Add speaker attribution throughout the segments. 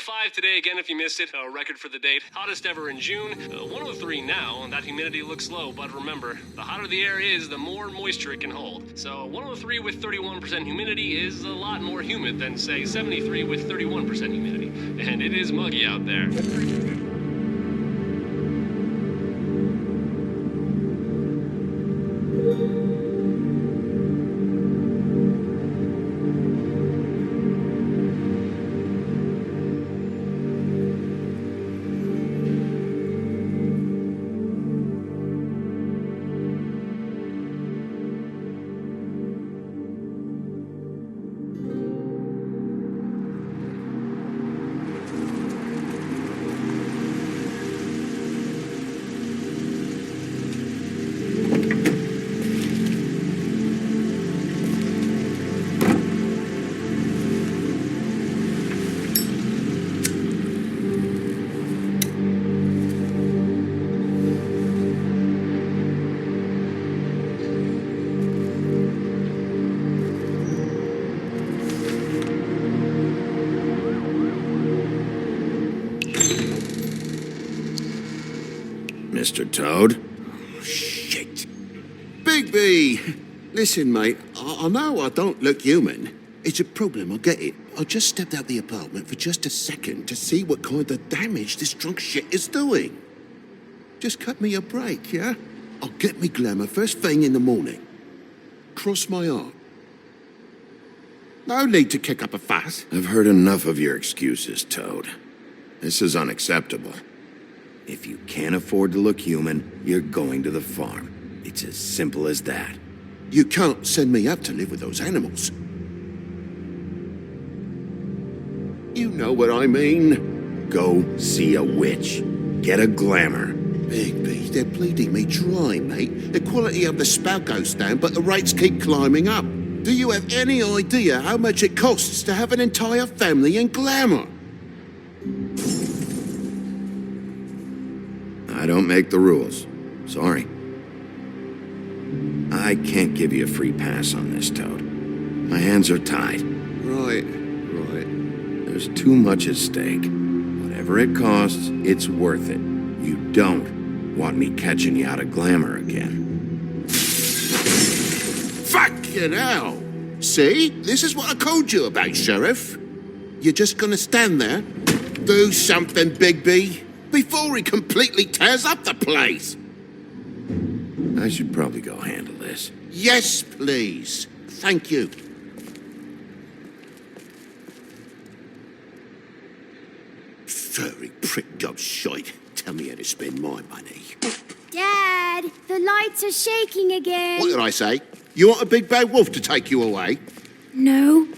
Speaker 1: 105 today again if you missed it. A record for the date. Hottest ever in June. 103 now, and that humidity looks low, but remember, the hotter the air is, the more moisture it can hold. So 103 with 31% humidity is a lot more humid than, say, 73 with 31% humidity. And it is muggy out there.
Speaker 2: Mr. Toad?
Speaker 3: Shit. Bigby! Listen, mate, I know I don't look human. It's a problem, I get it. I just stepped out the apartment for just a second to see what kind of damage this drunk shit is doing. Just cut me a break, yeah? I'll get me glamour first thing in the morning. Cross my heart. No need to kick up a fuss.
Speaker 2: I've heard enough of your excuses, Toad. This is unacceptable. If you can't afford to look human, you're going to the farm. It's as simple as that.
Speaker 3: You can't send me up to live with those animals. You know what I mean.
Speaker 2: Go see a witch. Get a glamour.
Speaker 3: Bigby, they're bleeding me dry, mate. The quality of the spout goes down, but the rates keep climbing up. Do you have any idea how much it costs to have an entire family in glamour?
Speaker 2: I don't make the rules. Sorry. I can't give you a free pass on this, Toad. My hands are tied.
Speaker 3: Right.
Speaker 2: There's too much at stake. Whatever it costs, it's worth it. You don't want me catching you out of glamour again.
Speaker 3: Fucking hell! See? This is what I called you about, Sheriff. You're just gonna stand there? Do something, Bigby, before he completely tears up the place.
Speaker 2: I should probably go handle this.
Speaker 3: Yes, please. Thank you. Furry prick gob shite. Tell me how to spend my money.
Speaker 4: Dad, the lights are shaking again.
Speaker 3: What did I say? You want a big bad wolf to take you away?
Speaker 4: No.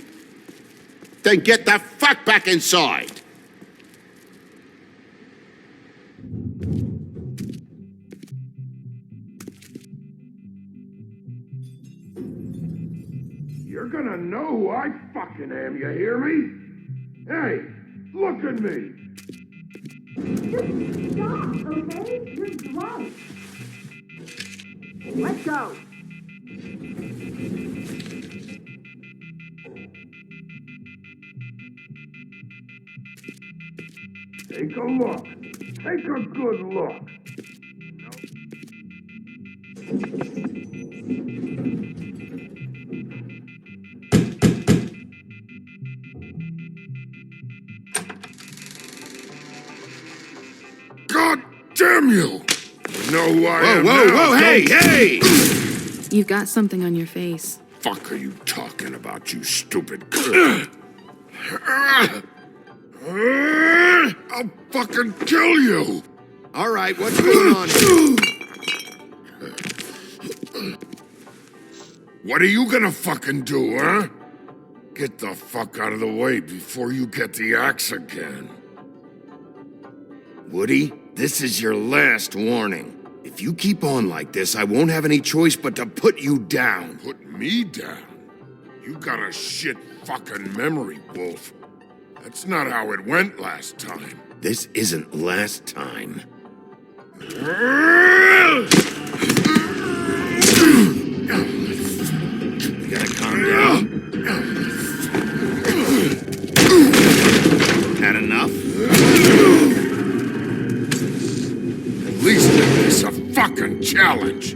Speaker 3: Then get the fuck back inside.
Speaker 5: You're gonna know who I fucking am, you hear me? Hey, look at me!
Speaker 4: Just stop, okay? You're drunk.
Speaker 5: Let go! Take a look. Take a good look. God damn you! You know who I am now,
Speaker 3: Whoa, hey!
Speaker 6: You've got something on your face.
Speaker 5: Fuck are you talking about, you stupid... I'll fucking kill you!
Speaker 3: All right, what's going on here?
Speaker 5: What are you gonna fucking do, huh? Get the fuck out of the way before you get the axe again.
Speaker 2: Woody, this is your last warning. If you keep on like this, I won't have any choice but to put you down.
Speaker 5: Put me down? You got a shit fucking memory, Wolf. That's not how it went last time.
Speaker 2: This isn't last time.
Speaker 5: You
Speaker 2: gotta calm down. Had enough?
Speaker 5: fucking challenge.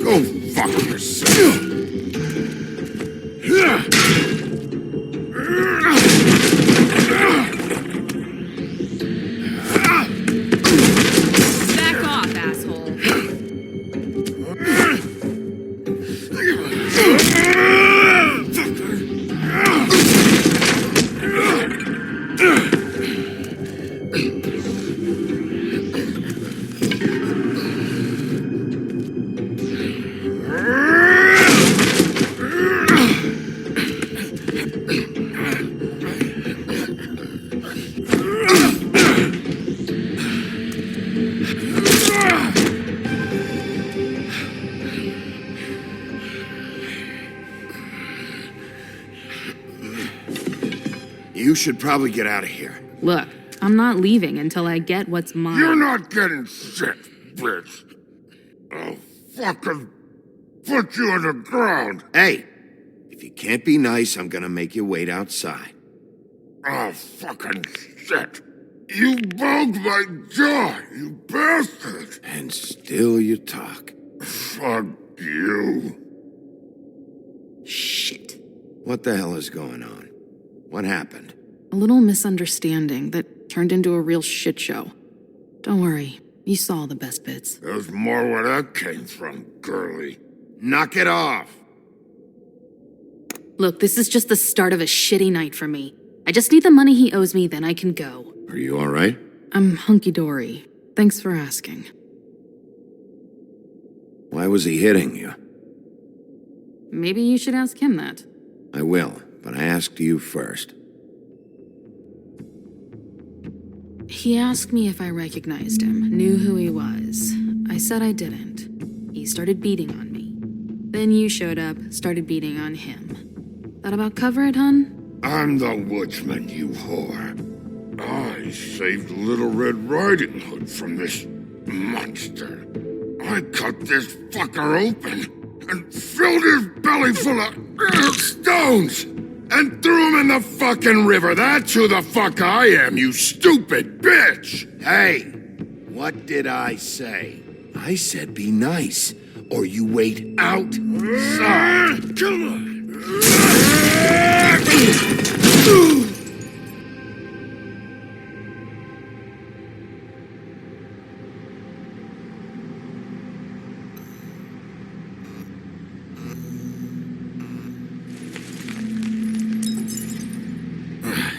Speaker 5: Go fuck yourself.
Speaker 6: Back off, asshole.
Speaker 2: You should probably get out of here.
Speaker 6: Look, I'm not leaving until I get what's mine.
Speaker 5: You're not getting shit, bitch. I'll fucking put you on the ground.
Speaker 2: Hey, if you can't be nice, I'm gonna make you wait outside.
Speaker 5: Oh, fucking shit. You broke my jaw, you bastard.
Speaker 2: And still you talk.
Speaker 5: Fuck you.
Speaker 2: Shit. What the hell is going on? What happened?
Speaker 6: A little misunderstanding that turned into a real shit show. Don't worry, you saw the best bits.
Speaker 5: There's more where that came from, girlie.
Speaker 2: Knock it off.
Speaker 6: Look, this is just the start of a shitty night for me. I just need the money he owes me, then I can go.
Speaker 2: Are you all right?
Speaker 6: I'm hunky-dory. Thanks for asking.
Speaker 2: Why was he hitting you?
Speaker 6: Maybe you should ask him that.
Speaker 2: I will, but I asked you first.
Speaker 6: He asked me if I recognized him, knew who he was. I said I didn't. He started beating on me. Then you showed up, started beating on him. That about cover it, hun?
Speaker 5: I'm the woodsman, you whore. I saved Little Red Riding Hood from this monster. I cut this fucker open and filled his belly full of stones and threw him in the fucking river. That's who the fuck I am, you stupid bitch!
Speaker 2: Hey, what did I say? I said be nice, or you wait outside.
Speaker 5: Come on!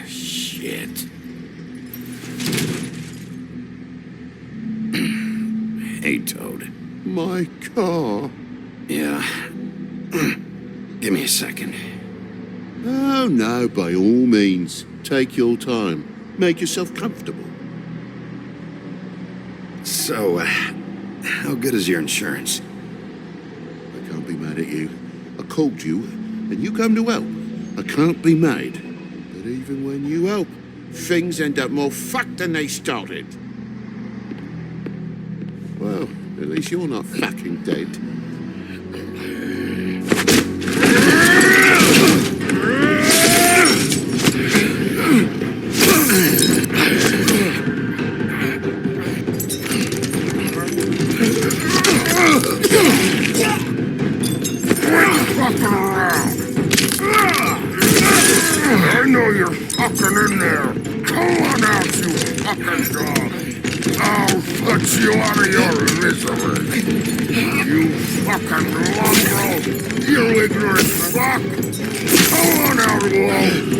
Speaker 2: Shit. Hey, Toad.
Speaker 3: My car?
Speaker 2: Yeah. Give me a second.
Speaker 3: Oh, no, by all means. Take your time. Make yourself comfortable.
Speaker 2: So, how good is your insurance?
Speaker 3: I can't be mad at you. I called you, and you come to help. I can't be mad. But even when you help, things end up more fucked than they started. Well, at least you're not fucking dead.
Speaker 5: I know you're fucking in there. Come on out, you fucking dog. I'll put you out of your misery. You fucking mongrel. You ignorant fuck. Come on out, Wolf.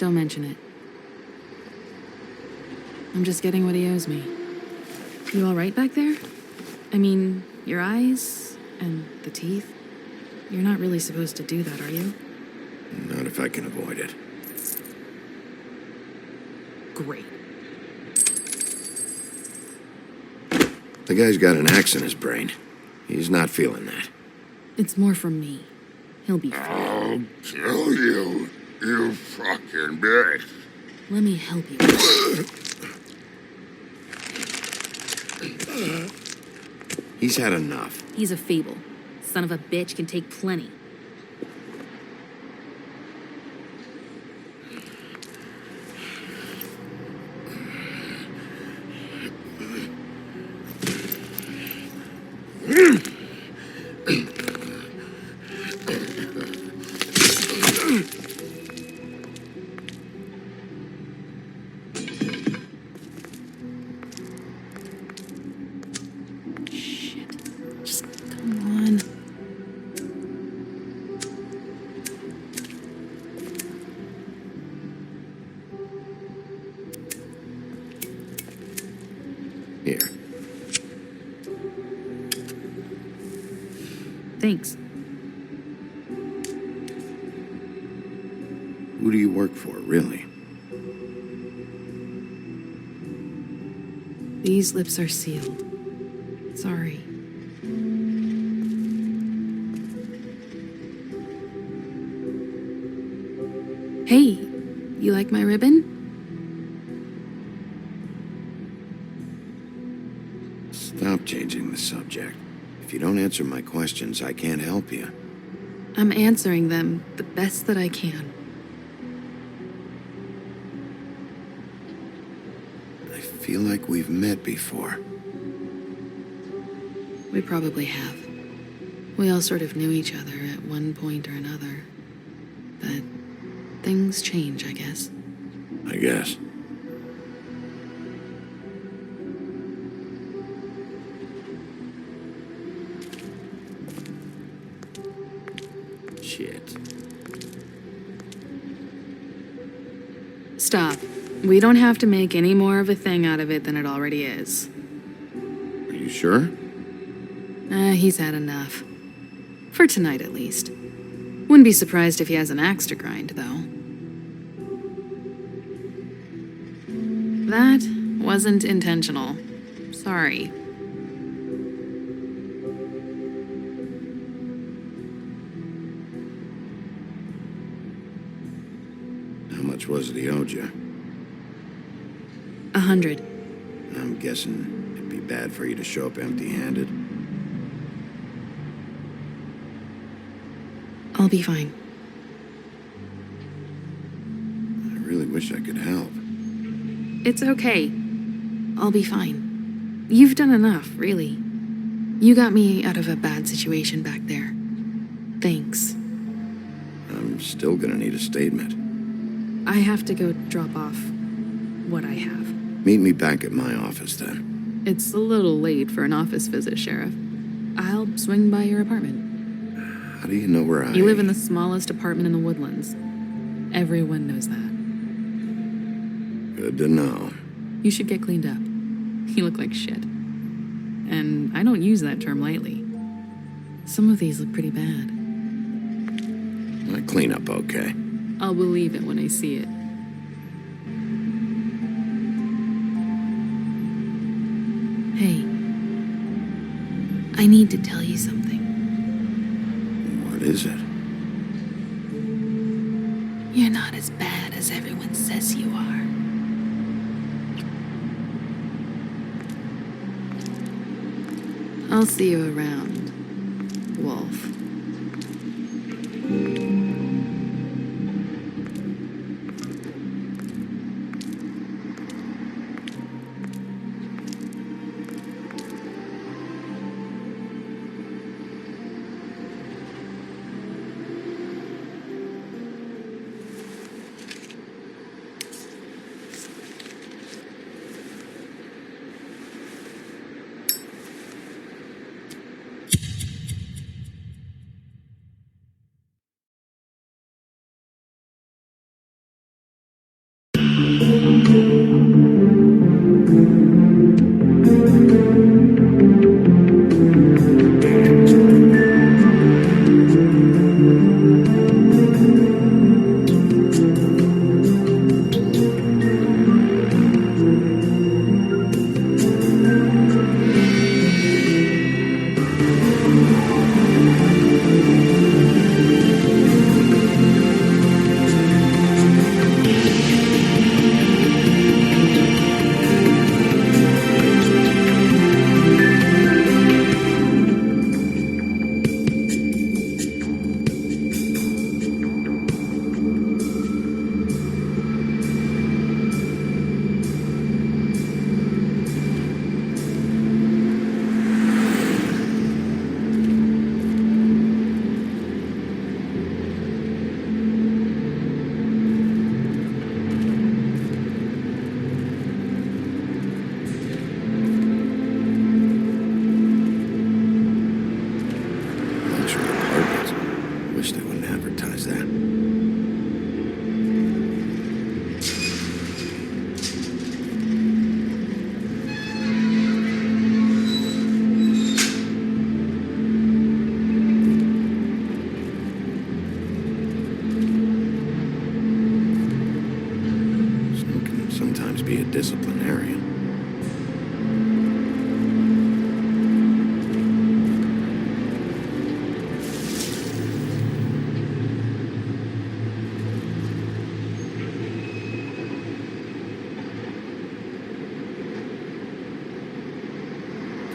Speaker 6: Don't mention it. I'm just getting what he owes me. You all right back there? I mean, your eyes and the teeth? You're not really supposed to do that, are you?
Speaker 2: Not if I can avoid it.
Speaker 6: Great.
Speaker 2: The guy's got an axe in his brain. He's not feeling that.
Speaker 6: It's more from me. He'll be fine.
Speaker 5: I'll kill you, you fucking bitch.
Speaker 6: Let me help you.
Speaker 2: He's had enough.
Speaker 6: He's a fable. Son of a bitch can take plenty.
Speaker 2: Here.
Speaker 6: Thanks.
Speaker 2: Who do you work for, really?
Speaker 6: These lips are sealed. Sorry. Hey, you like my ribbon?
Speaker 2: Stop changing the subject. If you don't answer my questions, I can't help you.
Speaker 6: I'm answering them the best that I can.
Speaker 2: I feel like we've met before.
Speaker 6: We probably have. We all sort of knew each other at one point or another. But things change, I guess.
Speaker 2: I guess. Shit.
Speaker 6: Stop. We don't have to make any more of a thing out of it than it already is.
Speaker 2: Are you sure?
Speaker 6: He's had enough. For tonight, at least. Wouldn't be surprised if he has an axe to grind, though. That wasn't intentional. Sorry.
Speaker 2: How much was it he owed you?
Speaker 6: 100.
Speaker 2: I'm guessing it'd be bad for you to show up empty-handed.
Speaker 6: I'll be fine.
Speaker 2: I really wish I could help.
Speaker 6: It's okay. I'll be fine. You've done enough, really. You got me out of a bad situation back there. Thanks.
Speaker 2: I'm still gonna need a statement.
Speaker 6: I have to go drop off what I have.
Speaker 2: Meet me back at my office, then.
Speaker 6: It's a little late for an office visit, Sheriff. I'll swing by your apartment.
Speaker 2: How do you know where I...
Speaker 6: You live in the smallest apartment in the Woodlands. Everyone knows that.
Speaker 2: Good to know.
Speaker 6: You should get cleaned up. You look like shit. And I don't use that term lightly. Some of these look pretty bad.
Speaker 2: I clean up okay.
Speaker 6: I'll believe it when I see it. Hey. I need to tell you something.
Speaker 2: What is it?
Speaker 6: You're not as bad as everyone says you are. I'll see you around, Wolf.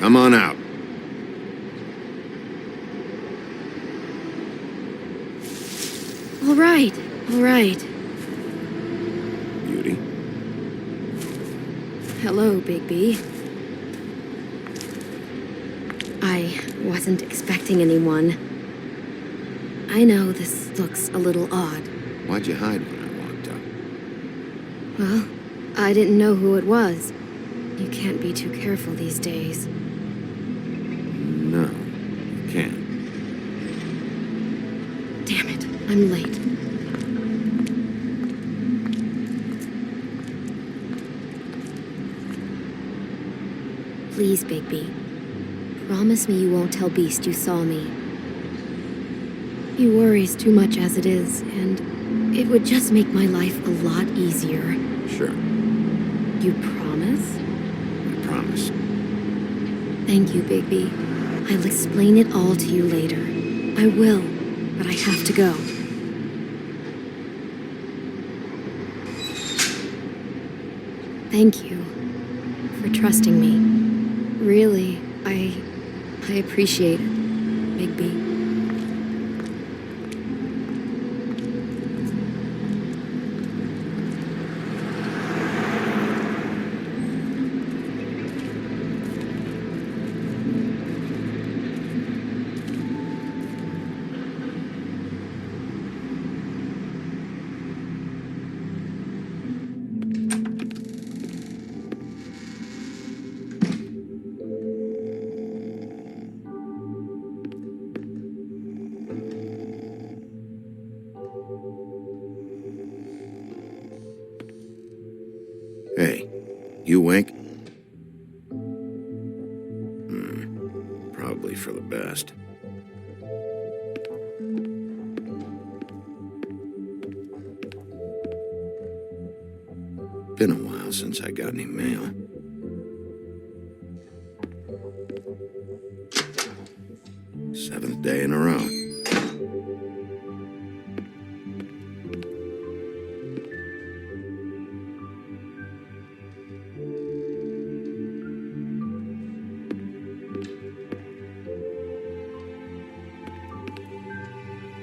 Speaker 2: Come on out.
Speaker 4: All right, all right.
Speaker 2: Beauty.
Speaker 4: Hello, Bigby. I wasn't expecting anyone. I know this looks a little odd.
Speaker 2: Why'd you hide when I walked up?
Speaker 4: Well, I didn't know who it was. You can't be too careful these days.
Speaker 2: No, you can't.
Speaker 4: Damn it, I'm late. Please, Bigby. Promise me you won't tell Beast you saw me. He worries too much as it is, and it would just make my life a lot easier.
Speaker 2: Sure,
Speaker 4: You promise?
Speaker 2: I promise.
Speaker 4: Thank you, Bigby. I'll explain it all to you later. I will, but I have to go. Thank you for trusting me. Really, I appreciate it, Bigby.
Speaker 2: Hey, you wink? Probably for the best. Been a while since I got any mail. Seventh day in a row.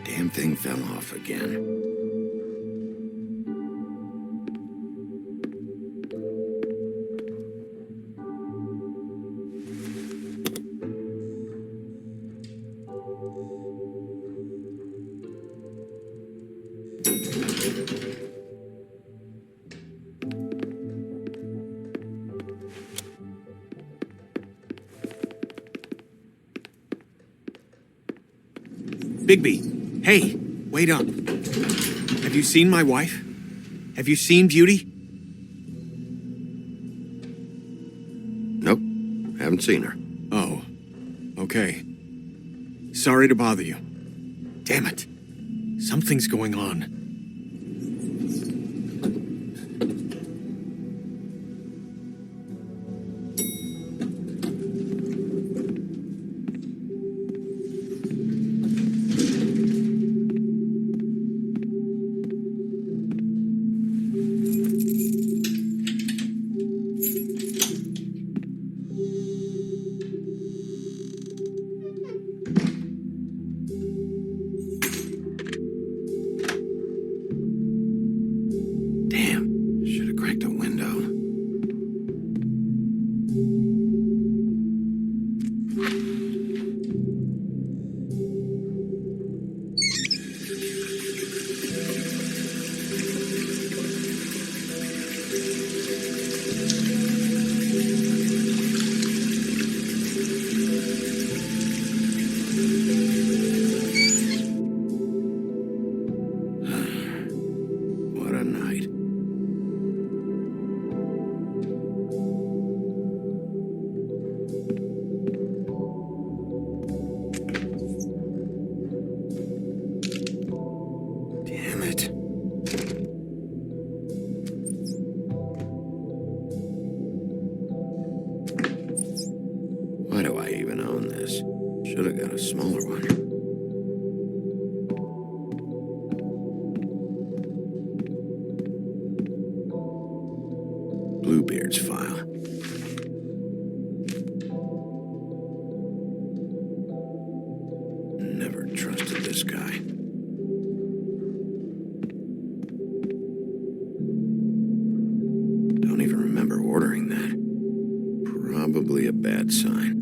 Speaker 2: Damn thing fell off again.
Speaker 7: Bigby, hey, wait up. Have you seen my wife? Have you seen Beauty?
Speaker 2: Nope, haven't seen her.
Speaker 7: Oh, okay. Sorry to bother you. Damn it. Something's going on.
Speaker 2: Damn, should have cracked a window. What a night. Damn it. Why do I even own this? Should have got a smaller one. Bluebeard's file. bad sign.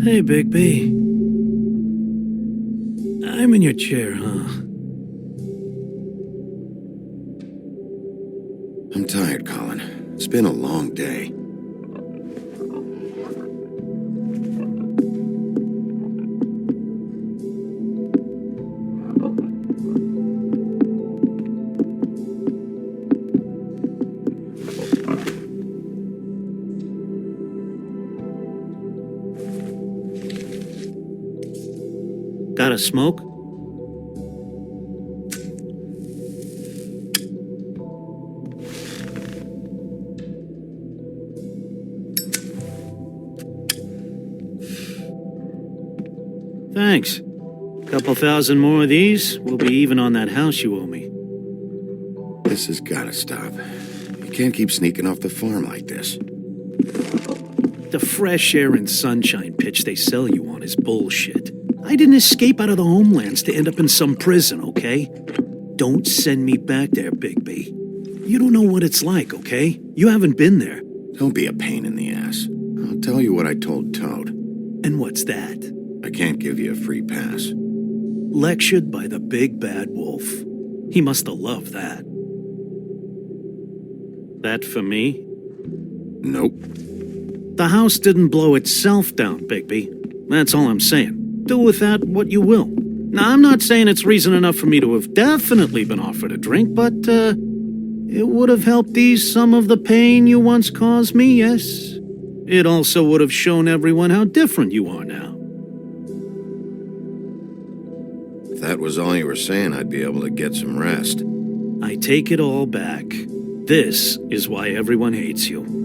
Speaker 8: Hey, Big B. I'm in your chair, huh?
Speaker 2: I'm tired, Colin. It's been a long day.
Speaker 8: Got a smoke? Thanks. Couple thousand more of these, we'll be even on that house you owe me.
Speaker 2: This has gotta stop. You can't keep sneaking off the farm like this.
Speaker 8: The fresh air and sunshine pitch they sell you on is bullshit. I didn't escape out of the Homelands to end up in some prison, okay? Don't send me back there, Big B. You don't know what it's like, okay? You haven't been there.
Speaker 2: Don't be a pain in the ass. I'll tell you what I told Toad.
Speaker 8: And what's that?
Speaker 2: I can't give you a free pass.
Speaker 8: Lectured by the big bad wolf. He must have loved that. That for me?
Speaker 2: Nope.
Speaker 8: The house didn't blow itself down, Bigby. That's all I'm saying. Do with that what you will. Now, I'm not saying it's reason enough for me to have definitely been offered a drink, but, it would have helped ease some of the pain you once caused me, yes. It also would have shown everyone how different you are now.
Speaker 2: If that was all you were saying, I'd be able to get some rest.
Speaker 8: I take it all back. This is why everyone hates you.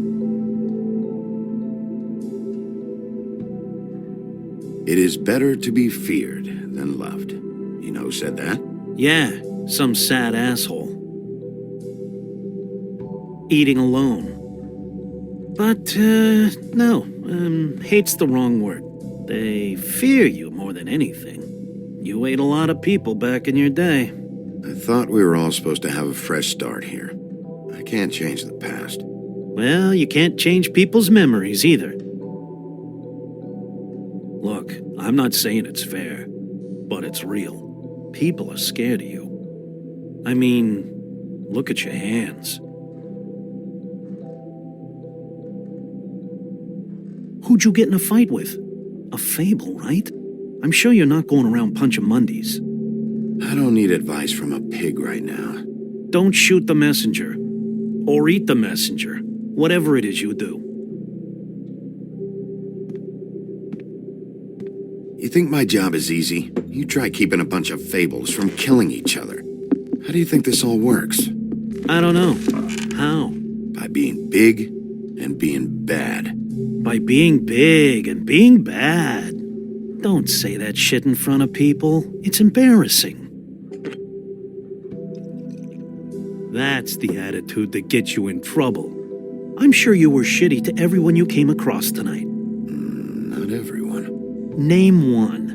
Speaker 2: It is better to be feared than loved. You know who said that?
Speaker 8: Yeah, some sad asshole. Eating alone. But, no, hate's the wrong word. They fear you more than anything. You ate a lot of people back in your day.
Speaker 2: I thought we were all supposed to have a fresh start here. I can't change the past.
Speaker 8: Well, you can't change people's memories either. Look, I'm not saying it's fair, but it's real. People are scared of you. I mean, look at your hands. Who'd you get in a fight with? A Fable, right? I'm sure you're not going around punching mundys.
Speaker 2: I don't need advice from a pig right now.
Speaker 8: Don't shoot the messenger. Or eat the messenger. Whatever it is you do.
Speaker 2: You think my job is easy? You try keeping a bunch of Fables from killing each other. How do you think this all works?
Speaker 8: I don't know. How?
Speaker 2: By being big and being bad.
Speaker 8: By being big and being bad. Don't say that shit in front of people. It's embarrassing. That's the attitude that gets you in trouble. I'm sure you were shitty to everyone you came across tonight.
Speaker 2: Not everyone.
Speaker 8: Name one.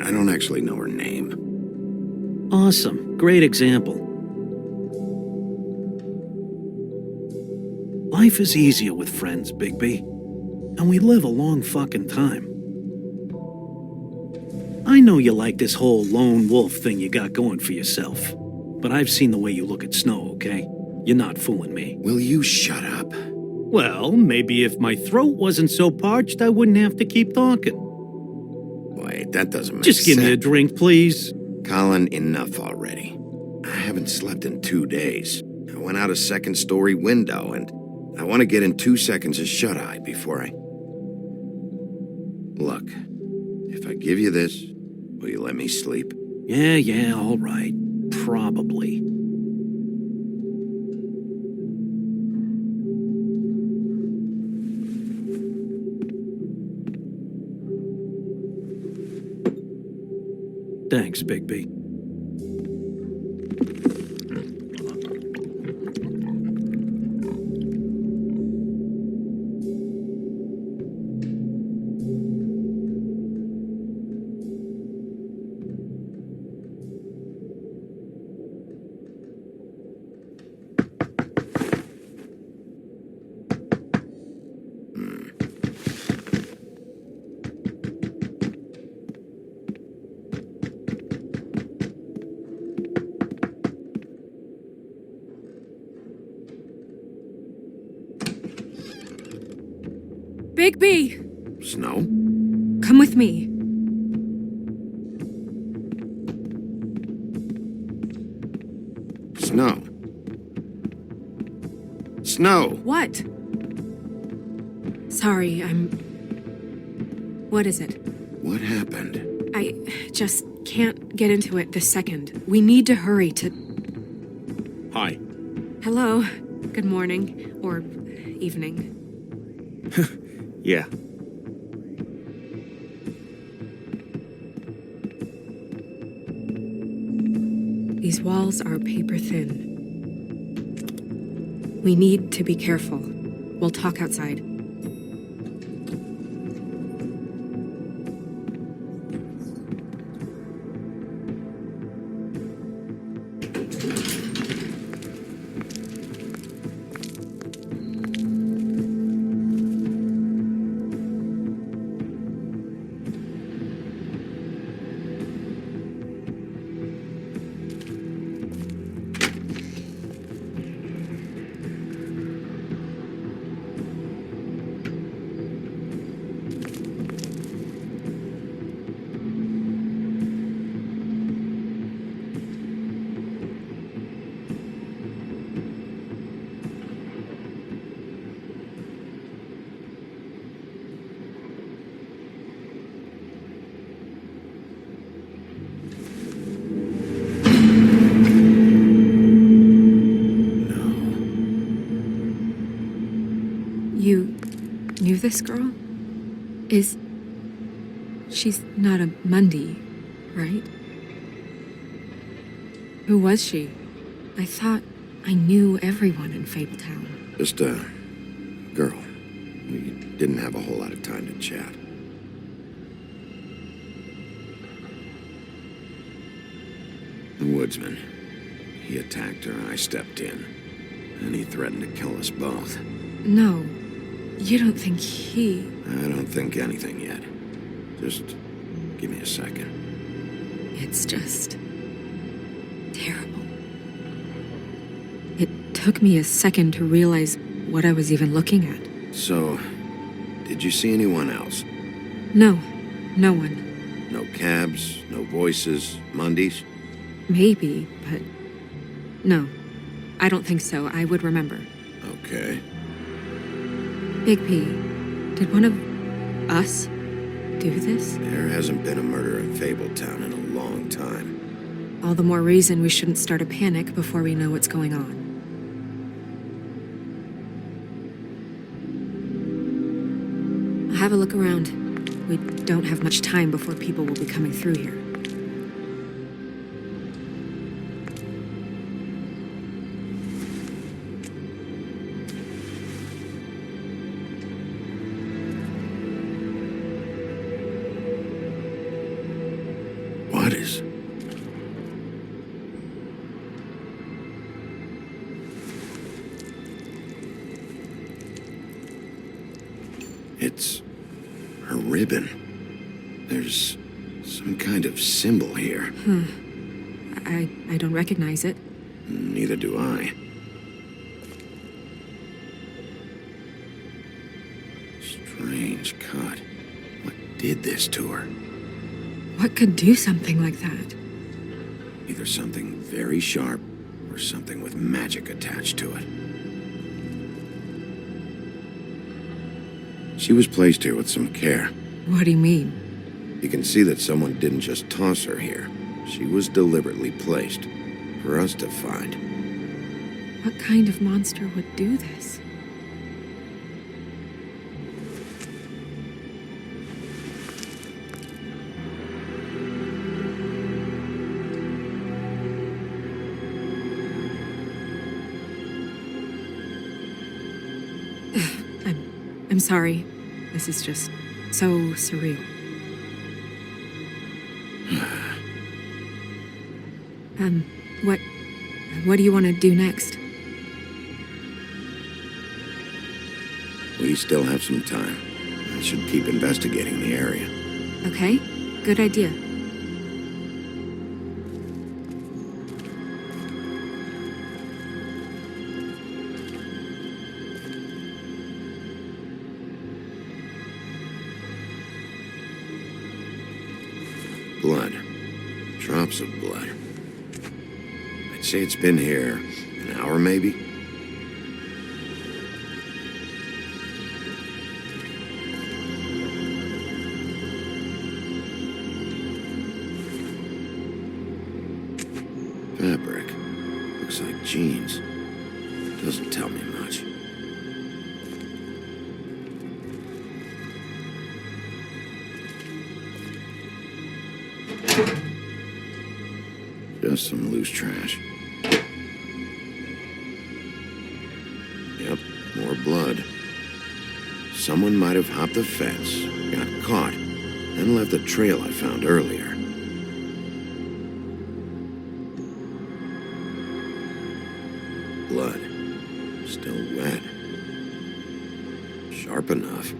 Speaker 2: I don't actually know her name.
Speaker 8: Awesome. Great example. Life is easier with friends, Bigby. And we live a long fucking time. I know you like this whole lone wolf thing you got going for yourself. But I've seen the way you look at Snow, okay? You're not fooling me.
Speaker 2: Will you shut up?
Speaker 8: Well, maybe if my throat wasn't so parched, I wouldn't have to keep talking.
Speaker 2: Wait, that doesn't make sense.
Speaker 8: Just give me a drink, please.
Speaker 2: Colin, enough already. I haven't slept in 2 days. I went out a second-story window, and I want to get in 2 seconds of shut-eye before I... Look, if I give you this, will you let me sleep?
Speaker 8: Yeah, all right. Probably. Thanks, Bigby.
Speaker 9: Bigby!
Speaker 2: Snow?
Speaker 9: Come with me.
Speaker 2: Snow. Snow!
Speaker 9: What? Sorry, What is it?
Speaker 2: What happened?
Speaker 9: I just can't get into it this second. We need to hurry to...
Speaker 7: Hi.
Speaker 9: Hello. Good morning. Or evening.
Speaker 7: Yeah.
Speaker 9: These walls are paper thin. We need to be careful. We'll talk outside. You knew this girl? She's not a mundy, right? Who was she? I thought I knew everyone in Fabletown.
Speaker 2: Just a girl. We didn't have a whole lot of time to chat. The woodsman. He attacked her, I stepped in. And he threatened to kill us both.
Speaker 9: No, you don't think he...
Speaker 2: I don't think anything yet. Just give me a second.
Speaker 9: It's just... terrible. It took me a second to realize what I was even looking at.
Speaker 2: So, did you see anyone else?
Speaker 9: No, no one.
Speaker 2: No cabs, no voices, mundys?
Speaker 9: Maybe, but... no, I don't think so. I would remember.
Speaker 2: Okay.
Speaker 9: Bigby, did one of us do this?
Speaker 2: There hasn't been a murder in Fabletown in a long time.
Speaker 9: All the more reason we shouldn't start a panic before we know what's going on. I'll have a look around. We don't have much time before people will be coming through here.
Speaker 2: What is... It's her ribbon. There's some kind of symbol here.
Speaker 9: I don't recognize it.
Speaker 2: Neither do I. Strange cut. What did this to her?
Speaker 9: What could do something like that?
Speaker 2: Either something very sharp or something with magic attached to it. She was placed here with some care.
Speaker 9: What do you mean?
Speaker 2: You can see that someone didn't just toss her here. She was deliberately placed for us to find.
Speaker 9: What kind of monster would do this? I'm sorry. This is just so surreal. What do you want to do next?
Speaker 2: We still have some time. I should keep investigating the area.
Speaker 9: Okay, good idea.
Speaker 2: Blood. Drops of blood. I'd say it's been here an hour, maybe? Fabric. Looks like jeans. Doesn't tell me much. Just some loose trash. Yep, more blood. Someone might have hopped the fence, got caught, then left the trail I found earlier. Blood. Still wet. Sharp enough.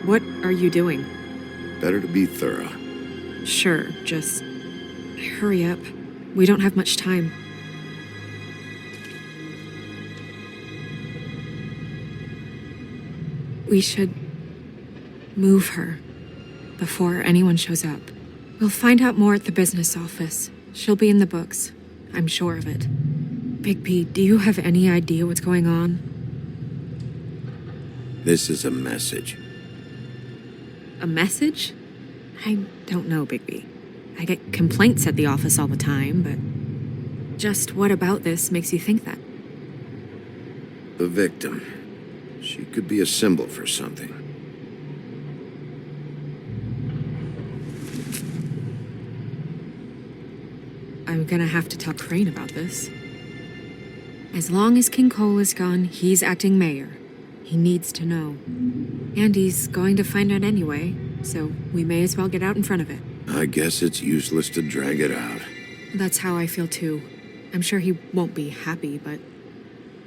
Speaker 9: What are you doing?
Speaker 2: Better to be thorough.
Speaker 9: Sure, just hurry up. We don't have much time. We should move her before anyone shows up. We'll find out more at the business office. She'll be in the books. I'm sure of it. Bigby, do you have any idea what's going on?
Speaker 2: This is a message.
Speaker 9: A message? I don't know, Bigby. I get complaints at the office all the time, but just what about this makes you think that?
Speaker 2: The victim. She could be a symbol for something.
Speaker 9: I'm gonna have to tell Crane about this. As long as King Cole is gone, he's acting mayor. He needs to know. And he's going to find out anyway, so we may as well get out in front of it.
Speaker 2: I guess it's useless to drag it out.
Speaker 9: That's how I feel too. I'm sure he won't be happy, but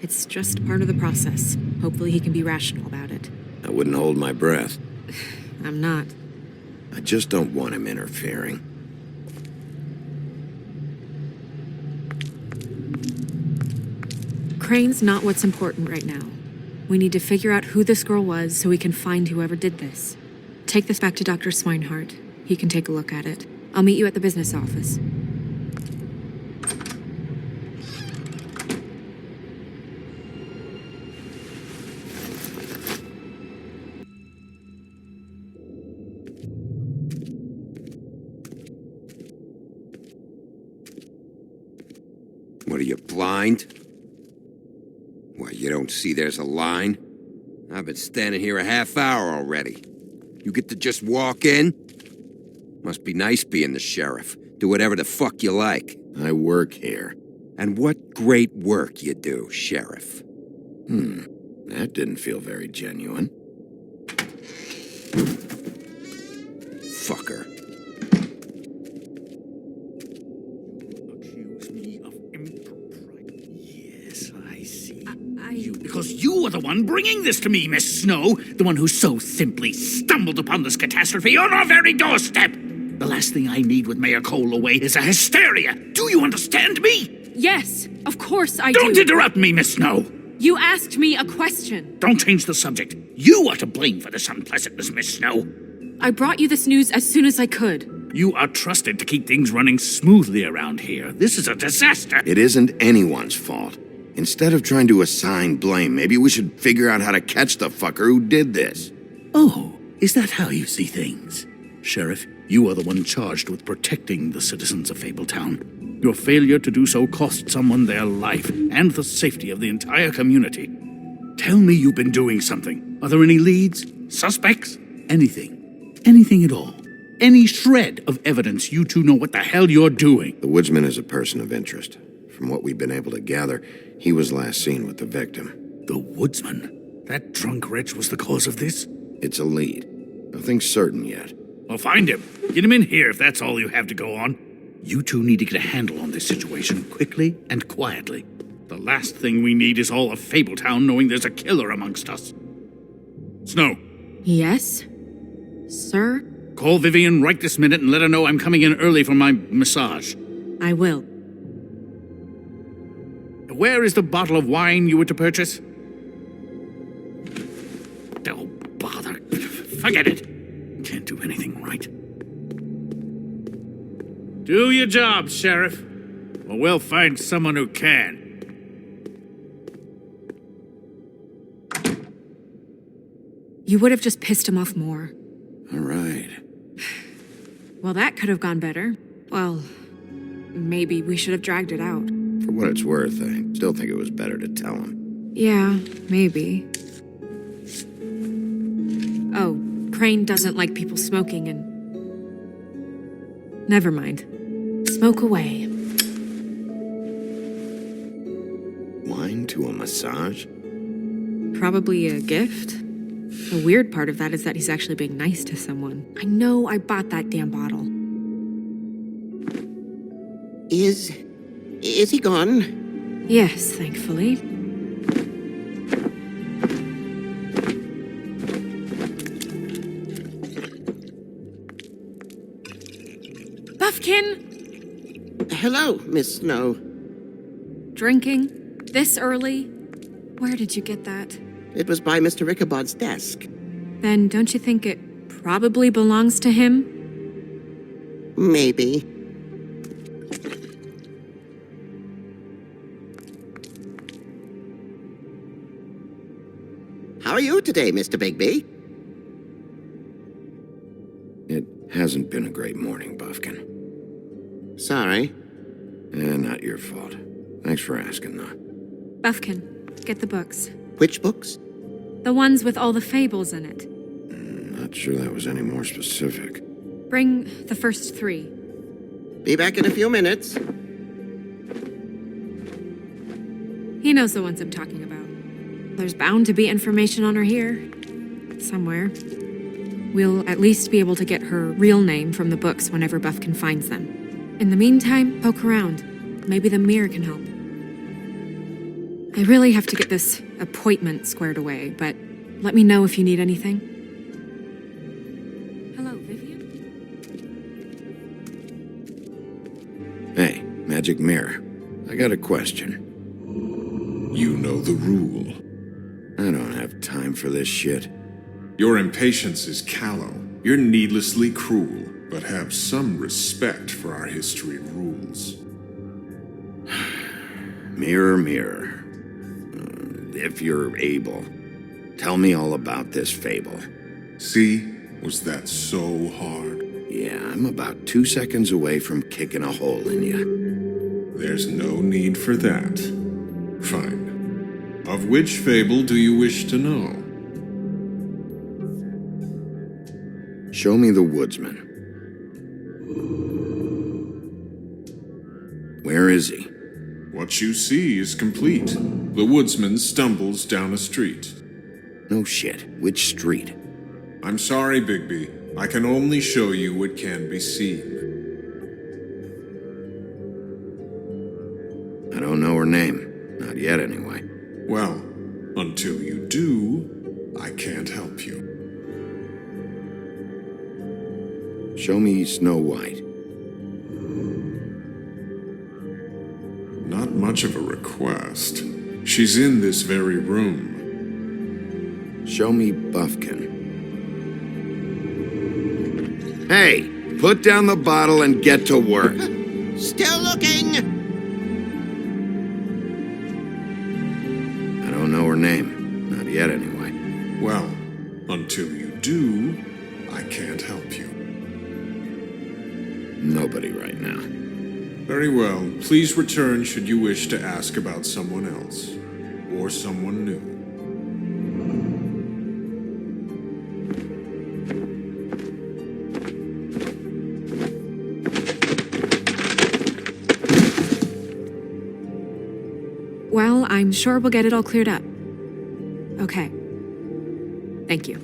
Speaker 9: it's just part of the process. Hopefully he can be rational about it.
Speaker 2: I wouldn't hold my breath.
Speaker 9: I'm not.
Speaker 2: I just don't want him interfering.
Speaker 9: Crane's not what's important right now. We need to figure out who this girl was so we can find whoever did this. Take this back to Dr. Swinehart. He can take a look at it. I'll meet you at the business office.
Speaker 3: What are you, blind? What, you don't see there's a line? I've been standing here a half hour already. You get to just walk in? Must be nice being the sheriff. Do whatever the fuck you like.
Speaker 2: I work here.
Speaker 3: And what great work you do, Sheriff.
Speaker 2: That didn't feel very genuine.
Speaker 3: Fucker.
Speaker 8: Accuse me of impropriety. Yes, I see. Because you are the one bringing this to me, Miss Snow. The one who so simply stumbled upon this catastrophe on our very doorstep. The last thing I need with Mayor Cole away is a hysteria. Do you understand me?
Speaker 9: Yes, of course I do.
Speaker 8: Don't interrupt me, Miss Snow.
Speaker 9: You asked me a question.
Speaker 8: Don't change the subject. You are to blame for this unpleasantness, Miss Snow.
Speaker 9: I brought you this news as soon as I could.
Speaker 8: You are trusted to keep things running smoothly around here. This is a disaster.
Speaker 2: It isn't anyone's fault. Instead of trying to assign blame, maybe we should figure out how to catch the fucker who did this.
Speaker 8: Oh, is that how you see things? Sheriff, you are the one charged with protecting the citizens of Fabletown. Your failure to do so cost someone their life and the safety of the entire community. Tell me you've been doing something. Are there any leads? Suspects? Anything. Anything at all. Any shred of evidence you two know what the hell you're doing.
Speaker 2: The woodsman is a person of interest. From what we've been able to gather, he was last seen with the victim.
Speaker 8: The woodsman? That drunk wretch was the cause of this?
Speaker 2: It's a lead. Nothing's certain yet.
Speaker 8: Well, find him. Get him in here if that's all you have to go on. You two need to get a handle on this situation quickly and quietly.
Speaker 10: The last thing we need is all of Fabletown knowing there's a killer amongst us. Snow,
Speaker 9: Yes? Sir?
Speaker 10: call Vivian right this minute and let her know I'm coming in early for my massage.
Speaker 9: I will.
Speaker 10: Where is the bottle of wine you were to purchase? Oh, bother. Forget it. Can't do anything right. Do your job, Sheriff, or we'll find someone who can.
Speaker 9: You would have just pissed him off more.
Speaker 2: All right.
Speaker 9: Well, that could have gone better. Well, maybe we should have dragged it out.
Speaker 2: For what it's worth, I still think it was better to tell him.
Speaker 9: Yeah, maybe. Oh, Crane doesn't like people smoking and... Never mind. Smoke away.
Speaker 2: Wine to a massage?
Speaker 9: Probably a gift. The weird part of that is that he's actually being nice to someone. I know I bought that damn bottle.
Speaker 3: Is he gone?
Speaker 9: Yes, thankfully. Buffkin!
Speaker 3: Hello, Miss Snow.
Speaker 9: Drinking? This early? Where did you get that?
Speaker 3: It was by Mr. Ichabod's desk.
Speaker 9: Then don't you think it probably belongs to him?
Speaker 3: Maybe. How are you today, Mr. Bigby?
Speaker 2: It hasn't been a great morning, Buffkin.
Speaker 3: Sorry.
Speaker 2: Not your fault. Thanks for asking, though.
Speaker 9: Buffkin, get the books.
Speaker 3: Which books?
Speaker 9: The ones with all the fables in it.
Speaker 2: Not sure that was any more specific.
Speaker 9: Bring the first 3.
Speaker 3: Be back in a few minutes.
Speaker 9: He knows the ones I'm talking about. There's bound to be information on her here. Somewhere. We'll at least be able to get her real name from the books whenever Buffkin finds them. In the meantime, poke around. Maybe the mirror can help. I really have to get this appointment squared away, but let me know if you need anything. Hello, Vivian?
Speaker 2: Hey, magic mirror. I got a question.
Speaker 11: You know the rule.
Speaker 2: I don't have time for this shit.
Speaker 11: Your impatience is callow. You're needlessly cruel, but have some respect for our history and rules.
Speaker 2: Mirror, mirror. If you're able, tell me all about this fable.
Speaker 11: See? Was that so hard?
Speaker 2: Yeah, I'm about 2 seconds away from kicking a hole in you.
Speaker 11: There's no need for that. Fine. Of which fable do you wish to know?
Speaker 2: Show me the woodsman. Where is he?
Speaker 11: What you see is complete. The woodsman stumbles down a street.
Speaker 2: No shit. Which street?
Speaker 11: I'm sorry, Bigby. I can only show you what can be seen.
Speaker 2: I don't know her name. Not yet, anyway.
Speaker 11: Well, until you do, I can't help you.
Speaker 2: Show me Snow White.
Speaker 11: Not much of a request. She's in this very room.
Speaker 2: Show me Buffkin. Hey, put down the bottle and get to work.
Speaker 3: Still looking!
Speaker 2: I don't know her name. Not yet, anyway.
Speaker 11: Well, until you do, I can't help you.
Speaker 2: Nobody right now.
Speaker 11: Very well. Please return should you wish to ask about someone else. Or someone new.
Speaker 9: Well, I'm sure we'll get it all cleared up. Okay. Thank you.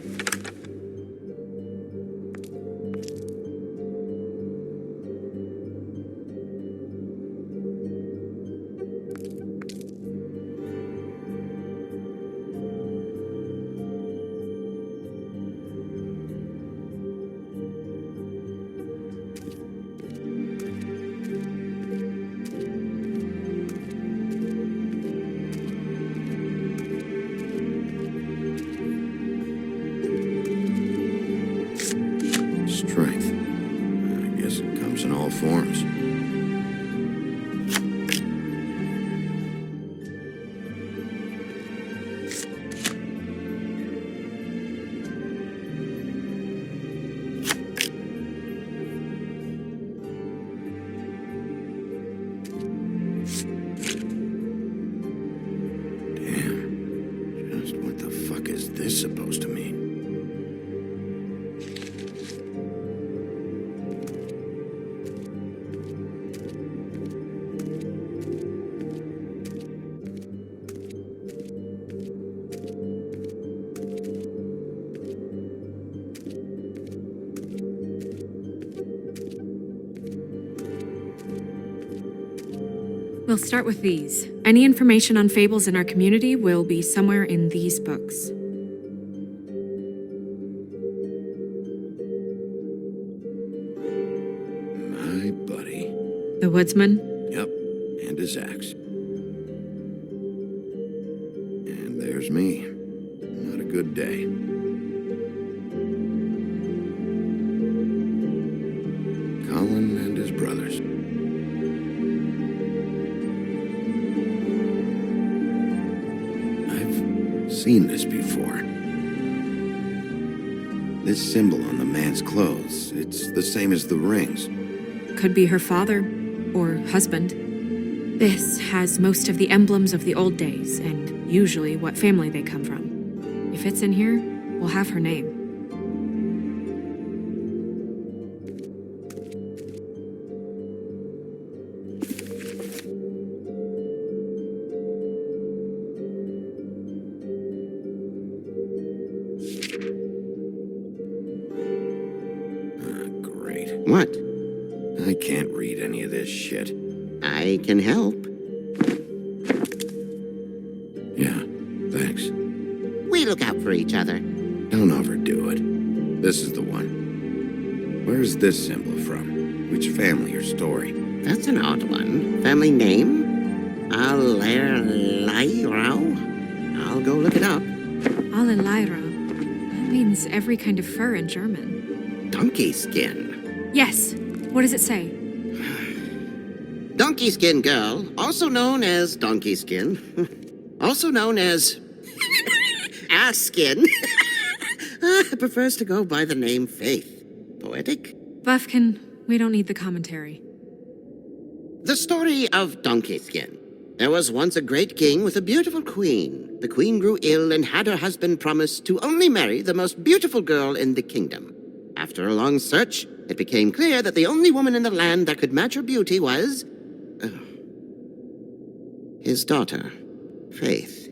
Speaker 2: forms. Damn. Just what the fuck is this supposed to mean?
Speaker 9: We'll start with these. Any information on fables in our community will be somewhere in these books.
Speaker 2: My buddy.
Speaker 9: The woodsman?
Speaker 2: Yep, and his axe. And there's me. Not a good day. Colin and his brothers. I've seen this before. This symbol on the man's clothes, it's the same as the rings.
Speaker 9: Could be her father or husband. This has most of the emblems of the old days and usually what family they come from. If it's in here, we'll have her name.
Speaker 2: Great.
Speaker 3: What?
Speaker 2: I can't read any of this shit.
Speaker 3: I can help.
Speaker 2: Yeah, thanks.
Speaker 3: We look out for each other.
Speaker 2: Don't overdo it. This is the one. Where's this symbol from? Which family or story?
Speaker 3: That's an odd one. Family name? Alerairo? I'll go look it up.
Speaker 9: Alelairo. That means every kind of fur in German.
Speaker 3: Donkey skin.
Speaker 9: Yes. What does it say?
Speaker 3: Donkey skin girl, also known as donkey skin, also known as ass skin, prefers to go by the name Faith. Poetic?
Speaker 9: Buffkin, we don't need the commentary.
Speaker 3: The story of Donkey Skin. There was once a great king with a beautiful queen. The queen grew ill and had her husband promise to only marry the most beautiful girl in the kingdom. After a long search, it became clear that the only woman in the land that could match her beauty was his daughter, Faith.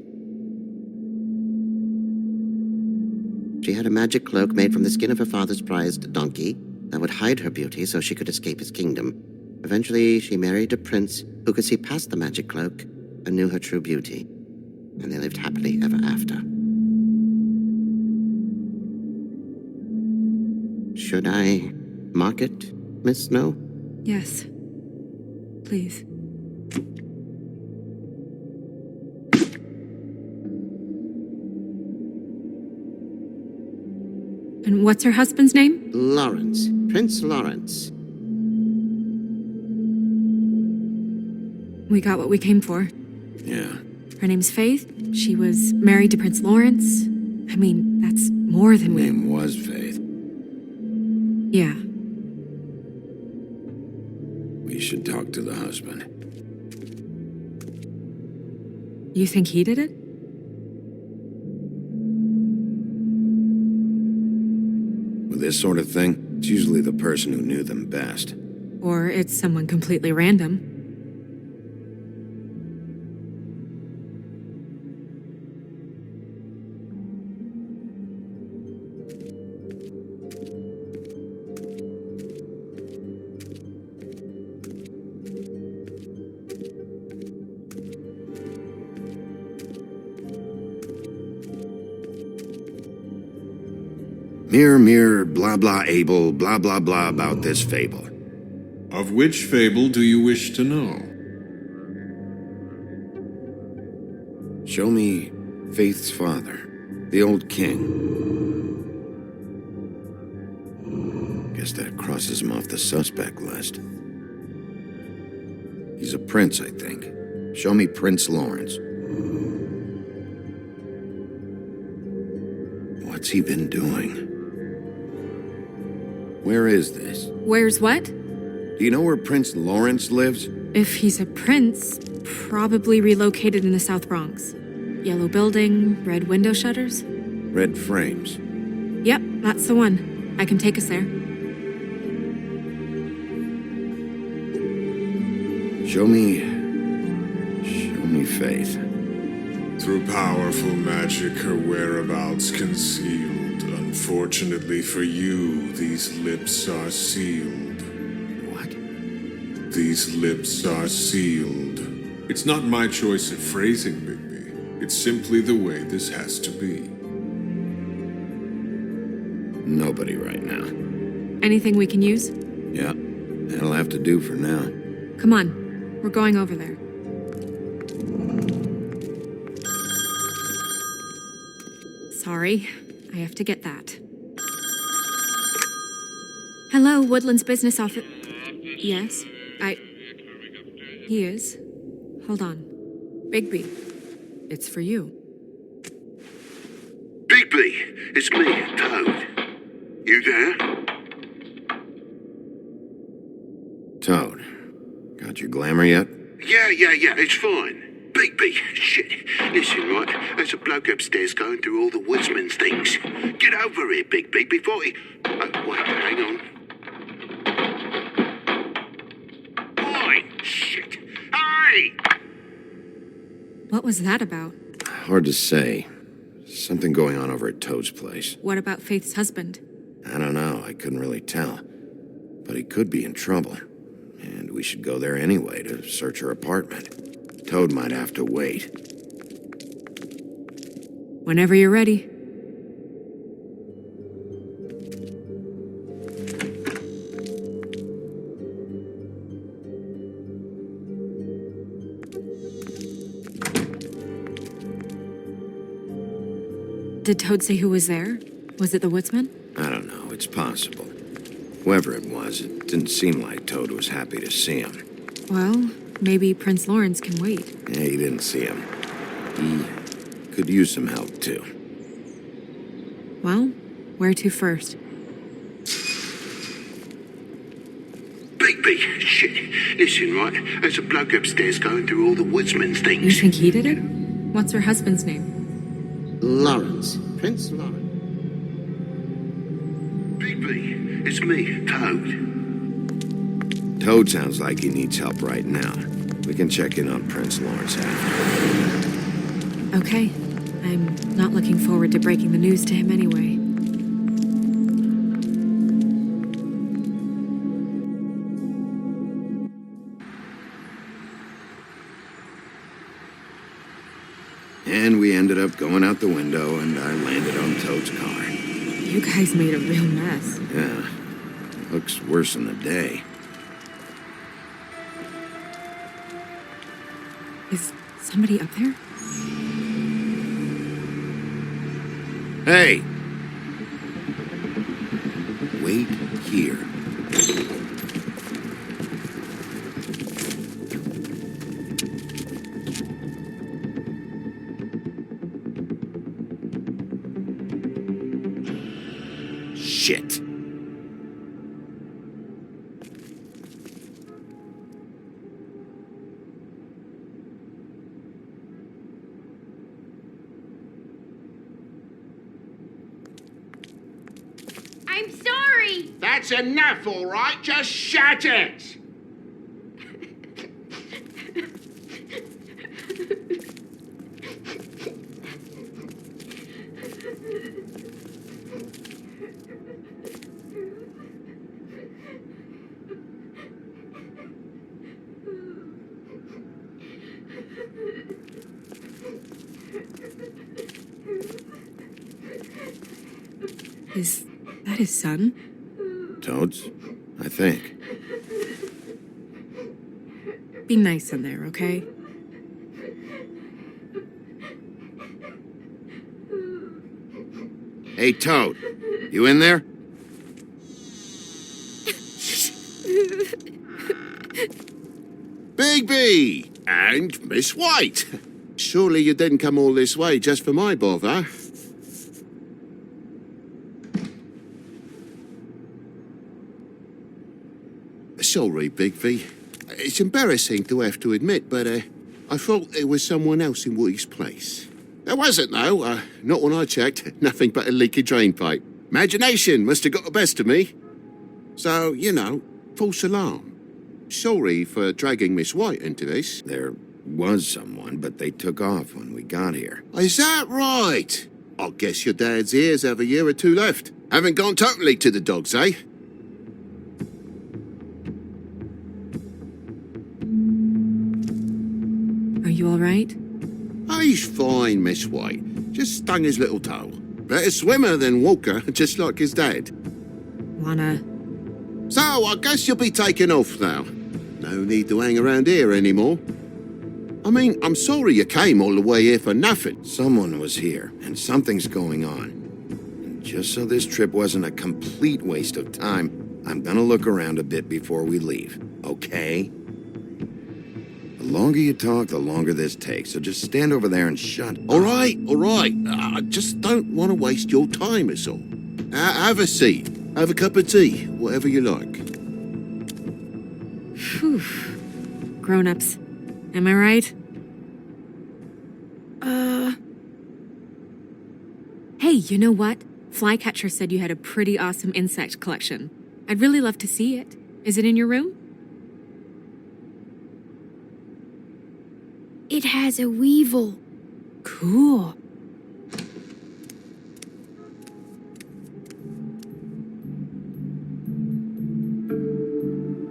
Speaker 3: She had a magic cloak made from the skin of her father's prized donkey that would hide her beauty so she could escape his kingdom. Eventually, she married a prince who could see past the magic cloak and knew her true beauty, and they lived happily ever after. Should I mark it, Miss Snow?
Speaker 9: Yes. Please. And what's her husband's name?
Speaker 3: Lawrence. Prince Lawrence.
Speaker 9: We got what we came for.
Speaker 2: Yeah.
Speaker 9: Her name's Faith. She was married to Prince Lawrence. I mean, that's more than we...
Speaker 2: Name was Faith.
Speaker 9: Yeah.
Speaker 2: We should talk to the husband.
Speaker 9: You think he did it?
Speaker 2: With this sort of thing, it's usually the person who knew them best.
Speaker 9: Or it's someone completely random.
Speaker 2: Mirror, mirror, blah blah able, blah blah blah about this fable.
Speaker 11: Of which fable do you wish to know?
Speaker 2: Show me Faith's father, the old king. Guess that crosses him off the suspect list. He's a prince, I think. Show me Prince Lawrence. What's he been doing? Where is this?
Speaker 9: Where's what?
Speaker 2: Do you know where Prince Lawrence lives?
Speaker 9: If he's a prince, probably relocated in the South Bronx. Yellow building, red window shutters.
Speaker 2: Red frames.
Speaker 9: Yep, that's the one. I can take us there.
Speaker 2: Show me Faith.
Speaker 11: Through powerful magic, her whereabouts concealed. Unfortunately for you, these lips are sealed.
Speaker 2: What?
Speaker 11: These lips are sealed. It's not my choice of phrasing, Bigby. It's simply the way this has to be.
Speaker 2: Nobody right now.
Speaker 9: Anything we can use?
Speaker 2: Yeah, that'll have to do for now.
Speaker 9: Come on, we're going over there. Sorry, I have to get that. Hello, Woodland's business office. Yes, He is. Hold on. Bigby, it's for you.
Speaker 3: Bigby, it's me, Toad. You there?
Speaker 2: Toad, got your glamour yet?
Speaker 3: Yeah, it's fine. Bigby, shit. Listen, right, there's a bloke upstairs going through all the woodsman's things. Get over here, Bigby, before he... Oh, wait, hang on. Oi, shit. Hey!
Speaker 9: What was that about?
Speaker 2: Hard to say. Something going on over at Toad's place.
Speaker 9: What about Faith's husband?
Speaker 2: I don't know, I couldn't really tell. But he could be in trouble. And we should go there anyway to search her apartment. Toad might have to wait.
Speaker 9: Whenever you're ready. Did Toad say who was there? Was it the woodsman?
Speaker 2: I don't know, it's possible. Whoever it was, it didn't seem like Toad was happy to see him.
Speaker 9: Well, maybe Prince Lawrence can wait.
Speaker 2: Yeah, he didn't see him. He could use some help, too.
Speaker 9: Well, where to first?
Speaker 3: Bigby, shit. Listen, right, there's a bloke upstairs going through all the woodsman's things.
Speaker 9: You think he did it? What's her husband's name?
Speaker 3: Lawrence. Prince Lawrence. Bigby, it's me, Toad.
Speaker 2: Toad sounds like he needs help right now. We can check in on Prince Lawrence after.
Speaker 9: Okay. I'm not looking forward to breaking the news to him anyway.
Speaker 2: And we ended up going out the window, and I landed on Toad's car.
Speaker 9: You guys made a real mess.
Speaker 2: Yeah, looks worse in the day.
Speaker 9: Is somebody up there?
Speaker 2: Hey! Wait here. Shit.
Speaker 12: I'm sorry!
Speaker 3: That's enough, all right? Just shut it!
Speaker 9: Is that his son?
Speaker 2: Toad's? I think.
Speaker 9: Be nice in there, okay?
Speaker 2: Hey, Toad. You in there?
Speaker 3: Bigby! And Miss White! Surely you didn't come all this way just for my bother? Sorry, Bigby. It's embarrassing to have to admit, but I thought there was someone else in Woody's place. There wasn't, though. Not when I checked. Nothing but a leaky drain pipe. Imagination must have got the best of me. So, you know, false alarm. Sorry for dragging Miss White into this.
Speaker 2: There was someone, but they took off when we got here.
Speaker 3: Is that right? I guess your dad's ears have a year or two left. Haven't gone totally to the dogs, eh?
Speaker 9: Are you all right?
Speaker 3: He's fine, Miss White. Just stung his little toe. Better swimmer than walker, just like his dad.
Speaker 9: Wanna...
Speaker 3: So, I guess you'll be taking off now. No need to hang around here anymore. I mean, I'm sorry you came all the way here for nothing.
Speaker 2: Someone was here, and something's going on. And just so this trip wasn't a complete waste of time, I'm gonna look around a bit before we leave, okay? The longer you talk, the longer this takes, so just stand over there and shut up.
Speaker 3: All right. I just don't want to waste your time, is all. Have a seat. Have a cup of tea, whatever you like.
Speaker 9: Phew. Grown-ups. Am I right? Hey, you know what? Flycatcher said you had a pretty awesome insect collection. I'd really love to see it. Is it in your room?
Speaker 4: It has a weevil.
Speaker 9: Cool.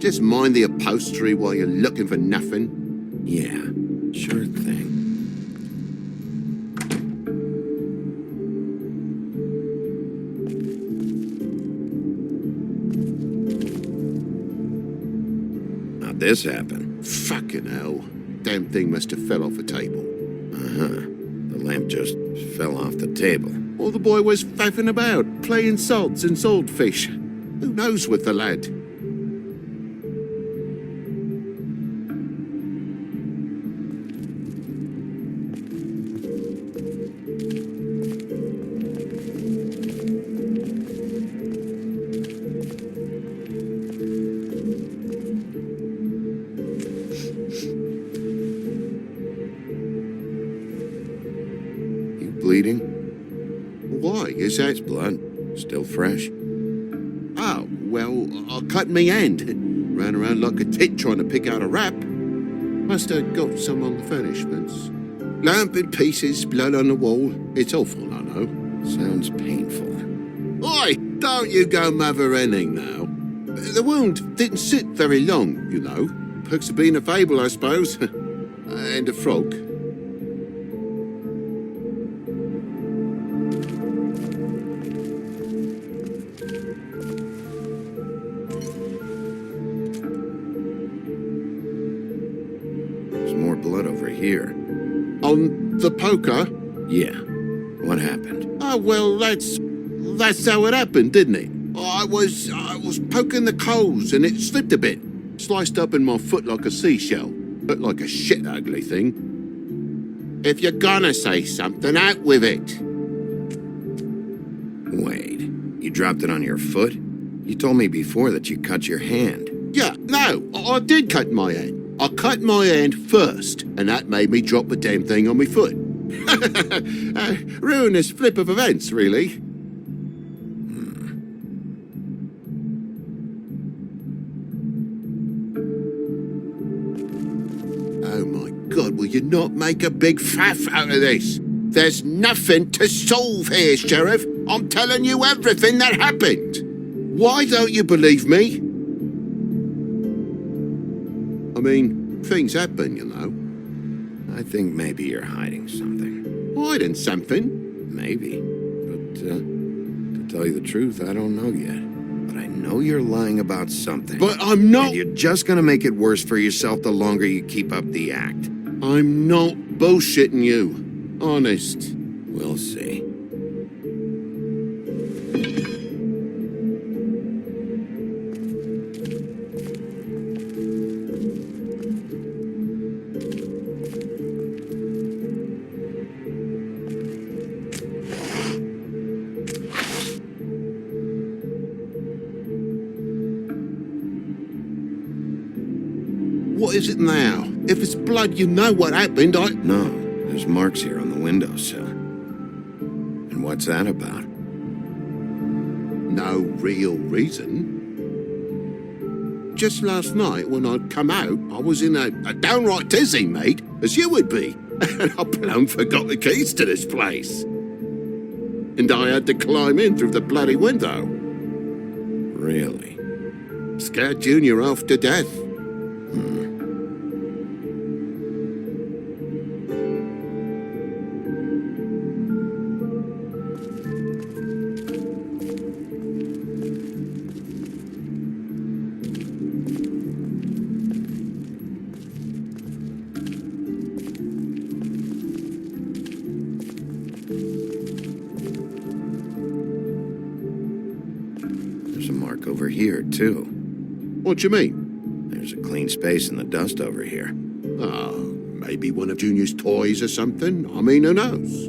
Speaker 3: Just mind the upholstery while you're looking for nothing.
Speaker 2: Yeah, sure thing. How'd this happen?
Speaker 3: Fucking hell. Damn thing must have fell off a table.
Speaker 2: Uh-huh. The lamp just fell off the table.
Speaker 3: Or the boy was faffing about, playing sods and swordfish. Who knows with the lad?
Speaker 2: Bleeding?
Speaker 3: Why? Is that...
Speaker 2: It's blood. Still fresh.
Speaker 3: Oh, well, I cut me hand. Ran around like a tit trying to pick out a wrap. Must have got some on the furnishments. Lamp in pieces, blood on the wall. It's awful, I know.
Speaker 2: Sounds painful.
Speaker 3: Oi! Don't you go mother-henning now. The wound didn't sit very long, you know. Perks of being a fable, I suppose. And a frog.
Speaker 2: Blood over here.
Speaker 3: On the poker?
Speaker 2: Yeah. What happened?
Speaker 3: Oh, well, that's how it happened, didn't it? I was poking the coals and it slipped a bit. Sliced up in my foot like a seashell. Looked like a shit ugly thing. If you're gonna say something, out with it.
Speaker 2: Wait. You dropped it on your foot? You told me before that you cut your hand.
Speaker 3: Yeah, no, I did cut my hand. I cut my hand first, and that made me drop the damn thing on my foot. Ruinous flip of events, really. Oh my God, will you not make a big faff out of this? There's nothing to solve here, Sheriff. I'm telling you everything that happened. Why don't you believe me? I mean, things happen, you know.
Speaker 2: I think maybe you're hiding something.
Speaker 3: Hiding something?
Speaker 2: Maybe. But, to tell you the truth, I don't know yet. But I know you're lying about something.
Speaker 3: But I'm not...
Speaker 2: And you're just gonna make it worse for yourself the longer you keep up the act.
Speaker 3: I'm not bullshitting you. Honest.
Speaker 2: We'll see.
Speaker 3: What is it now? If it's blood, you know what happened.
Speaker 2: No, there's marks here on the windowsill. And what's that about?
Speaker 3: No real reason. Just last night, when I'd come out, I was in a downright tizzy, mate, as you would be. And I plumb forgot the keys to this place. And I had to climb in through the bloody window.
Speaker 2: Really?
Speaker 3: Scared Junior half to death.
Speaker 2: There's a mark over here, too.
Speaker 3: What do you mean?
Speaker 2: There's a clean space in the dust over here.
Speaker 3: Oh, maybe one of Junior's toys or something. I mean, who knows?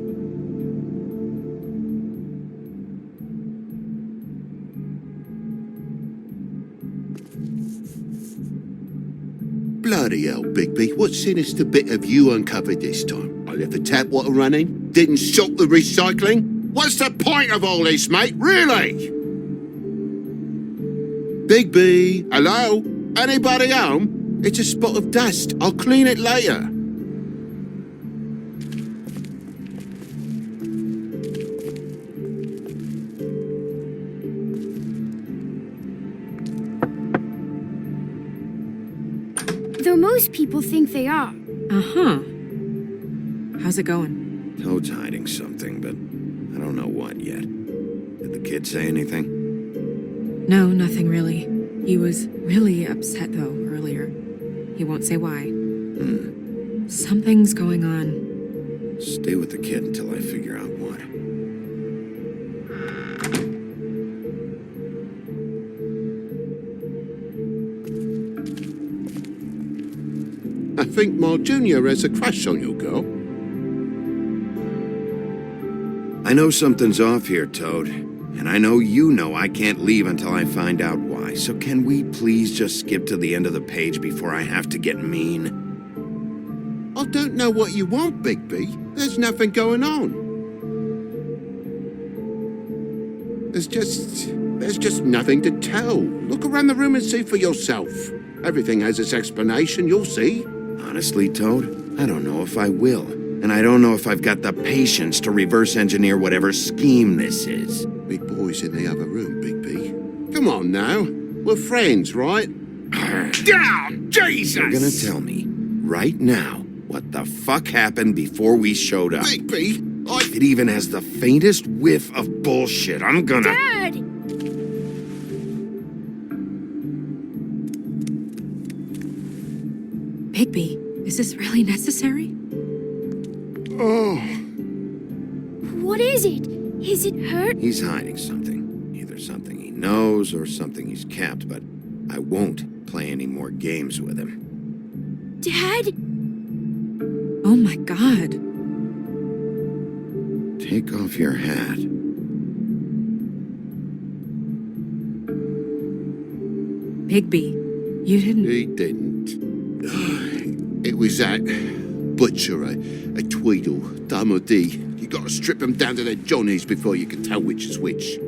Speaker 3: Bloody hell, Bigby. What sinister bit have you uncovered this time? I left the tap water running, didn't stop the recycling. What's the point of all this, mate? Really? Bigby, hello? Anybody home? It's a spot of dust. I'll clean it later.
Speaker 12: Though most people think they are.
Speaker 9: Uh-huh. How's it going?
Speaker 2: Toad's hiding something, but I don't know what yet. Did the kid say anything?
Speaker 9: No, nothing really. He was really upset, though, earlier. He won't say why. Something's going on.
Speaker 2: Stay with the kid until I figure out what.
Speaker 3: I think my Junior has a crush on you, girl.
Speaker 2: I know something's off here, Toad. And I know you know I can't leave until I find out why. So can we please just skip to the end of the page before I have to get mean?
Speaker 3: I don't know what you want, Bigby. There's nothing going on. There's just nothing to tell. Look around the room and see for yourself. Everything has its explanation, you'll see.
Speaker 2: Honestly, Toad, I don't know if I will. And I don't know if I've got the patience to reverse engineer whatever scheme this is.
Speaker 3: Big boy's in the other room, Bigby. Come on now. We're friends, right?
Speaker 5: Down! Jesus!
Speaker 2: You're gonna tell me, right now, what the fuck happened before we showed up.
Speaker 3: Bigby,
Speaker 2: If it even has the faintest whiff of bullshit, I'm gonna...
Speaker 12: Dad!
Speaker 9: Bigby, is this really necessary?
Speaker 12: What is it? Is it hurt?
Speaker 2: He's hiding something. Either something he knows or something he's kept, but I won't play any more games with him.
Speaker 12: Dad?
Speaker 9: Oh my god.
Speaker 2: Take off your hat.
Speaker 9: Bigby, you didn't...
Speaker 3: He didn't. It was that butcher, a Tweedle, D. You gotta strip them down to their johnnies before you can tell which is which.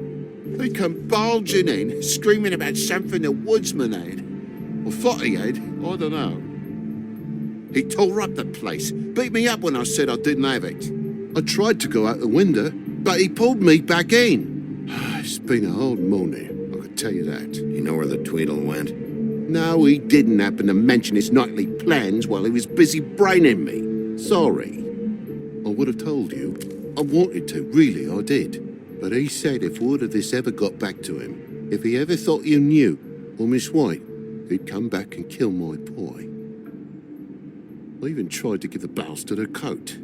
Speaker 3: They come barging in, screaming about something the woodsman had. Or thought he had, I don't know. He tore up the place, beat me up when I said I didn't have it. I tried to go out the window, but he pulled me back in. It's been a hard morning, I can tell you that.
Speaker 2: You know where the Tweedle went?
Speaker 3: No, he didn't happen to mention his nightly plans while he was busy braining me. Sorry. I would have told you. I wanted to, really, I did. But he said if word of this ever got back to him, if he ever thought you knew, or Miss White, he'd come back and kill my boy. I even tried to give the bastard a coat.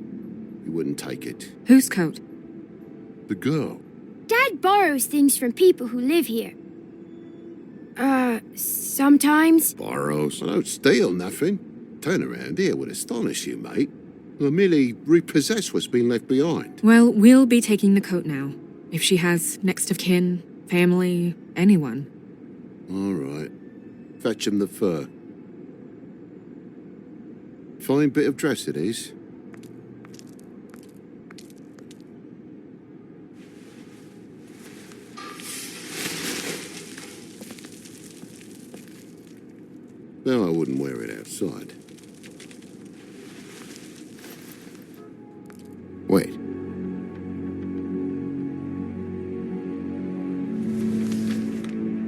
Speaker 3: He wouldn't take it.
Speaker 9: Whose coat?
Speaker 3: The girl.
Speaker 12: Dad borrows things from people who live here. Sometimes.
Speaker 2: Borrows.
Speaker 3: I don't steal nothing. Turn around here would astonish you, mate. I merely repossess what's been left behind.
Speaker 9: Well, we'll be taking the coat now. If she has next of kin, family, anyone.
Speaker 3: All right. Fetch him the fur. fine bit of dress it is. No, I wouldn't wear it outside. Wait.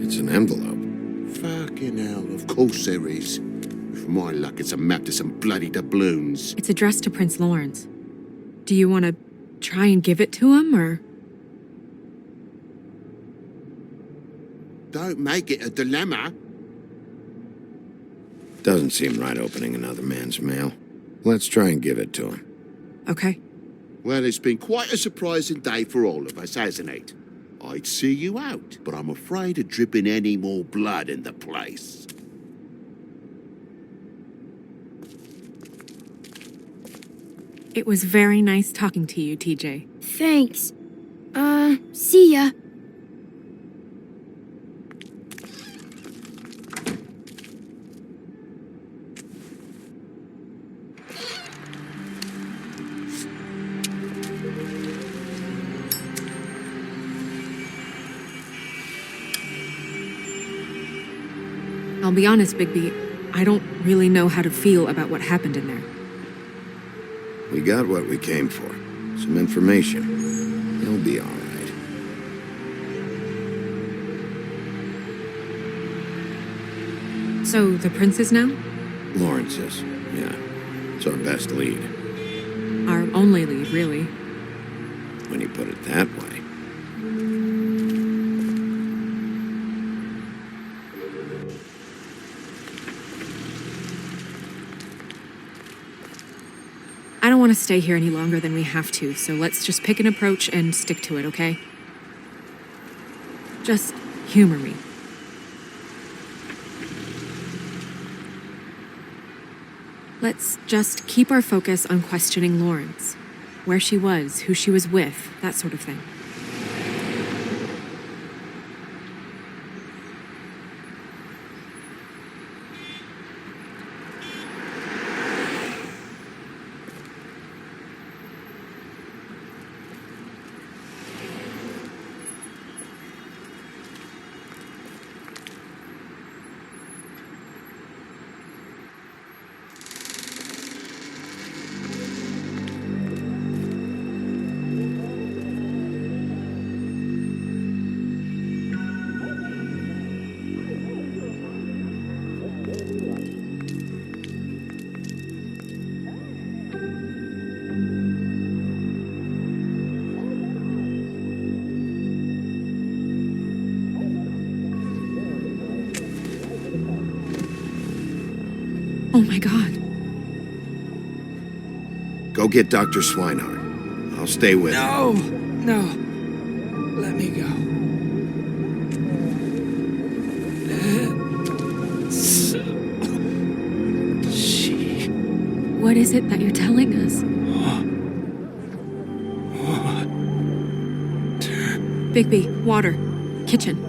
Speaker 3: It's an envelope. Fucking hell, of course there is. With my luck, it's a map to some bloody doubloons.
Speaker 9: It's addressed to Prince Lawrence. Do you want to try and give it to him, or...?
Speaker 3: Don't make it a dilemma.
Speaker 2: Doesn't seem right opening another man's mail. Let's try and give it to him.
Speaker 9: Okay.
Speaker 3: Well, it's been quite a surprising day for all of us, hasn't it? I'd see you out, but I'm afraid of dripping any more blood in the place.
Speaker 9: It was very nice talking to you, TJ.
Speaker 12: Thanks. See ya.
Speaker 9: I'll be honest, Bigby, I don't really know how to feel about what happened in there.
Speaker 2: We got what we came for. Some information. He'll be all right.
Speaker 9: So, the prince is now?
Speaker 2: Lawrence is, yeah. It's our best lead.
Speaker 9: Our only lead, really.
Speaker 2: When you put it that way.
Speaker 9: I don't want to stay here any longer than we have to, so let's just pick an approach and stick to it, okay? Just humor me. Let's just keep our focus on questioning Lawrence. Where she was, who she was with, that sort of thing. Oh my god.
Speaker 2: Go get Dr. Swinehart. I'll stay with him.
Speaker 13: No. Let me go.
Speaker 9: What is it that you're telling us? Bigby, water. Kitchen.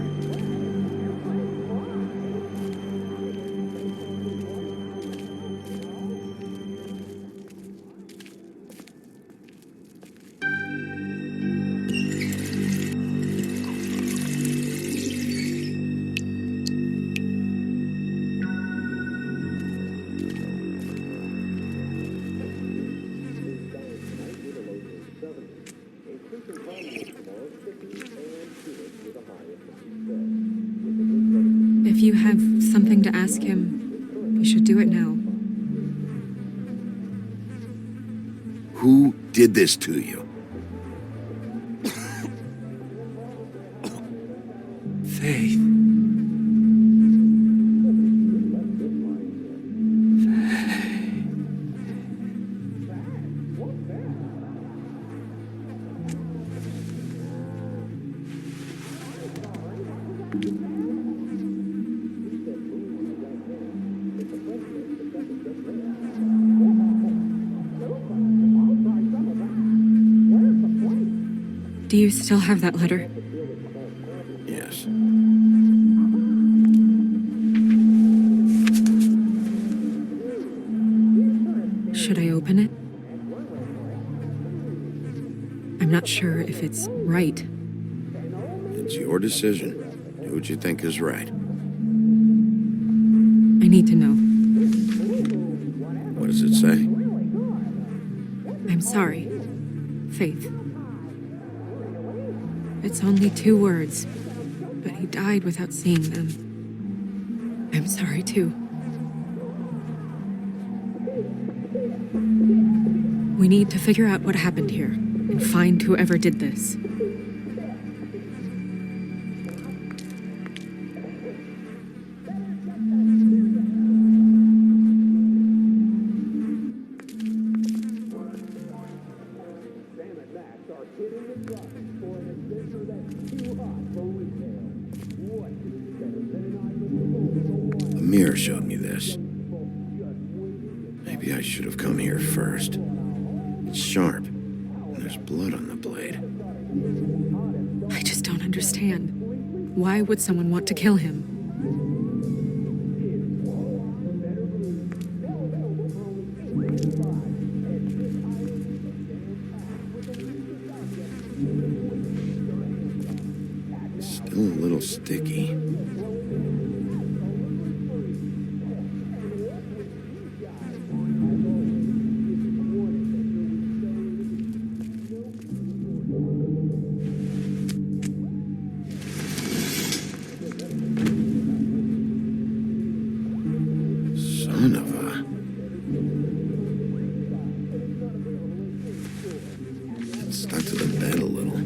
Speaker 9: If you have something to ask him, you should do it now.
Speaker 2: Who did this to you?
Speaker 13: Faith.
Speaker 9: Do you still have that letter?
Speaker 2: Yes.
Speaker 9: not sure if it's right.
Speaker 2: It's your decision. Do what you think is right.
Speaker 9: I need to know.
Speaker 2: What does it say?
Speaker 9: I'm sorry, Faith. It's only 2 words, but he died without seeing them. I'm sorry, too. We need to figure out what happened here and find whoever did this.
Speaker 2: Amir showed me this. Maybe I should have come here first. It's sharp, and there's blood on the blade.
Speaker 9: I just don't understand. Why would someone want to kill him?
Speaker 2: Still a little sticky. Son of a... It stuck to the bed a little.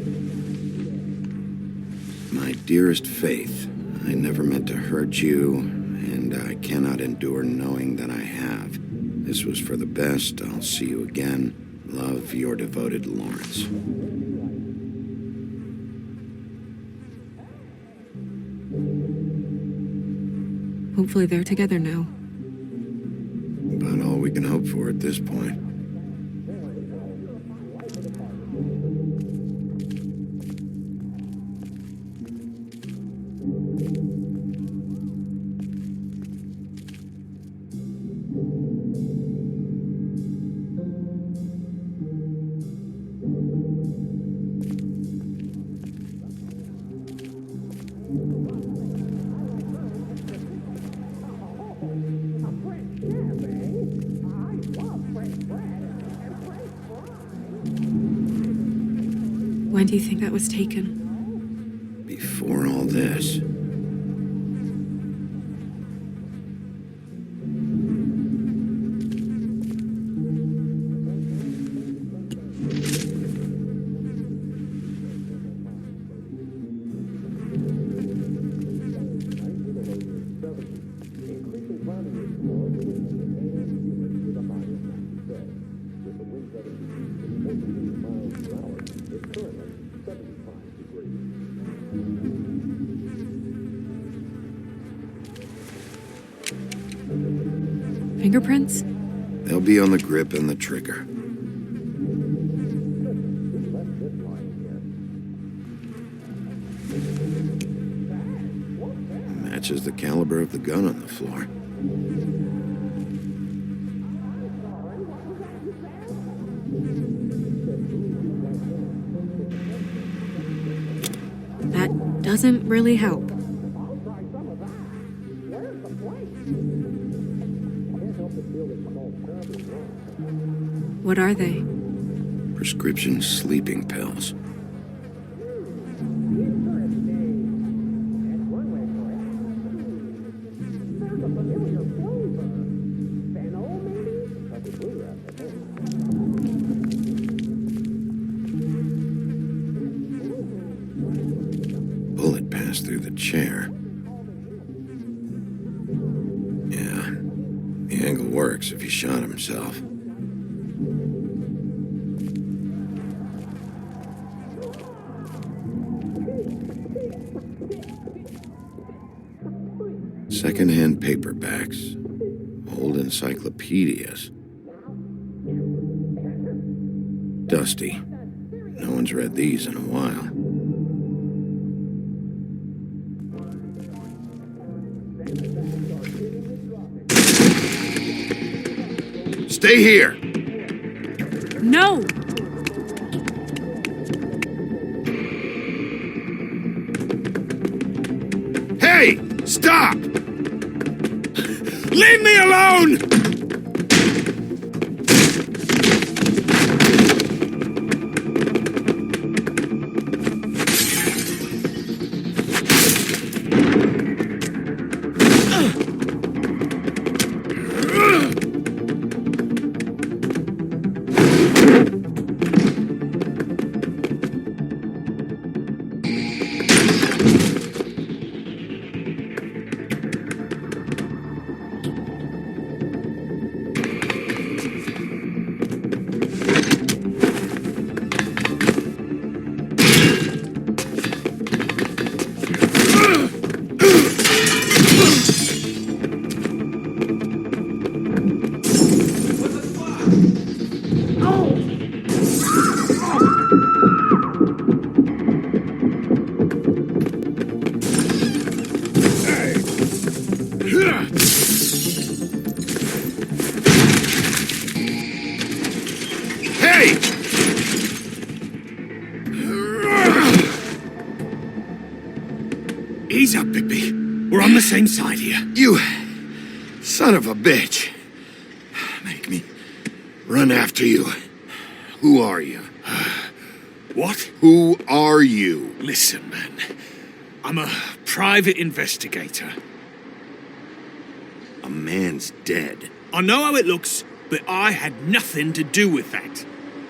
Speaker 2: My dearest Faith, I never meant to hurt you, and I cannot endure knowing that I have. This was for the best. I'll see you again. Love, your devoted Lawrence.
Speaker 9: Hopefully they're together now.
Speaker 2: About all we can hope for at this point.
Speaker 9: When do you think that was taken?
Speaker 2: Before all this.
Speaker 9: Fingerprints?
Speaker 2: They'll be on the grip and the trigger. Matches the caliber of the gun on the floor.
Speaker 9: That doesn't really help. What are they?
Speaker 2: Prescription sleeping pills. Bullet passed through the chair. Yeah, the angle works if he shot himself. Second-hand paperbacks, old encyclopedias. Dusty. No one's read these in a while. Stay here!
Speaker 9: No!
Speaker 5: Stop! Leave me alone!
Speaker 7: Ease up, Bigby. We're on the same side here.
Speaker 2: You son of a bitch. Make me run after you. Who are you?
Speaker 7: What?
Speaker 2: Who are you?
Speaker 7: Listen, man. I'm a private investigator.
Speaker 2: A man's dead.
Speaker 7: I know how it looks, but I had nothing to do with that.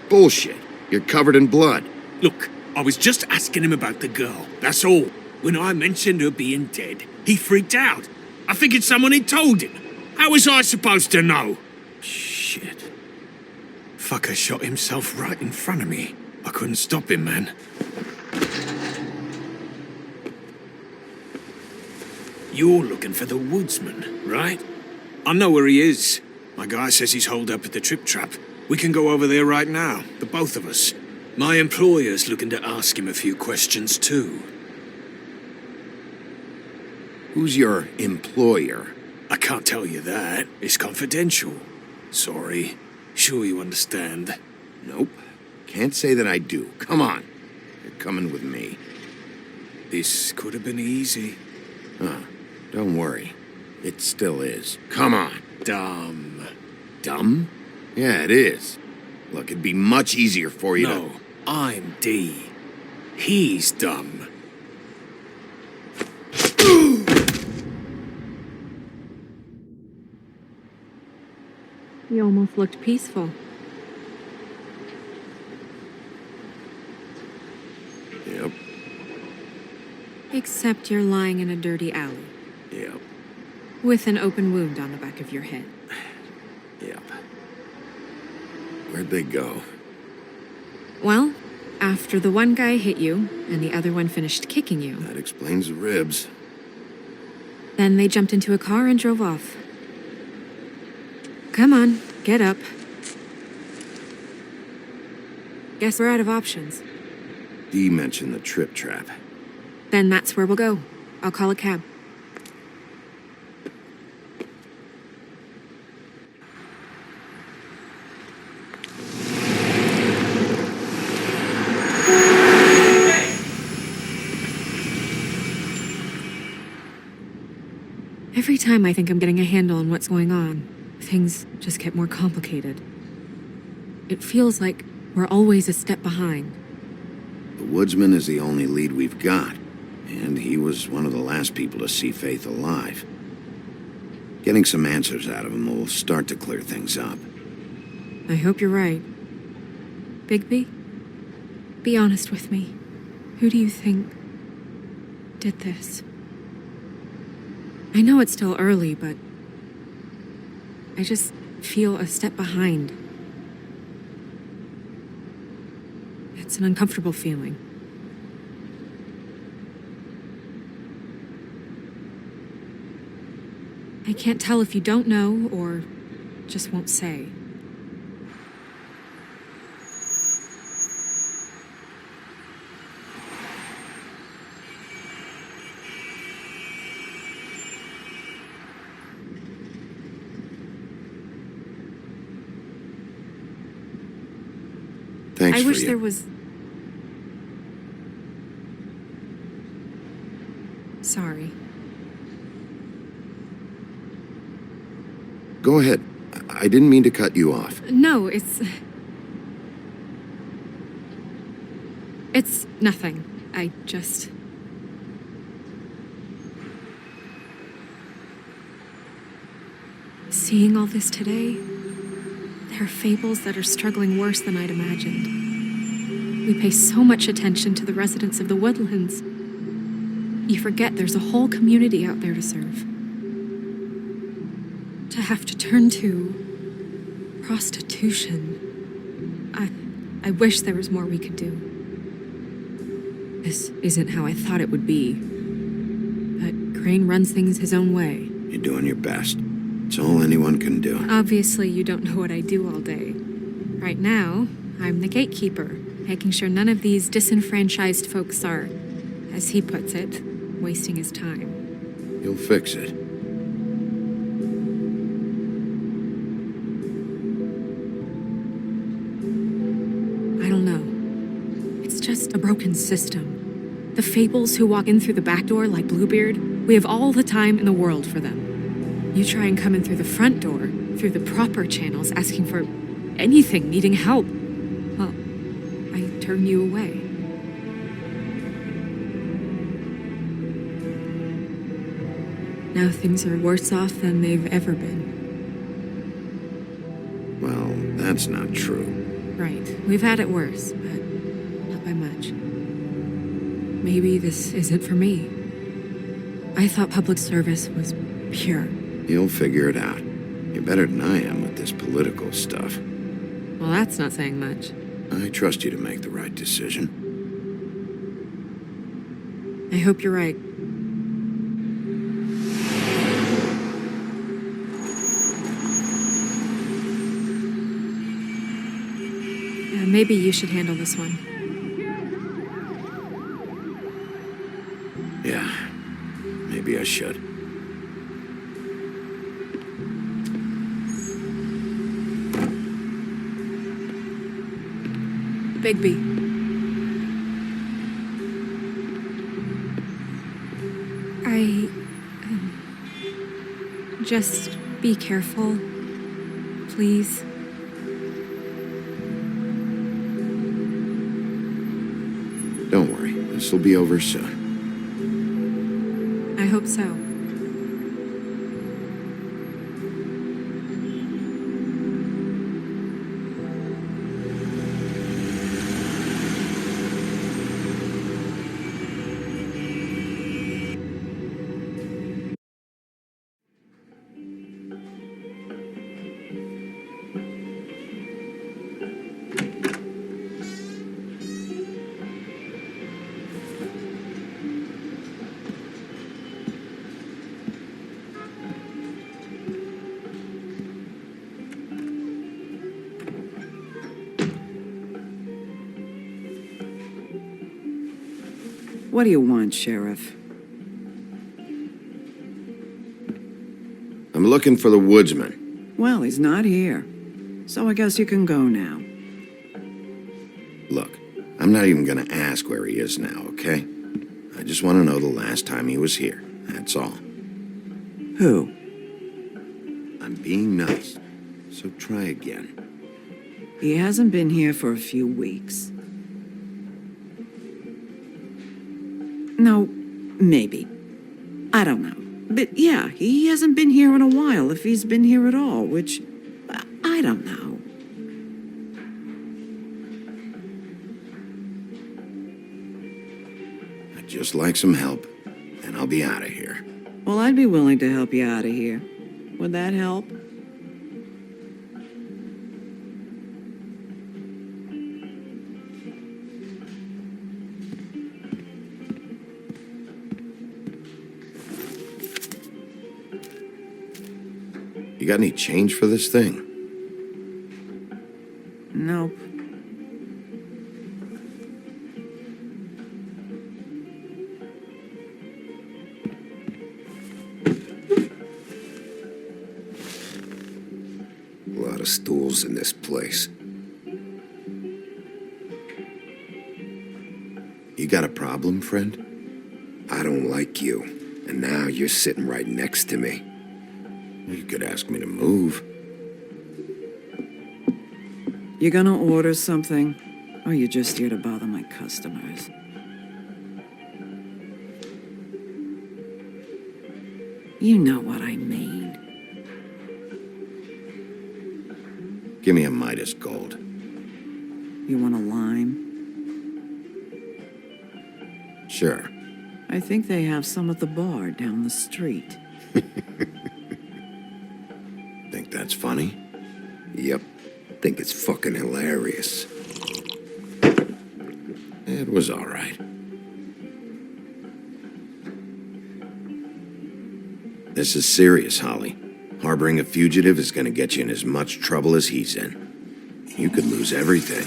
Speaker 2: Bullshit. You're covered in blood.
Speaker 7: Look, I was just asking him about the girl. That's all. When I mentioned her being dead, he freaked out. I figured someone had told him. How was I supposed to know?
Speaker 2: Shit.
Speaker 7: Fucker shot himself right in front of me. I couldn't stop him, man. You're looking for the woodsman, right? I know where he is. My guy says he's holed up at the Trip Trap. We can go over there right now, the both of us. My employer's looking to ask him a few questions, too.
Speaker 2: Who's your employer?
Speaker 7: I can't tell you that. It's confidential. Sorry. Sure you understand.
Speaker 2: Nope. Can't say that I do. Come on. You're coming with me.
Speaker 7: This could have been easy.
Speaker 2: Huh. Don't worry. It still is. Come on.
Speaker 7: Dumb.
Speaker 2: Dumb? Yeah, it is. Look, it'd be much easier for you
Speaker 7: No, I'm D. He's dumb.
Speaker 9: You almost looked peaceful.
Speaker 2: Yep.
Speaker 9: Except you're lying in a dirty alley.
Speaker 2: Yep.
Speaker 9: With an open wound on the back of your head.
Speaker 2: Yep. Where'd they go?
Speaker 9: Well, after the one guy hit you, and the other one finished kicking you,
Speaker 2: That explains the ribs.
Speaker 9: then they jumped into a car and drove off. Come on, get up. Guess we're out of options.
Speaker 2: Dee mentioned the Trip Trap.
Speaker 9: Then that's where we'll go. I'll call a cab. Every time I think I'm getting a handle on what's going on, things just get more complicated. It feels like we're always a step behind.
Speaker 2: The woodsman is the only lead we've got, and he was one of the last people to see Faith alive. Getting some answers out of him will start to clear things up.
Speaker 9: I hope you're right. Bigby, be honest with me. Who do you think did this? I know it's still early, but I just feel a step behind. It's an uncomfortable feeling. I can't tell if you don't know or just won't say.
Speaker 2: Thanks
Speaker 9: I
Speaker 2: for
Speaker 9: wish
Speaker 2: you.
Speaker 9: there was... Sorry.
Speaker 2: Go ahead. I didn't mean to cut you off.
Speaker 9: No, It's nothing. I just... Seeing all this today, there are fables that are struggling worse than I'd imagined. We pay so much attention to the residents of the woodlands. You forget there's a whole community out there to serve. To have to turn to prostitution. I wish there was more we could do. This isn't how I thought it would be. But Crane runs things his own way.
Speaker 2: You're doing your best. It's all anyone can do.
Speaker 9: Obviously, you don't know what I do all day. Right now, I'm the gatekeeper, making sure none of these disenfranchised folks are, as he puts it, wasting his time.
Speaker 2: You'll fix it.
Speaker 9: I don't know. It's just a broken system. The Fables who walk in through the back door like Bluebeard, we have all the time in the world for them. You try and come in through the front door, through the proper channels, asking for anything, needing help. Well, I turn you away. Now things are worse off than they've ever been.
Speaker 2: Well, that's not true.
Speaker 9: Right. We've had it worse, but not by much. Maybe this isn't for me. I thought public service was pure.
Speaker 2: You'll figure it out. You're better than I am with this political stuff.
Speaker 9: Well, that's not saying much.
Speaker 2: I trust you to make the right decision.
Speaker 9: I hope you're right. Maybe you should handle this one.
Speaker 2: Yeah, maybe I should.
Speaker 9: Bigby. Just be careful, please.
Speaker 2: Don't worry, this will be over soon.
Speaker 9: I hope so.
Speaker 14: What do you want, Sheriff?
Speaker 2: I'm looking for the woodsman.
Speaker 14: Well, he's not here. So I guess you can go now.
Speaker 2: Look, I'm not even gonna ask where he is now, okay? I just want to know the last time he was here. That's all.
Speaker 14: Who?
Speaker 2: I'm being nice, so try again.
Speaker 14: He hasn't been here for a few weeks. No, maybe. I don't know. But yeah, he hasn't been here in a while, if he's been here at all, which... I don't know.
Speaker 2: I'd just like some help, and I'll be out of here.
Speaker 14: Well, I'd be willing to help you out of here. Would that help?
Speaker 2: You got any change for this thing?
Speaker 14: Nope.
Speaker 2: A lot of stools in this place. You got a problem, friend? I don't like you, and now you're sitting right next to me. You could ask me to move.
Speaker 14: You gonna order something? Or you just here to bother my customers? You know what I mean.
Speaker 2: Give me a Midas gold.
Speaker 14: You want a lime?
Speaker 2: Sure.
Speaker 14: I think they have some at the bar down the street.
Speaker 2: Think that's funny? Yep. Think it's fucking hilarious. It was all right. This is serious, Holly. Harboring a fugitive is gonna get you in as much trouble as he's in. You could lose everything.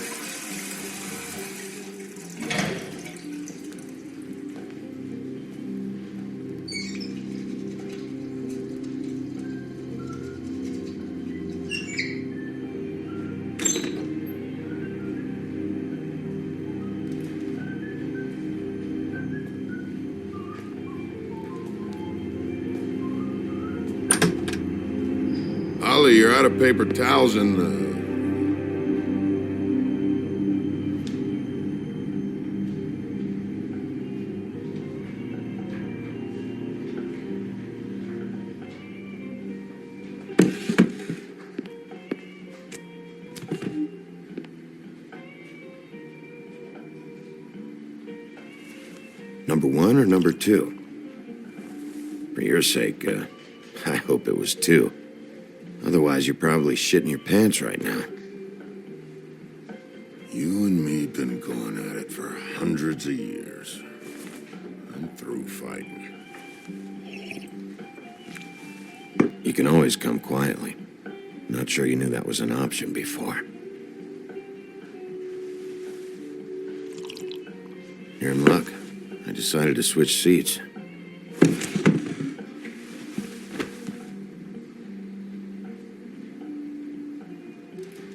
Speaker 5: Holly, you're out of paper towels and,
Speaker 2: Number 1 or number 2? For your sake, I hope it was 2. Otherwise, you're probably shitting your pants right now.
Speaker 5: You and me been going at it for hundreds of years. I'm through fighting.
Speaker 2: You can always come quietly. Not sure you knew that was an option before. You're in luck. I decided to switch seats.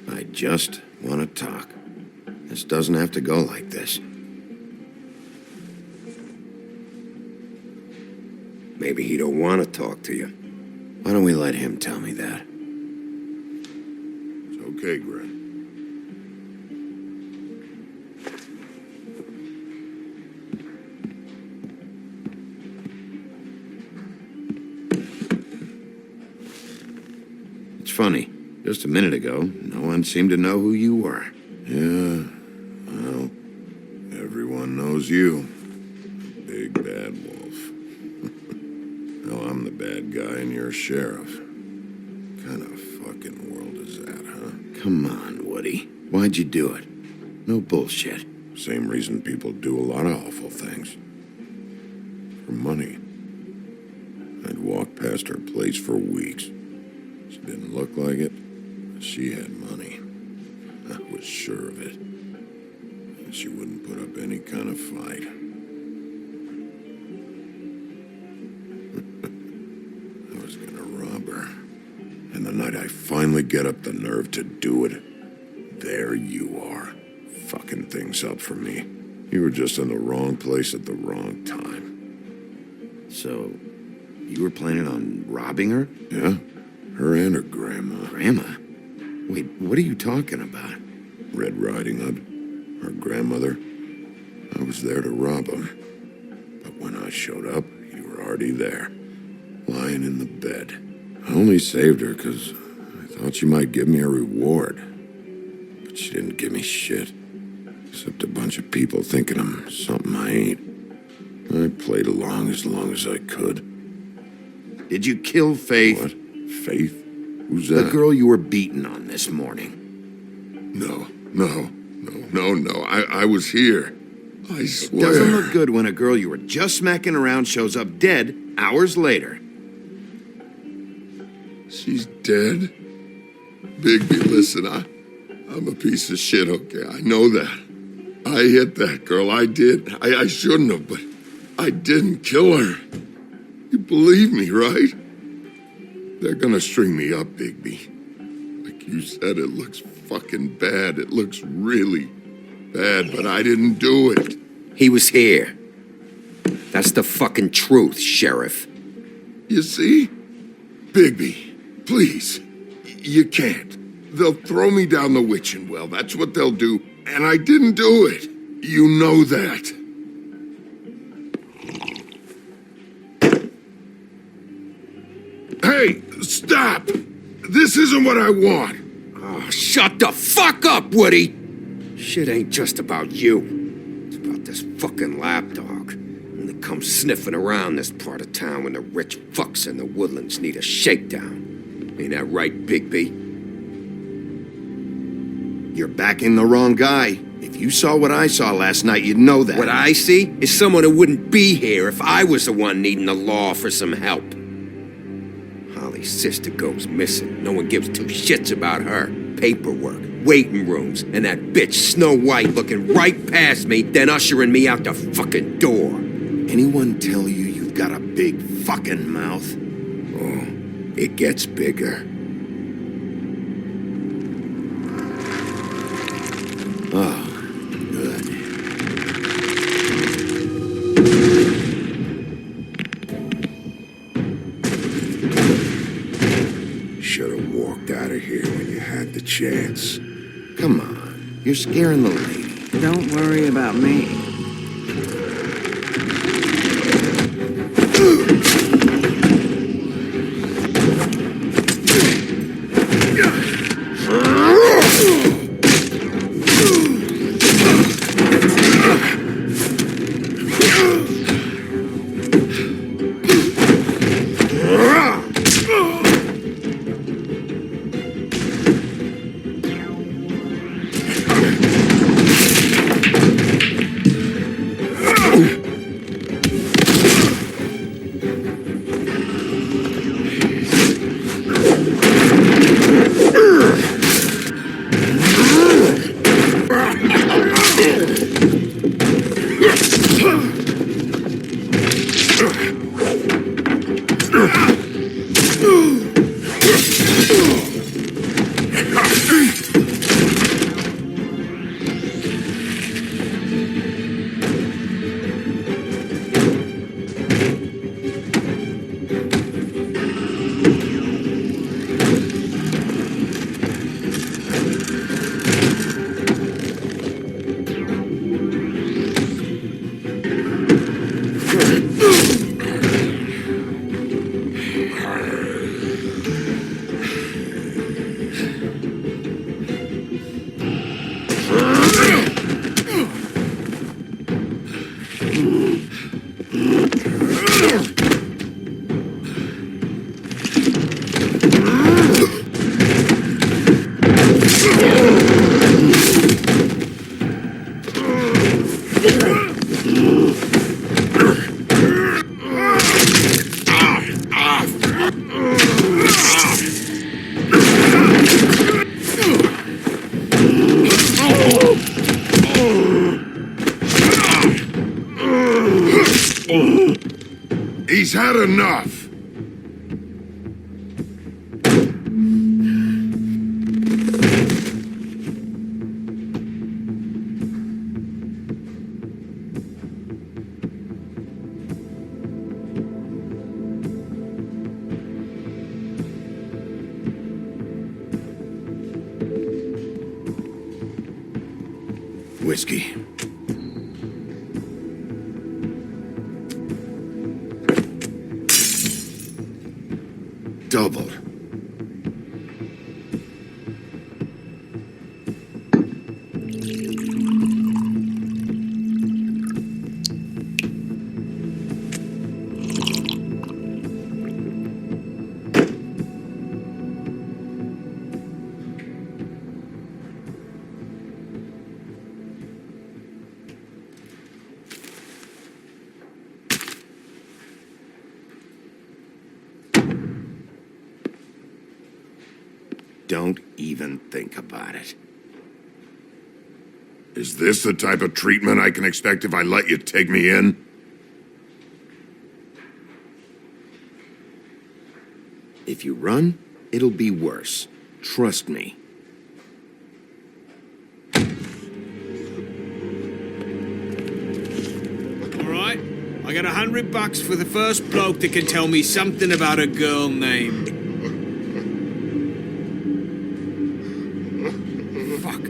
Speaker 2: I just want to talk. This doesn't have to go like this. Maybe he don't want to talk to you. Why don't we let him tell me that?
Speaker 5: It's okay, Gren.
Speaker 2: It's funny. Just a minute ago, no one seemed to know who you were.
Speaker 5: Yeah, well, everyone knows you. Big bad wolf. Now I'm the bad guy and you're sheriff. Kind of fucking world is that, huh?
Speaker 2: Come on, Woody. Why'd you do it? No bullshit.
Speaker 5: Same reason people do a lot of awful things. For money. I'd walk past her place for weeks. She didn't look like it. She had money. I was sure of it. And she wouldn't put up any kind of fight. I was gonna rob her. And the night I finally get up the nerve to do it, there you are, fucking things up for me. You were just in the wrong place at the wrong time.
Speaker 2: So, you were planning on robbing her?
Speaker 5: Yeah, her and her grandma.
Speaker 2: Grandma? Wait, what are you talking about?
Speaker 5: Red Riding Hood, her grandmother. I was there to rob them. But when I showed up, you were already there, lying in the bed. I only saved her because I thought she might give me a reward. But she didn't give me shit. Except a bunch of people thinking I'm something I ain't. I played along as I could.
Speaker 2: Did you kill Faith?
Speaker 5: What? Faith? Who's that?
Speaker 2: The girl you were beating on this morning.
Speaker 5: No. I was here. I swear.
Speaker 2: Doesn't look good when a girl you were just smacking around shows up dead hours later.
Speaker 5: She's dead? Bigby, listen, I'm a piece of shit, okay? I know that. I hit that girl, I did. I shouldn't have, but I didn't kill her. You believe me, right? They're gonna string me up, Bigby. Like you said, it looks fucking bad. It looks really bad, but I didn't do it.
Speaker 2: He was here. That's the fucking truth, Sheriff.
Speaker 5: You see? Bigby, Please, you can't. They'll throw me down the witching well, that's what they'll do. And I didn't do it. You know that. Hey, stop! This isn't what I want.
Speaker 15: Oh, shut the fuck up, Woody! Shit ain't just about you. It's about this fucking lapdog. And they come sniffing around this part of town when the rich fucks in the woodlands need a shakedown. Ain't that right, Bigby?
Speaker 2: You're backing the wrong guy. If you saw what I saw last night, you'd know that.
Speaker 15: What I see is someone who wouldn't be here if I was the one needing the law for some help. Holly's sister goes missing. No one gives two shits about her. Paperwork, waiting rooms, and that bitch Snow White looking right past me, then ushering me out the fucking door.
Speaker 2: Anyone tell you you've got a big fucking mouth?
Speaker 15: Oh, it gets bigger.
Speaker 2: Oh, good.
Speaker 15: Should have walked out of here when you had the chance.
Speaker 2: Come on, you're scaring the lady.
Speaker 14: Don't worry about me.
Speaker 5: He's had enough.
Speaker 2: Whiskey. Double. Don't even think about it.
Speaker 5: Is this the type of treatment I can expect if I let you take me in?
Speaker 2: If you run, it'll be worse. Trust me.
Speaker 7: All right, I got $100 for the first bloke that can tell me something about a girl named
Speaker 15: Fuck.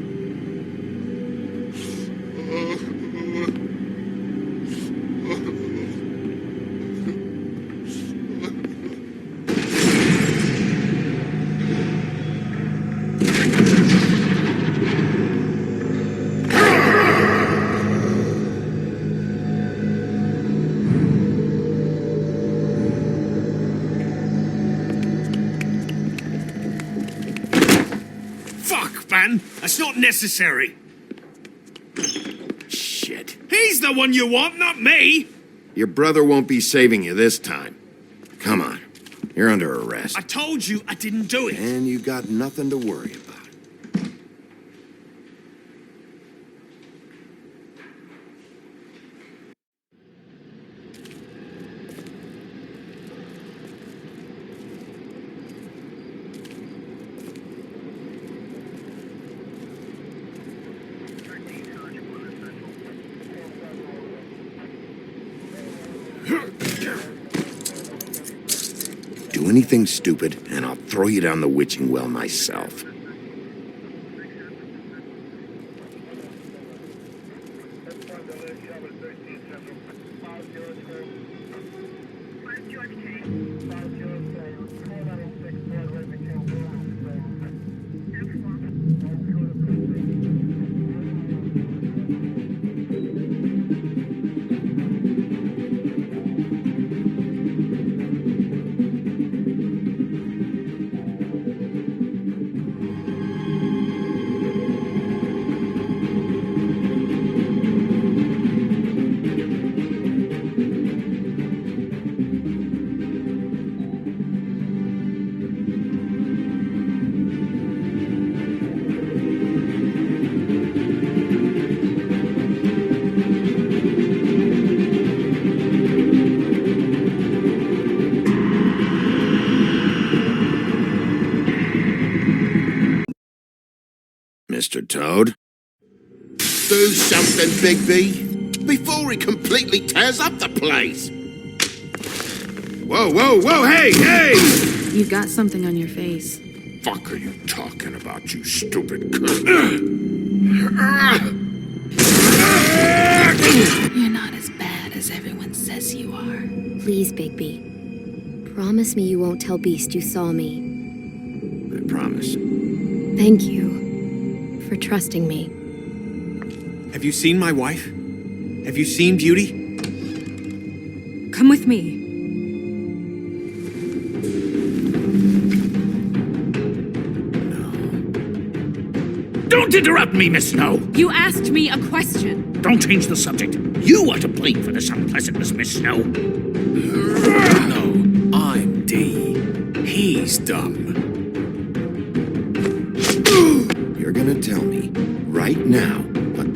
Speaker 7: Fuck, man! That's not necessary!
Speaker 2: Shit.
Speaker 7: He's the one you want, not me!
Speaker 2: Your brother won't be saving you this time. Come on. You're under arrest.
Speaker 7: I told you I didn't do it!
Speaker 2: And you got nothing to worry about. Do anything stupid, and I'll throw you down the witching well myself. Mr. Toad?
Speaker 3: Do something, Bigby, before he completely tears up the place.
Speaker 2: Whoa, whoa, whoa, hey, hey!
Speaker 6: You've got something on your face.
Speaker 5: Fuck are you talking about, you stupid cunt?
Speaker 6: You're not as bad as everyone says you are.
Speaker 4: Please, Bigby. Promise me you won't tell Beast you saw me.
Speaker 2: I promise.
Speaker 4: Thank you for trusting me.
Speaker 7: Have you seen my wife? Have you seen Beauty?
Speaker 9: Come with me.
Speaker 10: Don't interrupt me, Miss Snow!
Speaker 9: You asked me a question.
Speaker 10: Don't change the subject. You are to blame for this unpleasantness, Miss Snow.
Speaker 13: No, I'm D. He's dumb.
Speaker 2: You're gonna tell me, right now,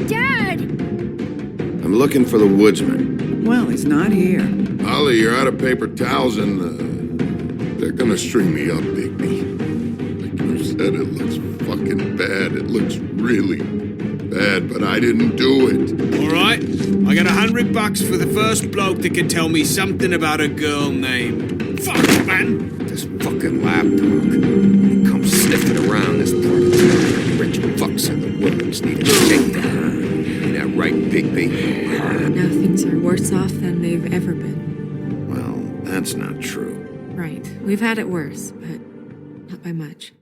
Speaker 12: Dad!
Speaker 2: I'm looking for the woodsman.
Speaker 14: Well, he's not here.
Speaker 5: Ollie, you're out of paper towels and, they're gonna string me up, Bigby. Like you said, it looks fucking bad. It looks really bad, but I didn't do it.
Speaker 7: All right, I got $100 for the first bloke that can tell me something about a girl named... Fuck, man!
Speaker 15: This fucking lapdog. He comes sniffing around this part of town. Rich fucks in the woods need a shakedown. Ain't that right, Bigby?
Speaker 9: Now things are worse off than they've ever been.
Speaker 2: Well, that's not true.
Speaker 9: Right. We've had it worse, but not by much.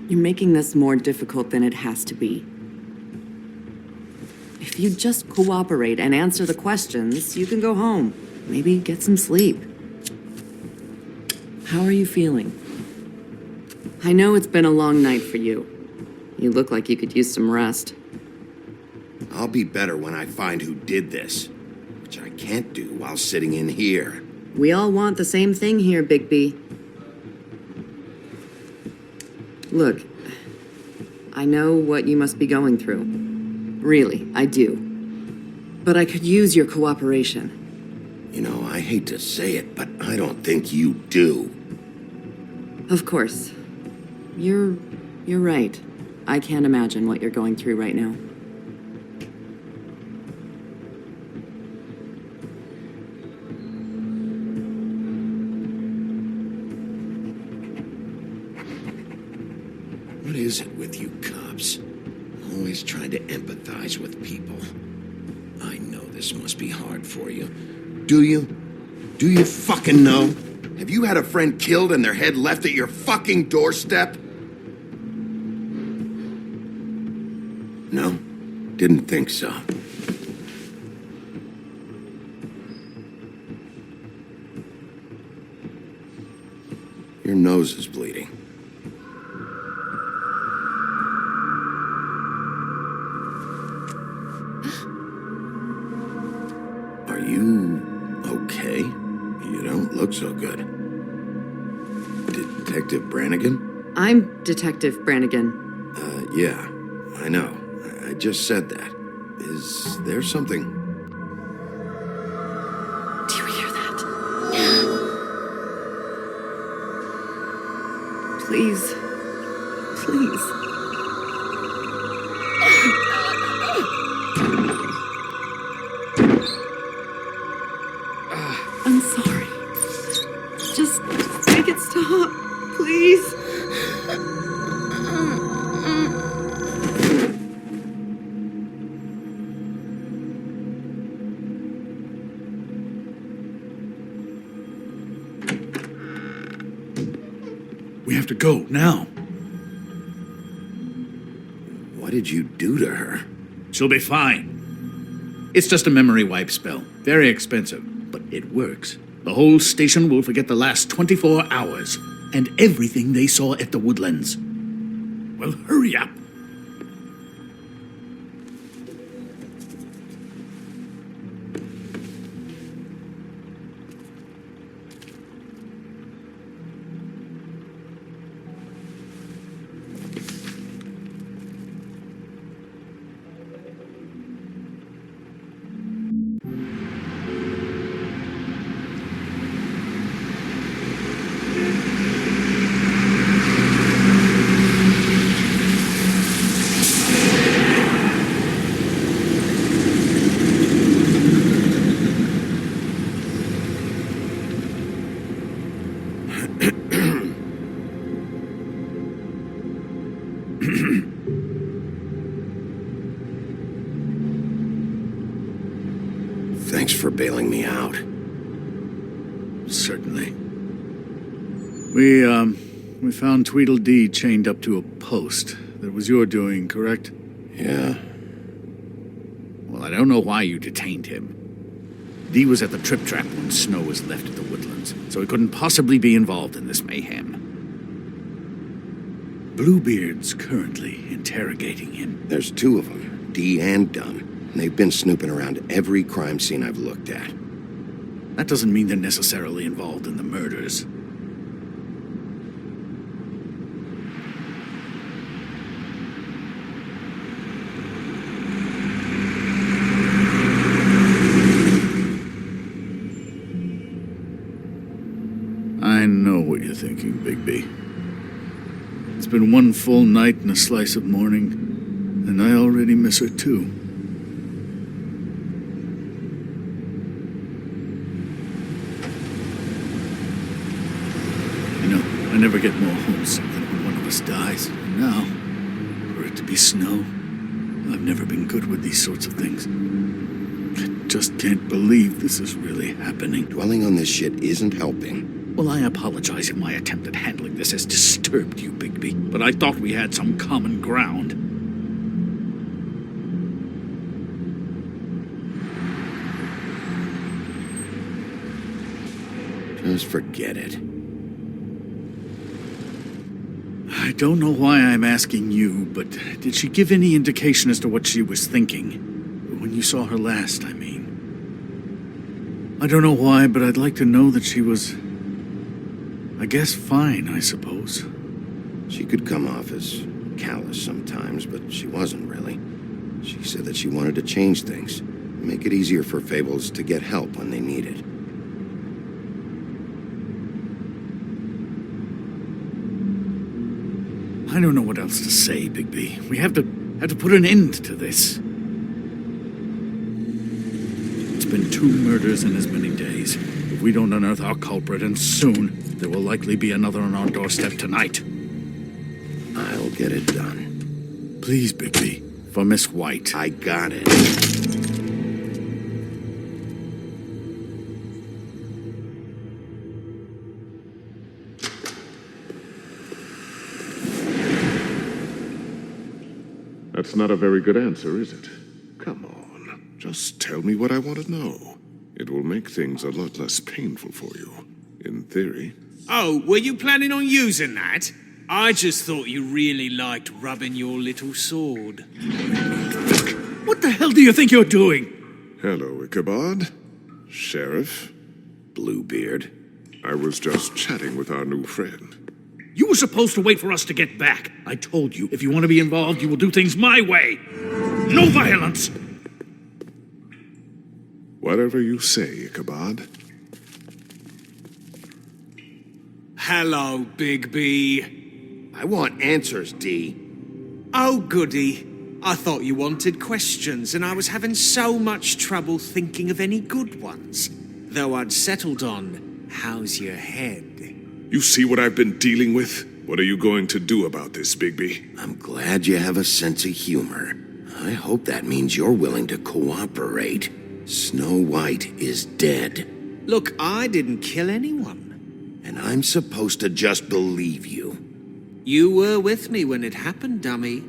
Speaker 14: You're making this more difficult than it has to be. If you just cooperate and answer the questions, you can go home. Maybe get some sleep. How are you feeling? I know it's been a long night for you. You look like you could use some rest.
Speaker 2: I'll be better when I find who did this, which I can't do while sitting in here.
Speaker 14: We all want the same thing here, Bigby. Look, I know what you must be going through. Really, I do. But I could use your cooperation.
Speaker 2: You know, I hate to say it, but I don't think you do.
Speaker 14: Of course. You're right. I can't imagine what you're going through right now.
Speaker 2: What is it with you cops? Always trying to empathize with people. I know this must be hard for you. Do you? Do you fucking know? Have you had a friend killed and their head left at your fucking doorstep? No? Didn't think so. Your nose is bleeding. Are you okay? You don't look so good. Detective Brannigan?
Speaker 14: I'm Detective Brannigan.
Speaker 2: Yeah, I know. I just said that. Is there something?
Speaker 14: Do you hear that? Please. Please. I'm sorry. Just make it stop, please.
Speaker 10: We have to go, now.
Speaker 2: What did you do to her?
Speaker 10: She'll be fine. It's just a memory wipe spell. Very expensive, but it works. The whole station will forget the last 24 hours, and everything they saw at the Woodlands. Well, hurry up.
Speaker 2: Thanks for bailing me out.
Speaker 10: Certainly. We found Tweedledee chained up to a post. That was your doing, correct?
Speaker 2: Yeah.
Speaker 10: Well, I don't know why you detained him. Dee was at the Trip Trap when Snow was left at the Woodlands, so he couldn't possibly be involved in this mayhem. Bluebeard's currently interrogating him.
Speaker 2: There's two of them, Dee and Dunn. And they've been snooping around every crime scene I've looked at.
Speaker 10: That doesn't mean they're necessarily involved in the murders. I know what you're thinking, Bigby. It's been one full night and a slice of morning, and I already miss her too. I never get more homesick than when one of us dies. And now, for it to be Snow, I've never been good with these sorts of things. I just can't believe this is really happening.
Speaker 2: Dwelling on this shit isn't helping.
Speaker 10: Well, I apologize if my attempt at handling this has disturbed you, Bigby, but I thought we had some common ground.
Speaker 2: Just forget it.
Speaker 10: I don't know why I'm asking you, but did she give any indication as to what she was thinking? When you saw her last, I mean. I don't know why, but I'd like to know that she was... I guess fine, I suppose.
Speaker 2: She could come off as callous sometimes, but she wasn't really. She said that she wanted to change things, make it easier for Fables to get help when they need it.
Speaker 10: I don't know what else to say, Bigby. We have to put an end to this. It's been 2 murders in as many days. If we don't unearth our culprit, and soon, there will likely be another on our doorstep tonight.
Speaker 2: I'll get it done.
Speaker 10: Please, Bigby. For Miss White.
Speaker 2: I got it.
Speaker 11: That's not a very good answer, is it? Come on, just tell me what I want to know. It will make things a lot less painful for you, in theory.
Speaker 7: Oh, were you planning on using that? I just thought you really liked rubbing your little sword.
Speaker 10: What the hell do you think you're doing?
Speaker 11: Hello, Ichabod. Sheriff.
Speaker 2: Bluebeard.
Speaker 11: I was just chatting with our new friend.
Speaker 10: You were supposed to wait for us to get back. I told you, if you want to be involved, you will do things my way. No violence!
Speaker 11: Whatever you say, Ichabod.
Speaker 7: Hello, Bigby.
Speaker 2: I want answers, D.
Speaker 7: Oh, goody. I thought you wanted questions, and I was having so much trouble thinking of any good ones. Though I'd settled on, how's your head?
Speaker 11: You see what I've been dealing with? What are you going to do about this, Bigby?
Speaker 2: I'm glad you have a sense of humor. I hope that means you're willing to cooperate. Snow White is dead.
Speaker 7: Look, I didn't kill anyone.
Speaker 2: And I'm supposed to just believe you.
Speaker 7: You were with me when it happened, dummy.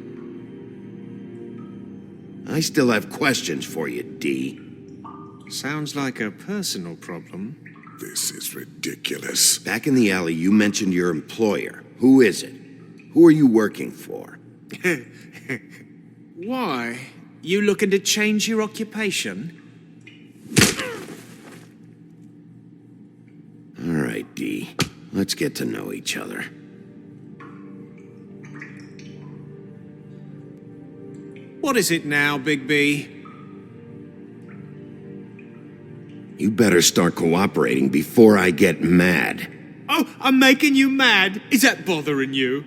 Speaker 2: I still have questions for you, D.
Speaker 7: Sounds like a personal problem.
Speaker 11: This is ridiculous.
Speaker 2: Back in the alley, you mentioned your employer. Who is it? Who are you working for?
Speaker 7: Why? You looking to change your occupation?
Speaker 2: All right, D. Let's get to know each other.
Speaker 7: What is it now, Bigby?
Speaker 2: You better start cooperating before I get mad.
Speaker 7: Oh, I'm making you mad? Is that bothering you?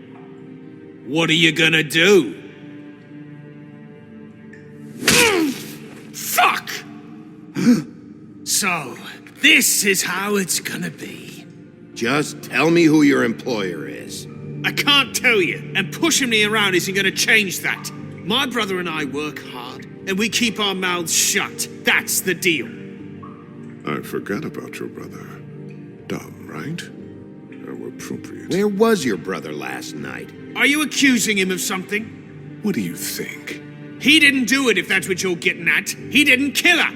Speaker 7: What are you gonna do? Fuck! So, this is how it's gonna be.
Speaker 2: Just tell me who your employer is.
Speaker 7: I can't tell you, and pushing me around isn't gonna change that. My brother and I work hard, and we keep our mouths shut. That's the deal.
Speaker 11: I forgot about your brother. Dumb, right? How appropriate.
Speaker 2: Where was your brother last night?
Speaker 7: Are you accusing him of something?
Speaker 11: What do you think?
Speaker 7: He didn't do it, if that's what you're getting at. He didn't kill her.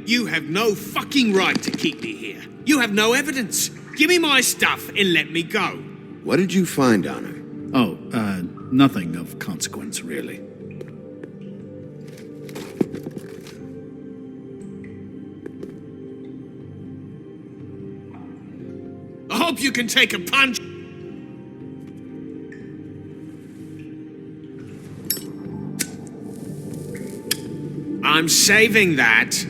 Speaker 7: You have no fucking right to keep me here. You have no evidence. Give me my stuff and let me go.
Speaker 2: What did you find on him?
Speaker 10: Oh, nothing of consequence, really.
Speaker 7: I hope you can take a punch. I'm saving that.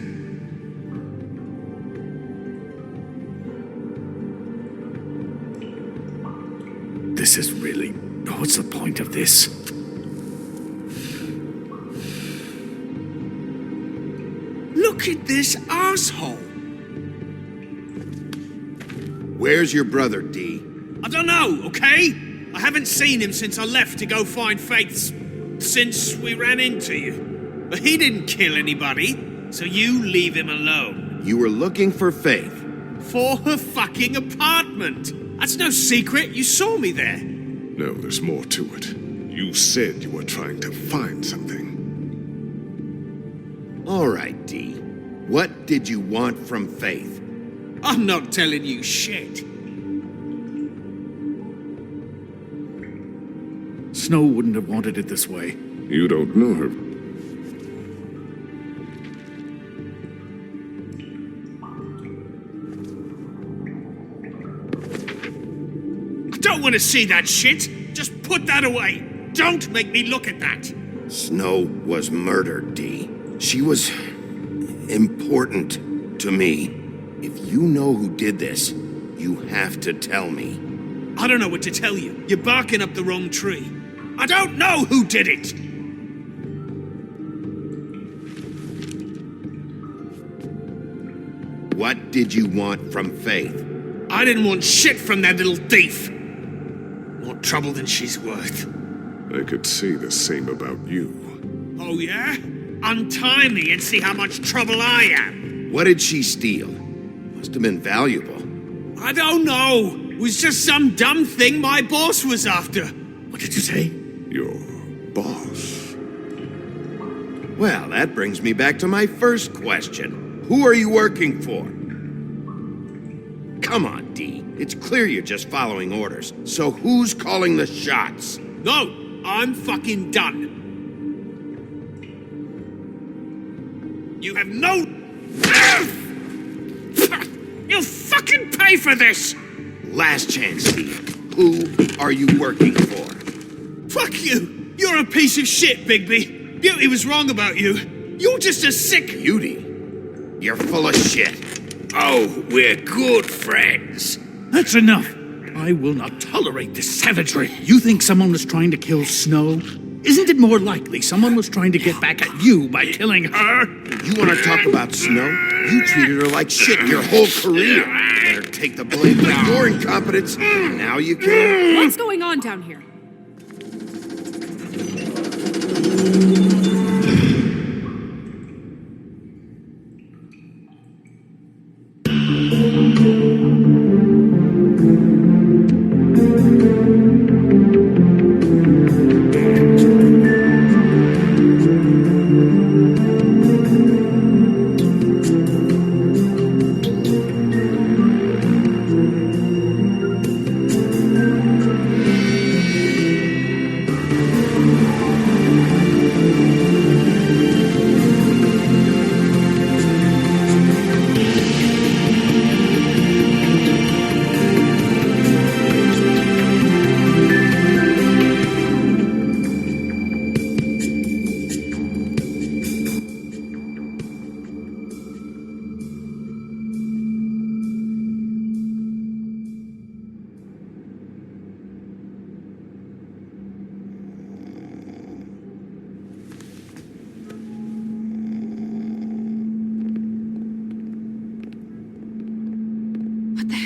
Speaker 10: This is really... What's the point of this?
Speaker 7: Look at this asshole.
Speaker 2: Where's your brother, D?
Speaker 7: I don't know, okay? I haven't seen him since I left to go find Faith's... since we ran into you. But he didn't kill anybody, so you leave him alone.
Speaker 2: You were looking for Faith.
Speaker 7: For her fucking apartment. That's no secret, you saw me there.
Speaker 11: No, there's more to it. You said you were trying to find something.
Speaker 2: All right, D. What did you want from Faith?
Speaker 7: I'm not telling you shit.
Speaker 10: Snow wouldn't have wanted it this way.
Speaker 11: You don't know her.
Speaker 7: I don't want to see that shit! Just put that away! Don't make me look at that!
Speaker 2: Snow was murdered, Dee. She was important to me. If you know who did this, you have to tell me.
Speaker 7: I don't know what to tell you. You're barking up the wrong tree. I don't know who did it!
Speaker 2: What did you want from Faith?
Speaker 7: I didn't want shit from that little thief. More trouble than she's worth.
Speaker 11: I could say the same about you.
Speaker 7: Oh yeah? Untie me and see how much trouble I am.
Speaker 2: What did she steal? Must have been valuable.
Speaker 7: I don't know. It was just some dumb thing my boss was after.
Speaker 10: What did you say?
Speaker 11: Your boss.
Speaker 2: Well, that brings me back to my first question. Who are you working for? Come on, Dee. It's clear you're just following orders. So who's calling the shots?
Speaker 7: No, I'm fucking done. You have no... You'll fucking pay for this!
Speaker 2: Last chance, Dee. Who are you working for?
Speaker 7: Fuck you! You're a piece of shit, Bigby. Beauty was wrong about you. You're just a sick...
Speaker 2: Beauty? You're full of shit.
Speaker 7: Oh, we're good friends.
Speaker 10: That's enough. I will not tolerate this savagery. You think someone was trying to kill Snow? Isn't it more likely someone was trying to get back at you by killing her?
Speaker 2: You want to talk about Snow? You treated her like shit your whole career. Better take the blame for your incompetence. Now you can.
Speaker 9: What's going on down here?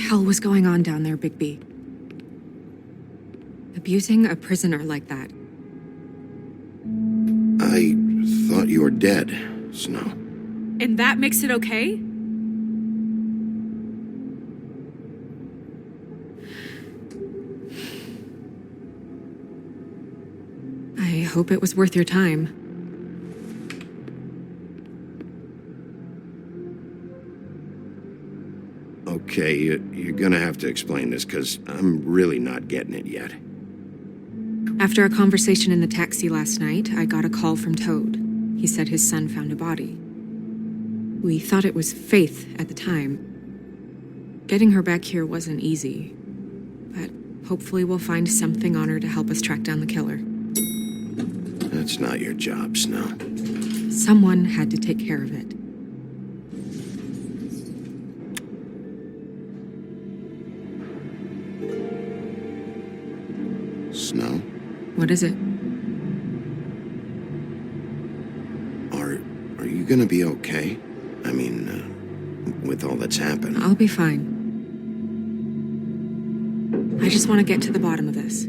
Speaker 9: What was going on down there, Bigby? Abusing a prisoner like that.
Speaker 2: I thought you were dead, Snow.
Speaker 9: And that makes it okay? I hope it was worth your time.
Speaker 2: Okay, you're gonna have to explain this, because I'm really not getting it yet.
Speaker 9: After a conversation in the taxi last night, I got a call from Toad. He said his son found a body. We thought it was Faith at the time. Getting her back here wasn't easy, but hopefully we'll find something on her to help us track down the killer.
Speaker 2: That's not your job, Snow.
Speaker 9: Someone had to take care of it.
Speaker 2: Snow?
Speaker 9: What is it?
Speaker 2: Are you gonna be okay? I mean, with all that's happened.
Speaker 9: I'll be fine. I just want to get to the bottom of this.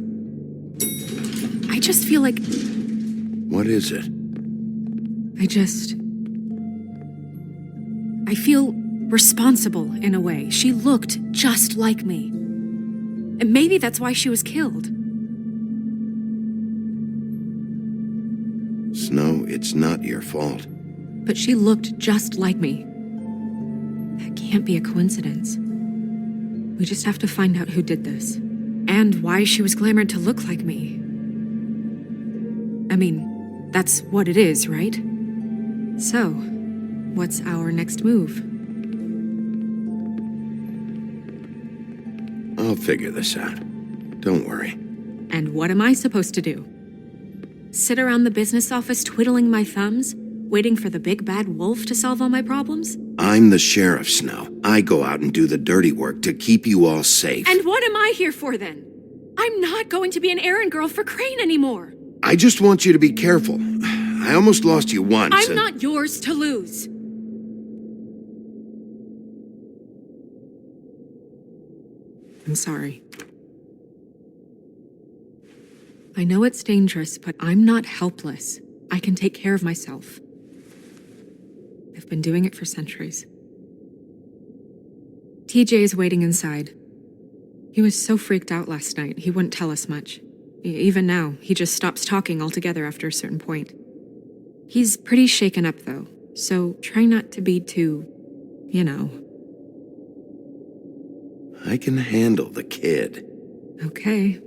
Speaker 9: I just feel like...
Speaker 2: What is it?
Speaker 9: I feel responsible in a way. She looked just like me. And maybe that's why she was killed.
Speaker 2: Snow, it's not your fault.
Speaker 9: But she looked just like me. That can't be a coincidence. We just have to find out who did this. And why she was glamored to look like me. I mean, that's what it is, right? So, what's our next move?
Speaker 2: I'll figure this out. Don't worry.
Speaker 9: And what am I supposed to do? Sit around the business office twiddling my thumbs, waiting for the big bad wolf to solve all my problems?
Speaker 2: I'm the sheriff, Snow. I go out and do the dirty work to keep you all safe.
Speaker 9: And what am I here for then? I'm not going to be an errand girl for Crane anymore.
Speaker 2: I just want you to be careful. I almost lost you once.
Speaker 9: I'm not yours to lose. I'm sorry. I know it's dangerous, but I'm not helpless. I can take care of myself. I've been doing it for centuries. TJ is waiting inside. He was so freaked out last night, he wouldn't tell us much. Even now, he just stops talking altogether after a certain point. He's pretty shaken up, though, so try not to be too,
Speaker 2: I can handle the kid.
Speaker 9: Okay.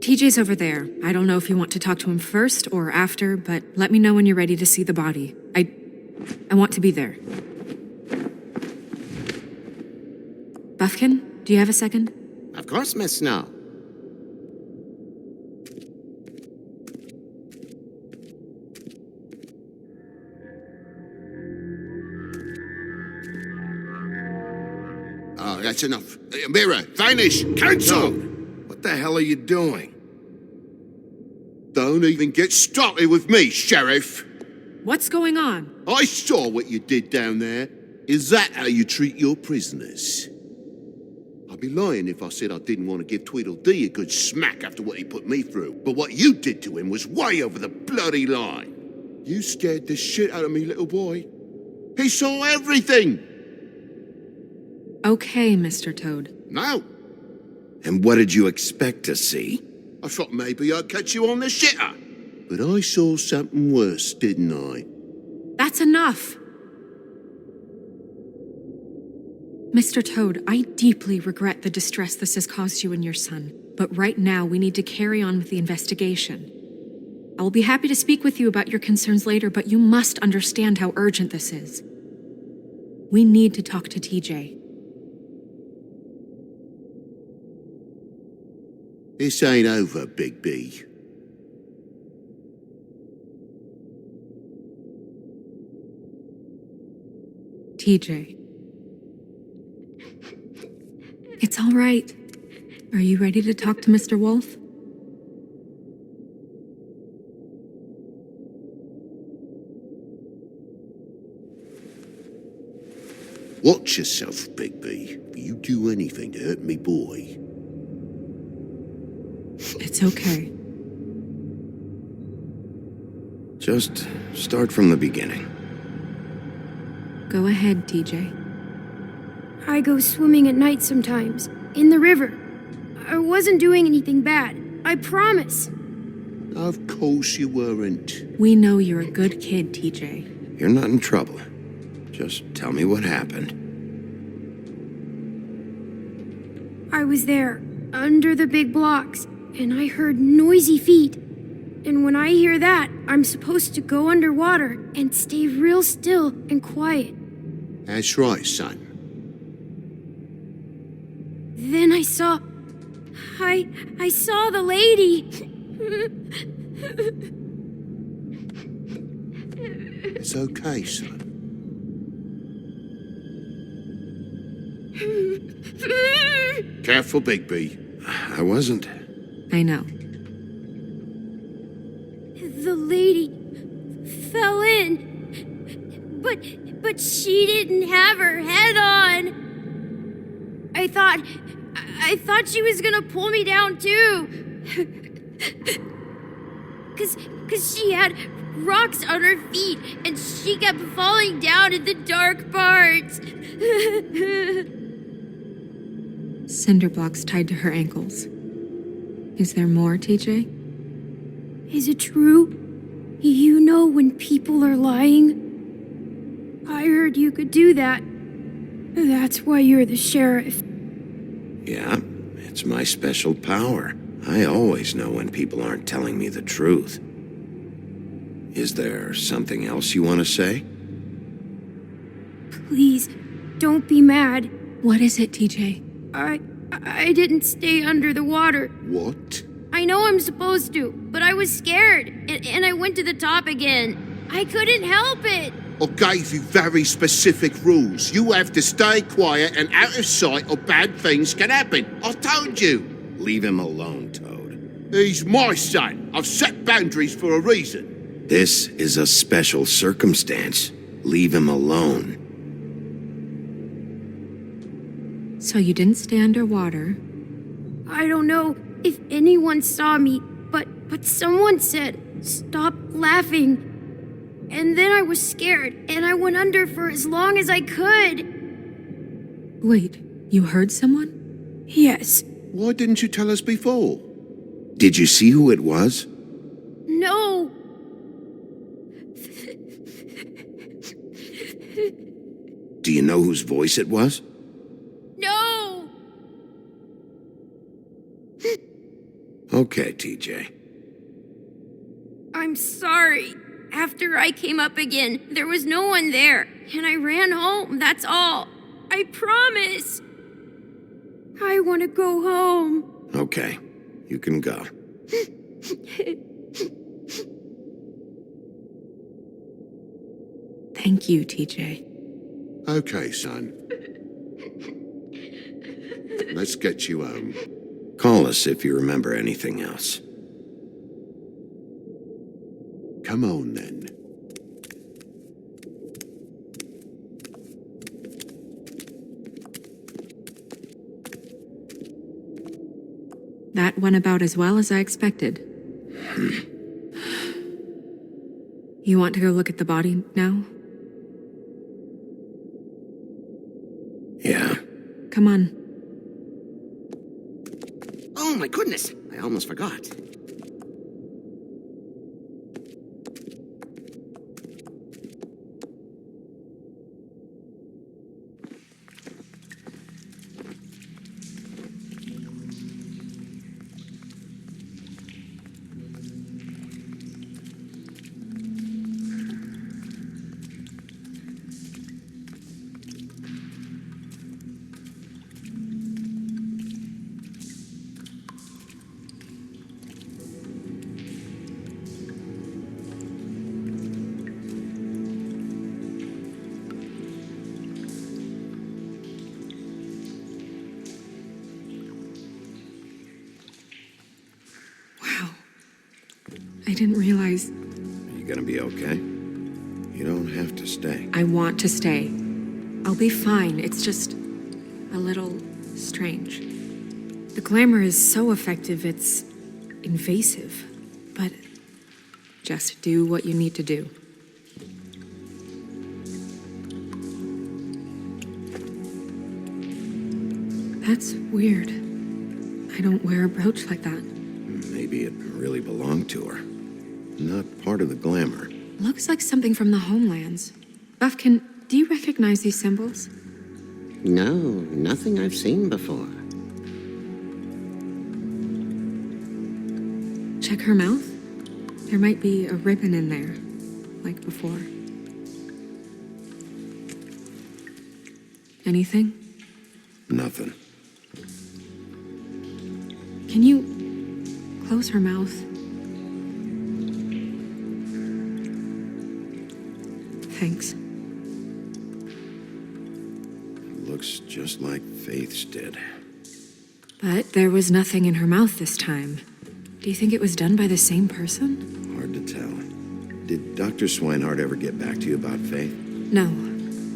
Speaker 9: TJ's over there. I don't know if you want to talk to him first or after, but let me know when you're ready to see the body. I want to be there. Buffkin, do you have a second?
Speaker 3: Of course, Miss Snow. Oh, that's enough. Mirror, vanish, cancel!
Speaker 2: What the hell are you doing?
Speaker 3: Don't even get started with me, Sheriff.
Speaker 9: What's going on?
Speaker 3: I saw what you did down there. Is that how you treat your prisoners? I'd be lying if I said I didn't want to give Tweedledee a good smack after what he put me through. But what you did to him was way over the bloody line. You scared the shit out of me, little boy. He saw everything.
Speaker 9: Okay, Mr. Toad.
Speaker 3: No.
Speaker 2: And what did you expect to see?
Speaker 3: I thought maybe I'd catch you on the shitter. But I saw something worse, didn't I?
Speaker 9: That's enough. Mr. Toad, I deeply regret the distress this has caused you and your son, but right now we need to carry on with the investigation. I will be happy to speak with you about your concerns later, but you must understand how urgent this is. We need to talk to TJ.
Speaker 3: This ain't over, Big B.
Speaker 9: TJ. It's all right. Are you ready to talk to Mr. Wolf?
Speaker 3: Watch yourself, Big B. If you do anything to hurt me, boy.
Speaker 9: It's okay.
Speaker 2: Just start from the beginning.
Speaker 9: Go ahead, TJ.
Speaker 12: I go swimming at night sometimes, in the river. I wasn't doing anything bad, I promise.
Speaker 3: Of course you weren't.
Speaker 9: We know you're a good kid, TJ.
Speaker 2: You're not in trouble. Just tell me what happened.
Speaker 12: I was there, under the big blocks, and I heard noisy feet. And when I hear that, I'm supposed to go underwater and stay real still and quiet.
Speaker 3: That's right, son.
Speaker 12: Then I saw the lady.
Speaker 3: It's okay, son. Careful, Big B.
Speaker 2: I wasn't.
Speaker 9: I know.
Speaker 12: The lady fell in, but she didn't have her head on. I thought she was gonna pull me down too. Cause she had rocks on her feet and she kept falling down in the dark parts.
Speaker 9: Cinder blocks tied to her ankles. Is there more, TJ?
Speaker 12: Is it true? You know when people are lying? I heard you could do that. That's why you're the sheriff.
Speaker 2: Yeah, it's my special power. I always know when people aren't telling me the truth. Is there something else you want to say?
Speaker 12: Please, don't be mad.
Speaker 9: What is it, TJ?
Speaker 12: I didn't stay under the water.
Speaker 3: What?
Speaker 12: I know I'm supposed to, but I was scared, and I went to the top again. I couldn't help it.
Speaker 3: I gave you very specific rules. You have to stay quiet and out of sight or bad things can happen. I told you.
Speaker 2: Leave him alone, Toad.
Speaker 3: He's my son. I've set boundaries for a reason.
Speaker 2: This is a special circumstance. Leave him alone.
Speaker 9: So you didn't stay underwater?
Speaker 12: I don't know if anyone saw me, but someone said, "Stop laughing." And then I was scared, and I went under for as long as I could.
Speaker 9: Wait, you heard someone?
Speaker 12: Yes.
Speaker 3: Why didn't you tell us before?
Speaker 2: Did you see who it was?
Speaker 12: No.
Speaker 2: Do you know whose voice it was?
Speaker 12: No.
Speaker 2: Okay, TJ.
Speaker 12: I'm sorry. After I came up again, there was no one there, and I ran home, that's all. I promise. I want to go home.
Speaker 2: Okay, you can go.
Speaker 9: Thank you, TJ.
Speaker 3: Okay, son. Let's get you home.
Speaker 2: Call us if you remember anything else.
Speaker 3: Come on, then.
Speaker 9: That went about as well as I expected. You want to go look at the body now?
Speaker 2: Yeah.
Speaker 9: Come on.
Speaker 16: Oh my goodness, I almost forgot.
Speaker 9: I didn't realize...
Speaker 2: Are you gonna be okay? You don't have to stay.
Speaker 9: I want to stay. I'll be fine. It's just a little strange. The glamour is so effective, it's invasive. But just do what you need to do. That's weird. I don't wear a brooch like that.
Speaker 2: Maybe it really belonged to her. Not part of the glamour.
Speaker 9: Looks like something from the Homelands. Buffkin, do you recognize these symbols?
Speaker 16: No, nothing I've seen before.
Speaker 9: Check her mouth. There might be a ribbon in there, like before. Anything?
Speaker 2: Nothing.
Speaker 9: Can you close her mouth? Thanks.
Speaker 2: It looks just like Faith's did.
Speaker 9: But there was nothing in her mouth this time. Do you think it was done by the same person?
Speaker 2: Hard to tell. Did Dr. Swinehart ever get back to you about Faith?
Speaker 9: No.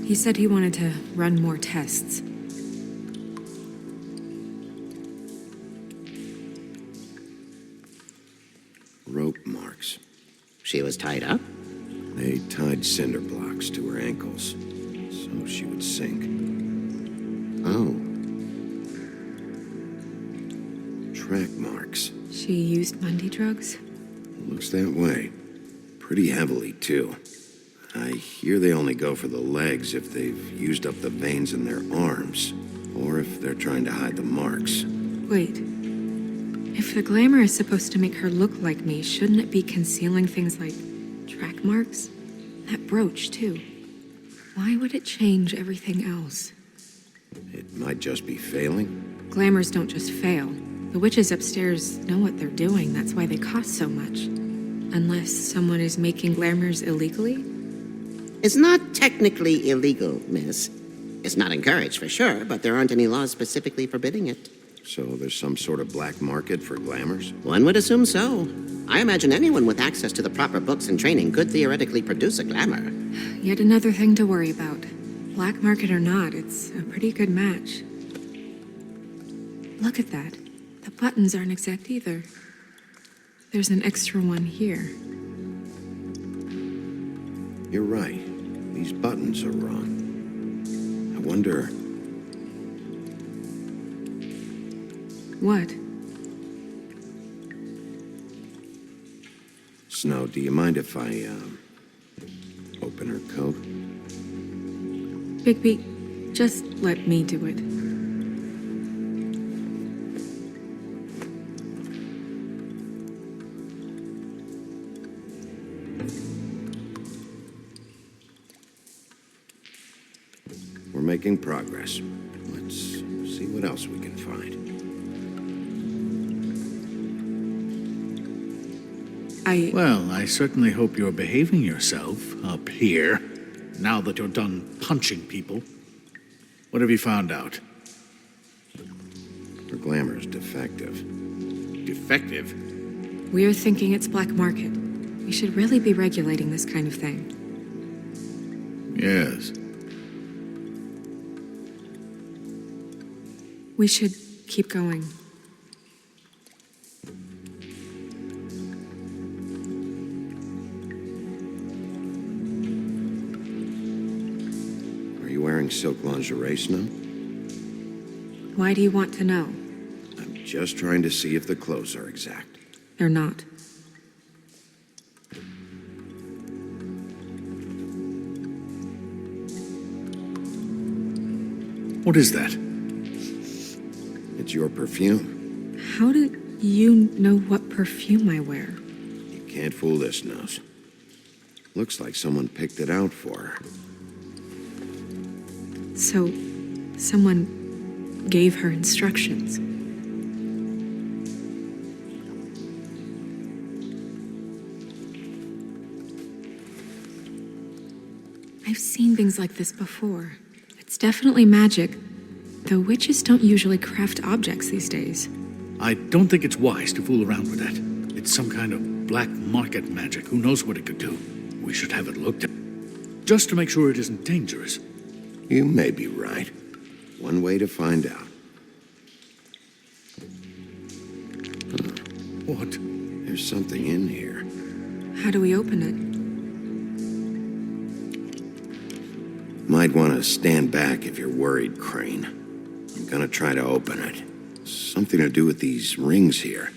Speaker 9: He said he wanted to run more tests.
Speaker 2: Rope marks.
Speaker 16: She was tied up?
Speaker 2: They tied cinder blocks to her ankles, so she would sink.
Speaker 16: Oh.
Speaker 2: Track marks.
Speaker 9: She used Mundy drugs?
Speaker 2: Looks that way. Pretty heavily, too. I hear they only go for the legs if they've used up the veins in their arms, or if they're trying to hide the marks.
Speaker 9: Wait. If the glamour is supposed to make her look like me, shouldn't it be concealing things like track marks? That brooch, too. Why would it change everything else?
Speaker 2: It might just be failing.
Speaker 9: Glamours don't just fail. The witches upstairs know what they're doing. That's why they cost so much. Unless someone is making glamours illegally?
Speaker 16: It's not technically illegal, miss. It's not encouraged for sure, but there aren't any laws specifically forbidding it.
Speaker 2: So there's some sort of black market for glamours?
Speaker 16: One would assume so. I imagine anyone with access to the proper books and training could theoretically produce a glamour.
Speaker 9: Yet another thing to worry about. Black market or not, it's a pretty good match. Look at that. The buttons aren't exact either. There's an extra one here.
Speaker 2: You're right. These buttons are wrong. I wonder...
Speaker 9: What?
Speaker 2: Snow, do you mind if I, open her coat?
Speaker 9: Bigby, just let me do it.
Speaker 2: We're making progress. Let's see what else we can find.
Speaker 10: Well, I certainly hope you're behaving yourself up here, now that you're done punching people. What have you found out?
Speaker 2: Her glamour's defective.
Speaker 10: Defective?
Speaker 9: We're thinking it's black market. We should really be regulating this kind of thing.
Speaker 10: Yes.
Speaker 9: We should keep going.
Speaker 2: Are you wearing silk lingerie, Snow?
Speaker 9: Why do you want to know?
Speaker 2: I'm just trying to see if the clothes are exact.
Speaker 9: They're not.
Speaker 10: What is that?
Speaker 2: It's your perfume.
Speaker 9: How do you know what perfume I wear?
Speaker 2: You can't fool this nose. Looks like someone picked it out for her.
Speaker 9: So, someone gave her instructions. I've seen things like this before. It's definitely magic, though witches don't usually craft objects these days.
Speaker 10: I don't think it's wise to fool around with that. It's some kind of black market magic. Who knows what it could do? We should have it looked at, just to make sure it isn't dangerous.
Speaker 2: You may be right. One way to find out.
Speaker 10: What?
Speaker 2: There's something in here.
Speaker 9: How do we open it?
Speaker 2: Might want to stand back if you're worried, Crane. I'm gonna try to open it. Something to do with these rings here.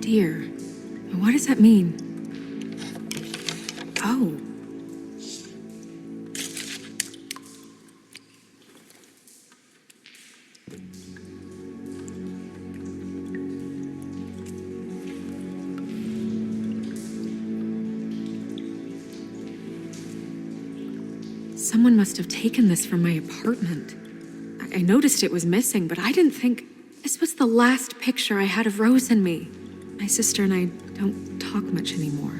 Speaker 9: Deer. What does that mean? Oh. Someone must have taken this from my apartment. I noticed it was missing, but I didn't think... This was the last picture I had of Rose and me. My sister and I don't talk much anymore.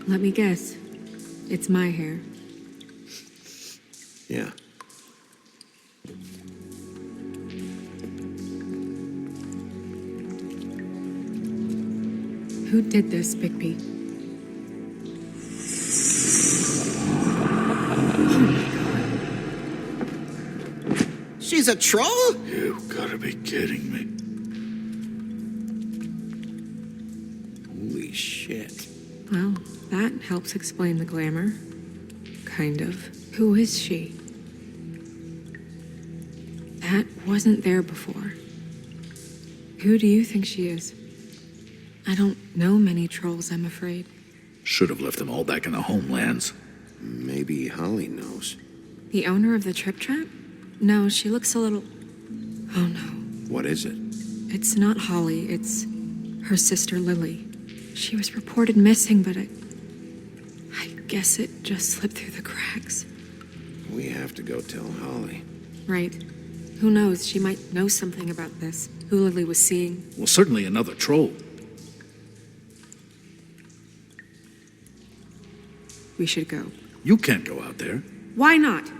Speaker 9: Let me guess. It's my hair.
Speaker 2: Yeah.
Speaker 9: Who did this, Bigby?
Speaker 16: She's a troll?
Speaker 10: You've got to be kidding me.
Speaker 15: Holy shit.
Speaker 9: Well, that helps explain the glamour. Kind of. Who is she? That wasn't there before. Who do you think she is? I don't know many trolls, I'm afraid.
Speaker 10: Should have left them all back in the Homelands.
Speaker 2: Maybe Holly knows.
Speaker 9: The owner of the Trip Trap? No, she looks a little... Oh no.
Speaker 2: What is it?
Speaker 9: It's not Holly, it's her sister Lily. She was reported missing, but I guess it just slipped through the cracks.
Speaker 2: We have to go tell Holly.
Speaker 9: Right. Who knows, she might know something about this. Who Lily was seeing.
Speaker 10: Well, certainly another troll.
Speaker 9: We should go.
Speaker 10: You can't go out there.
Speaker 9: Why not?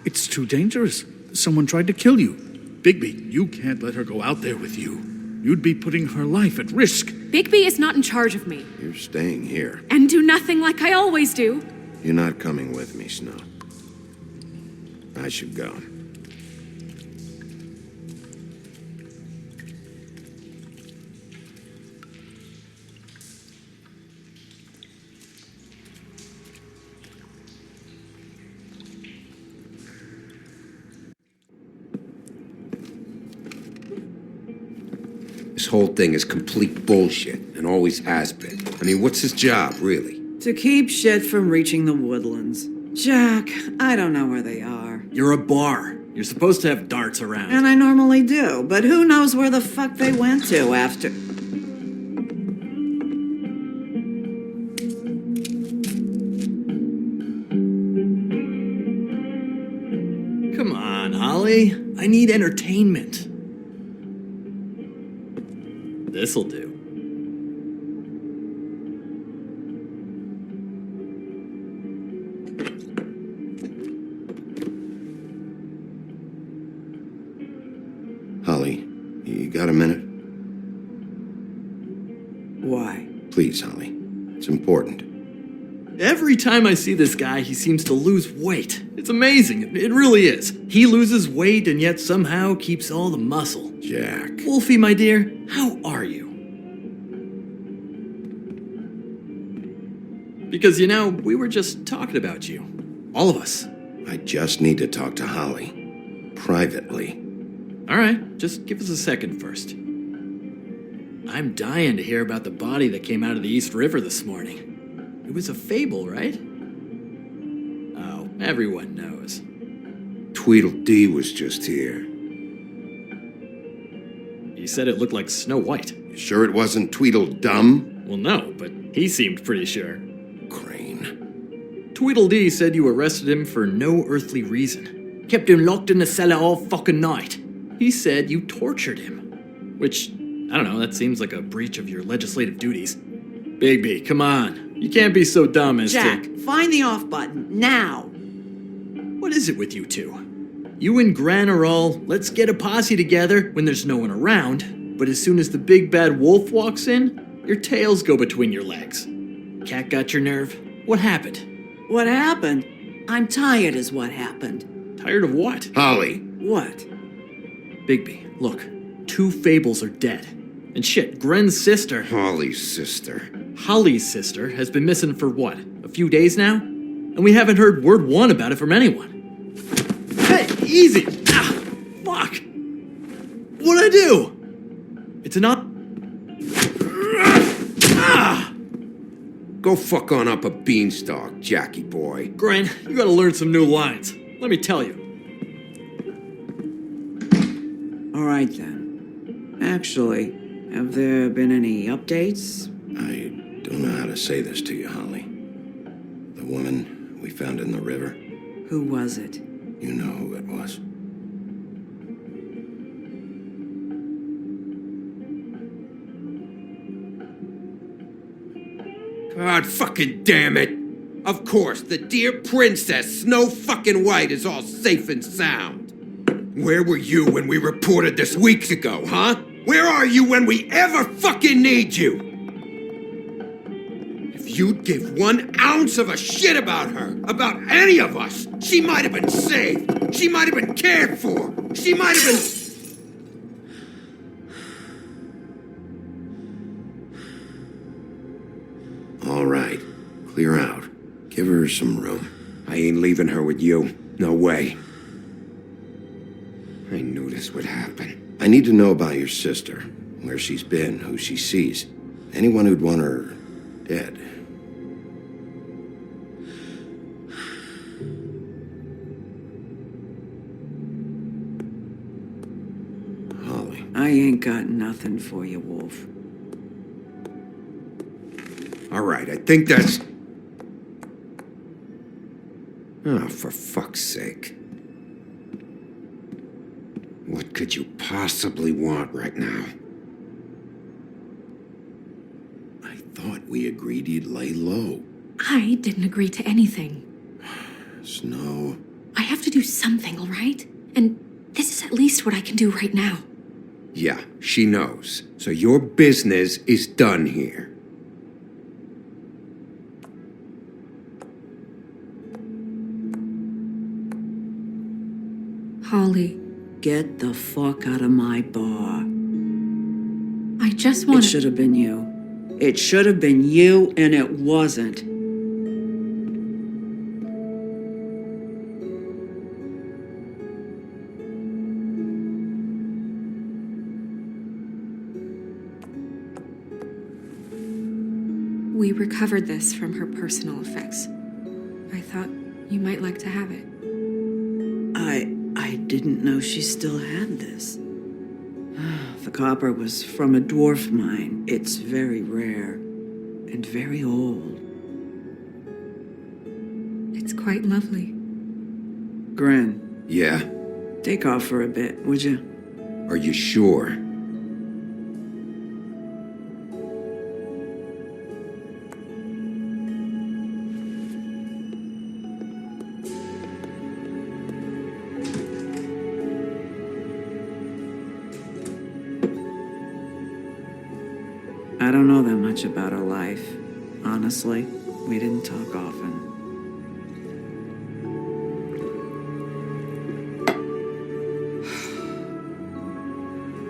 Speaker 10: It's too dangerous. Someone tried to kill you. Bigby, you can't let her go out there with you. You'd be putting her life at risk.
Speaker 9: Bigby is not in charge of me.
Speaker 2: You're staying here.
Speaker 9: And do nothing like I always do.
Speaker 2: You're not coming with me, Snow. I should go.
Speaker 15: This whole thing is complete bullshit, and always has been. I mean, what's his job, really?
Speaker 14: To keep shit from reaching the woodlands. Jack, I don't know where they are.
Speaker 13: You're a bar. You're supposed to have darts around.
Speaker 14: And I normally do, but who knows where the fuck they went to after...
Speaker 13: Come on, Holly. I need entertainment. This'll do.
Speaker 2: Holly, you got a minute?
Speaker 14: Why?
Speaker 2: Please, Holly. It's important.
Speaker 13: Every time I see this guy, he seems to lose weight. It's amazing. It really is. He loses weight and yet somehow keeps all the muscle.
Speaker 2: Jack.
Speaker 13: Wolfie, my dear, how are you? Because, you know, we were just talking about you. All of us.
Speaker 2: I just need to talk to Holly. Privately.
Speaker 13: All right, just give us a second first. I'm dying to hear about the body that came out of the East River this morning. It was a fable, right? Oh, everyone knows.
Speaker 15: Tweedledee was just here.
Speaker 13: He said it looked like Snow White.
Speaker 2: You sure it wasn't Tweedledum?
Speaker 13: Well, no, but he seemed pretty sure.
Speaker 2: Crane.
Speaker 13: Tweedledee said you arrested him for no earthly reason. Kept him locked in the cellar all fucking night. He said you tortured him. Which, I don't know, that seems like a breach of your legislative duties. Bigby, come on. You can't be so dumb as
Speaker 14: Jack,
Speaker 13: to...
Speaker 14: find the off button, now!
Speaker 13: What is it with you two? You and Gran are all, let's get a posse together when there's no one around, but as soon as the big bad wolf walks in, your tails go between your legs. Cat got your nerve? What happened?
Speaker 14: What happened? I'm tired is what happened.
Speaker 13: Tired of what?
Speaker 2: Holly.
Speaker 14: What?
Speaker 13: Bigby, look. 2 Fables are dead. And shit, Gren's sister...
Speaker 15: Holly's sister.
Speaker 13: Holly's sister has been missing for what? A few days now? And we haven't heard word one about it from anyone. Hey, easy! Ah, fuck! What'd I do? It's not... Ah!
Speaker 15: Go fuck on up a beanstalk, Jackie boy.
Speaker 13: Gren, you gotta learn some new lines. Let me tell you.
Speaker 14: All right, then. Actually, have there been any updates?
Speaker 2: I don't know how to say this to you, Holly. The woman we found in the river.
Speaker 14: Who was it?
Speaker 2: You know who it was.
Speaker 15: God fucking damn it! Of course, the dear princess, Snow fucking White, is all safe and sound. Where were you when we reported this weeks ago, huh? Where are you when we ever fucking need you? you'd give 1 ounce of a shit about her, about any of us. She might have been saved. She might have been cared for. She might have been...
Speaker 2: All right, clear out. Give her some room.
Speaker 15: I ain't leaving her with you. No way. I knew this would happen.
Speaker 2: I need to know about your sister, where she's been, who she sees. Anyone who'd want her dead. Holly.
Speaker 14: I ain't got nothing for you, Wolf.
Speaker 15: All right, I think that's... Oh, for fuck's sake. What could you possibly want right now?
Speaker 2: I thought we agreed you'd lay low.
Speaker 9: I didn't agree to anything.
Speaker 2: Snow.
Speaker 9: I have to do something, all right? And this is at least what I can do right now.
Speaker 15: Yeah, she knows. So your business is done here.
Speaker 9: Holly,
Speaker 14: Get the fuck out of my bar.
Speaker 9: I just want
Speaker 14: It should have been you. It should have been you, and it wasn't.
Speaker 9: We recovered this from her personal effects. I thought you might like to have it.
Speaker 14: I didn't know she still had this. The copper was from a dwarf mine. It's very rare and very old.
Speaker 9: It's quite lovely.
Speaker 14: Gren,
Speaker 2: Yeah?
Speaker 14: take off for a bit, would you?
Speaker 15: Are you sure?
Speaker 14: I don't know that much about her life. Honestly, we didn't talk often.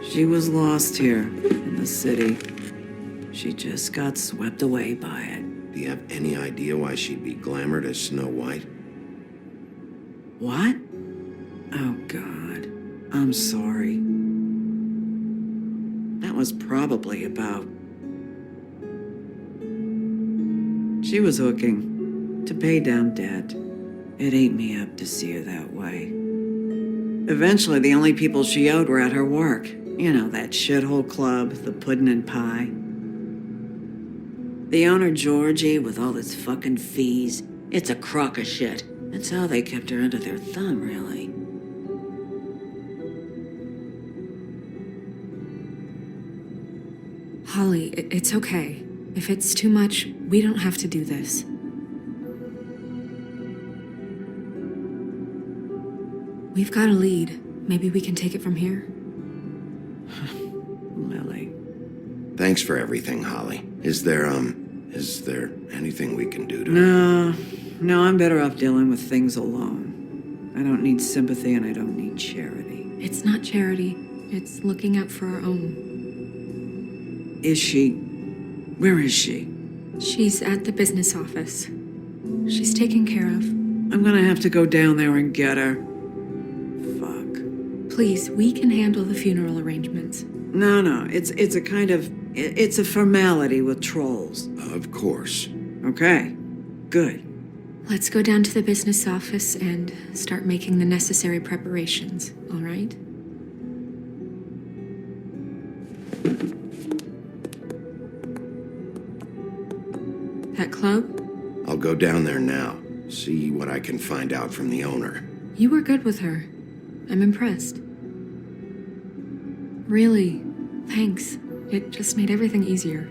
Speaker 14: She was lost here in the city. She just got swept away by it.
Speaker 2: Do you have any idea why she'd be glamored as Snow White?
Speaker 14: What? Oh, God. I'm sorry. That was probably about... She was hooking to pay down debt. It ate me up to see her that way. Eventually, the only people she owed were at her work. You know, that shithole club, the Puddin' and Pie. The owner, Georgie, with all his fucking fees. It's a crock of shit. That's how they kept her under their thumb, really.
Speaker 9: Holly, it's okay. If it's too much, we don't have to do this. We've got a lead. Maybe we can take it from here?
Speaker 14: Lily.
Speaker 2: Thanks for everything, Holly. Is there anything we can do to...
Speaker 14: No, I'm better off dealing with things alone. I don't need sympathy and I don't need charity.
Speaker 9: It's not charity. It's looking out for our own.
Speaker 14: Is she? Where is she?
Speaker 9: She's at the business office. She's taken care of.
Speaker 14: I'm gonna have to go down there and get her. Fuck.
Speaker 9: Please, we can handle the funeral arrangements.
Speaker 14: No, it's a kind of... It's a formality with trolls.
Speaker 2: Of course.
Speaker 14: Okay, good.
Speaker 9: Let's go down to the business office and start making the necessary preparations, all right? That club?
Speaker 2: I'll go down there now. See what I can find out from the owner.
Speaker 9: You were good with her. I'm impressed. Really, thanks. It just made everything easier.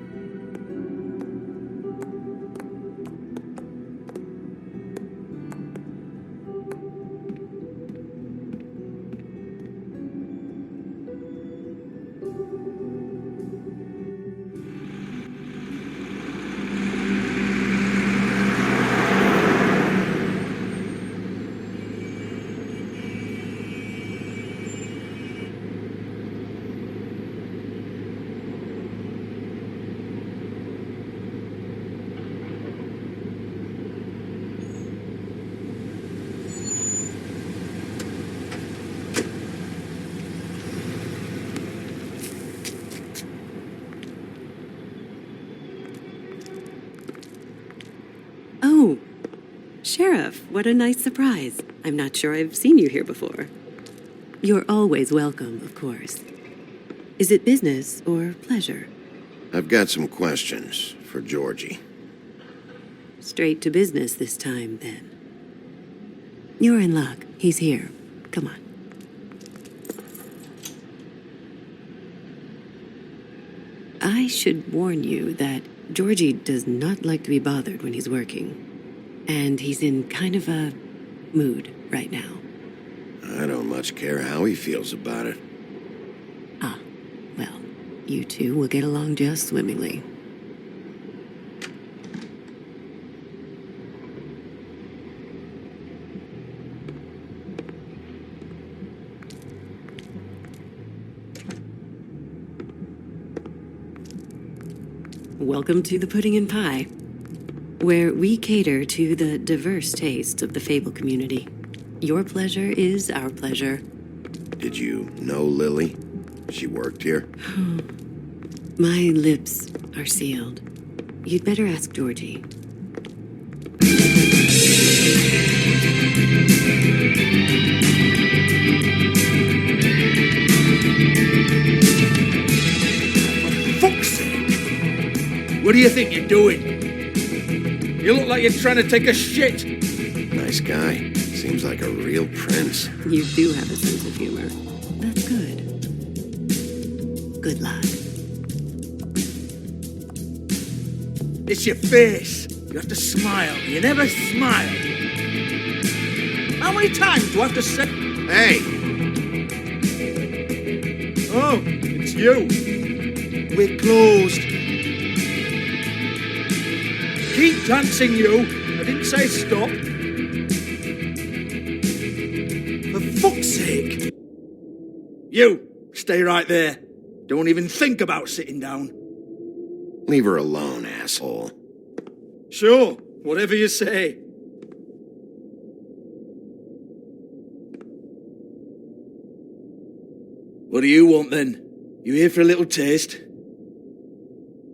Speaker 17: Sheriff, what a nice surprise. I'm not sure I've seen you here before. You're always welcome, of course. Is it business or pleasure?
Speaker 2: I've got some questions for Georgie.
Speaker 17: Straight to business this time, then. You're in luck. He's here. Come on. I should warn you that Georgie does not like to be bothered when he's working. And he's in kind of a mood right now.
Speaker 2: I don't much care how he feels about it.
Speaker 17: Ah, well, you two will get along just swimmingly. Welcome to the Pudding and Pie, where we cater to the diverse tastes of the Fable community. Your pleasure is our pleasure.
Speaker 2: Did you know Lily? She worked here?
Speaker 17: My lips are sealed. You'd better ask Georgie.
Speaker 10: Fuck's sake! What do you think you're doing? You look like you're trying to take a shit.
Speaker 2: Nice guy. Seems like a real prince.
Speaker 17: You do have a sense of humor. That's good. Good luck.
Speaker 10: It's your face. You have to smile. You never smile. How many times do I have to say...
Speaker 2: Hey!
Speaker 10: Oh, it's you. We're closed. Keep dancing, you. I didn't say stop. For fuck's sake. You, stay right there. Don't even think about sitting down.
Speaker 2: Leave her alone, asshole.
Speaker 10: Sure, whatever you say. What do you want then? You here for a little taste?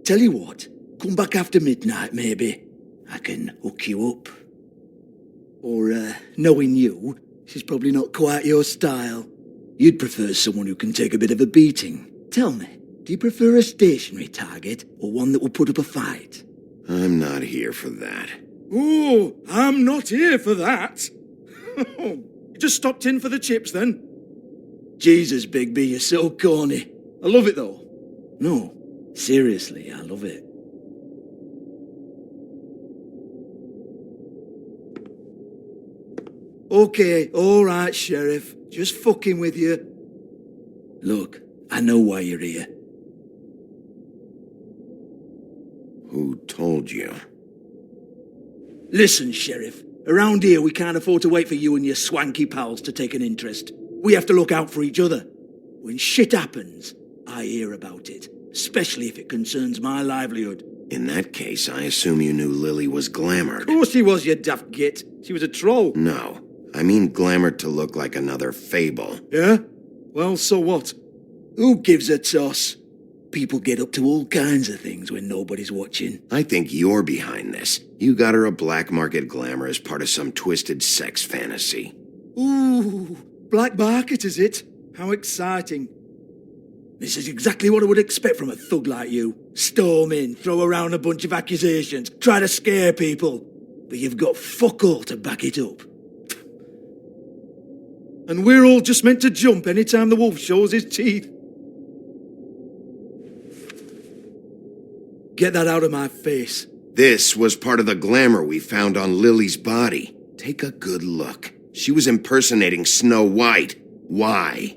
Speaker 10: Tell you what, come back after midnight maybe. I can hook you up. Or, knowing you, she's probably not quite your style. You'd prefer someone who can take a bit of a beating. Tell me, do you prefer a stationary target or one that will put up a fight?
Speaker 2: I'm not here for that.
Speaker 10: Oh, I'm not here for that. You just stopped in for the chips then? Jesus, Bigby, you're so corny. I love it though. No, seriously, I love it. Okay, alright, Sheriff. Just fucking with you. Look, I know why you're here.
Speaker 2: Who told you?
Speaker 10: Listen, Sheriff. Around here, we can't afford to wait for you and your swanky pals to take an interest. We have to look out for each other. When shit happens, I hear about it. Especially if it concerns my livelihood.
Speaker 2: In that case, I assume you knew Lily was glamoured.
Speaker 10: Of course she was, you daft git. She was a troll.
Speaker 2: No. I mean glamoured to look like another Fable.
Speaker 10: Yeah? Well, so what? Who gives a toss? People get up to all kinds of things when nobody's watching.
Speaker 2: I think you're behind this. You got her a black market glamour as part of some twisted sex fantasy.
Speaker 10: Ooh, black market is it? How exciting. This is exactly what I would expect from a thug like you. Storm in, throw around a bunch of accusations, try to scare people. But you've got fuck all to back it up. And we're all just meant to jump any time the wolf shows his teeth. Get that out of my face.
Speaker 2: This was part of the glamour we found on Lily's body. Take a good look. She was impersonating Snow White. Why?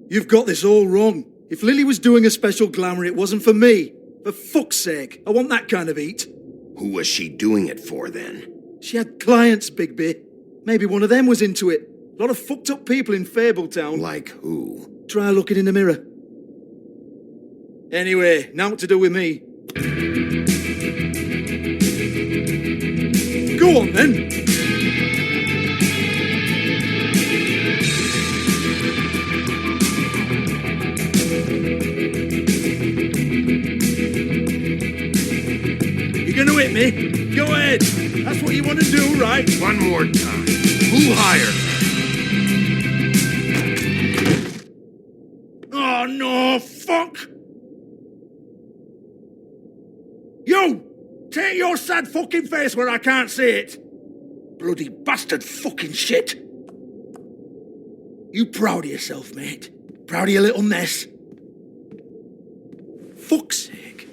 Speaker 10: You've got this all wrong. If Lily was doing a special glamour, it wasn't for me. For fuck's sake, I want that kind of eat.
Speaker 2: Who was she doing it for, then?
Speaker 10: She had clients, Bigby. Maybe one of them was into it. A lot of fucked up people in Fabletown.
Speaker 2: Like who?
Speaker 10: Try looking in the mirror. Anyway, now what to do with me. Go on, then. You're gonna hit me? Go ahead. That's what you want to do, right?
Speaker 2: One more time. Who hired her?
Speaker 10: Oh, no, fuck! You! Take your sad fucking face where I can't see it! Bloody bastard fucking shit! You proud of yourself, mate? Proud of your little mess? Fuck's sake.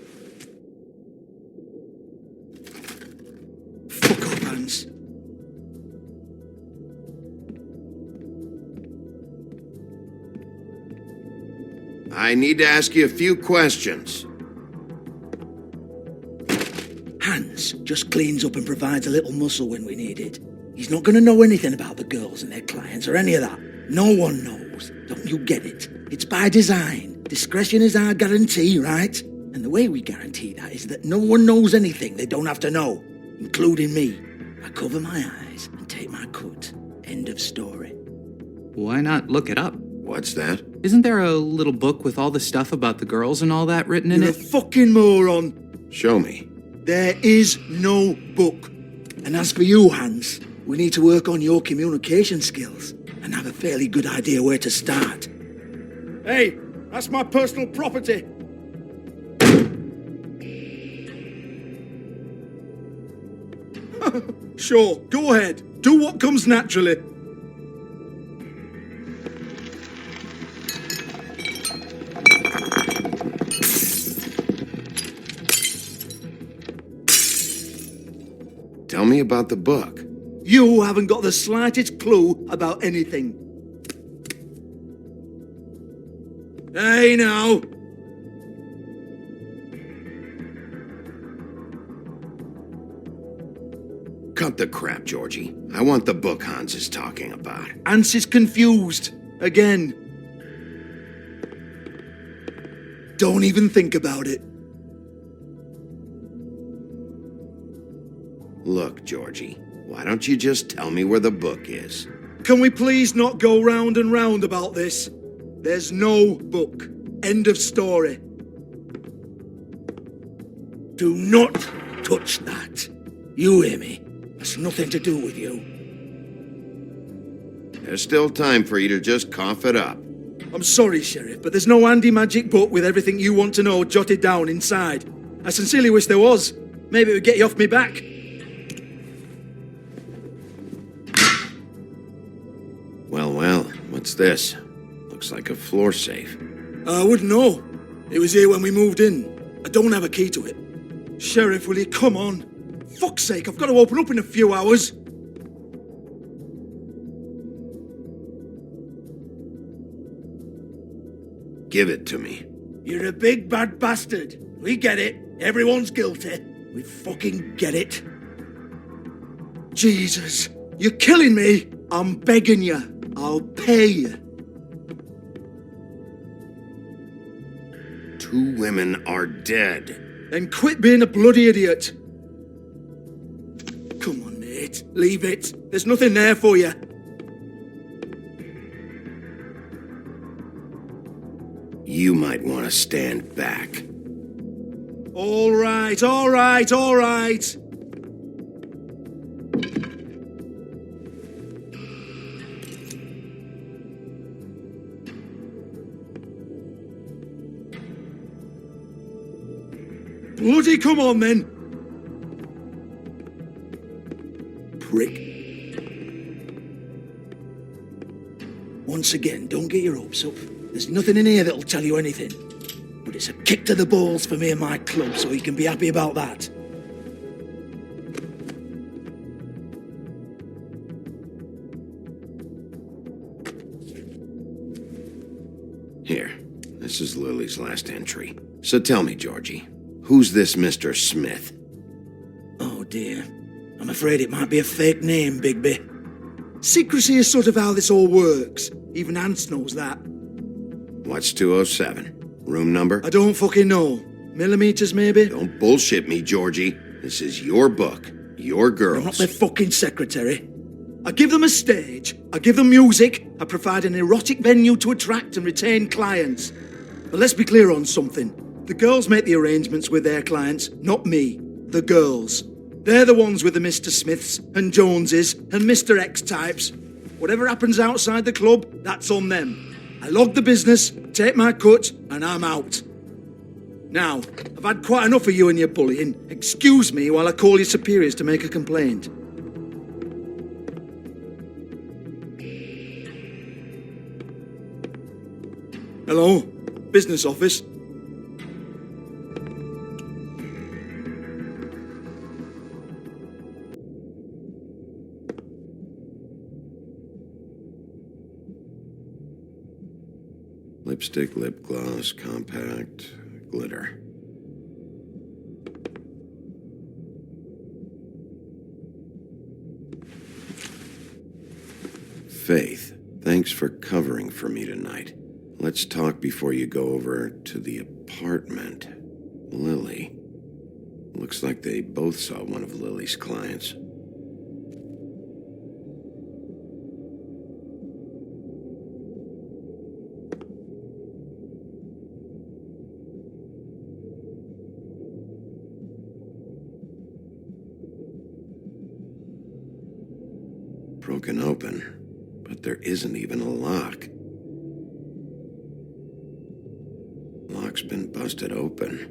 Speaker 10: Fuck off, Hans.
Speaker 2: I need to ask you a few questions.
Speaker 10: Hans just cleans up and provides a little muscle when we need it. He's not going to know anything about the girls and their clients or any of that. No one knows. Don't you get it? It's by design. Discretion is our guarantee, right? And the way we guarantee that is that no one knows anything they don't have to know, including me. I cover my eyes and take my cut. End of story.
Speaker 18: Why not look it up?
Speaker 2: What's that?
Speaker 18: Isn't there a little book with all the stuff about the girls and all that written in
Speaker 10: You're
Speaker 18: it?
Speaker 10: a fucking moron.
Speaker 2: Show me.
Speaker 10: There is no book. And as for you, Hans, we need to work on your communication skills and have a fairly good idea where to start. Hey, that's my personal property. Sure, go ahead. Do what comes naturally.
Speaker 2: Tell me about the book.
Speaker 10: You haven't got the slightest clue about anything. Hey, now.
Speaker 2: Cut the crap, Georgie. I want the book Hans is talking about.
Speaker 10: Hans is confused. Again. Don't even think about it.
Speaker 2: Look, Georgie, why don't you just tell me where the book is?
Speaker 10: Can we please not go round and round about this? There's no book. End of story. Do not touch that. You hear me? That's nothing to do with you.
Speaker 2: There's still time for you to just cough it up.
Speaker 10: I'm sorry, Sheriff, but there's no handy magic book with everything you want to know jotted down inside. I sincerely wish there was. Maybe it would get you off me back.
Speaker 2: Well, what's this? Looks like a floor safe.
Speaker 10: I wouldn't know. It was here when we moved in. I don't have a key to it. Sheriff, will you come on? Fuck's sake, I've got to open up in a few hours.
Speaker 2: Give it to me.
Speaker 10: You're a big bad bastard. We get it. Everyone's guilty. We fucking get it. Jesus, you're killing me. I'm begging you. I'll pay you.
Speaker 2: 2 women are dead.
Speaker 10: Then quit being a bloody idiot. Come on, Nate. Leave it. There's nothing there for you.
Speaker 2: You might want to stand back.
Speaker 10: All right, all right, all right. Bloody come on, then. Prick. Once again, don't get your hopes up. There's nothing in here that'll tell you anything. But it's a kick to the balls for me and my club, so you can be happy about that.
Speaker 2: Here, this is Lily's last entry. So tell me, Georgie, who's this Mr. Smith?
Speaker 10: Oh dear. I'm afraid it might be a fake name, Bigby. Secrecy is sort of how this all works. Even Hans knows that.
Speaker 2: What's 207? Room number?
Speaker 10: I don't fucking know. Millimeters, maybe?
Speaker 2: Don't bullshit me, Georgie. This is your book. Your girls.
Speaker 10: I'm not their fucking secretary. I give them a stage. I give them music. I provide an erotic venue to attract and retain clients. But let's be clear on something. The girls make the arrangements with their clients, not me. The girls.
Speaker 19: They're the ones with the Mr. Smiths and Joneses and Mr. X types. Whatever happens outside the club, that's on them. I log the business, take my cut, and I'm out. Now, I've had quite enough of you and your bullying. Excuse me while I call your superiors to make a complaint. Hello? Business office?
Speaker 2: Lipstick, lip gloss, compact, glitter. Faith, thanks for covering for me tonight. Let's talk before you go over to the apartment. Lily. Looks like they both saw one of Lily's clients. Broken open, but there isn't even a lock. Lock's been busted open.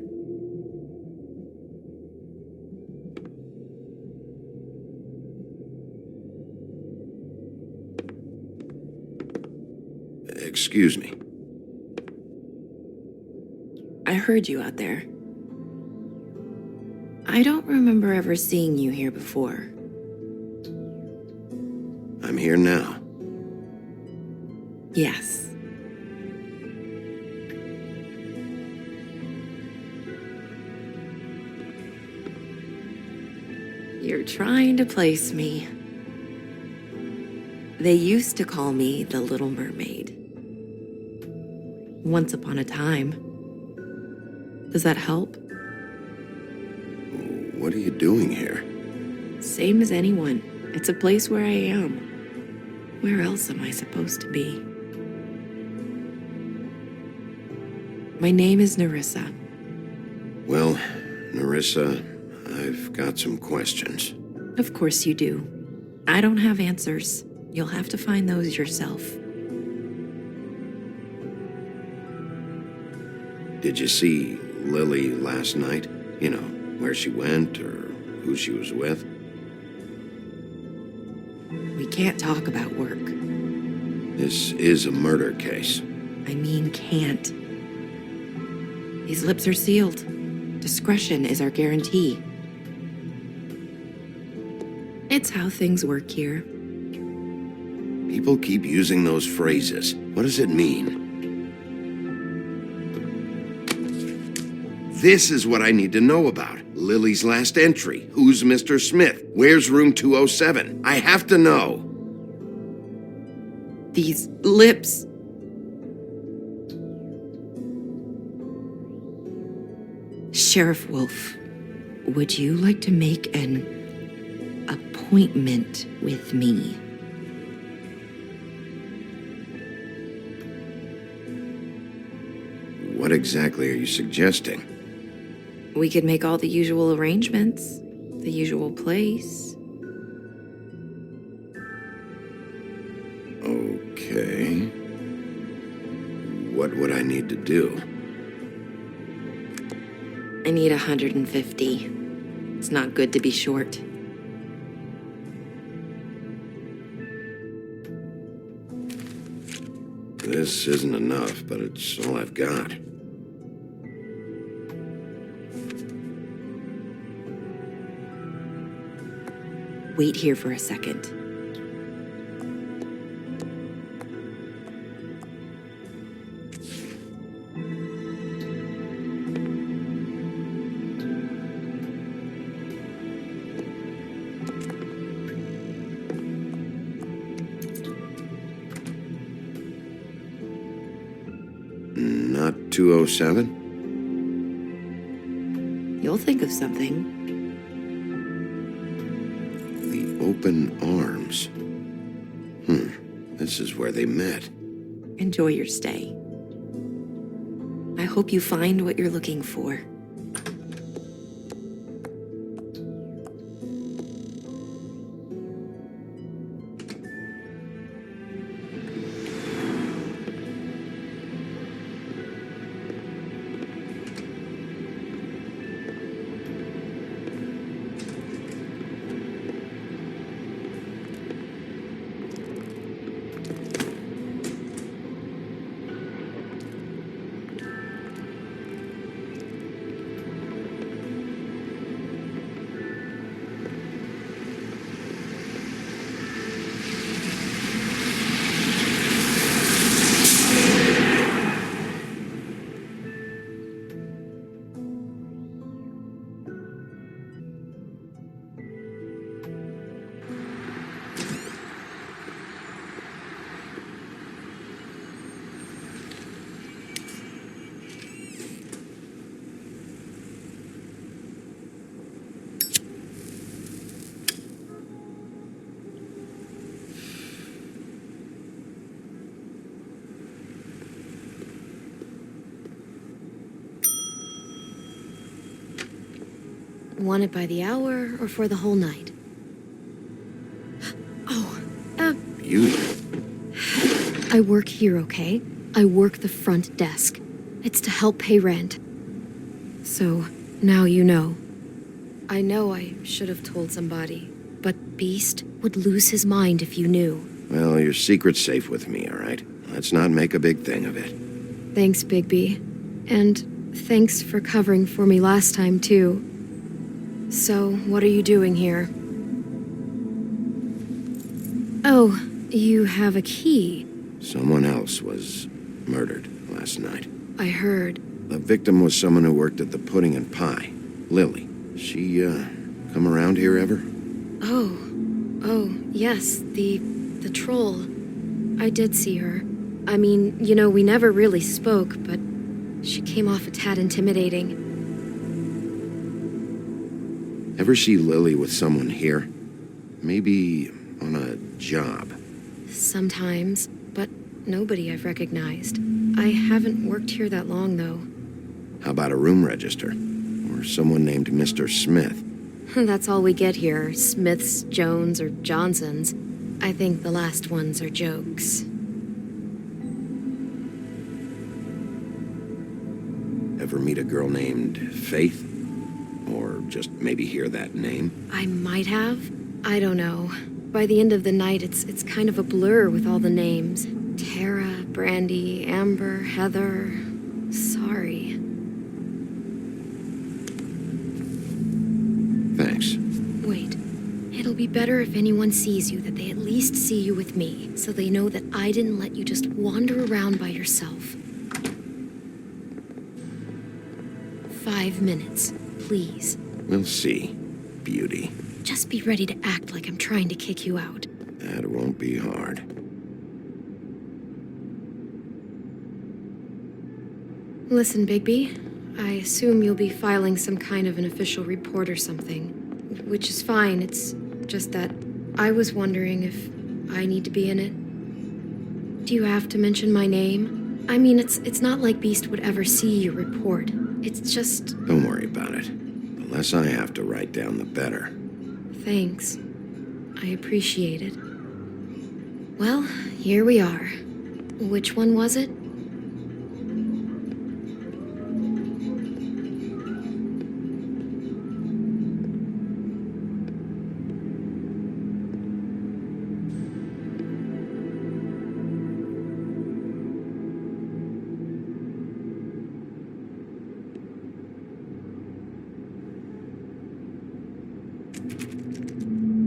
Speaker 2: Excuse me.
Speaker 17: I heard you out there. I don't remember ever seeing you here before.
Speaker 2: I'm here now.
Speaker 17: Yes. You're trying to place me. They used to call me the Little Mermaid. Once upon a time. Does that help?
Speaker 2: What are you doing here?
Speaker 17: Same as anyone. It's a place where I am. Where else am I supposed to be? My name is Nerissa.
Speaker 2: Well, Nerissa, I've got some questions.
Speaker 17: Of course you do. I don't have answers. You'll have to find those yourself.
Speaker 2: Did you see Lily last night? You know, where she went or who she was with?
Speaker 17: We can't talk about work.
Speaker 2: This is a murder case.
Speaker 17: I mean can't. These lips are sealed. Discretion is our guarantee. It's how things work here.
Speaker 2: People keep using those phrases. What does it mean? This is what I need to know about. Lily's last entry. Who's Mr. Smith? Where's room 207? I have to know.
Speaker 17: These lips. Sheriff Wolf, would you like to make an appointment with me?
Speaker 2: What exactly are you suggesting?
Speaker 17: We could make all the usual arrangements, the usual place.
Speaker 2: Okay. What would I need to do?
Speaker 17: I need 150. It's not good to be short.
Speaker 2: This isn't enough, but it's all I've got.
Speaker 17: Wait here for a second.
Speaker 2: Not 207?
Speaker 17: You'll think of something.
Speaker 2: Open arms. This is where they met.
Speaker 17: Enjoy your stay. I hope you find what you're looking for.
Speaker 4: Want it by the hour or for the whole night? Oh,
Speaker 2: Beauty.
Speaker 4: I work here, okay? I work the front desk. It's to help pay rent. So, now you know. I know I should have told somebody, but Beast would lose his mind if you knew.
Speaker 2: Well, your secret's safe with me, all right? Let's not make a big thing of it.
Speaker 4: Thanks, Bigby. And thanks for covering for me last time, too. So, what are you doing here? Oh, you have a key.
Speaker 2: Someone else was murdered last night.
Speaker 4: I heard.
Speaker 2: The victim was someone who worked at the Pudding and Pie. Lily. She, come around here ever?
Speaker 4: Oh, yes, the troll. I did see her. I mean, you know, we never really spoke, but she came off a tad intimidating.
Speaker 2: Ever see Lily with someone here? Maybe on a job.
Speaker 4: Sometimes, but nobody I've recognized. I haven't worked here that long, though.
Speaker 2: How about a room register? Or someone named Mr. Smith?
Speaker 4: That's all we get here, Smiths, Jones, or Johnsons. I think the last ones are jokes.
Speaker 2: Ever meet a girl named Faith? Or just maybe hear that name?
Speaker 4: I might have. I don't know. By the end of the night, it's kind of a blur with all the names. Tara, Brandy, Amber, Heather. Sorry.
Speaker 2: Thanks.
Speaker 4: Wait. It'll be better if anyone sees you that they at least see you with me, so they know that I didn't let you just wander around by yourself. 5 minutes, please.
Speaker 2: We'll see, beauty.
Speaker 4: Just be ready to act like I'm trying to kick you out.
Speaker 2: That won't be hard.
Speaker 4: Listen, Bigby, I assume you'll be filing some kind of an official report or something. Which is fine, it's just that I was wondering if I need to be in it. Do you have to mention my name? I mean, it's not like Beast would ever see your report. It's just...
Speaker 2: Don't worry about it. The less I have to write down, the better.
Speaker 4: Thanks. I appreciate it. Well, here we are. Which one was it?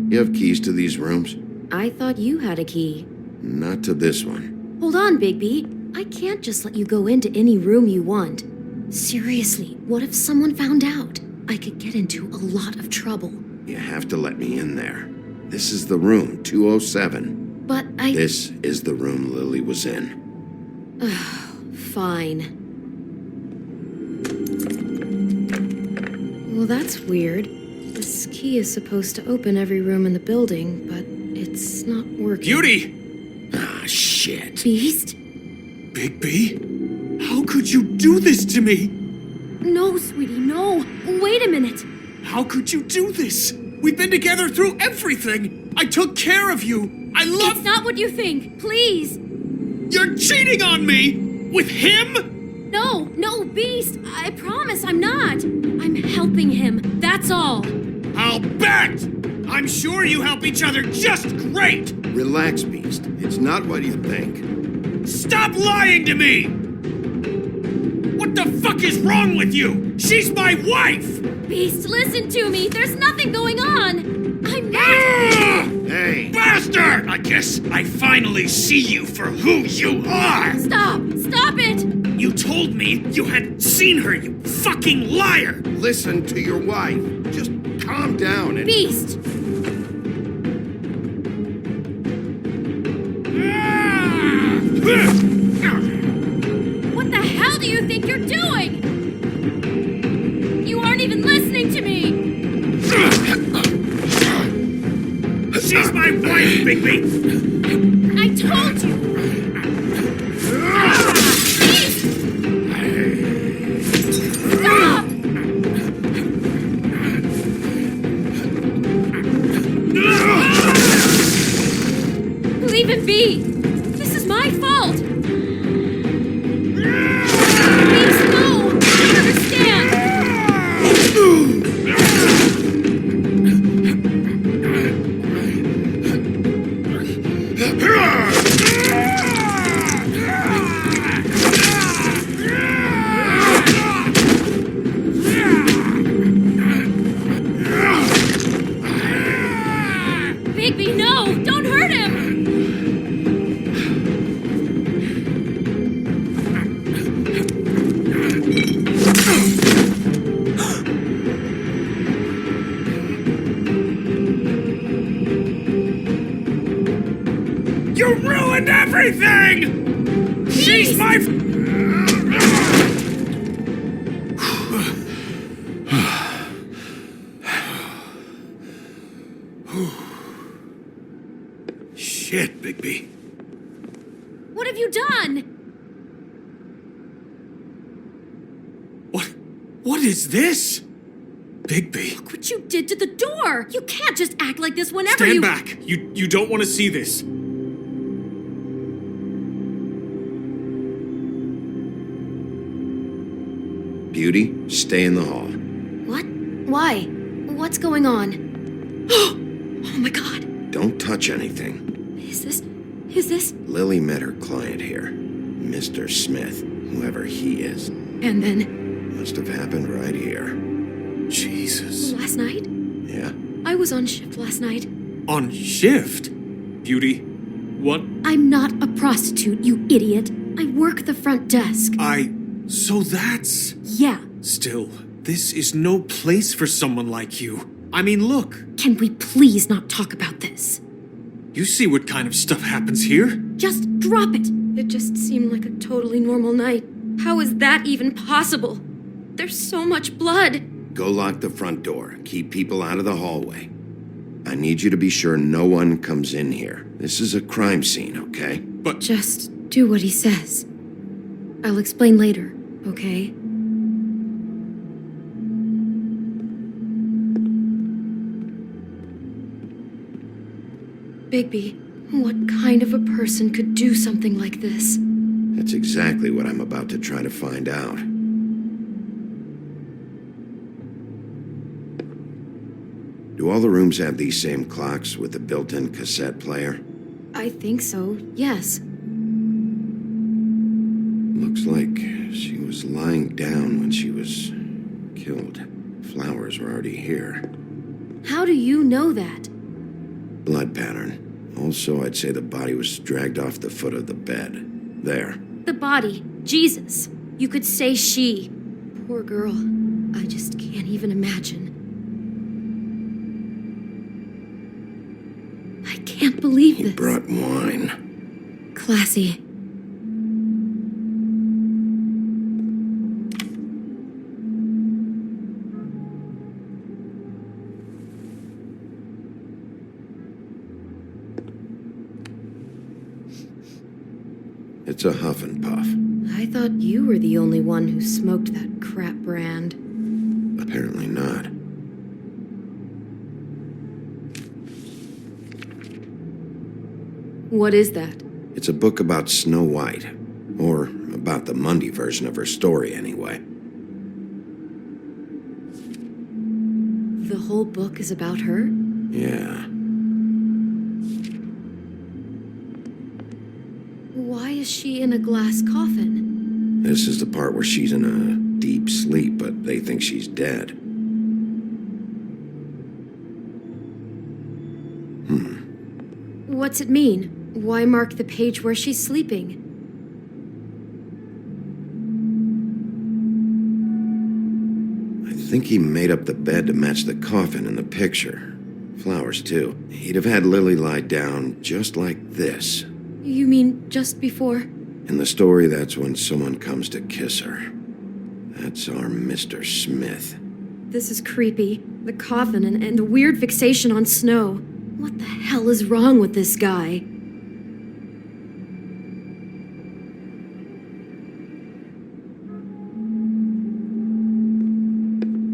Speaker 2: You have keys to these rooms?
Speaker 4: I thought you had a key.
Speaker 2: Not to this one.
Speaker 4: Hold on, Bigby. I can't just let you go into any room you want. Seriously, what if someone found out? I could get into a lot of trouble.
Speaker 2: You have to let me in there. This is the room, 207.
Speaker 4: But I...
Speaker 2: This is the room Lily was in.
Speaker 4: Fine. Well, that's weird. This key is supposed to open every room in the building, but it's not working.
Speaker 7: Beauty!
Speaker 2: Ah, shit.
Speaker 4: Beast?
Speaker 7: Bigby? How could you do this to me?
Speaker 12: No, sweetie, no. Wait a minute.
Speaker 7: How could you do this? We've been together through everything. I took care of you. I love...
Speaker 12: It's not what you think. Please.
Speaker 7: You're cheating on me! With him?
Speaker 12: No, Beast. I promise I'm not. I'm helping him. That's all.
Speaker 7: I'll bet! I'm sure you help each other just great!
Speaker 2: Relax, Beast. It's not what you think.
Speaker 7: Stop lying to me! What the fuck is wrong with you? She's my wife!
Speaker 12: Beast, listen to me. There's nothing going on. I'm not...
Speaker 2: Hey!
Speaker 7: Bastard! I guess I finally see you for who you are!
Speaker 12: Stop! Stop it!
Speaker 7: You told me you had seen her, you fucking liar!
Speaker 2: Listen to your wife. Just calm down and...
Speaker 12: Beast! What the hell do you think you're doing? You aren't even listening to me!
Speaker 7: She's my wife, Bigby!
Speaker 12: I told you! Beast! Stop!
Speaker 7: thing! She's my... Shit, Bigby.
Speaker 12: What have you done?
Speaker 7: What is this? Bigby.
Speaker 12: Look what you did to the door! You can't just act like this whenever
Speaker 7: Stand
Speaker 12: you-
Speaker 7: back! You don't want to see this.
Speaker 2: Beauty, stay in the hall.
Speaker 4: What? Why? What's going on? Oh my god.
Speaker 2: Don't touch anything.
Speaker 4: Is this...
Speaker 2: Lily met her client here, Mr. Smith, whoever he is.
Speaker 4: And then...
Speaker 2: Must have happened right here.
Speaker 7: Jesus.
Speaker 4: Last night?
Speaker 2: Yeah?
Speaker 4: I was on shift last night.
Speaker 7: On shift? Beauty, what?
Speaker 4: I'm not a prostitute, you idiot. I work the front desk.
Speaker 7: So that's...
Speaker 4: Yeah.
Speaker 7: Still, this is no place for someone like you. I mean, look.
Speaker 4: Can we please not talk about this?
Speaker 7: You see what kind of stuff happens here?
Speaker 4: Just drop it. It just seemed like a totally normal night. How is that even possible? There's so much blood.
Speaker 2: Go lock the front door. Keep people out of the hallway. I need you to be sure no one comes in here. This is a crime scene, okay?
Speaker 7: But...
Speaker 4: Just do what he says. I'll explain later, okay? Bigby, what kind of a person could do something like this?
Speaker 2: That's exactly what I'm about to try to find out. Do all the rooms have these same clocks with the built-in cassette player?
Speaker 4: I think so, yes.
Speaker 2: Looks like she was lying down when she was killed. Flowers were already here.
Speaker 4: How do you know that?
Speaker 2: Blood pattern. Also, I'd say the body was dragged off the foot of the bed. There.
Speaker 4: The body. Jesus. You could say she. Poor girl. I just can't even imagine. I can't believe this.
Speaker 2: He brought wine.
Speaker 4: Classy.
Speaker 2: It's a huff and puff.
Speaker 4: I thought you were the only one who smoked that crap brand.
Speaker 2: Apparently not.
Speaker 4: What is that?
Speaker 2: It's a book about Snow White. Or about the Mundy version of her story, anyway.
Speaker 4: The whole book is about her?
Speaker 2: Yeah.
Speaker 4: Why is she in a glass coffin?
Speaker 2: This is the part where she's in a deep sleep, but they think she's dead.
Speaker 4: What's it mean? Why mark the page where she's sleeping?
Speaker 2: I think he made up the bed to match the coffin in the picture. Flowers, too. He'd have had Lily lie down just like this.
Speaker 4: You mean just before?
Speaker 2: In the story, that's when someone comes to kiss her. That's our Mr. Smith.
Speaker 4: This is creepy. The coffin and the weird fixation on snow. What the hell is wrong with this guy?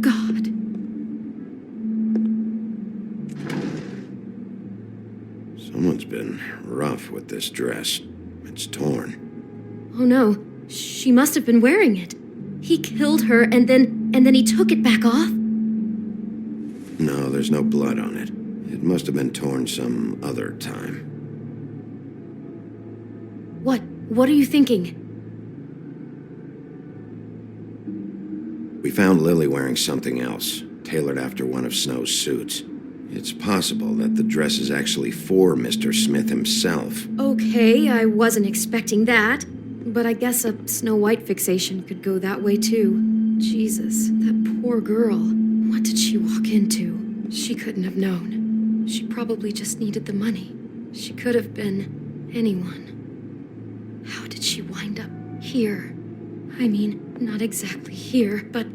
Speaker 4: God.
Speaker 2: Someone's been rough with this dress. It's torn.
Speaker 4: Oh no, she must have been wearing it. He killed her and then he took it back off?
Speaker 2: No, there's no blood on it. It must have been torn some other time.
Speaker 4: What are you thinking?
Speaker 2: We found Lily wearing something else, tailored after one of Snow's suits. It's possible that the dress is actually for Mr. Smith himself.
Speaker 4: Okay, I wasn't expecting that. But I guess a Snow White fixation could go that way too. Jesus, that poor girl. What did she walk into? She couldn't have known. She probably just needed the money. She could have been anyone. she wind up here? I mean, not exactly here, but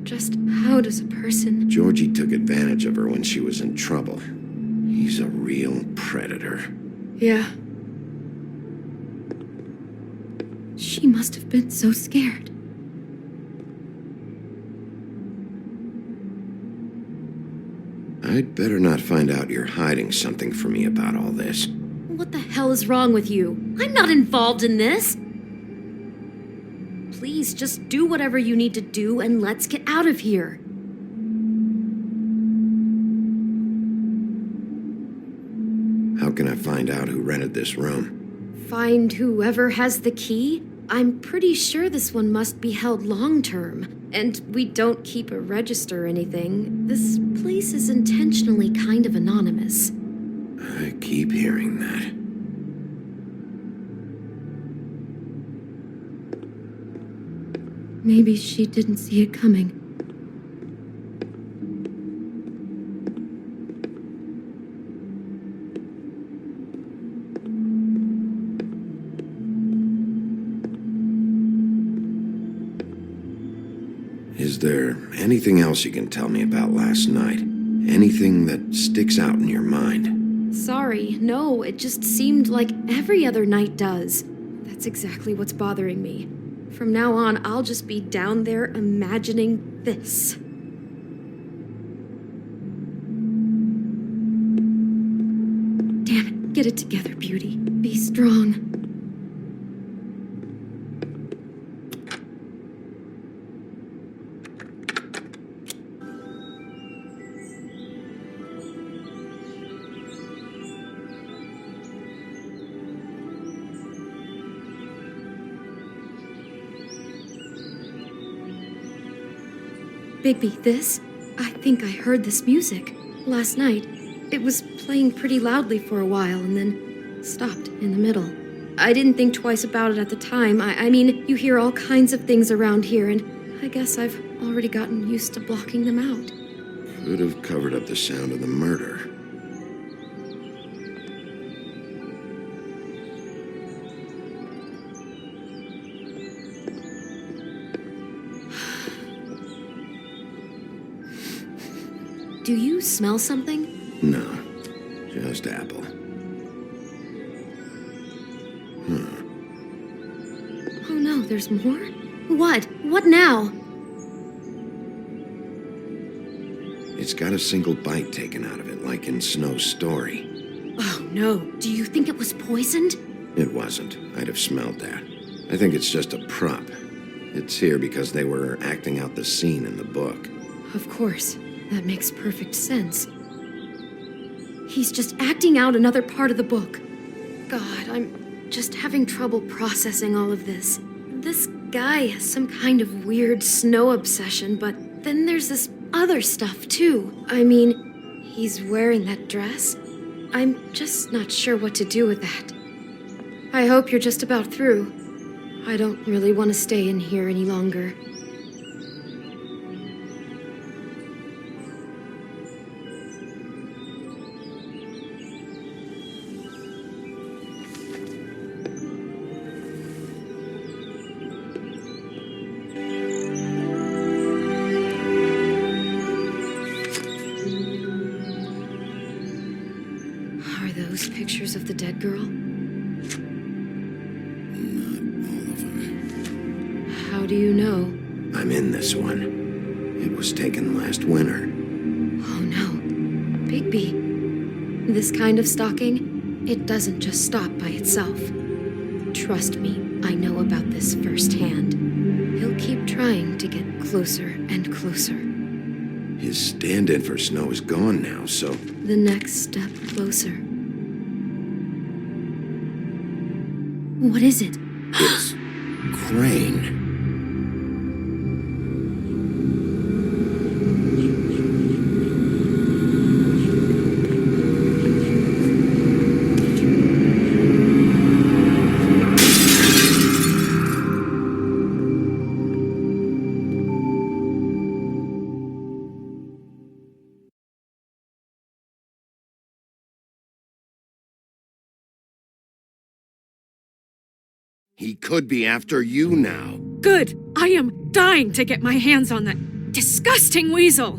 Speaker 4: just how does a person...
Speaker 2: Georgie took advantage of her when she was in trouble. He's a real predator.
Speaker 4: Yeah. She must have been so scared.
Speaker 2: I'd better not find out you're hiding something from me about all this.
Speaker 4: What the hell is wrong with you? I'm not involved in this! Please, just do whatever you need to do and let's get out of here.
Speaker 2: How can I find out who rented this room?
Speaker 4: Find whoever has the key? I'm pretty sure this one must be held long-term, and we don't keep a register or anything. This place is intentionally kind of anonymous.
Speaker 2: I keep hearing that.
Speaker 4: Maybe she didn't see it coming.
Speaker 2: Is there anything else you can tell me about last night? Anything that sticks out in your mind?
Speaker 4: Sorry, no, it just seemed like every other night does. That's exactly what's bothering me. From now on, I'll just be down there imagining this. Damn it, get it together, Beauty. Be strong. Bigby, this? I think I heard this music. Last night, it was playing pretty loudly for a while and then stopped in the middle. I didn't think twice about it at the time. I mean, you hear all kinds of things around here, and I guess I've already gotten used to blocking them out.
Speaker 2: Could have covered up the sound of the murder.
Speaker 4: Do you smell something?
Speaker 2: No, just apple.
Speaker 4: Oh no, there's more? What? What now?
Speaker 2: It's got a single bite taken out of it, like in Snow's story.
Speaker 4: Oh no, do you think it was poisoned?
Speaker 2: It wasn't. I'd have smelled that. I think it's just a prop. It's here because they were acting out the scene in the book.
Speaker 4: Of course. That makes perfect sense. He's just acting out another part of the book. God, I'm just having trouble processing all of this. This guy has some kind of weird snow obsession, but then there's this other stuff too. I mean, he's wearing that dress. I'm just not sure what to do with that. I hope you're just about through. I don't really want to stay in here any longer. Pictures of the dead girl?
Speaker 2: Not all of them.
Speaker 4: How do you know?
Speaker 2: I'm in this one. It was taken last winter.
Speaker 4: Oh no. Bigby. This kind of stalking, it doesn't just stop by itself. Trust me, I know about this firsthand. He'll keep trying to get closer and closer.
Speaker 2: His stand-in for Snow is gone now, so...
Speaker 4: The next step closer. What is it?
Speaker 2: It's Crane. He could be after you now.
Speaker 9: Good. I am dying to get my hands on that disgusting weasel.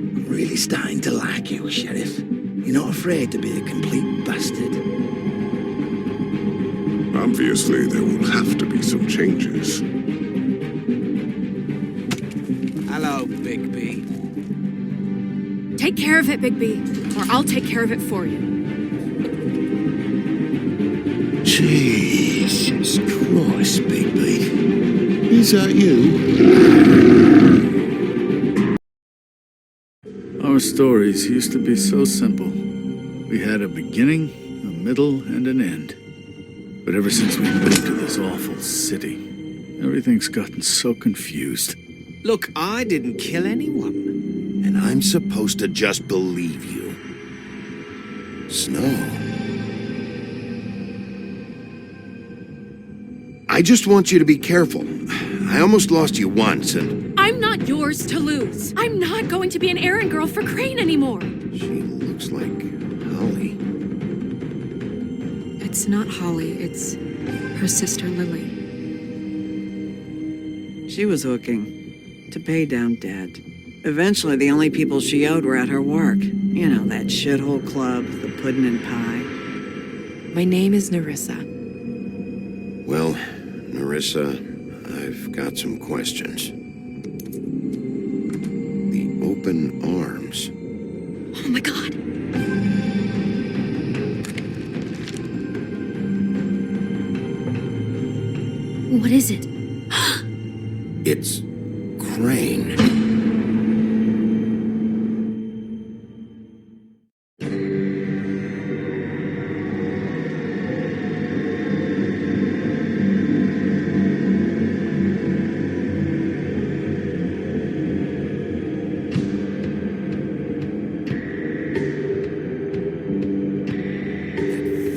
Speaker 19: I'm really starting to like you, Sheriff. You're not afraid to be a complete bastard.
Speaker 11: Obviously, there will have to be some changes.
Speaker 7: Hello, Bigby.
Speaker 9: Take care of it, Bigby, or I'll take care of it for you.
Speaker 3: Jesus Christ, Bigby. Is that you?
Speaker 10: Our stories used to be so simple. We had a beginning, a middle, and an end. But ever since we moved to this awful city, everything's gotten so confused.
Speaker 7: Look, I didn't kill anyone.
Speaker 2: And I'm supposed to just believe you. Snow. I just want you to be careful. I almost lost you once, and...
Speaker 9: I'm not yours to lose. I'm not going to be an errand girl for Crane anymore.
Speaker 2: She looks like Holly.
Speaker 9: It's not Holly, it's her sister Lily.
Speaker 14: She was hooking to pay down debt. Eventually, the only people she owed were at her work. You know, that shithole club, the pudding and pie.
Speaker 17: My name is Nerissa.
Speaker 2: Well, Nerissa, I've got some questions. The open arms.
Speaker 4: Oh my god! What is it?
Speaker 2: It's Crane.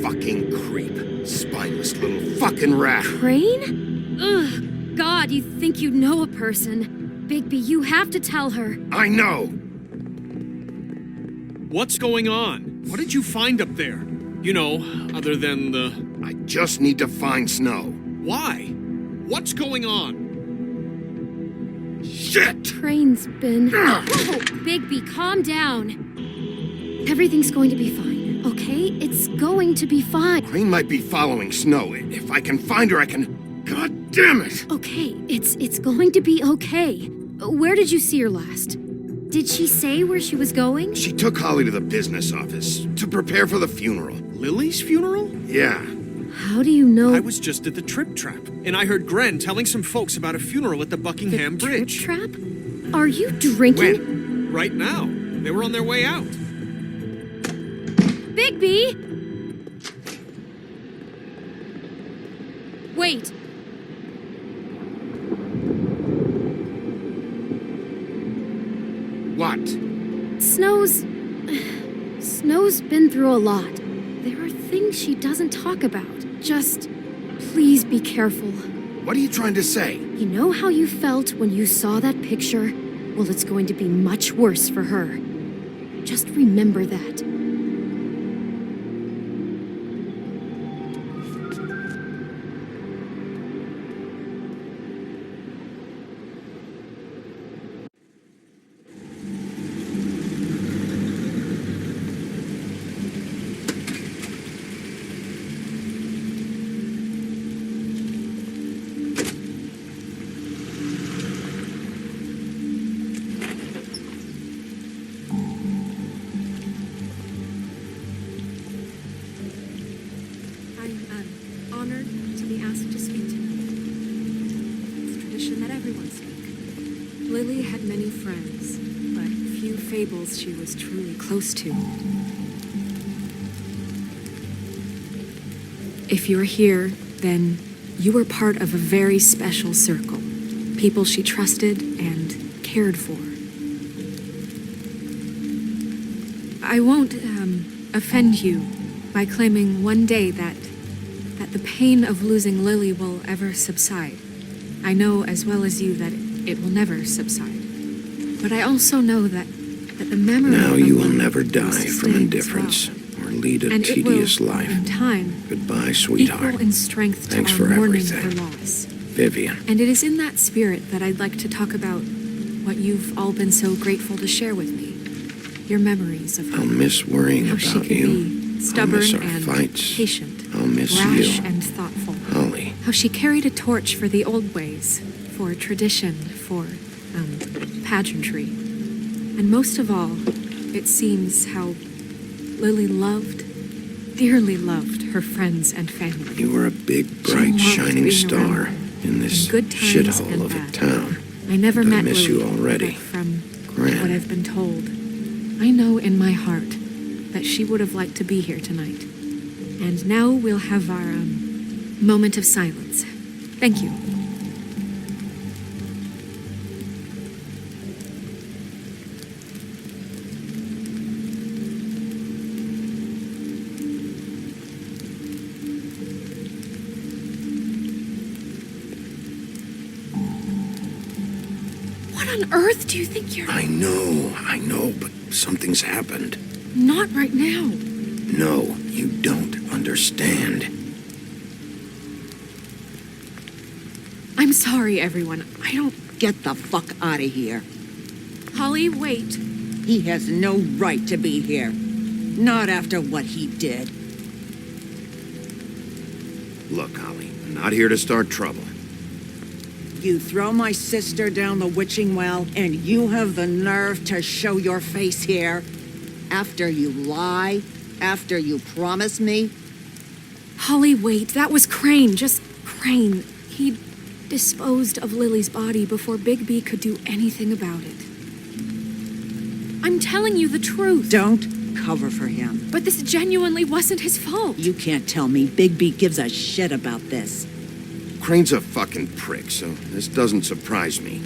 Speaker 2: Fucking creep. Spineless little fucking rat.
Speaker 4: Crane? Ugh. God, you think you know a person. Bigby, you have to tell her.
Speaker 2: I know!
Speaker 1: What's going on? What did you find up there? You know, other than the...
Speaker 2: I just need to find Snow.
Speaker 1: Why? What's going on?
Speaker 2: Shit!
Speaker 4: Crane's been... Oh, Bigby, calm down. Everything's going to be fine, okay? It's going to be fine.
Speaker 2: Crane might be following Snow. If I can find her, I can... God damn it!
Speaker 4: Okay, it's going to be okay. Where did you see her last? Did she say where she was going?
Speaker 2: She took Holly to the business office to prepare for the funeral.
Speaker 1: Lily's funeral?
Speaker 2: Yeah.
Speaker 4: How do you know?
Speaker 1: I was just at the Trip Trap, and I heard Gren telling some folks about a funeral at the Buckingham Bridge.
Speaker 4: Trip Trap? Are you drinking?
Speaker 1: When? Right now. They were on their way out.
Speaker 4: Bigby! Wait.
Speaker 2: What?
Speaker 4: Snow's been through a lot. There are things she doesn't talk about. Just, please be careful.
Speaker 2: What are you trying to say?
Speaker 4: You know how you felt when you saw that picture? Well, it's going to be much worse for her. Just remember that.
Speaker 9: Lily had many friends, but few Fables she was truly close to. If you're here, then you were part of a very special circle. People she trusted and cared for. I won't offend you by claiming one day that the pain of losing Lily will ever subside. I know as well as you that it will never subside. But I also know that the memory
Speaker 2: Now
Speaker 9: of
Speaker 2: you will
Speaker 9: love
Speaker 2: never
Speaker 9: will
Speaker 2: die
Speaker 9: sustain
Speaker 2: from
Speaker 9: as
Speaker 2: indifference
Speaker 9: well.
Speaker 2: or lead a
Speaker 9: And it will,
Speaker 2: tedious life.
Speaker 9: in time,
Speaker 2: Goodbye, sweetheart.
Speaker 9: equal in strength
Speaker 2: Thanks
Speaker 9: to
Speaker 2: for
Speaker 9: our mourning
Speaker 2: everything.
Speaker 9: for loss.
Speaker 2: Vivian.
Speaker 9: And it is in that spirit that I'd like to talk about what you've all been so grateful to share with me. Your memories of her.
Speaker 2: I'll miss worrying
Speaker 9: How she
Speaker 2: about
Speaker 9: could
Speaker 2: you.
Speaker 9: be stubborn
Speaker 2: I'll miss our
Speaker 9: and
Speaker 2: fights.
Speaker 9: patient,
Speaker 2: I'll miss
Speaker 9: rash
Speaker 2: you.
Speaker 9: and thoughtful.
Speaker 2: Holly.
Speaker 9: How she carried a torch for the old ways, for tradition, for pageantry. And most of all, it seems how Lily loved, dearly loved her friends and family.
Speaker 2: You were a big,
Speaker 9: She
Speaker 2: bright,
Speaker 9: loved
Speaker 2: shining
Speaker 9: being
Speaker 2: star
Speaker 9: around
Speaker 2: in this
Speaker 9: good times
Speaker 2: shithole
Speaker 9: and
Speaker 2: of a
Speaker 9: bad.
Speaker 2: town.
Speaker 9: I never
Speaker 2: And
Speaker 9: met
Speaker 2: I miss
Speaker 9: Lily,
Speaker 2: you already.
Speaker 9: but from
Speaker 2: Gran.
Speaker 9: what I've been told, I know in my heart that she would have liked to be here tonight. And now we'll have our moment of silence. Thank you. What on earth do you think you're...
Speaker 2: I know, but something's happened.
Speaker 9: Not right now.
Speaker 2: No, you don't understand.
Speaker 9: I'm sorry, everyone. I don't...
Speaker 20: Get the fuck out of here.
Speaker 9: Holly, wait.
Speaker 20: He has no right to be here. Not after what he did.
Speaker 2: Look, Holly, I'm not here to start trouble.
Speaker 20: You throw my sister down the witching well, and you have the nerve to show your face here? After you lie? After you promise me?
Speaker 9: Holly, wait. That was Crane. Just Crane. He disposed of Lily's body before Bigby could do anything about it. I'm telling you the truth.
Speaker 20: Don't cover for him.
Speaker 9: But this genuinely wasn't his fault.
Speaker 20: You can't tell me Bigby gives a shit about this.
Speaker 2: Crane's a fucking prick, so this doesn't surprise me.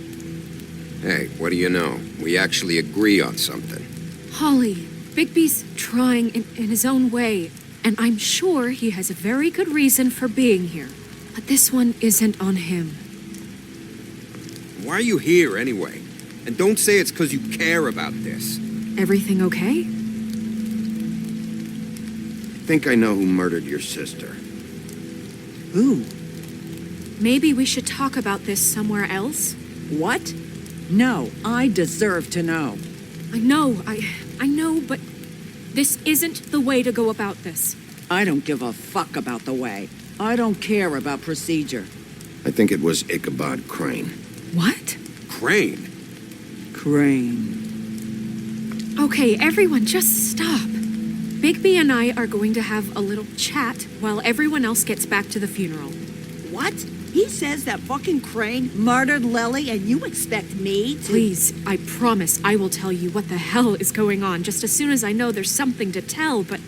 Speaker 15: Hey, what do you know? We actually agree on something.
Speaker 9: Holly, Bigby's trying in his own way, and I'm sure he has a very good reason for being here. But this one isn't on him.
Speaker 15: Why are you here anyway? And don't say it's because you care about this.
Speaker 9: Everything okay?
Speaker 2: I think I know who murdered your sister.
Speaker 20: Who?
Speaker 9: Maybe we should talk about this somewhere else?
Speaker 20: What? No, I deserve to know.
Speaker 9: I know, but this isn't the way to go about this.
Speaker 20: I don't give a fuck about the way. I don't care about procedure.
Speaker 2: I think it was Ichabod Crane.
Speaker 9: What?
Speaker 15: Crane?
Speaker 20: Crane.
Speaker 9: Okay, everyone, just stop. Bigby and I are going to have a little chat while everyone else gets back to the funeral.
Speaker 20: What? He says that fucking Crane murdered Lily and you expect me to...
Speaker 9: Please, I promise I will tell you what the hell is going on just as soon as I know there's something to tell, but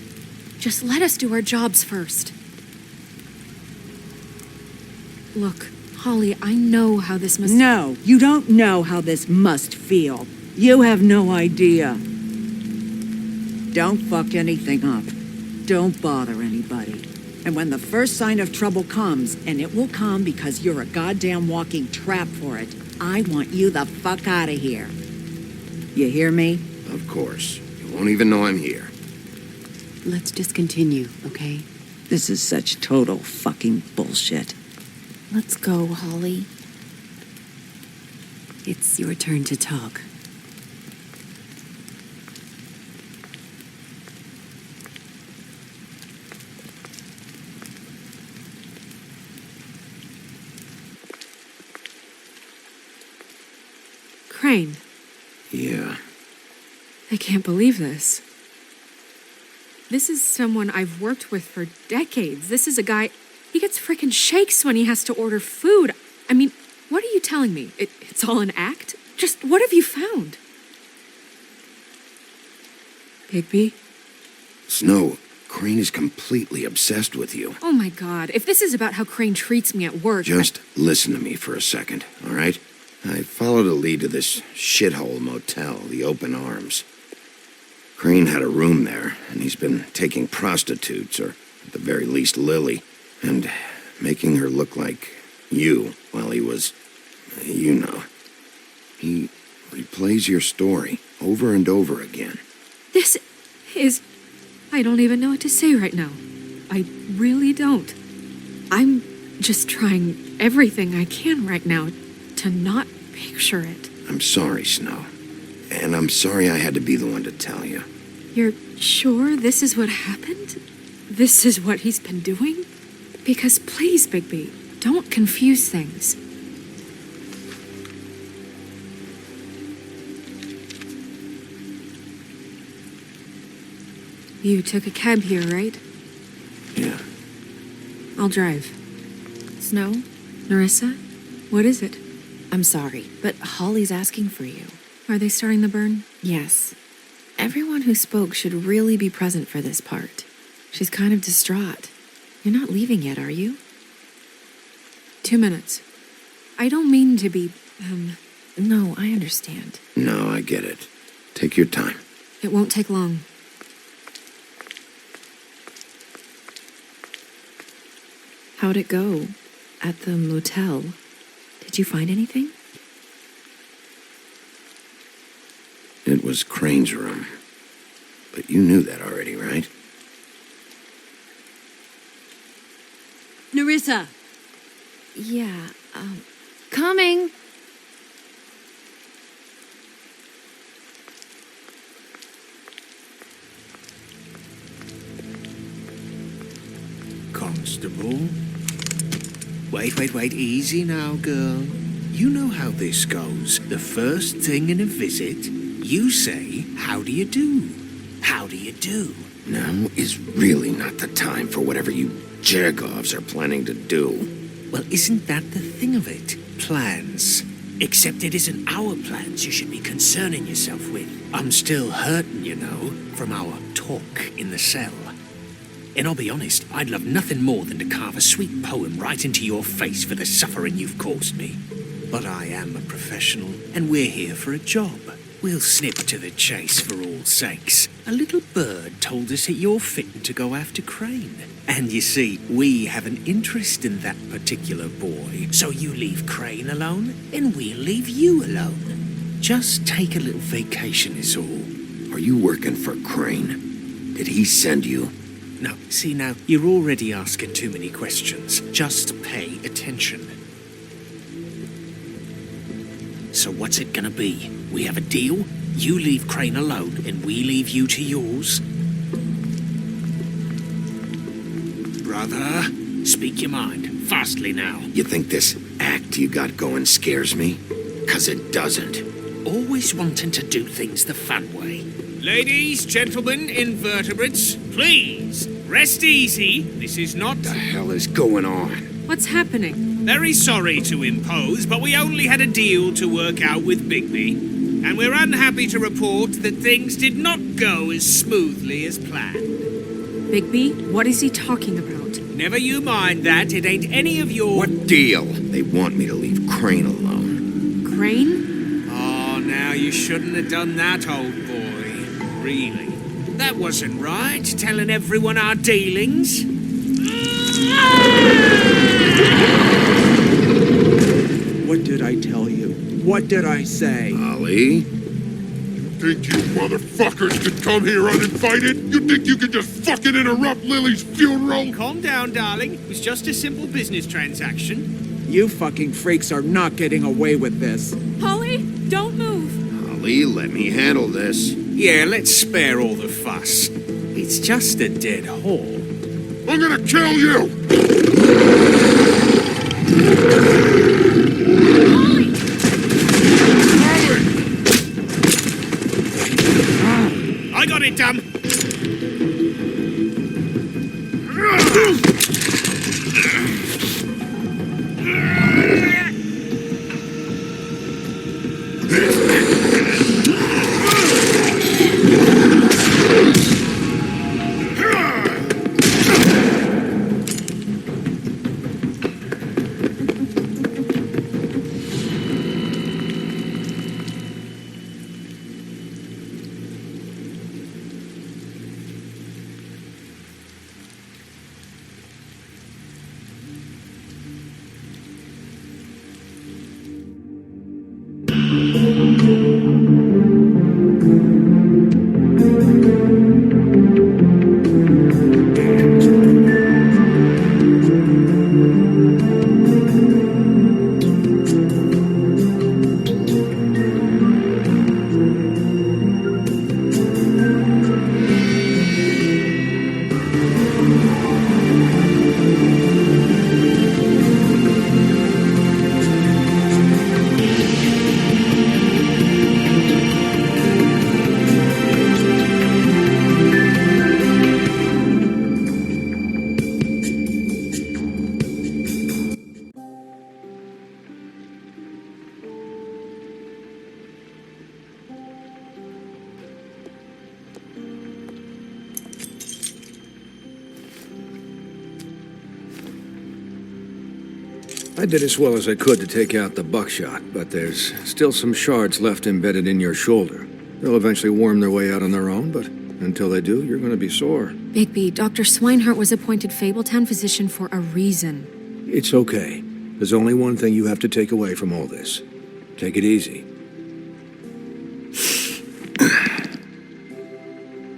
Speaker 9: just let us do our jobs first. Look, Holly, I know how this must...
Speaker 20: No, you don't know how this must feel. You have no idea. Don't fuck anything up. Don't bother anybody. And when the first sign of trouble comes, and it will come because you're a goddamn walking trap for it, I want you the fuck out of here. You hear me?
Speaker 2: Of course. You won't even know I'm here.
Speaker 17: Let's just continue, okay?
Speaker 20: This is such total fucking bullshit.
Speaker 4: Let's go, Holly.
Speaker 17: It's your turn to talk.
Speaker 9: Crane.
Speaker 2: Yeah.
Speaker 9: I can't believe this. This is someone I've worked with for decades. This is a guy... He gets frickin' shakes when he has to order food. I mean, what are you telling me? It's all an act? Just what have you found? Bigby?
Speaker 2: Snow, Crane is completely obsessed with you.
Speaker 9: Oh my god, if this is about how Crane treats me at work...
Speaker 2: Just listen to me for a second, all right? I followed a lead to this shithole motel, the Open Arms. Crane had a room there, and he's been taking prostitutes, or at the very least Lily, and making her look like you while he was, you know. He replays your story over and over again.
Speaker 9: This is... I don't even know what to say right now. I really don't. I'm just trying everything I can right now to not picture it.
Speaker 2: I'm sorry, Snow. And I'm sorry I had to be the one to tell you.
Speaker 9: You're sure this is what happened? This is what he's been doing? Because please, Bigby, don't confuse things. You took a cab here, right?
Speaker 2: Yeah.
Speaker 9: I'll drive.
Speaker 6: Snow?
Speaker 9: Nerissa? What is it?
Speaker 6: I'm sorry, but Holly's asking for you.
Speaker 9: Are they starting the burn?
Speaker 6: Yes. Everyone who spoke should really be present for this part. She's kind of distraught. You're not leaving yet, are you?
Speaker 9: 2 minutes. I don't mean to be,
Speaker 6: No, I understand.
Speaker 2: No, I get it. Take your time.
Speaker 9: It won't take long.
Speaker 6: How'd it go? At the motel? Did you find anything?
Speaker 2: It was Crane's room. But you knew that already, right?
Speaker 12: Nerissa!
Speaker 6: Yeah,
Speaker 12: Coming!
Speaker 7: Constable? Wait, easy now, girl. You know how this goes. The first thing in a visit, you say, how do you do? How do you do?
Speaker 2: Now is really not the time for whatever you Jergovs are planning to do.
Speaker 7: Well, isn't that the thing of it? Plans. Except it isn't our plans you should be concerning yourself with. I'm still hurting, you know, from our talk in the cell. And I'll be honest, I'd love nothing more than to carve a sweet poem right into your face for the suffering you've caused me. But I am a professional, and we're here for a job. We'll snip to the chase for all sakes. A little bird told us that you're fitting to go after Crane. And you see, we have an interest in that particular boy. So you leave Crane alone, and we'll leave you alone. Just take a little vacation is all.
Speaker 2: Are you working for Crane? Did he send you?
Speaker 7: No, see now, you're already asking too many questions. Just pay attention. So what's it gonna be? We have a deal? You leave Crane alone, and we leave you to yours? Brother, speak your mind. Fastly now.
Speaker 2: You think this act you got going scares me? 'Cause it doesn't.
Speaker 7: Always wanting to do things the fun way. Ladies, gentlemen, invertebrates, please, rest easy. This is not...
Speaker 2: The hell is going on?
Speaker 9: What's happening?
Speaker 7: Very sorry to impose, but we only had a deal to work out with Bigby. And we're unhappy to report that things did not go as smoothly as planned.
Speaker 9: Bigby, what is he talking about?
Speaker 7: Never you mind that, it ain't any of your...
Speaker 2: What deal? They want me to leave Crane alone.
Speaker 9: Crane?
Speaker 7: Oh, now you shouldn't have done that, old boy. Really? That wasn't right, telling everyone our dealings.
Speaker 19: What did I tell you? What did I say?
Speaker 2: Ollie?
Speaker 5: Think you motherfuckers could come here uninvited? You think you could just fucking interrupt Lily's funeral?
Speaker 7: Calm down, darling. It was just a simple business transaction.
Speaker 19: You fucking freaks are not getting away with this.
Speaker 9: Holly, don't move!
Speaker 2: Ollie, let me handle this.
Speaker 7: Yeah, let's spare all the fuss. It's just a dead hole.
Speaker 5: I'm gonna kill you!
Speaker 7: I got it, Dum!
Speaker 21: I did as well as I could to take out the buckshot, but there's still some shards left embedded in your shoulder. They'll eventually worm their way out on their own, but until they do, you're going to be sore.
Speaker 9: Bigby, Dr. Swinehart was appointed Fabletown physician for a reason.
Speaker 21: It's okay. There's only one thing you have to take away from all this. Take it easy.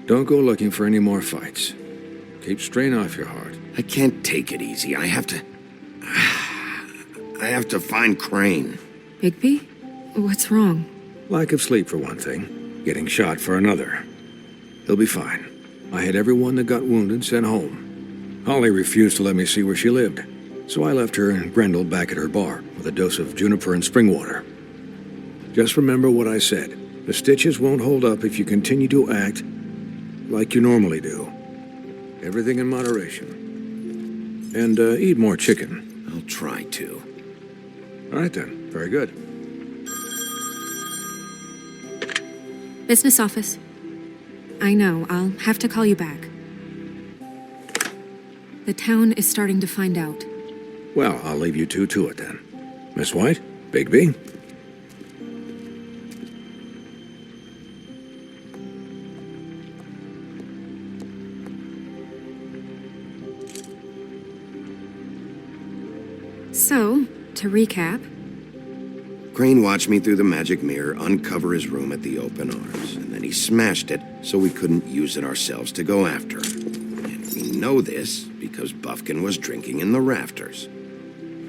Speaker 21: Don't go looking for any more fights. Keep strain off your heart.
Speaker 2: I can't take it easy. I have to find Crane.
Speaker 9: Bigby? What's wrong?
Speaker 21: Lack of sleep for one thing. Getting shot for another. He'll be fine. I had everyone that got wounded sent home. Holly refused to let me see where she lived, so I left her and Grendel back at her bar with a dose of juniper and spring water. Just remember what I said. The stitches won't hold up if you continue to act like you normally do. Everything in moderation. And eat more chicken.
Speaker 2: I'll try to.
Speaker 21: All right then. Very good.
Speaker 9: Business office. I know, I'll have to call you back. The town is starting to find out.
Speaker 21: Well, I'll leave you two to it then. Miss White, Bigby.
Speaker 9: So, to recap,
Speaker 2: Crane watched me through the magic mirror uncover his room at the open arms, and then he smashed it so we couldn't use it ourselves to go after him. And we know this because Buffkin was drinking in the rafters.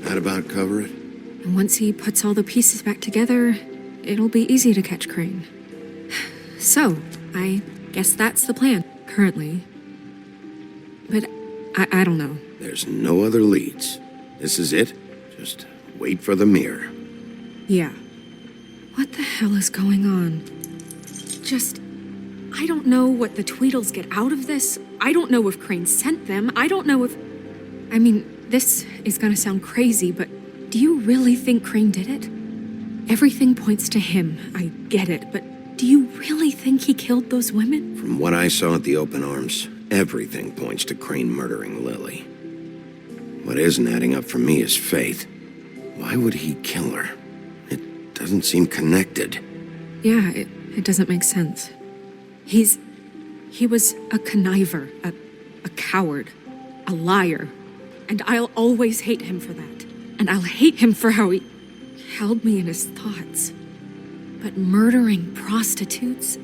Speaker 2: That about cover it?
Speaker 9: and once he puts all the pieces back together, it'll be easy to catch Crane. So, I guess that's the plan, currently. But I don't know.
Speaker 2: There's no other leads. This is it. Just wait for the mirror.
Speaker 9: Yeah. What the hell is going on? I don't know what the Tweedles get out of this. I don't know if Crane sent them. I don't know if... I mean, this is gonna sound crazy, but do you really think Crane did it? Everything points to him. I get it, but do you really think he killed those women?
Speaker 2: From what I saw at the open arms, everything points to Crane murdering Lily. What isn't adding up for me is Faith. Why would he kill her? It doesn't seem connected.
Speaker 9: Yeah, it doesn't make sense. He was a conniver, a coward, a liar. And I'll always hate him for that. And I'll hate him for how he held me in his thoughts. But murdering prostitutes?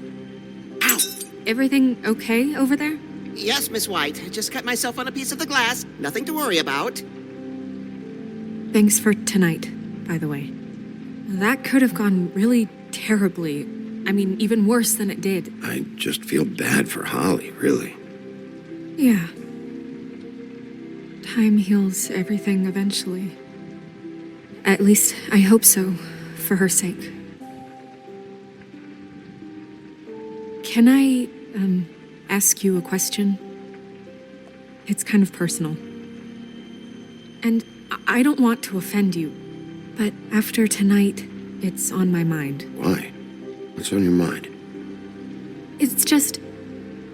Speaker 9: Ow! Everything okay over there?
Speaker 16: Yes, Miss White. Just cut myself on a piece of the glass. Nothing to worry about.
Speaker 9: Thanks for tonight, by the way. That could have gone really terribly. I mean, even worse than it did.
Speaker 2: I just feel bad for Holly, really.
Speaker 9: Yeah. Time heals everything eventually. At least, I hope so, for her sake. Can I, ask you a question? It's kind of personal. And I don't want to offend you, but after tonight, it's on my mind.
Speaker 2: Why? What's on your mind?
Speaker 9: It's just,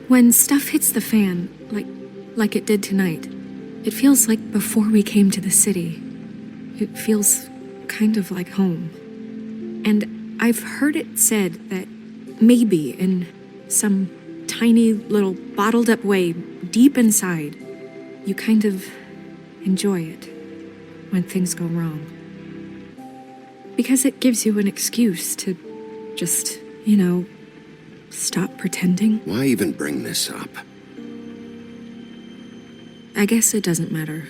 Speaker 9: when stuff hits the fan, like it did tonight, it feels like before we came to the city. It feels kind of like home. And I've heard it said that maybe in some tiny little bottled up way deep inside, you kind of enjoy it when things go wrong. Because it gives you an excuse to just, stop pretending.
Speaker 2: Why even bring this up?
Speaker 9: I guess it doesn't matter.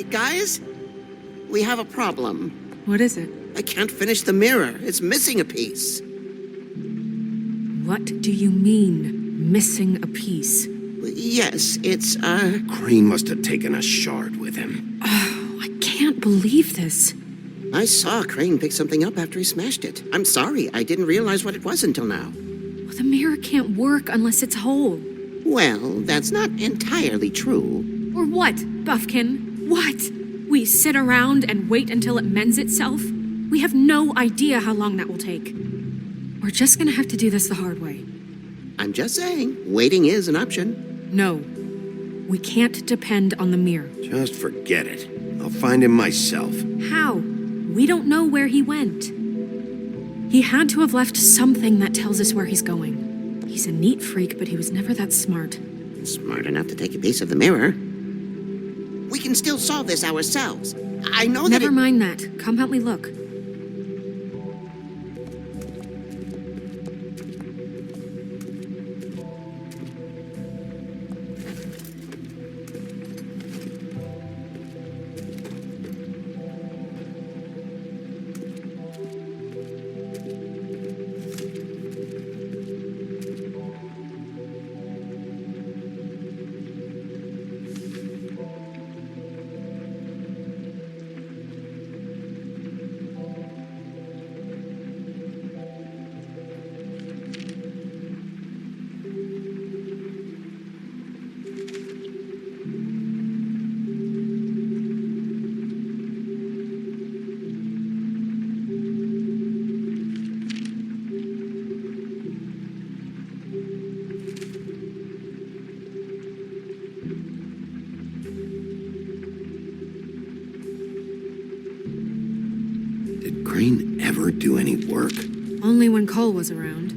Speaker 16: Guys? We have a problem.
Speaker 9: What is it?
Speaker 16: I can't finish the mirror. It's missing a piece.
Speaker 9: What do you mean, missing a piece?
Speaker 16: Yes, it's,
Speaker 2: Crane must have taken a shard with him.
Speaker 9: Oh, I can't believe this.
Speaker 16: I saw Crane pick something up after he smashed it. I'm sorry, I didn't realize what it was until now.
Speaker 9: Well, the mirror can't work unless it's whole.
Speaker 16: Well, that's not entirely true.
Speaker 9: Or what, Buffkin? What? We sit around and wait until it mends itself? We have no idea how long that will take. We're just gonna have to do this the hard way.
Speaker 16: I'm just saying, waiting is an option.
Speaker 9: No. We can't depend on the mirror.
Speaker 2: Just forget it. I'll find him myself.
Speaker 9: How? We don't know where he went. He had to have left something that tells us where he's going. He's a neat freak, but he was never that smart.
Speaker 16: Smart enough to take a piece of the mirror. We can still solve this ourselves. I know that
Speaker 9: Never mind that. Come help me look.
Speaker 2: Did Crane ever do any work?
Speaker 9: Only when Cole was around.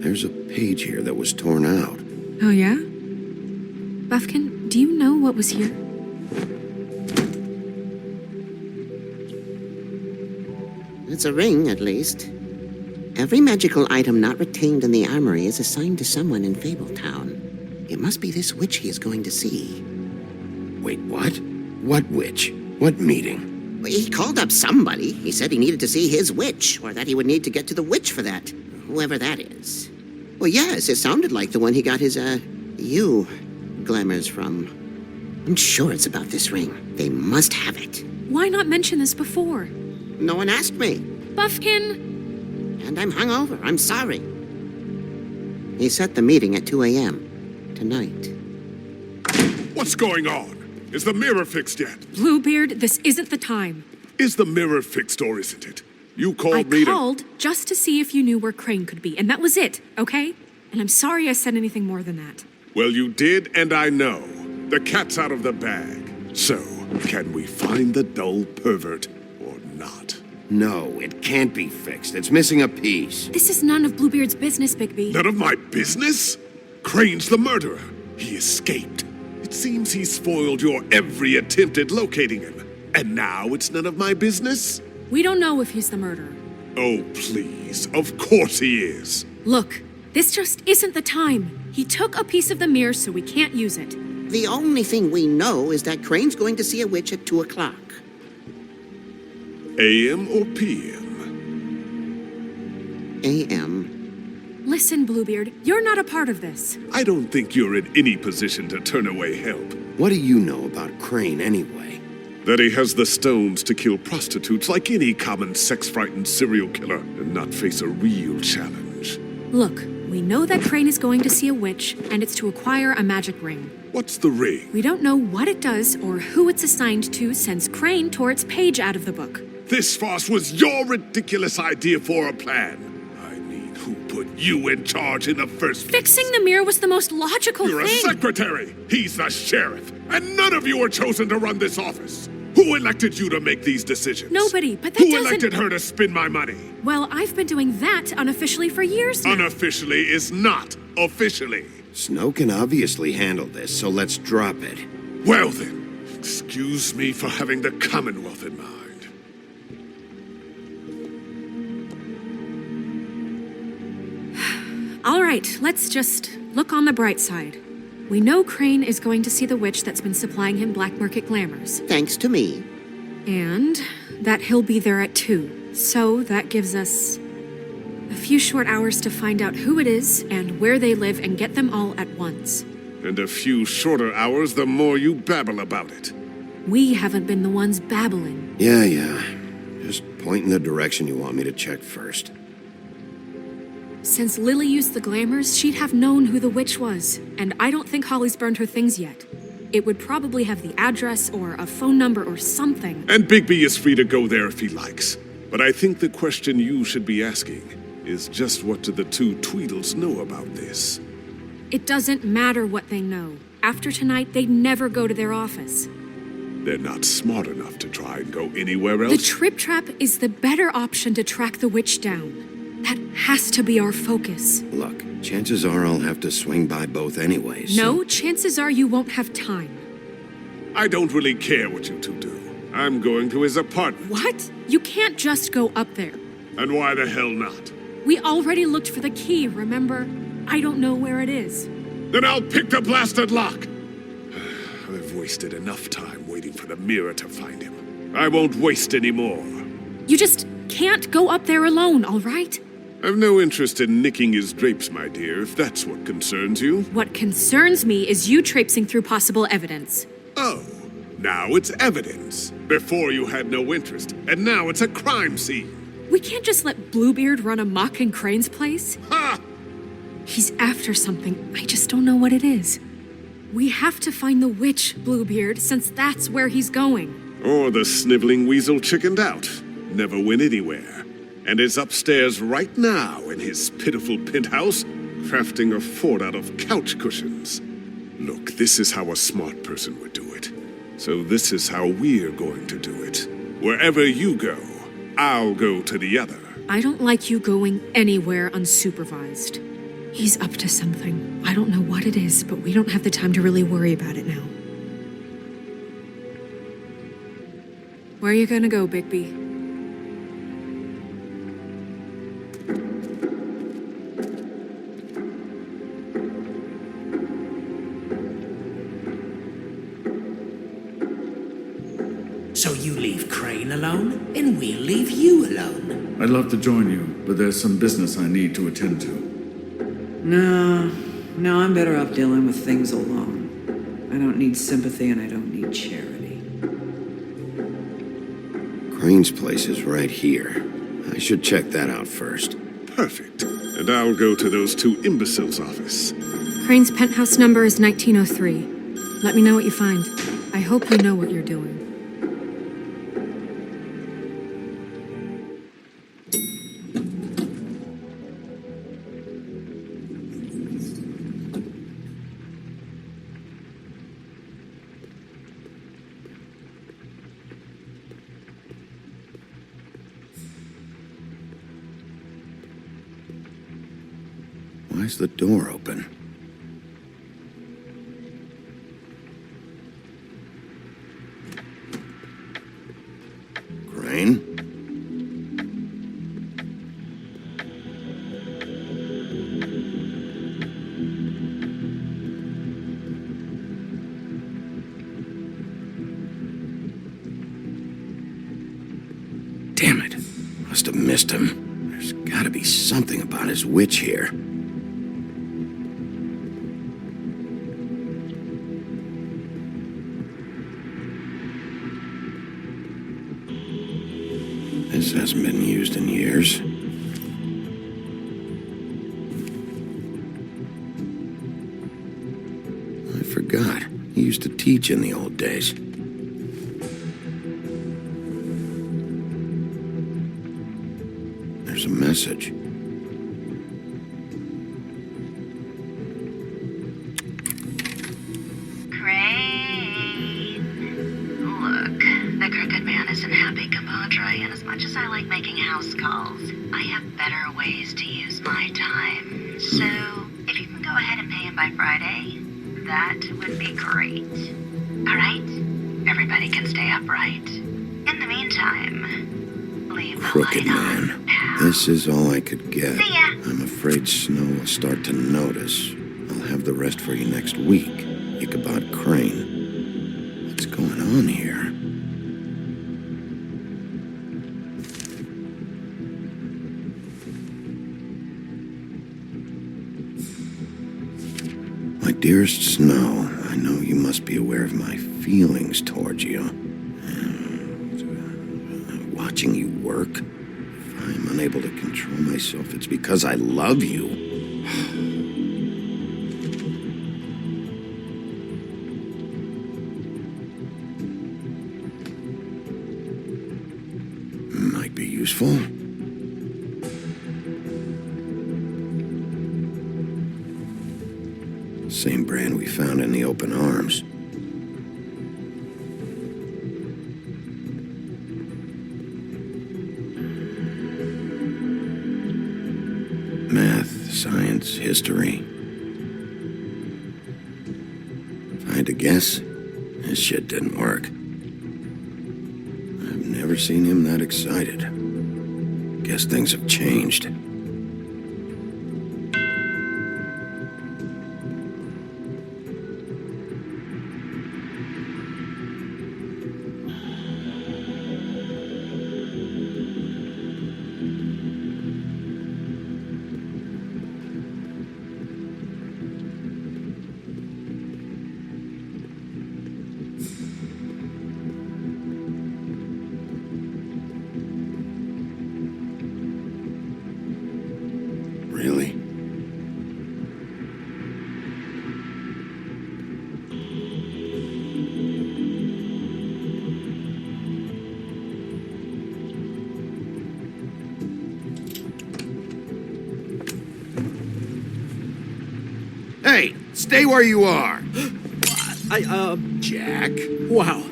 Speaker 2: There's a page here that was torn out.
Speaker 9: Oh, yeah? Buffkin, do you know what was here?
Speaker 16: It's a ring, at least. Every magical item not retained in the armory is assigned to someone in Fabletown. It must be this witch he is going to see.
Speaker 2: Wait, what? What witch? What meeting?
Speaker 16: He called up somebody. He said he needed to see his witch, or that he would need to get to the witch for that. Whoever that is. Well, yes, it sounded like the one he got his, glamours from. I'm sure it's about this ring. They must have it.
Speaker 9: Why not mention this before?
Speaker 16: No one asked me.
Speaker 9: Buffkin!
Speaker 16: And I'm hungover. I'm sorry. He set the meeting at 2 a.m. tonight.
Speaker 5: What's going on? Is the mirror fixed yet?
Speaker 9: Bluebeard, this isn't the time.
Speaker 5: Is the mirror fixed or isn't it? You called
Speaker 9: I
Speaker 5: me
Speaker 9: called just to see if you knew where Crane could be, and that was it, okay? And I'm sorry I said anything more than that.
Speaker 5: Well, you did, and I know. The cat's out of the bag. So, can we find the dull pervert or not?
Speaker 2: No, it can't be fixed. It's missing a piece.
Speaker 9: This is none of Bluebeard's business, Bigby.
Speaker 5: None of my business? Crane's the murderer. He escaped. It seems he spoiled your every attempt at locating him. And now it's none of my business?
Speaker 9: We don't know if he's the murderer.
Speaker 5: Oh, please. Of course he is.
Speaker 9: Look, this just isn't the time. He took a piece of the mirror, so we can't use it.
Speaker 16: The only thing we know is that Crane's going to see a witch at 2 o'clock.
Speaker 5: AM or PM?
Speaker 16: AM.
Speaker 9: Listen, Bluebeard, you're not a part of this.
Speaker 5: I don't think you're in any position to turn away help.
Speaker 2: What do you know about Crane, anyway?
Speaker 5: That he has the stones to kill prostitutes like any common sex-frightened serial killer and not face a real challenge.
Speaker 9: Look, we know that Crane is going to see a witch, and it's to acquire a magic ring.
Speaker 5: What's the ring?
Speaker 9: We don't know what it does or who it's assigned to since Crane tore its page out of the book.
Speaker 5: This farce was your ridiculous idea for a plan. I mean, who put you in charge in the first place?
Speaker 9: Fixing the mirror was the most logical
Speaker 5: You're
Speaker 9: thing.
Speaker 5: a secretary. He's the sheriff. And none of you were chosen to run this office. Who elected you to make these decisions?
Speaker 9: Nobody, but that
Speaker 5: Who
Speaker 9: doesn't...
Speaker 5: elected her to spend my money?
Speaker 9: Well, I've been doing that unofficially for years now.
Speaker 5: Unofficially is not officially.
Speaker 2: Snow can obviously handle this, so let's drop it.
Speaker 5: Well then, excuse me for having the Commonwealth in mind.
Speaker 9: All right, let's just look on the bright side. We know Crane is going to see the witch that's been supplying him black market glamours.
Speaker 16: Thanks to me.
Speaker 9: And that he'll be there at 2. So that gives us a few short hours to find out who it is and where they live and get them all at once.
Speaker 5: And a few shorter hours the more you babble about it.
Speaker 9: We haven't been the ones babbling.
Speaker 2: Yeah. Just point in the direction you want me to check first.
Speaker 9: Since Lily used the glamours, she'd have known who the witch was, and I don't think Holly's burned her things yet. It would probably have the address or a phone number or something.
Speaker 11: And Bigby is free to go there if he likes. But I think the question you should be asking is just what do the two Tweedles know about this?
Speaker 9: It doesn't matter what they know. After tonight, they'd never go to their office.
Speaker 11: They're not smart enough to try and go anywhere else.
Speaker 9: The Trip Trap is the better option to track the witch down. That has to be our focus.
Speaker 2: Look, chances are I'll have to swing by both anyways.
Speaker 9: No, chances are you won't have time.
Speaker 11: I don't really care what you two do. I'm going to his apartment.
Speaker 9: What? You can't just go up there.
Speaker 11: And why the hell not?
Speaker 9: We already looked for the key, remember? I don't know where it is.
Speaker 11: Then I'll pick the blasted lock! I've wasted enough time waiting for the mirror to find him. I won't waste any more.
Speaker 9: You just can't go up there alone, all right?
Speaker 11: I've no interest in nicking his drapes, my dear, if that's what concerns you.
Speaker 9: What concerns me is you traipsing through possible evidence.
Speaker 11: Oh, now it's evidence. Before you had no interest, and now it's a crime scene.
Speaker 9: We can't just let Bluebeard run amok in Crane's place.
Speaker 11: Ha!
Speaker 9: He's after something, I just don't know what it is. We have to find the witch, Bluebeard, since that's where he's going.
Speaker 11: Or the sniveling weasel chickened out. Never went anywhere. And is upstairs right now in his pitiful penthouse, crafting a fort out of couch cushions. Look, this is how a smart person would do it. So this is how we're going to do it. Wherever you go, I'll go to the other.
Speaker 9: I don't like you going anywhere unsupervised. He's up to something. I don't know what it is, but we don't have the time to really worry about it now. Where are you gonna go, Bigby?
Speaker 8: So you leave Crane alone, and we'll leave you alone.
Speaker 10: I'd love to join you, but there's some business I need to attend to.
Speaker 14: No, I'm better off dealing with things alone. I don't need sympathy and I don't need charity.
Speaker 2: Crane's place is right here. I should check that out first.
Speaker 11: Perfect. And I'll go to those two imbeciles' office.
Speaker 9: Crane's penthouse number is 1903. Let me know what you find. I hope you know what you're doing.
Speaker 2: Why's the door open? Crane? Damn it. Must have missed him. There's gotta be something about his witch here. This hasn't been used in years. I forgot. He used to teach in the old days. There's a message.
Speaker 22: The crooked man isn't happy, compadre, and as much as I like making house calls, I have better ways to use my time. So, if you can go ahead and pay him by Friday, that would be great. Alright? Everybody can stay upright. In the meantime, leave the
Speaker 2: Crooked
Speaker 22: light
Speaker 2: man.
Speaker 22: on, pal.
Speaker 2: This is all I could get.
Speaker 22: See ya.
Speaker 2: I'm afraid Snow will start to notice. I'll have the rest for you next week. Ichabod Crane. What's going on here? My dearest Snow, I know you must be aware of my feelings towards you. Watching you work, if I I'm unable to control myself, it's because I love you. Might be useful. Same brand we found in the open arms. Math, science, history. If I had to guess, this shit didn't work. I've never seen him that excited. Guess things have changed. Really? Hey, stay where you are.
Speaker 13: Jack? Wow.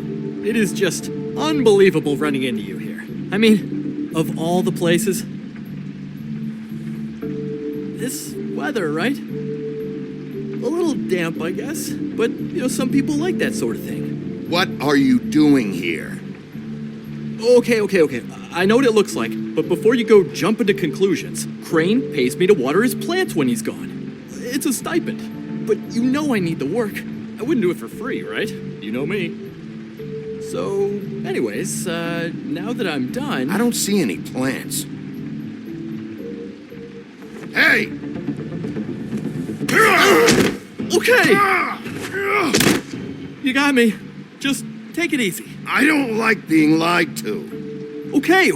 Speaker 13: It is just unbelievable running into you here. I mean, of all the places. This weather, right? A little damp, I guess. But, some people like that sort of thing.
Speaker 2: What are you doing here?
Speaker 13: Okay. I know what it looks like, but before you go jumping to conclusions, Crane pays me to water his plants when he's gone. It's a stipend, but I need the work. I wouldn't do it for free, right? You know me. So, anyways, now that I'm done...
Speaker 2: I don't see any plants. Hey!
Speaker 13: Okay! You got me. Just take it easy.
Speaker 2: I don't like being lied to.
Speaker 13: Okay.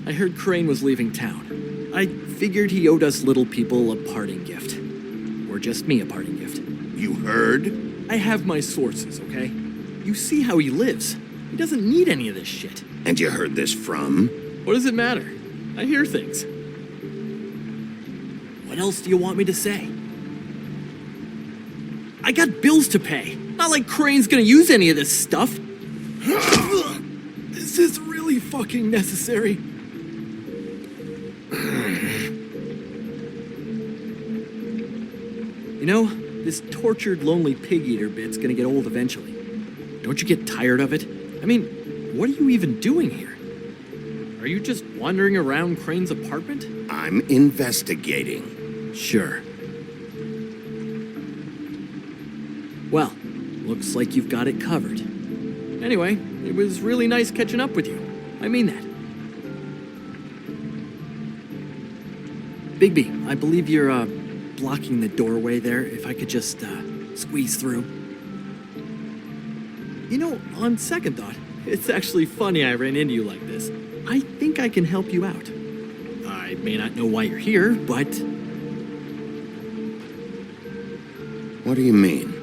Speaker 13: I heard Crane was leaving town. I figured he owed us little people a parting gift. Or just me a parting gift.
Speaker 2: You heard?
Speaker 13: I have my sources, okay? You see how he lives. He doesn't need any of this shit.
Speaker 2: And you heard this from?
Speaker 13: What does it matter? I hear things. What else do you want me to say? I got bills to pay. Not like Crane's gonna use any of this stuff. Is this really fucking necessary? This tortured, lonely pig-eater bit's gonna get old eventually. Don't you get tired of it? I mean, what are you even doing here? Are you just wandering around Crane's apartment?
Speaker 2: I'm investigating.
Speaker 13: Sure. Well, looks like you've got it covered. Anyway, it was really nice catching up with you. I mean that. Bigby, I believe you're, blocking the doorway there. If I could just, squeeze through. On second thought, it's actually funny I ran into you like this. I think I can help you out. I may not know why you're here, but...
Speaker 2: What do you mean?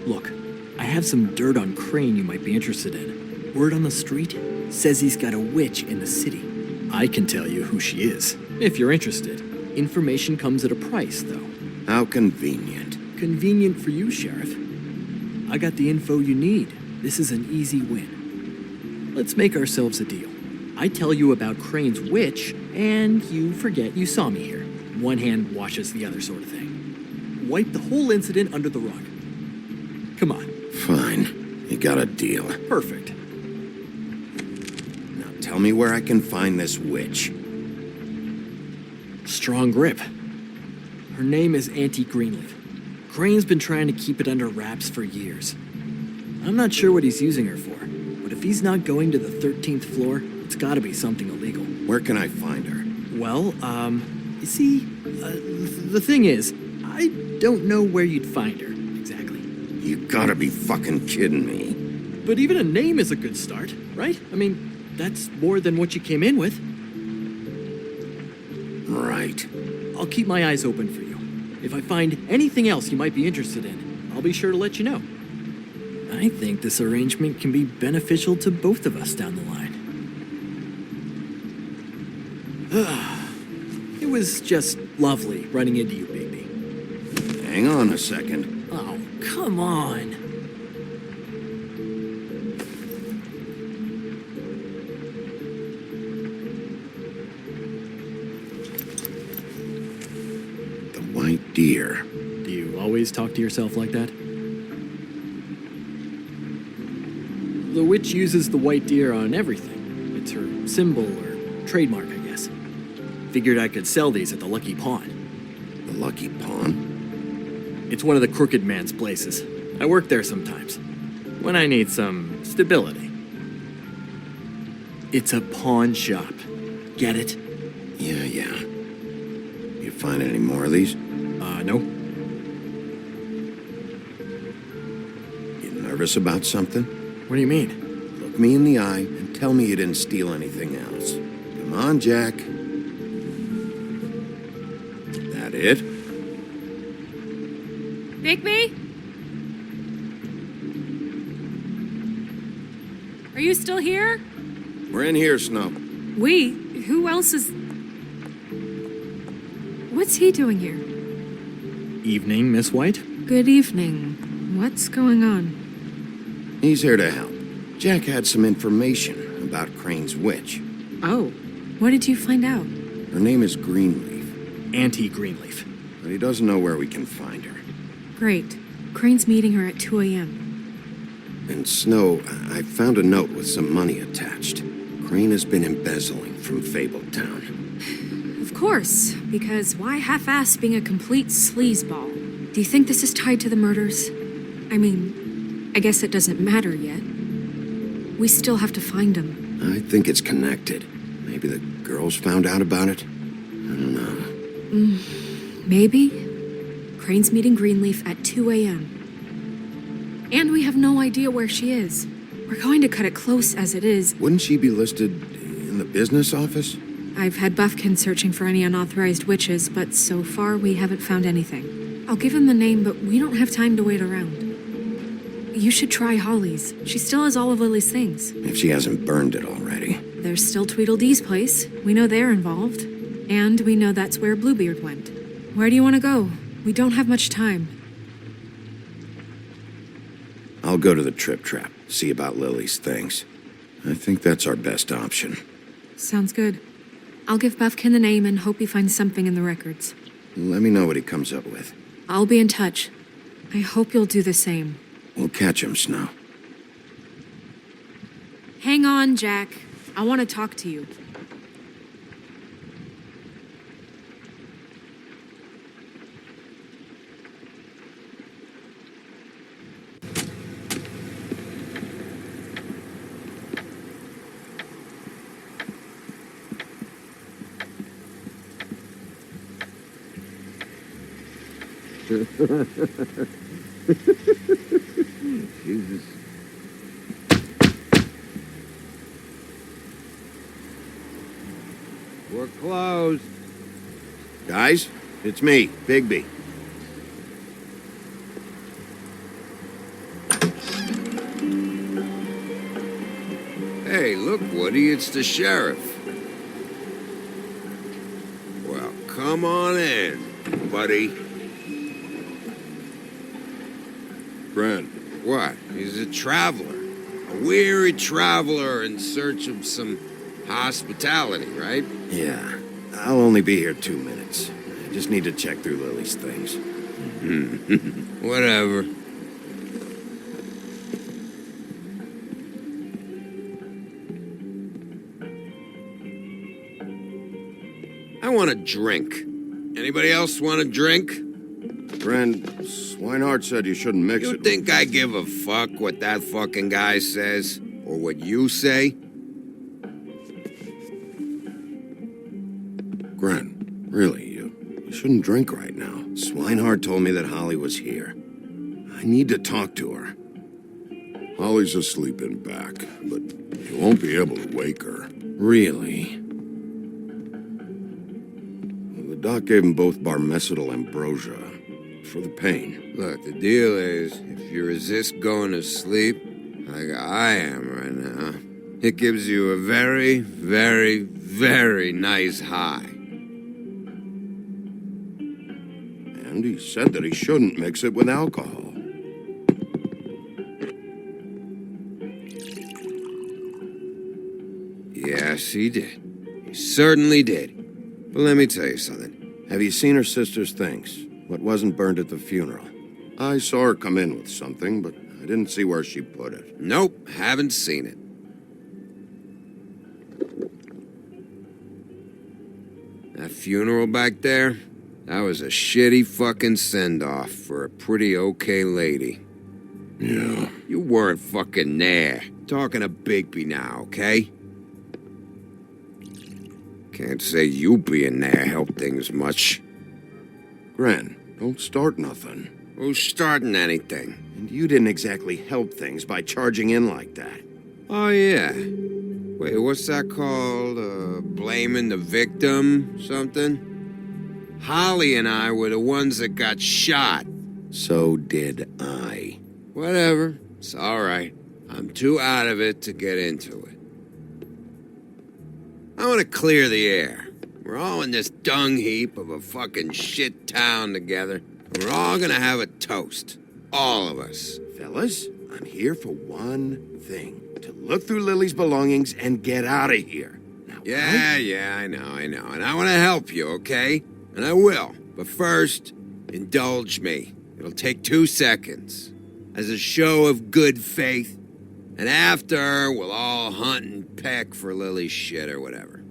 Speaker 13: Look, I have some dirt on Crane you might be interested in. Word on the street says he's got a witch in the city. I can tell you who she is, if you're interested. Information comes at a price, though.
Speaker 2: How convenient.
Speaker 13: Convenient for you, Sheriff. I got the info you need. This is an easy win. Let's make ourselves a deal. I tell you about Crane's witch, and you forget you saw me here. One hand washes the other sort of thing. Wipe the whole incident under the rug. Come on.
Speaker 2: Fine. You got a deal.
Speaker 13: Perfect.
Speaker 2: Now tell me where I can find this witch.
Speaker 13: Strong grip. Her name is Auntie Greenleaf. Crane's been trying to keep it under wraps for years. I'm not sure what he's using her for, but if he's not going to the 13th floor, it's gotta be something illegal.
Speaker 2: Where can I find her?
Speaker 13: Well, you see, the thing is, I don't know where you'd find her, exactly.
Speaker 2: You gotta be fucking kidding me.
Speaker 13: But even a name is a good start, right? I mean, that's more than what you came in with.
Speaker 2: Right.
Speaker 13: I'll keep my eyes open for you. If I find anything else you might be interested in, I'll be sure to let you know. I think this arrangement can be beneficial to both of us down the line. It was just lovely running into you, baby.
Speaker 2: Hang on a second.
Speaker 13: Oh, come on.
Speaker 2: The white deer.
Speaker 13: Do you always talk to yourself like that? The witch uses the white deer on everything. It's her symbol or trademark, I guess. Figured I could sell these at the Lucky Pawn.
Speaker 2: The Lucky Pawn?
Speaker 13: It's one of the crooked man's places. I work there sometimes, when I need some stability. It's a pawn shop. Get it?
Speaker 2: Yeah. You find any more of these?
Speaker 13: No.
Speaker 2: You nervous about something?
Speaker 13: What do you mean?
Speaker 2: Look me in the eye and tell me you didn't steal anything else. Come on, Jack. That it?
Speaker 9: Bigby? Are you still here?
Speaker 2: We're in here, Snow.
Speaker 9: We? Who else is... What's he doing here?
Speaker 13: Evening, Miss White.
Speaker 9: Good evening. What's going on?
Speaker 2: He's here to help. Jack had some information about Crane's witch.
Speaker 9: Oh, what did you find out?
Speaker 2: Her name is Greenleaf.
Speaker 13: Auntie Greenleaf.
Speaker 2: But he doesn't know where we can find her.
Speaker 9: Great. Crane's meeting her at 2 a.m.
Speaker 2: And Snow, I found a note with some money attached. Crane has been embezzling from Fabletown.
Speaker 9: Of course, because why half-ass being a complete sleazeball? Do you think this is tied to the murders? I mean, I guess it doesn't matter yet. We still have to find him.
Speaker 2: I think it's connected. Maybe the girls found out about it? I don't know.
Speaker 9: Maybe. Crane's meeting Greenleaf at 2 a.m. And we have no idea where she is. We're going to cut it close as it is.
Speaker 2: Wouldn't she be listed in the business office?
Speaker 9: I've had Buffkin searching for any unauthorized witches, but so far we haven't found anything. I'll give him the name, but we don't have time to wait around. You should try Holly's. She still has all of Lily's things.
Speaker 2: If she hasn't burned it already.
Speaker 9: There's still Tweedledee's place. We know they're involved. And we know that's where Bluebeard went. Where do you want to go? We don't have much time.
Speaker 2: I'll go to the Trip Trap, see about Lily's things. I think that's our best option.
Speaker 9: Sounds good. I'll give Buffkin the name and hope he finds something in the records.
Speaker 2: Let me know what he comes up with.
Speaker 9: I'll be in touch. I hope you'll do the same.
Speaker 2: We'll catch him, Snow.
Speaker 9: Hang on, Jack. I want to talk to you.
Speaker 2: Jesus. We're closed. Guys, it's me, Bigby. Hey, look, Woody, it's the sheriff. Well, come on in, buddy.
Speaker 5: Brent.
Speaker 2: What? He's a traveler. A weary traveler in search of some hospitality, right? Yeah. I'll only be here 2 minutes. I just need to check through Lily's things. Whatever. I want a drink. Anybody else want a drink?
Speaker 5: Friend, Swinehart said you shouldn't mix
Speaker 2: You
Speaker 5: it.
Speaker 2: think I give a fuck what that fucking guy says? Or what you say? Gren, really, you shouldn't drink right now. Swinehart told me that Holly was here. I need to talk to her.
Speaker 5: Holly's asleep in back, but you won't be able to wake her.
Speaker 2: Really? The doc gave them both barmecidal ambrosia for the pain.
Speaker 15: Look, the deal is, if you resist going to sleep, like I am right now, it gives you a very, very, very nice high.
Speaker 2: And he said that he shouldn't mix it with alcohol.
Speaker 15: Yes, he did. He certainly did. But let me tell you something.
Speaker 2: Have you seen her sister's things? What wasn't burned at the funeral? I saw her come in with something, but I didn't see where she put it.
Speaker 15: Nope, haven't seen it. That funeral back there, that was a shitty fucking send-off for a pretty okay lady.
Speaker 5: Yeah.
Speaker 15: You weren't fucking there. Talking to Bigby now, okay? Can't say you being there helped things much.
Speaker 2: Gren, don't start nothing.
Speaker 15: Who's starting anything?
Speaker 2: And you didn't exactly help things by charging in like that.
Speaker 15: Oh, yeah. Wait, what's that called? Blaming the victim? Something? Holly and I were the ones that got shot.
Speaker 2: So did I.
Speaker 15: Whatever. It's all right. I'm too out of it to get into it. I want to clear the air. We're all in this dung heap of a fucking shit town together. We're all gonna have a toast. All of us.
Speaker 2: Fellas, I'm here for one thing. To look through Lily's belongings and get out of here. Now,
Speaker 15: Yeah, I know. And I want to help you, okay? And I will. But first, indulge me. It'll take 2 seconds. As a show of good faith. And after, we'll all hunt and peck for Lily's shit or whatever.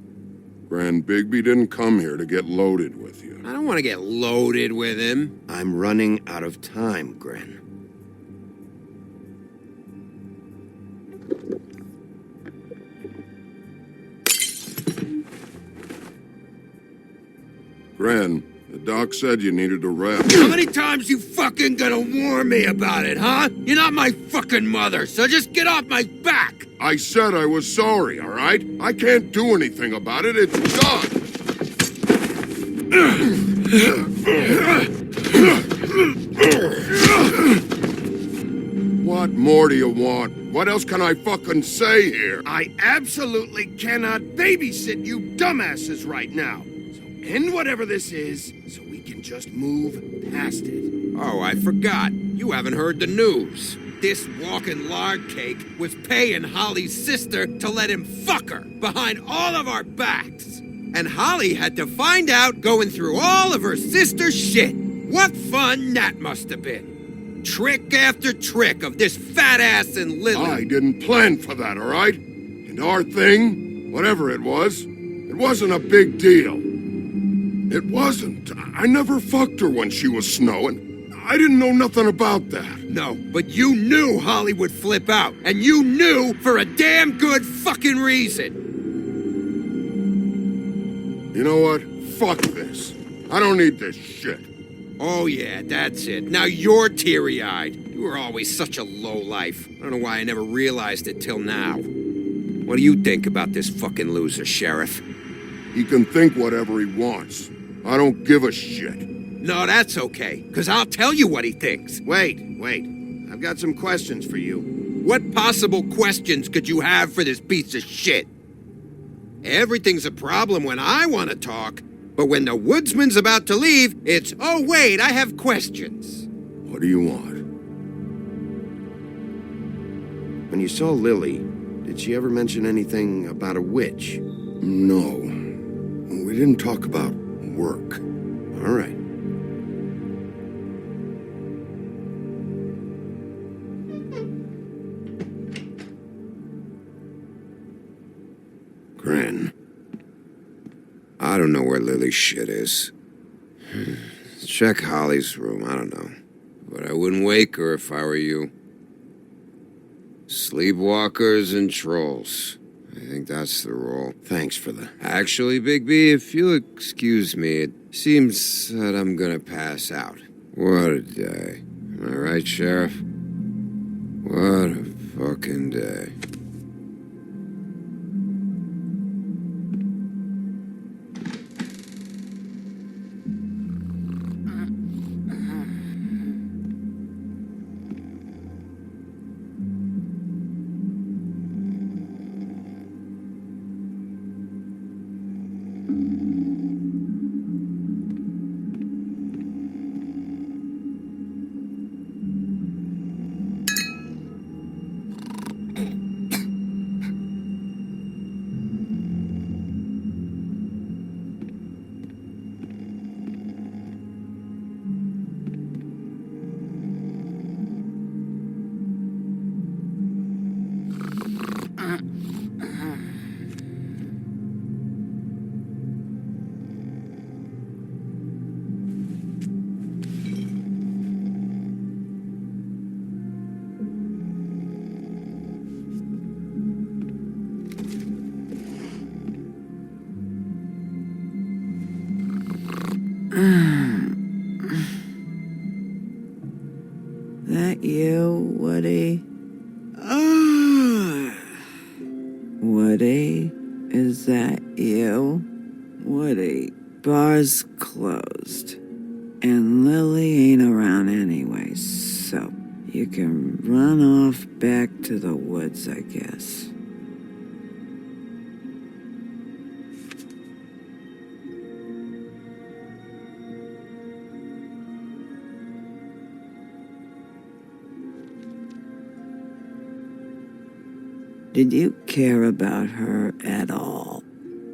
Speaker 5: Grand Bigby didn't come here to get loaded with you.
Speaker 15: I don't want to get loaded with him.
Speaker 2: I'm running out of time, Gren.
Speaker 5: Gran, the doc said you needed a rest.
Speaker 15: How many times you fucking gonna warn me about it, huh? You're not my fucking mother, so just get off my back!
Speaker 5: I said I was sorry, all right? I can't do anything about it. It's done. What more do you want? What else can I fucking say here?
Speaker 2: I absolutely cannot babysit you dumbasses right now. So end whatever this is, so we can just move past it.
Speaker 15: Oh, I forgot. You haven't heard the news. This walking lard cake was paying Holly's sister to let him fuck her behind all of our backs. And Holly had to find out going through all of her sister's shit. What fun that must have been. Trick after trick of this fat ass and Lily.
Speaker 5: I didn't plan for that, all right? And our thing, whatever it wasn't a big deal. It wasn't. I never fucked her when she was snowing. I didn't know nothing about that.
Speaker 15: No, but you knew Holly would flip out. And you knew for a damn good fucking reason.
Speaker 5: You know what? Fuck this. I don't need this shit.
Speaker 15: Oh yeah, that's it. Now you're teary-eyed. You were always such a lowlife. I don't know why I never realized it till now. What do you think about this fucking loser, Sheriff?
Speaker 5: He can think whatever he wants. I don't give a shit.
Speaker 15: No, that's okay, because I'll tell you what he thinks.
Speaker 2: Wait. I've got some questions for you.
Speaker 15: What possible questions could you have for this piece of shit? Everything's a problem when I want to talk, but when the woodsman's about to leave, it's, oh wait, I have questions.
Speaker 5: What do you want?
Speaker 2: When you saw Lily, did she ever mention anything about a witch?
Speaker 5: No. We didn't talk about work.
Speaker 2: All right.
Speaker 5: Gran.
Speaker 15: I don't know where Lily's shit is. Check Holly's room, I don't know. But I wouldn't wake her if I were you. Sleepwalkers and trolls. I think that's the rule.
Speaker 2: Thanks for the...
Speaker 15: Actually, Bigby, if you'll excuse me, it seems that I'm gonna pass out. What a day. Am I right, Sheriff? What a
Speaker 2: Fucking day.
Speaker 14: That you, Woody? Woody? Is that you? Woody, bar's closed. And Lily ain't around anyway, so you can run off back to the woods, I guess. Did you care about her at all?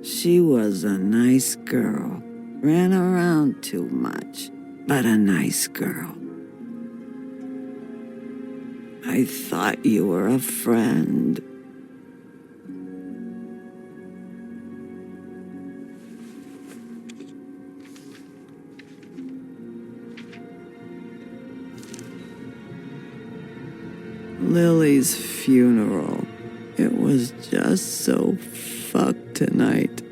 Speaker 14: She was a nice girl. Ran around too much, but a nice girl. I thought you were a friend. Lily's funeral. It was just so fucked tonight.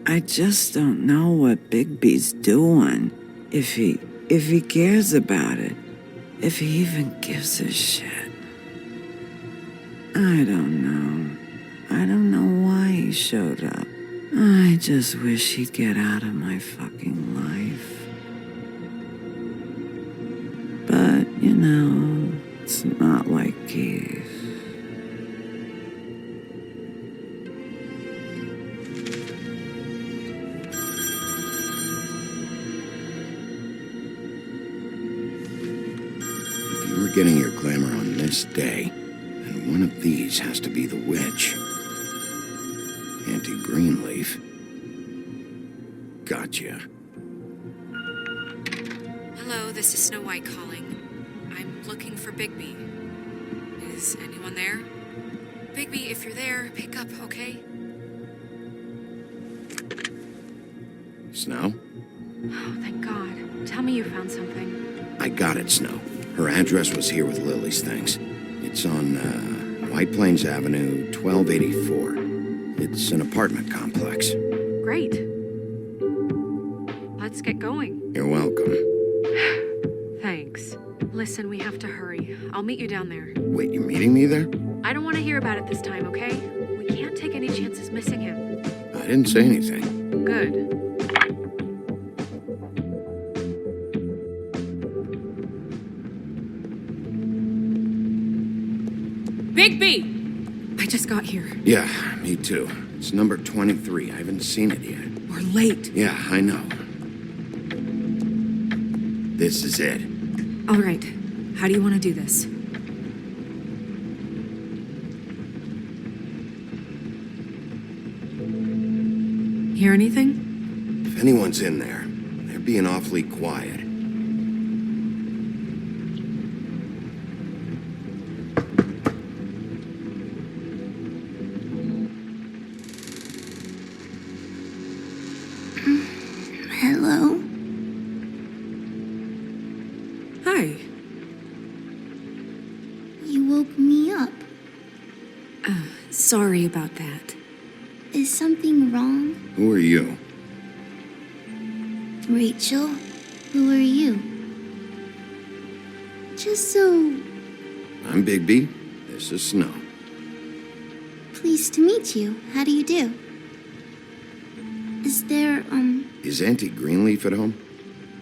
Speaker 14: I just don't know what Bigby's doing. If he cares about it. If he even gives a shit. I don't know. I don't know why he showed up. I just wish he'd get out of my fucking life. But, you know, it's not like Keith.
Speaker 2: Getting your glamour on this day, and one of these has to be the witch. Auntie Greenleaf. Gotcha.
Speaker 9: Hello, this is Snow White calling. I'm looking for Bigby. Is anyone there? Bigby, if you're there, pick up, okay?
Speaker 2: Snow?
Speaker 9: Oh, thank God. Tell me you found something.
Speaker 2: I got it, Snow. Her address was here with Lily's things. It's on White Plains Avenue, 1284. It's an apartment complex.
Speaker 9: Great. Let's get going.
Speaker 2: You're welcome.
Speaker 9: Thanks. Listen, we have to hurry. I'll meet you down there.
Speaker 2: Wait, you're meeting me there?
Speaker 9: I don't want to hear about it this time, okay? We can't take any chances missing him.
Speaker 2: I didn't say anything.
Speaker 9: Good. Bigby!
Speaker 4: I just got here.
Speaker 2: Yeah, me too. It's number 23. I haven't seen it yet.
Speaker 4: We're late.
Speaker 2: Yeah, I know. This is it.
Speaker 4: All right. How do you want to do this? Hear anything?
Speaker 2: If anyone's in there, they're being awfully quiet.
Speaker 12: Hello?
Speaker 4: Hi.
Speaker 12: You woke me up.
Speaker 4: Sorry about that.
Speaker 12: Is something wrong?
Speaker 2: Who are you?
Speaker 12: Rachel? Who are you? Just so...
Speaker 2: I'm Bigby. This is Snow.
Speaker 12: Pleased to meet you. How do you do? Is there,
Speaker 2: Is Auntie Greenleaf at home?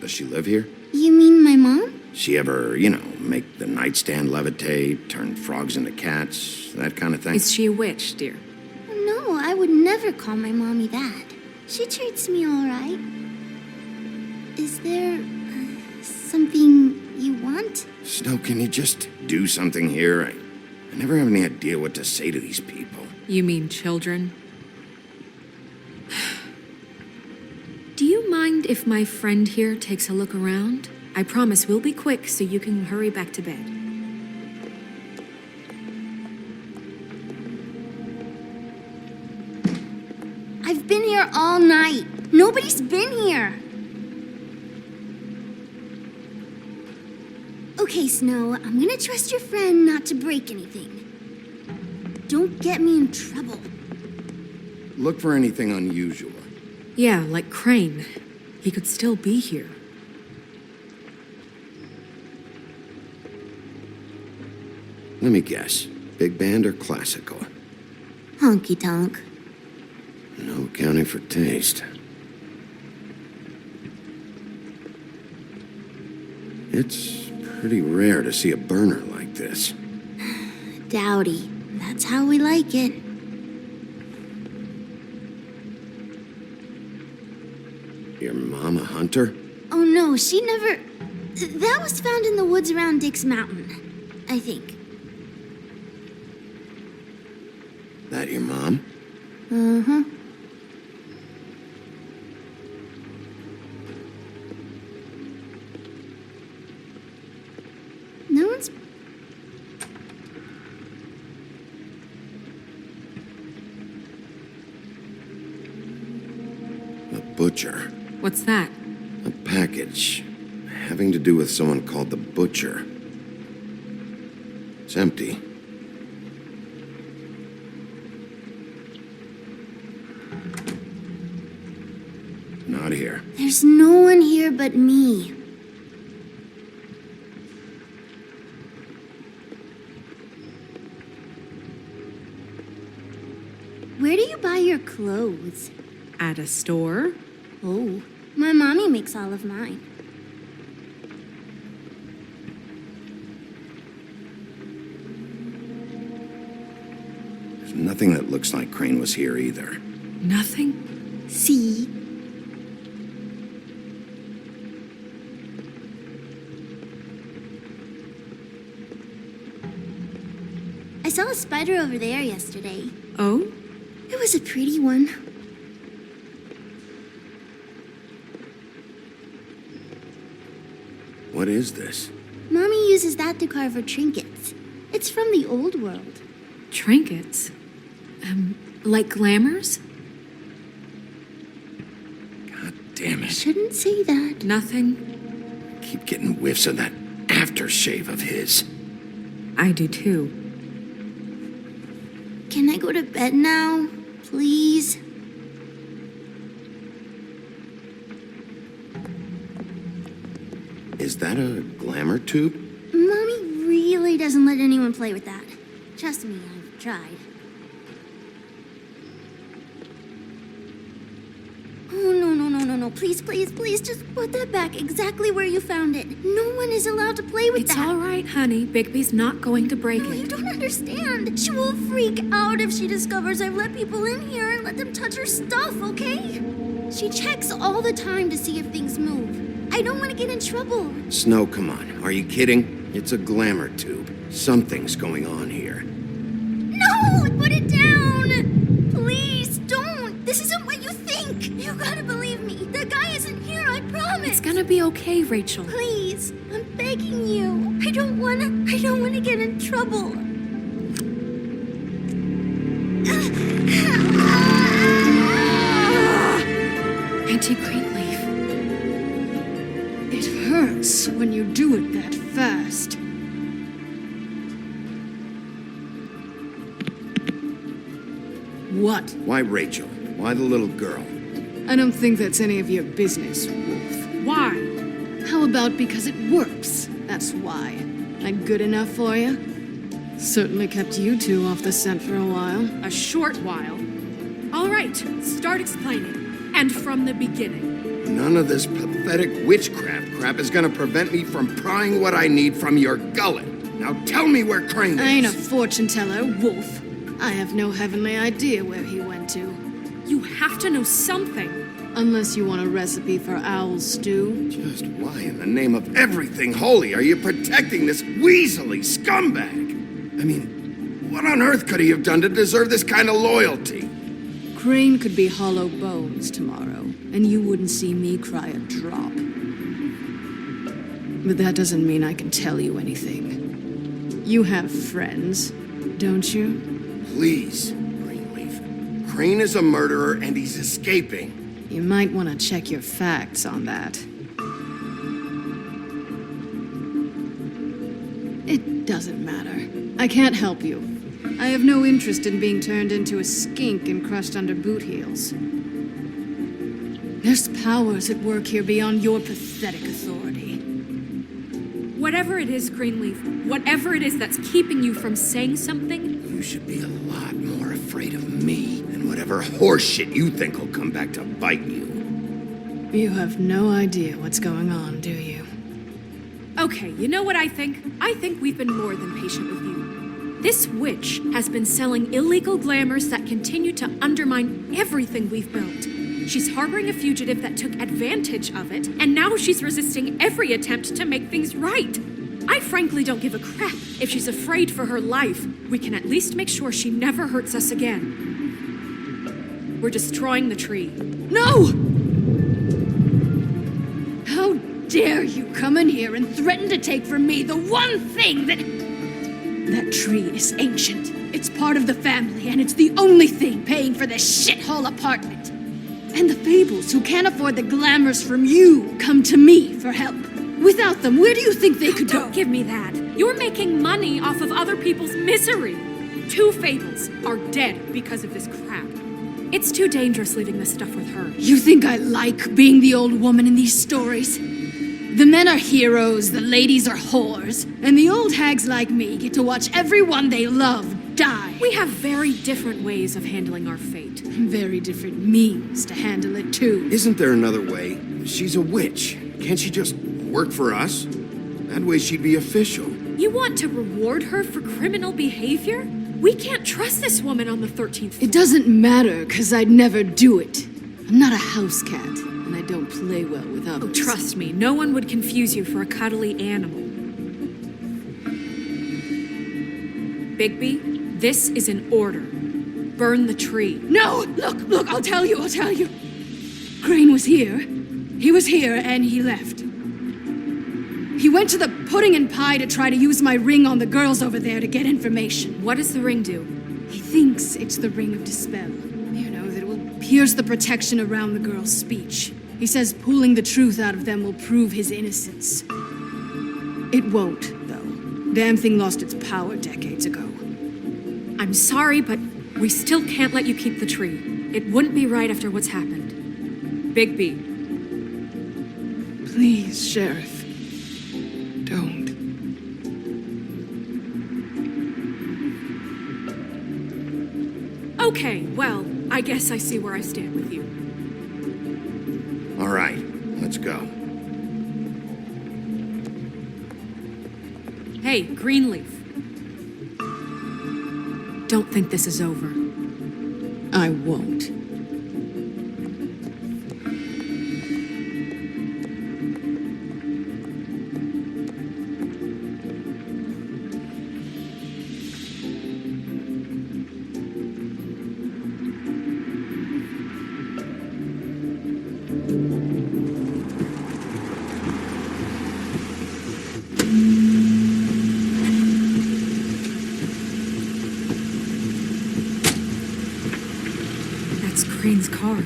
Speaker 2: Does she live here?
Speaker 12: You mean my mom?
Speaker 2: She ever, make the nightstand levitate, turn frogs into cats, that kind of thing?
Speaker 9: Is she a witch, dear?
Speaker 12: No, I would never call my mommy that. She treats me all right. Is there something you want?
Speaker 2: Snow, can you just do something here? I never have any idea what to say to these people.
Speaker 9: You mean children? Do you mind if my friend here takes a look around? I promise we'll be quick so you can hurry back to bed.
Speaker 12: I've been here all night. Nobody's been here. Okay, Snow, I'm gonna trust your friend not to break anything. Don't get me in trouble.
Speaker 2: Look for anything unusual.
Speaker 9: Yeah, like Crane. He could still be here.
Speaker 2: Let me guess. Big band or classical?
Speaker 12: Honky tonk.
Speaker 2: No accounting for taste. It's pretty rare to see a burner like this.
Speaker 12: Dowdy. That's how we like it.
Speaker 2: Your mom a hunter?
Speaker 12: Oh no, she never... That was found in the woods around Dick's Mountain, I think.
Speaker 2: That your mom?
Speaker 12: Uh-huh. No one's...
Speaker 2: A butcher.
Speaker 9: What's that?
Speaker 2: A package. Having to do with someone called the Butcher. It's empty. Not here.
Speaker 12: There's no one here but me. Where do you buy your clothes?
Speaker 9: At a store?
Speaker 12: Oh, my mommy makes all of mine.
Speaker 2: There's nothing that looks like Crane was here either.
Speaker 9: Nothing?
Speaker 12: See? I saw a spider over there yesterday.
Speaker 9: Oh?
Speaker 12: It was a pretty one.
Speaker 2: What is this?
Speaker 12: Mommy uses that to carve her trinkets. It's from the old world.
Speaker 9: Trinkets? Like glamours?
Speaker 2: God damn it.
Speaker 12: Shouldn't say that.
Speaker 9: Nothing?
Speaker 2: Keep getting whiffs of that aftershave of his.
Speaker 9: I do too.
Speaker 12: Can I go to bed now, please?
Speaker 2: Is that a glamour tube?
Speaker 12: Mommy really doesn't let anyone play with that. Trust me, I've tried. Oh, no. Please, just put that back exactly where you found it. No one is allowed to play with
Speaker 9: It's
Speaker 12: that.
Speaker 9: all right, honey. Bigby's not going to break
Speaker 12: No,
Speaker 9: it.
Speaker 12: you don't understand. She will freak out if she discovers I've let people in here and let them touch her stuff, okay? She checks all the time to see if things move. I don't want to get in trouble.
Speaker 2: Snow, come on. Are you kidding? It's a glamour tube. Something's going on here.
Speaker 12: No! Put it down! Please, don't! This isn't what you think! You gotta believe me. The guy isn't here, I promise!
Speaker 9: It's gonna be okay, Rachel.
Speaker 12: Please, I'm begging you. I don't wanna get in trouble.
Speaker 9: Auntie Greenleaf.
Speaker 20: It hurts when you do it that fast. What?
Speaker 2: Why Rachel? Why the little girl?
Speaker 20: I don't think that's any of your business, Wolf.
Speaker 9: Why?
Speaker 20: How about because it works? That's why. That good enough for you?
Speaker 6: Certainly kept you two off the scent for a while.
Speaker 3: A short while. All right, start explaining. And from the beginning.
Speaker 2: None of this pathetic witchcraft crap is gonna prevent me from prying what I need from your gullet. Now tell me where Crane is.
Speaker 3: I ain't a fortune teller, Wolf. I have no heavenly idea where he went to. You have to know something.
Speaker 6: Unless you want a recipe for owl stew.
Speaker 2: Just why in the name of everything holy are you protecting this weaselly scumbag? I mean, what on earth could he have done to deserve this kind of loyalty?
Speaker 6: Crane could be hollow bones tomorrow, and you wouldn't see me cry a drop. But that doesn't mean I can tell you anything. You have friends, don't you?
Speaker 2: Please, Greenleaf. Crane is a murderer and he's escaping.
Speaker 6: You might want to check your facts on that. It doesn't matter. I can't help you. I have no interest in being turned into a skink and crushed under boot heels. There's powers at work here beyond your pathetic authority.
Speaker 3: Whatever it is, Greenleaf, whatever it is that's keeping you from saying something...
Speaker 2: You should be a lot more afraid of me than whatever horseshit you think will come back to bite you.
Speaker 6: You have no idea what's going on, do you?
Speaker 3: Okay, you know what I think? I think we've been more than patient with you. This witch has been selling illegal glamours that continue to undermine everything we've built. She's harboring a fugitive that took advantage of it, and now she's resisting every attempt to make things right. I frankly don't give a crap if she's afraid for her life. We can at least make sure she never hurts us again. We're destroying the tree.
Speaker 6: No! How dare you come in here and threaten to take from me the one thing that... That tree is ancient. It's part of the family, and it's the only thing paying for this shithole apartment. And the Fables, who can't afford the glamours from you, come to me for help. Without them, where do you think they could go?
Speaker 3: Don't give me that. You're making money off of other people's misery. 2 Fables are dead because of this crap. It's too dangerous leaving this stuff with her.
Speaker 6: You think I like being the old woman in these stories? The men are heroes, the ladies are whores, and the old hags like me get to watch everyone they love die.
Speaker 3: We have very different ways of handling our fate.
Speaker 6: Very different means to handle it, too.
Speaker 2: Isn't there another way? She's a witch. Can't she just work for us? That way she'd be official.
Speaker 3: You want to reward her for criminal behavior? We can't trust this woman on the 13th floor.
Speaker 6: It doesn't matter, because I'd never do it. I'm not a house cat, and I don't play well with others.
Speaker 3: Oh, trust me, no one would confuse you for a cuddly animal. Bigby, this is an order. Burn the tree.
Speaker 6: No! Look, I'll tell you. Crane was here. He was here, and he left. He went to the pudding and pie to try to use my ring on the girls over there to get information.
Speaker 3: What does the ring do?
Speaker 6: He thinks it's the ring of dispel. You know, that it will pierce the protection around the girls' speech. He says pulling the truth out of them will prove his innocence. It won't, though. Damn thing lost its power decades ago.
Speaker 3: I'm sorry, but we still can't let you keep the tree. It wouldn't be right after what's happened. Bigby.
Speaker 6: Please, Sheriff. Don't.
Speaker 3: Okay, well, I guess I see where I stand with you.
Speaker 2: All right, let's go.
Speaker 3: Hey, Greenleaf. Don't think this is over.
Speaker 6: I won't.
Speaker 3: Crane's car.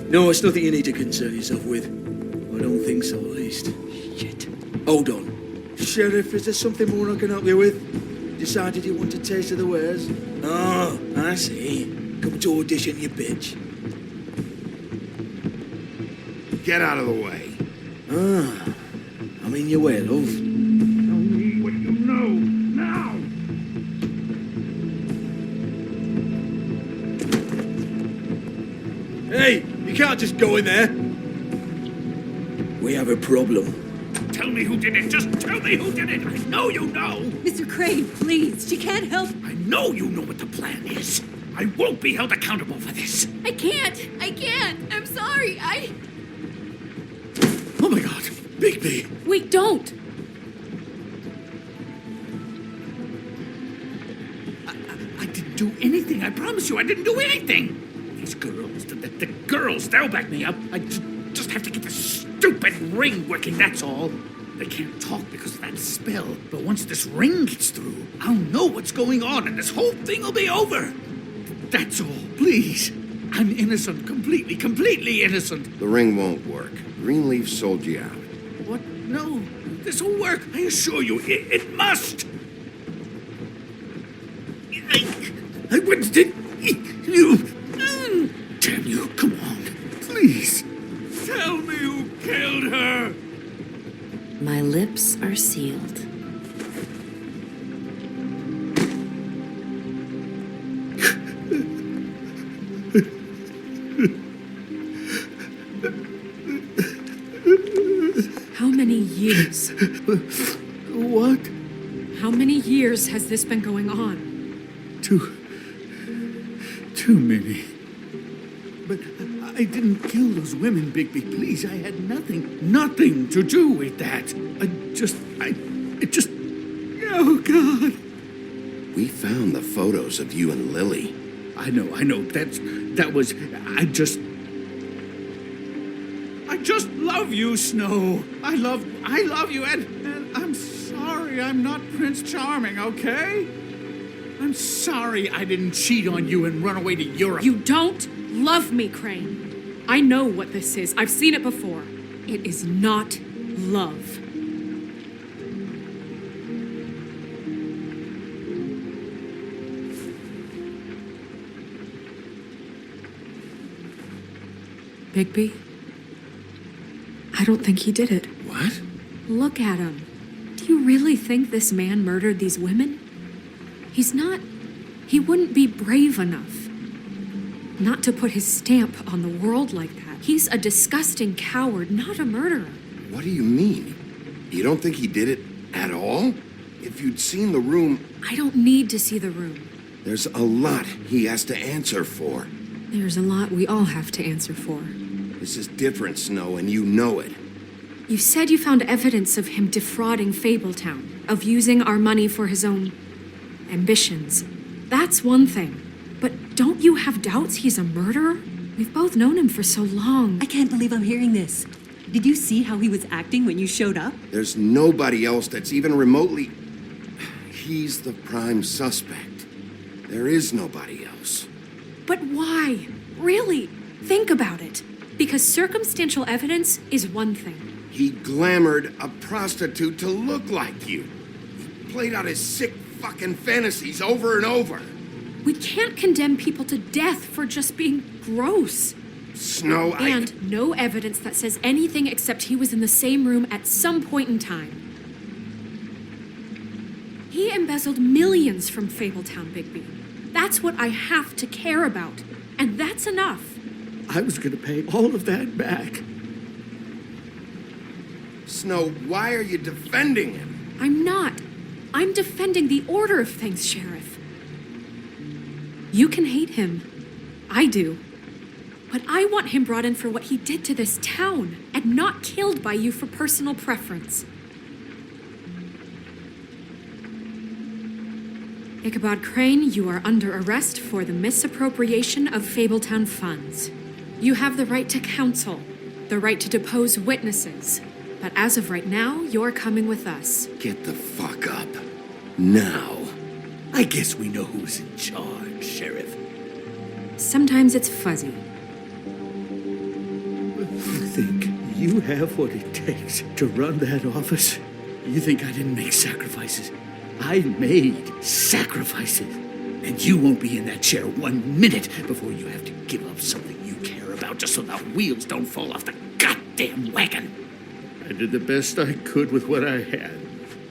Speaker 19: No, it's nothing you need to concern yourself with. I don't think so, at least. Shit. Hold on. Sheriff, is there something more I can help you with? Decided you want a taste of the wares? Oh, I see. Come to audition, you bitch.
Speaker 2: Get out of the way.
Speaker 19: I'm in your way, love.
Speaker 10: Tell me what you know, now!
Speaker 19: Hey, you can't just go in there. We have a problem.
Speaker 10: Tell me who did it! Just tell me who did it! I know you know!
Speaker 1: Mr. Crane, please, she can't help.
Speaker 10: I know you know what the plan is! I won't be held accountable for this!
Speaker 1: I can't. I'm sorry.
Speaker 10: Oh my god! Bigby!
Speaker 3: Wait, don't!
Speaker 10: I didn't do anything, I promise you, I didn't do anything! These girls, the girls, they'll back me up. I just have to get this stupid ring working, that's all. They can't talk because of that spell, but once this ring gets through, I'll know what's going on and this whole thing will be over. That's all, please. I'm innocent, completely innocent.
Speaker 2: The ring won't work. Greenleaf sold you out.
Speaker 10: What? No, this'll work, I assure you, it must. I wouldn't did you. Damn you, come on, please. Tell me who killed her.
Speaker 17: My lips are sealed.
Speaker 3: How many years?
Speaker 10: What?
Speaker 3: How many years has this been going on?
Speaker 10: Too many. But I didn't kill those women, Bigby. Please, I had nothing to do with that. Oh, God.
Speaker 2: We found the photos of you and Lily.
Speaker 10: I know. I just love you, Snow. I love you, and I'm sorry I'm not Prince Charming, okay? I'm sorry I didn't cheat on you and run away to Europe.
Speaker 3: You don't love me, Crane. I know what this is. I've seen it before. It is not love. Bigby? I don't think he did it.
Speaker 2: What?
Speaker 3: Look at him. Do you really think this man murdered these women? He wouldn't be brave enough. Not to put his stamp on the world like that. He's a disgusting coward, not a murderer.
Speaker 2: What do you mean? You don't think he did it at all? If you'd seen the room...
Speaker 3: I don't need to see the room.
Speaker 2: There's a lot he has to answer for.
Speaker 3: There's a lot we all have to answer for.
Speaker 2: This is different, Snow, and you know it.
Speaker 3: You said you found evidence of him defrauding Fabletown, of using our money for his own ambitions. That's one thing. But don't you have doubts he's a murderer? We've both known him for so long.
Speaker 1: I can't believe I'm hearing this. Did you see how he was acting when you showed up?
Speaker 2: There's nobody else that's even remotely... He's the prime suspect. There is nobody else.
Speaker 3: But why? Really? Think about it. Because circumstantial evidence is one thing.
Speaker 2: He glamored a prostitute to look like you. He played out his sick fucking fantasies over and over.
Speaker 3: We can't condemn people to death for just being gross.
Speaker 2: Snow,
Speaker 3: And no evidence that says anything except he was in the same room at some point in time. He embezzled millions from Fabletown, Bigby. That's what I have to care about. And that's enough.
Speaker 10: I was gonna pay all of that back.
Speaker 2: Snow, why are you defending him?
Speaker 3: I'm not. I'm defending the order of things, Sheriff. You can hate him. I do. But I want him brought in for what he did to this town, and not killed by you for personal preference. Ichabod Crane, you are under arrest for the misappropriation of Fabletown funds. You have the right to counsel, the right to depose witnesses. But as of right now, you're coming with us.
Speaker 2: Get the fuck up. Now.
Speaker 10: I guess we know who's in charge, Sheriff.
Speaker 3: Sometimes it's fuzzy.
Speaker 10: You think you have what it takes to run that office? You think I didn't make sacrifices? I made sacrifices. And you won't be in that chair 1 minute before you have to give up something you care about just so the wheels don't fall off the goddamn wagon. I did the best I could with what I had,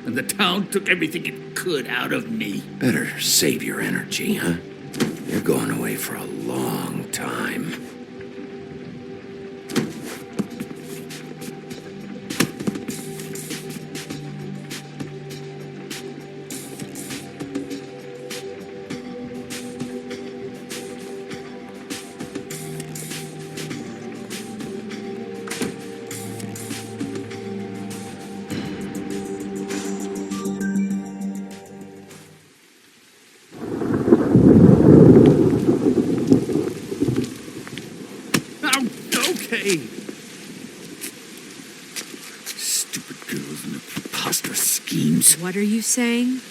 Speaker 10: and the town took everything it could out of me.
Speaker 15: Better save your energy, huh? You're going away for a long time.
Speaker 10: Stupid girls and their preposterous schemes.
Speaker 9: What are you saying?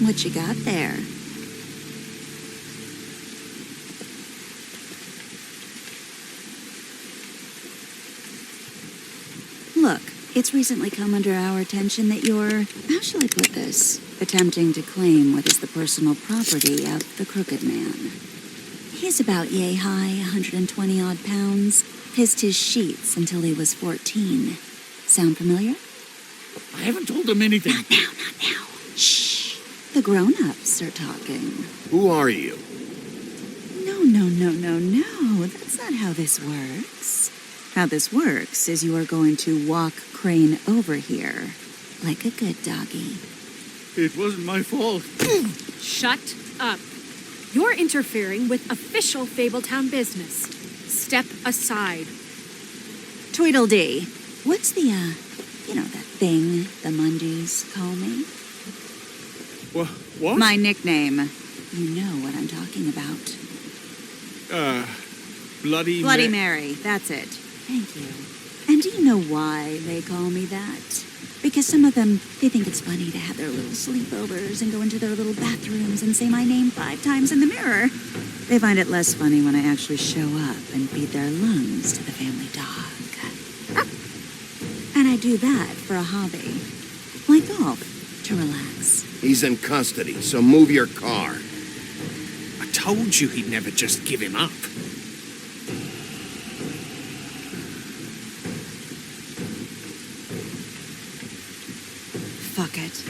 Speaker 7: What you got there? Look, it's recently come under our attention that you're, how shall I put this, attempting to claim what is the personal property of the Crooked Man. He's about yay high, 120 odd pounds, pissed his sheets until he was 14. Sound familiar?
Speaker 10: I haven't told him anything.
Speaker 7: Not now. Shh. The grown-ups are talking.
Speaker 2: Who are you?
Speaker 7: No. That's not how this works. How this works is you are going to walk Crane over here, like a good doggy.
Speaker 10: It wasn't my fault.
Speaker 3: Shut up. You're interfering with official Fabletown business. Step aside.
Speaker 7: Tweedledee. What's the, that thing the mundys call me?
Speaker 10: What?
Speaker 7: My nickname. You know what I'm talking about. Bloody Mary, that's it. Thank you. And do you know why they call me that? Because some of them, they think it's funny to have their little sleepovers and go into their little bathrooms and say my name 5 times in the mirror. They find it less funny when I actually show up and feed their lungs to the family dog. And I do that for a hobby. Like golf, to relax.
Speaker 2: He's in custody, so move your car.
Speaker 8: I told you he'd never just give him up.
Speaker 7: Fuck it.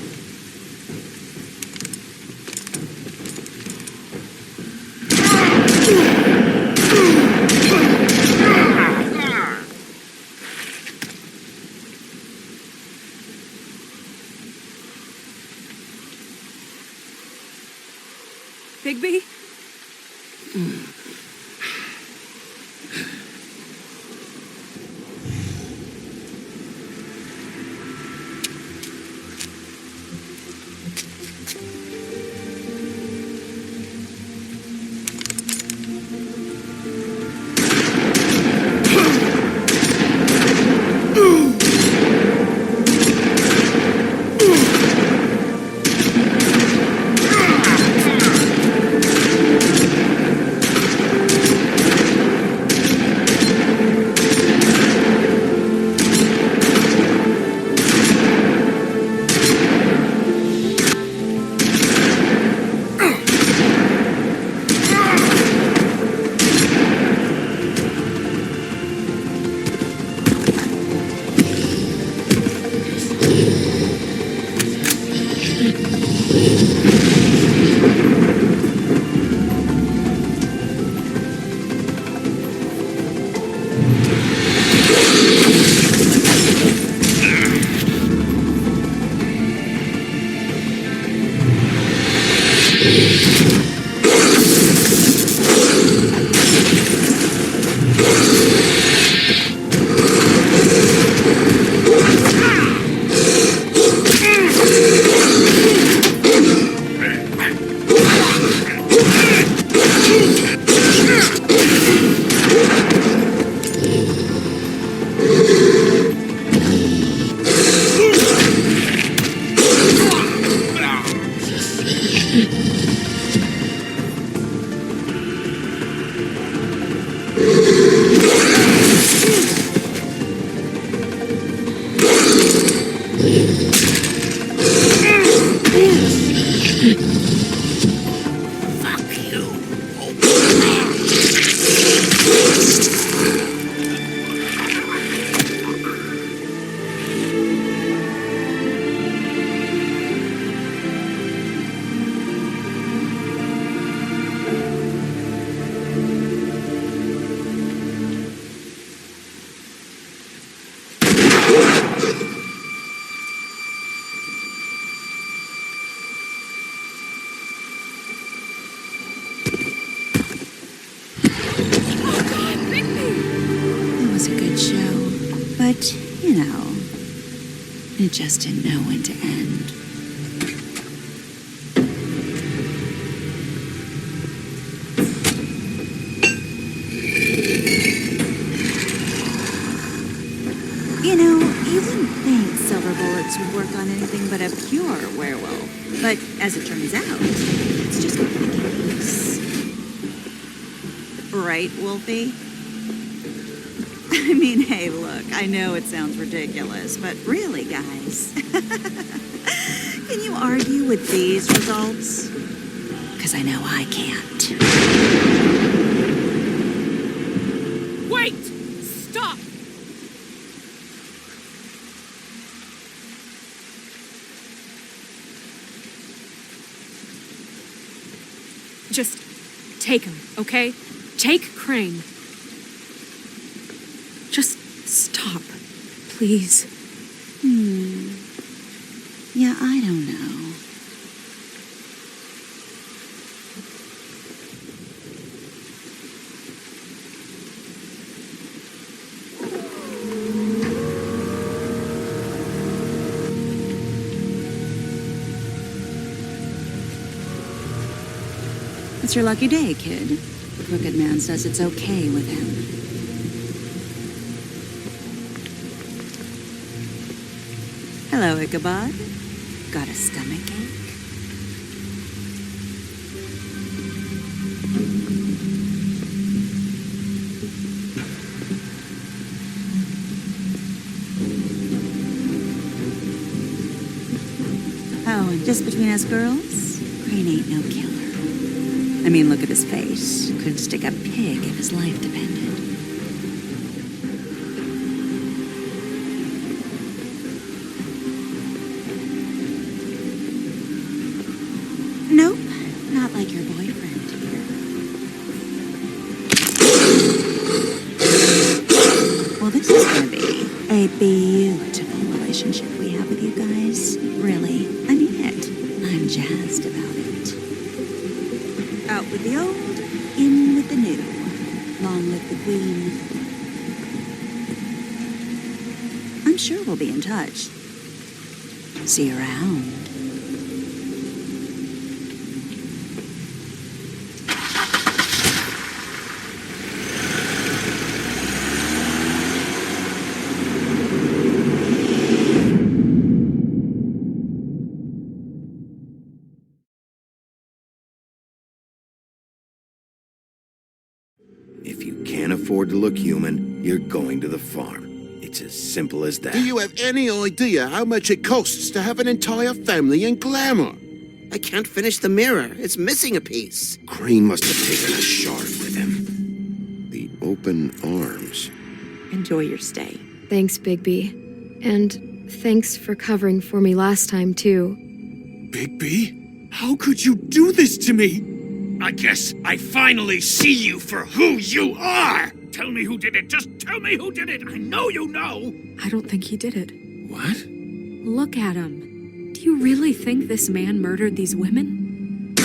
Speaker 3: Bigby?
Speaker 7: It was a good show, but, you know, it just didn't know when to end. You know, you wouldn't think silver bullets would work on anything but a pure werewolf. But as it turns out, it's just not the case. Right, Wolfie? I mean, hey, look, I know it sounds ridiculous, but really, guys, can you argue with these results? Because I know I can't.
Speaker 3: Wait! Stop! Just take him, okay? Take Crane. Just stop, please.
Speaker 7: Yeah, I don't know. It's your lucky day, kid. The Crooked Man says it's okay with him. Hello, Ichabod. Got a stomachache? Oh, and just between us girls, Crane ain't no killer. I mean, look at his face. Could stick a pig if his life depended. Nope, not like your boyfriend here. Well, this is gonna be a beautiful relationship we have with you guys. Really, I mean it. I'm jazzed about it. Out with the old, in with the new. Long live the Queen. I'm sure we'll be in touch. See you around.
Speaker 2: If you can't afford to look human, you're going to the farm. It's as simple as that.
Speaker 16: Do you have any idea how much it costs to have an entire family in Glamour? I can't finish the mirror. It's missing a piece.
Speaker 2: Crane must have taken a shard with him. The open arms.
Speaker 9: Enjoy your stay.
Speaker 4: Thanks, Bigby. And thanks for covering for me last time, too.
Speaker 18: Bigby? How could you do this to me? I guess I finally see you for who you are! Tell me who did it! Just tell me who did it! I know you know!
Speaker 9: I don't think he did it.
Speaker 18: What?
Speaker 9: Look at him. Do you really think this man murdered these women?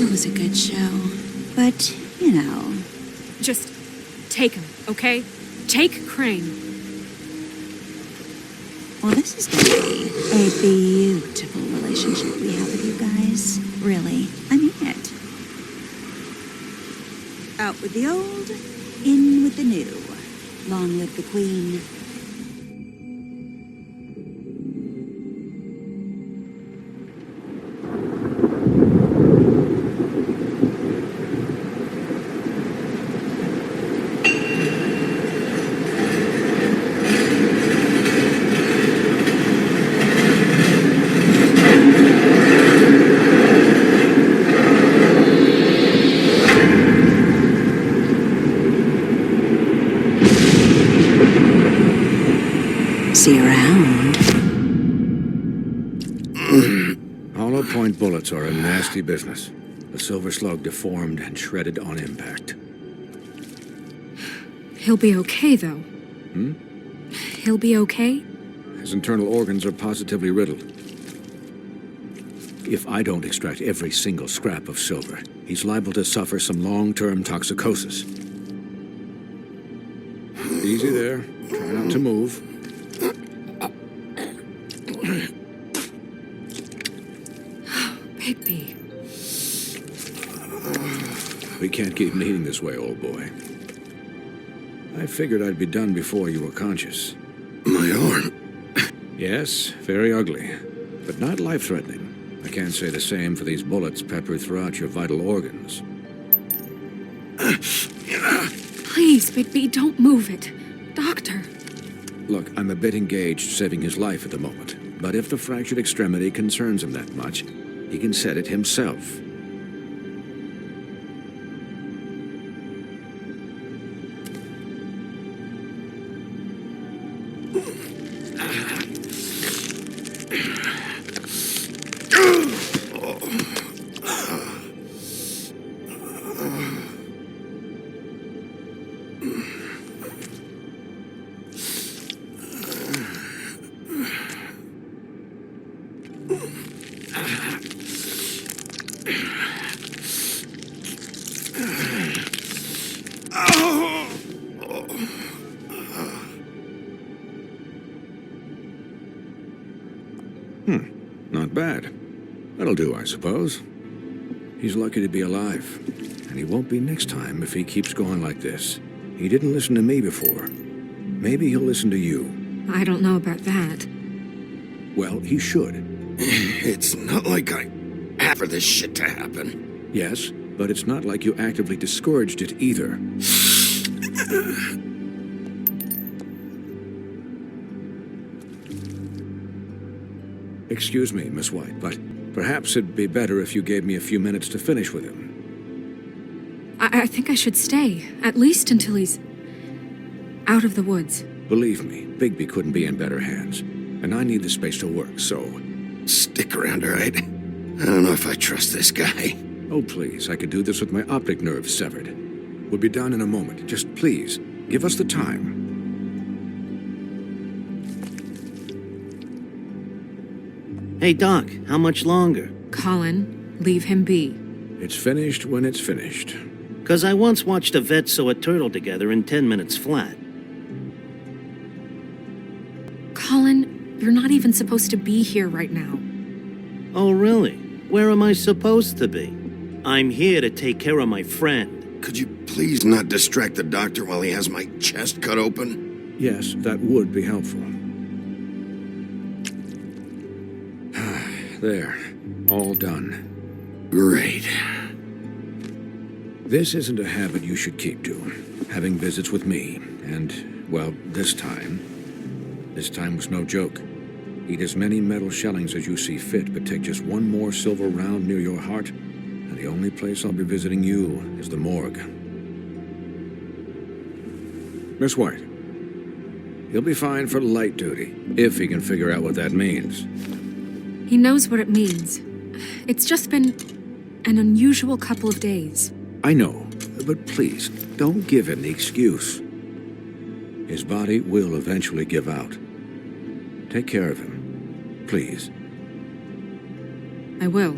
Speaker 7: It was a good show, but, you know.
Speaker 3: Just take him, okay? Take Crane.
Speaker 7: Well, this is going to be a beautiful relationship we have with you guys. Really, I mean it. Out with the old, in with the new. Long live the Queen. see you around.
Speaker 11: Hollow point bullets are a nasty business. The silver slug deformed and shredded on impact.
Speaker 9: He'll be okay, though. He'll be okay?
Speaker 11: His internal organs are positively riddled. If I don't extract every single scrap of silver, he's liable to suffer some long-term toxicosis. Easy there. Try not to move.
Speaker 9: Bigby.
Speaker 11: We can't keep meeting this way, old boy. I figured I'd be done before you were conscious.
Speaker 2: My arm.
Speaker 11: Yes, very ugly, but not life-threatening. I can't say the same for these bullets peppered throughout your vital organs.
Speaker 9: Please, Bigby, don't move it. Doctor.
Speaker 11: Look, I'm a bit engaged saving his life at the moment, but if the fractured extremity concerns him that much, he can set it himself. Not bad. That'll do, I suppose. He's lucky to be alive. And he won't be next time if he keeps going like this. He didn't listen to me before. Maybe he'll listen to you.
Speaker 9: I don't know about that.
Speaker 11: Well, he should.
Speaker 2: It's not like I asked for this shit to happen.
Speaker 11: Yes, but it's not like you actively discouraged it either. Excuse me, Miss White, but perhaps it'd be better if you gave me a few minutes to finish with him.
Speaker 9: I think I should stay, at least until he's out of the woods.
Speaker 11: Believe me, Bigby couldn't be in better hands, and I need the space to work, so...
Speaker 2: Stick around, all right? I don't know if I trust this guy.
Speaker 11: Oh, please, I could do this with my optic nerve severed. We'll be done in a moment. Just please, give us the time.
Speaker 21: Hey, Doc, how much longer?
Speaker 9: Colin, leave him be.
Speaker 11: It's finished when it's finished.
Speaker 21: 'Cause I once watched a vet sew a turtle together in 10 minutes flat.
Speaker 9: Colin, you're not even supposed to be here right now.
Speaker 21: Oh, really? Where am I supposed to be? I'm here to take care of my friend.
Speaker 2: Could you please not distract the doctor while he has my chest cut open?
Speaker 11: Yes, that would be helpful. There, all done.
Speaker 2: Great.
Speaker 11: This isn't a habit you should keep to, having visits with me, and, well, this time was no joke. Eat as many metal shellings as you see fit, but take just one more silver round near your heart, and the only place I'll be visiting you is the morgue. Miss White, he'll be fine for light duty, if he can figure out what that means.
Speaker 9: He knows what it means. It's just been an unusual couple of days.
Speaker 11: I know, but please, don't give him the excuse. His body will eventually give out. Take care of him, please.
Speaker 9: I will.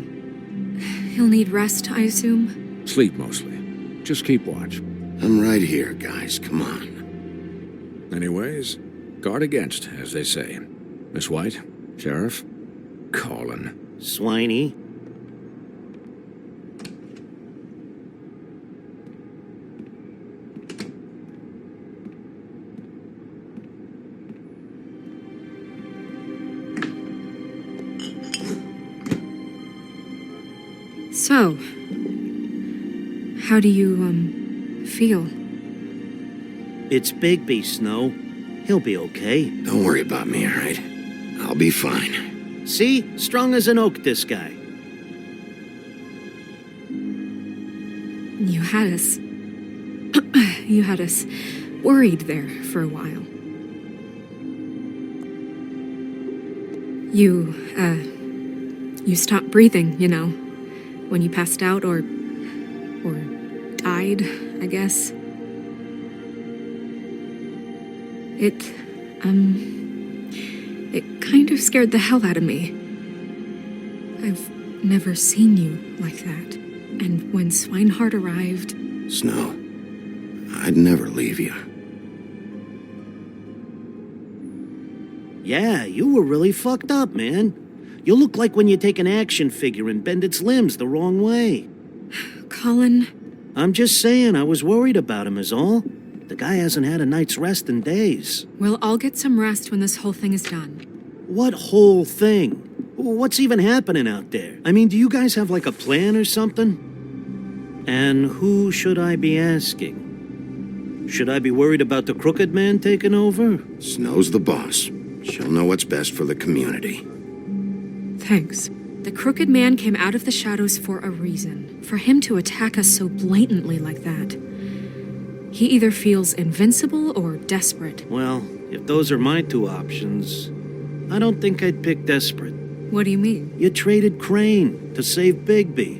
Speaker 9: He'll need rest, I assume?
Speaker 11: Sleep mostly. Just keep watch.
Speaker 2: I'm right here, guys. Come on.
Speaker 11: Anyways, guard against, as they say. Miss White, Sheriff, Colin.
Speaker 21: Swiney.
Speaker 9: So, how do you, feel?
Speaker 21: It's Bigby, Snow. He'll be okay.
Speaker 2: Don't worry about me, all right? I'll be fine.
Speaker 21: See? Strong as an oak, this guy.
Speaker 9: You had us... you had us worried there for a while. You stopped breathing, you know, when you passed out or died, I guess. It kind of scared the hell out of me. I've never seen you like that. And when Swinehart arrived...
Speaker 2: Snow, I'd never leave you.
Speaker 21: Yeah, you were really fucked up, man. You look like when you take an action figure and bend its limbs the wrong way.
Speaker 9: Colin...
Speaker 21: I'm just saying, I was worried about him is all. The guy hasn't had a night's rest in days.
Speaker 9: We'll all get some rest when this whole thing is done.
Speaker 21: What whole thing? What's even happening out there? I mean, do you guys have like a plan or something? And who should I be asking? Should I be worried about the Crooked Man taking over?
Speaker 2: Snow's the boss. She'll know what's best for the community.
Speaker 9: Thanks. The Crooked Man came out of the shadows for a reason. For him to attack us so blatantly like that. He either feels invincible or desperate.
Speaker 21: Well, if those are my two options, I don't think I'd pick desperate.
Speaker 9: What do you mean?
Speaker 21: You traded Crane to save Bigby.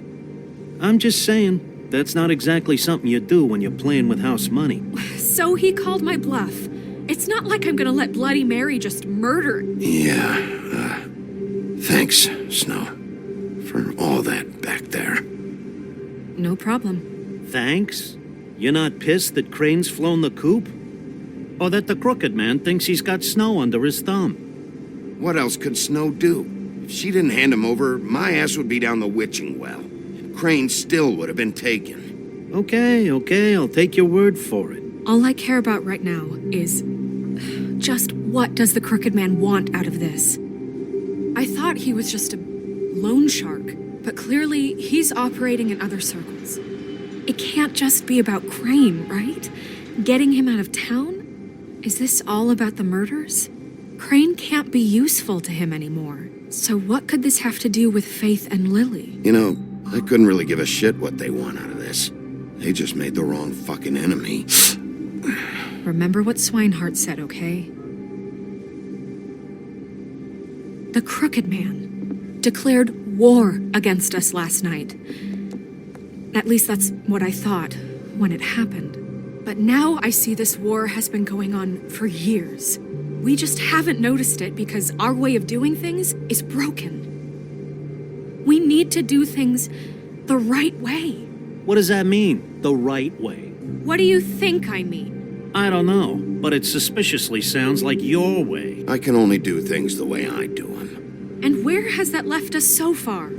Speaker 21: I'm just saying, that's not exactly something you do when you're playing with house money.
Speaker 3: So he called my bluff. It's not like I'm gonna let Bloody Mary just murder...
Speaker 2: Yeah, thanks, Snow, for all that back there.
Speaker 9: No problem.
Speaker 21: Thanks? You're not pissed that Crane's flown the coop? Or that the Crooked Man thinks he's got Snow under his thumb?
Speaker 2: What else could Snow do? If she didn't hand him over, my ass would be down the witching well. Crane still would have been taken.
Speaker 21: Okay, I'll take your word for it.
Speaker 9: All I care about right now is... just what does the Crooked Man want out of this? I thought he was just a loan shark, but clearly he's operating in other circles. It can't just be about Crane, right? Getting him out of town? Is this all about the murders? Crane can't be useful to him anymore. So what could this have to do with Faith and Lily?
Speaker 2: You know, I couldn't really give a shit what they want out of this. They just made the wrong fucking enemy.
Speaker 9: Remember what Swinehart said, okay? The Crooked Man declared war against us last night. At least that's what I thought when it happened. But now I see this war has been going on for years. We just haven't noticed it because our way of doing things is broken. We need to do things the right way.
Speaker 21: What does that mean, the right way?
Speaker 3: What do you think I mean?
Speaker 21: I don't know, but it suspiciously sounds like your way.
Speaker 2: I can only do things the way I do them.
Speaker 3: And where has that left us so far?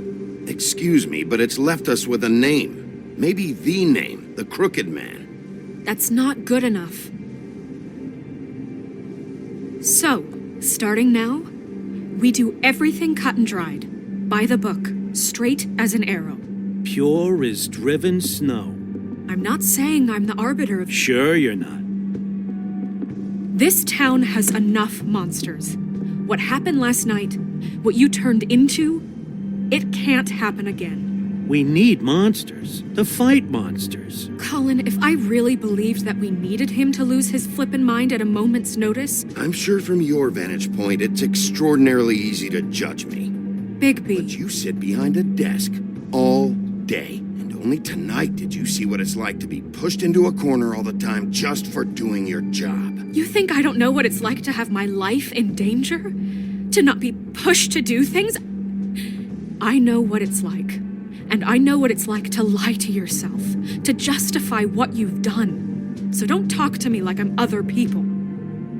Speaker 2: Excuse me, but it's left us with a name. Maybe the name, the Crooked Man.
Speaker 3: That's not good enough. So, starting now, we do everything cut and dried. By the book, straight as an arrow.
Speaker 21: Pure as driven snow.
Speaker 3: I'm not saying I'm the arbiter of...
Speaker 21: Sure you're not.
Speaker 3: This town has enough monsters. What happened last night, what you turned into, it can't happen again.
Speaker 21: We need monsters to fight monsters.
Speaker 3: Colin, if I really believed that we needed him to lose his flippin' mind at a moment's notice...
Speaker 2: I'm sure from your vantage point, it's extraordinarily easy to judge me.
Speaker 3: Bigby.
Speaker 2: But you sit behind a desk all day. And only tonight did you see what it's like to be pushed into a corner all the time just for doing your job.
Speaker 3: You think I don't know what it's like to have my life in danger? To not be pushed to do things? I know what it's like. And I know what it's like to lie to yourself, to justify what you've done. So don't talk to me like I'm other people.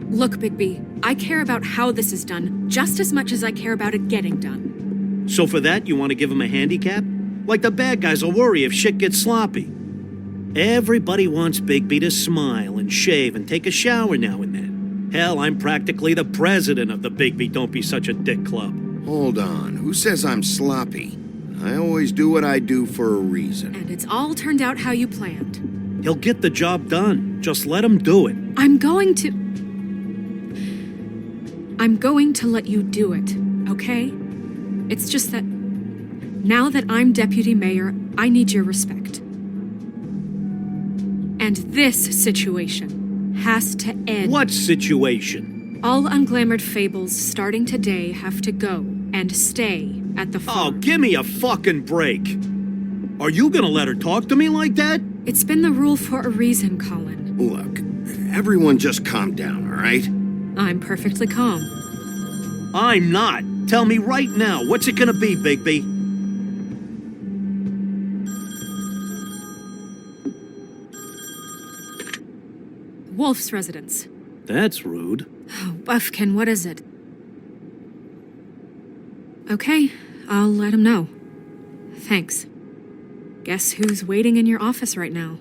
Speaker 3: Look, Bigby, I care about how this is done just as much as I care about it getting done.
Speaker 21: So for that, you want to give him a handicap? Like the bad guys will worry if shit gets sloppy. Everybody wants Bigby to smile and shave and take a shower now and then. Hell, I'm practically the president of the Bigby Don't Be Such a Dick Club.
Speaker 2: Hold on, who says I'm sloppy? I always do what I do for a reason.
Speaker 3: And it's all turned out how you planned.
Speaker 21: He'll get the job done. Just let him do it.
Speaker 3: I'm going to let you do it, okay? It's just that now that I'm deputy mayor, I need your respect. And this situation has to end.
Speaker 21: What situation?
Speaker 3: All unglamored fables starting today have to go and stay at the farm.
Speaker 21: Oh, give me a fucking break. Are you gonna let her talk to me like that?
Speaker 3: It's been the rule for a reason, Colin.
Speaker 2: Look, everyone just calm down, all right?
Speaker 3: I'm perfectly calm.
Speaker 21: I'm not. Tell me right now, what's it gonna be, Bigby?
Speaker 3: Wolf's residence.
Speaker 21: That's rude.
Speaker 3: Oh, Buffkin, what is it? Okay, I'll let him know. Thanks. Guess who's waiting in your office right now?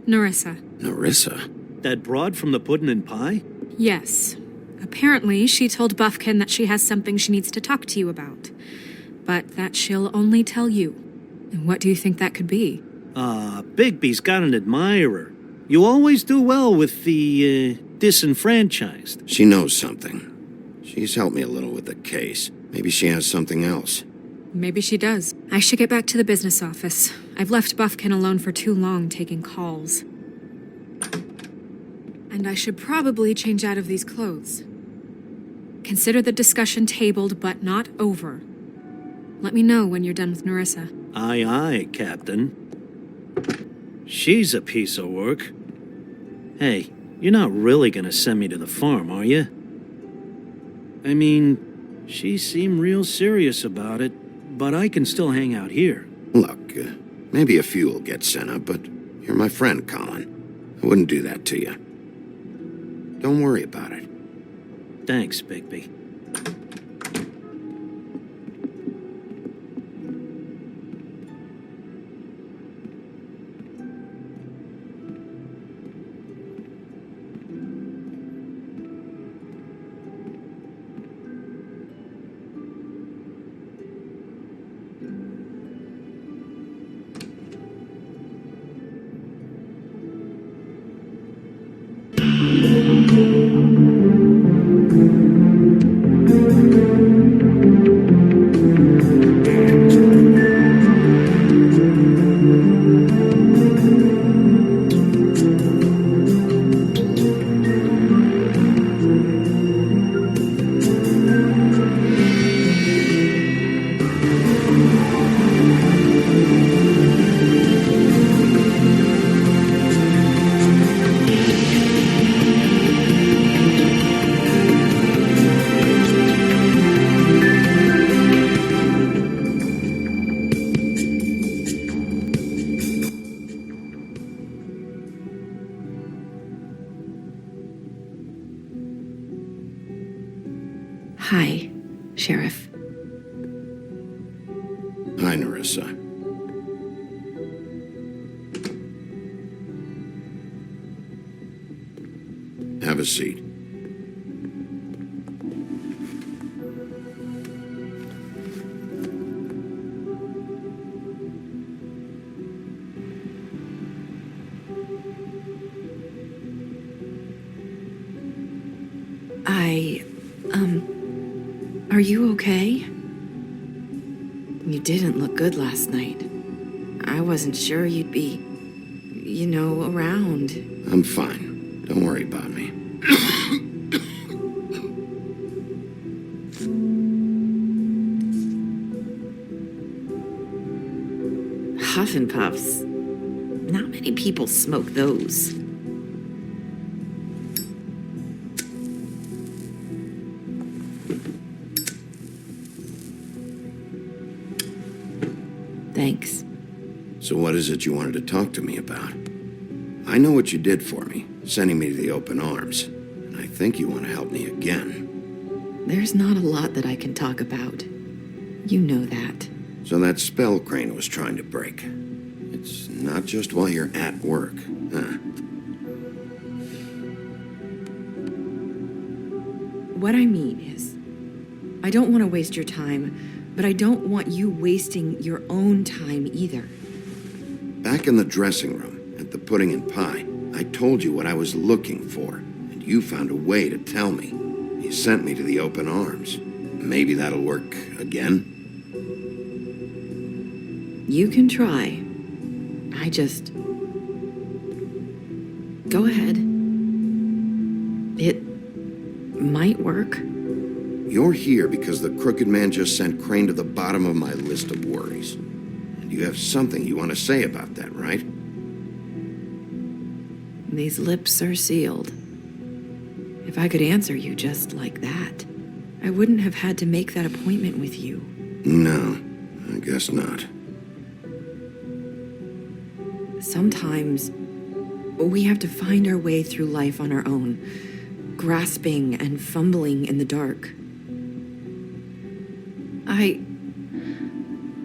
Speaker 3: Nerissa.
Speaker 2: Nerissa?
Speaker 21: That broad from the puddin' and pie?
Speaker 3: Yes. Apparently, she told Buffkin that she has something she needs to talk to you about. But that she'll only tell you. And what do you think that could be?
Speaker 21: Bigby's got an admirer. You always do well with the, disenfranchised.
Speaker 2: She knows something. She's helped me a little with the case. Maybe she has something else.
Speaker 3: Maybe she does. I should get back to the business office. I've left Buffkin alone for too long taking calls. And I should probably change out of these clothes. Consider the discussion tabled but not over. Let me know when you're done with Nerissa.
Speaker 21: Aye, aye, Captain. She's a piece of work. Hey, you're not really gonna send me to the farm, are you? I mean, she seemed real serious about it, but I can still hang out here.
Speaker 2: Look, maybe a few will get sent up, but you're my friend, Colin. I wouldn't do that to you. Don't worry about it.
Speaker 21: Thanks, Bigby.
Speaker 6: Hi, Sheriff.
Speaker 2: Hi, Nerissa. Have a seat.
Speaker 6: Are you okay? You didn't look good last night. I wasn't sure you'd be, around.
Speaker 2: I'm fine. Don't worry about me.
Speaker 6: Huff and Puffs. Not many people smoke those. Thanks.
Speaker 2: So what is it you wanted to talk to me about? I know what you did for me, sending me to the open arms. And I think you want to help me again.
Speaker 6: There's not a lot that I can talk about. You know that.
Speaker 2: So that spell Crane was trying to break. It's not just while you're at work, huh?
Speaker 6: What I mean is, I don't want to waste your time, but I don't want you wasting your own time either.
Speaker 2: Back in the dressing room, at the pudding and pie, I told you what I was looking for, and you found a way to tell me. You sent me to the open arms. Maybe that'll work again?
Speaker 6: You can try. Go ahead.
Speaker 9: It might work.
Speaker 2: You're here because the crooked man just sent Crane to the bottom of my list of worries. And you have something you want to say about that, right?
Speaker 9: These lips are sealed. If I could answer you just like that, I wouldn't have had to make that appointment with you.
Speaker 2: No, I guess not.
Speaker 9: Sometimes we have to find our way through life on our own, grasping and fumbling in the dark.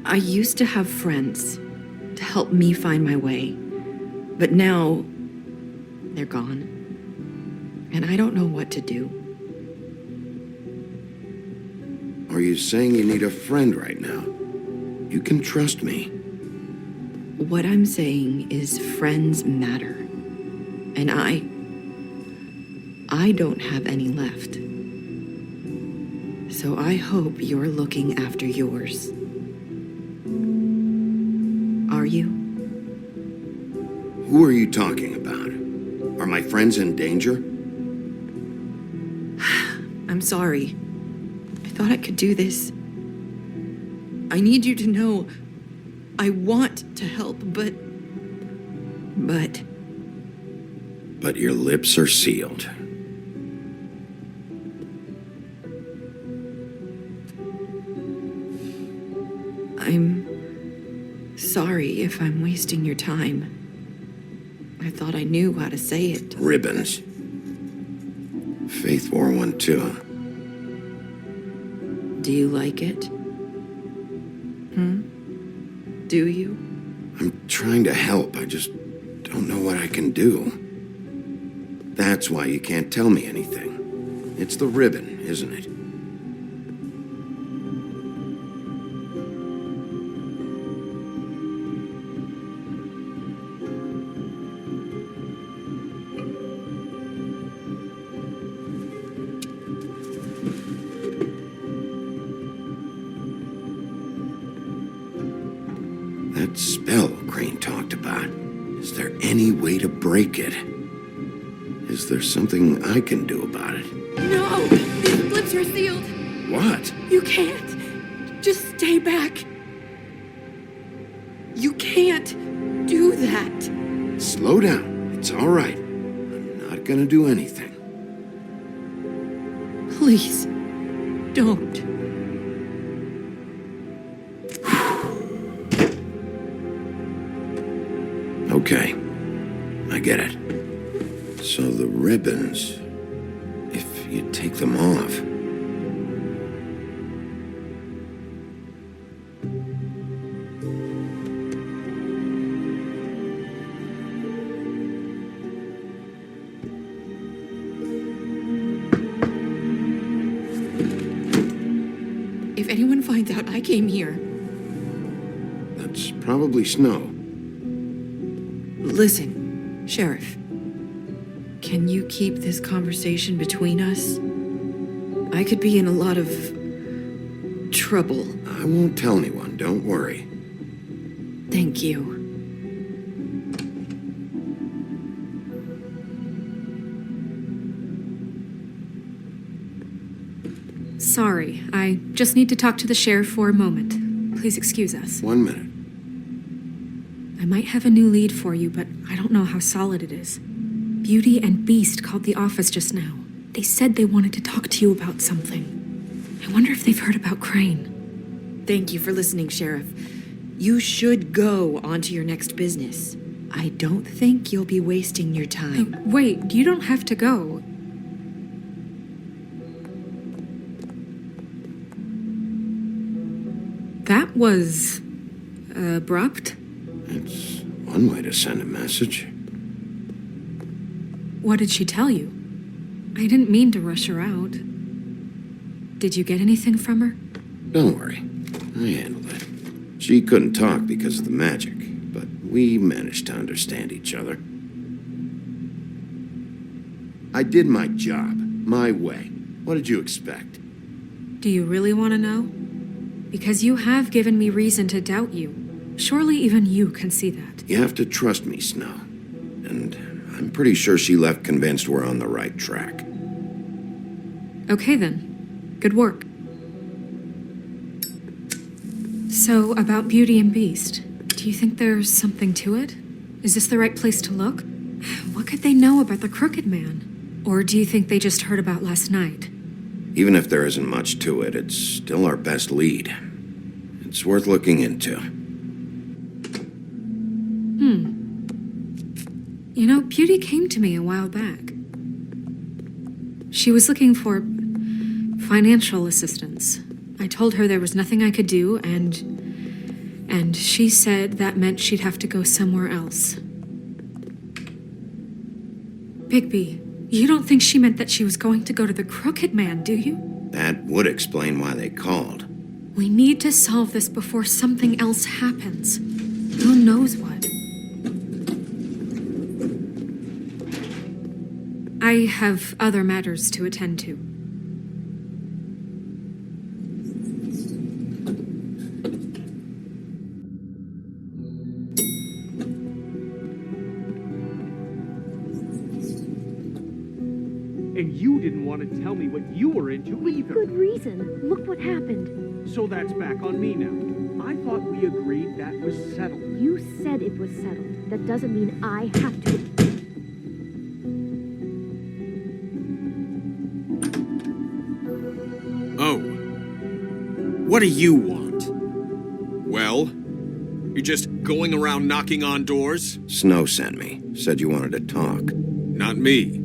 Speaker 9: I used to have friends to help me find my way, but now they're gone, and I don't know what to do.
Speaker 2: Are you saying you need a friend right now? You can trust me.
Speaker 9: What I'm saying is friends matter, and I don't have any left. So I hope you're looking after yours. Are you?
Speaker 2: Who are you talking about? Are my friends in danger?
Speaker 9: I'm sorry. I thought I could do this. I need you to know I want to help, but
Speaker 2: But your lips are sealed.
Speaker 9: I'm sorry if I'm wasting your time. I thought I knew how to say it.
Speaker 2: Ribbons. Faith 412.
Speaker 9: Do you like it? Do you?
Speaker 2: I'm trying to help. I just don't know what I can do. That's why you can't tell me anything. It's the ribbon, isn't it? That spell Crane talked about. Is there any way to break it? Is there something I can do about it?
Speaker 9: No! These lips are sealed!
Speaker 2: What?
Speaker 9: You can't! Just stay back! You can't do that!
Speaker 2: Slow down. It's all right. I'm not gonna do anything.
Speaker 9: Please, don't.
Speaker 2: Okay, I get it. So the ribbons, if you take them off...
Speaker 9: If anyone finds out I came here...
Speaker 2: That's probably snow.
Speaker 9: Listen, Sheriff. Can you keep this conversation between us? I could be in a lot of trouble.
Speaker 2: I won't tell anyone, don't worry.
Speaker 9: Thank you.
Speaker 3: Sorry, I just need to talk to the sheriff for a moment. Please excuse us.
Speaker 2: 1 minute.
Speaker 3: I might have a new lead for you, but I don't know how solid it is. Beauty and Beast called the office just now. They said they wanted to talk to you about something. I wonder if they've heard about Crane.
Speaker 9: Thank you for listening, Sheriff. You should go on to your next business. I don't think you'll be wasting your time.
Speaker 3: Wait, you don't have to go. That was... abrupt?
Speaker 2: It's one way to send a message.
Speaker 3: What did she tell you? I didn't mean to rush her out. Did you get anything from her?
Speaker 2: Don't worry, I handled it. She couldn't talk because of the magic, but we managed to understand each other. I did my job, my way. What did you expect?
Speaker 3: Do you really want to know? Because you have given me reason to doubt you. Surely even you can see that.
Speaker 2: You have to trust me, Snow. And I'm pretty sure she left convinced we're on the right track.
Speaker 9: Okay then. Good work. So, about Beauty and Beast, do you think there's something to it? Is this the right place to look? What could they know about the Crooked Man? Or do you think they just heard about last night?
Speaker 2: Even if there isn't much to it, it's still our best lead. It's worth looking into.
Speaker 9: You know, Beauty came to me a while back. She was looking for financial assistance. I told her there was nothing I could do, and she said that meant she'd have to go somewhere else. Bigby, you don't think she meant that she was going to go to the Crooked Man, do you?
Speaker 2: That would explain why they called.
Speaker 9: We need to solve this before something else happens. Who knows what? I have other matters to attend to.
Speaker 13: And you didn't want to tell me what you were into either.
Speaker 12: Good reason. Look what happened.
Speaker 13: So that's back on me now. I thought we agreed that was settled.
Speaker 12: You said it was settled. That doesn't mean I have to.
Speaker 15: Oh. What do you want? Well, you're just going around knocking on doors?
Speaker 2: Snow sent me. Said you wanted to talk.
Speaker 15: Not me.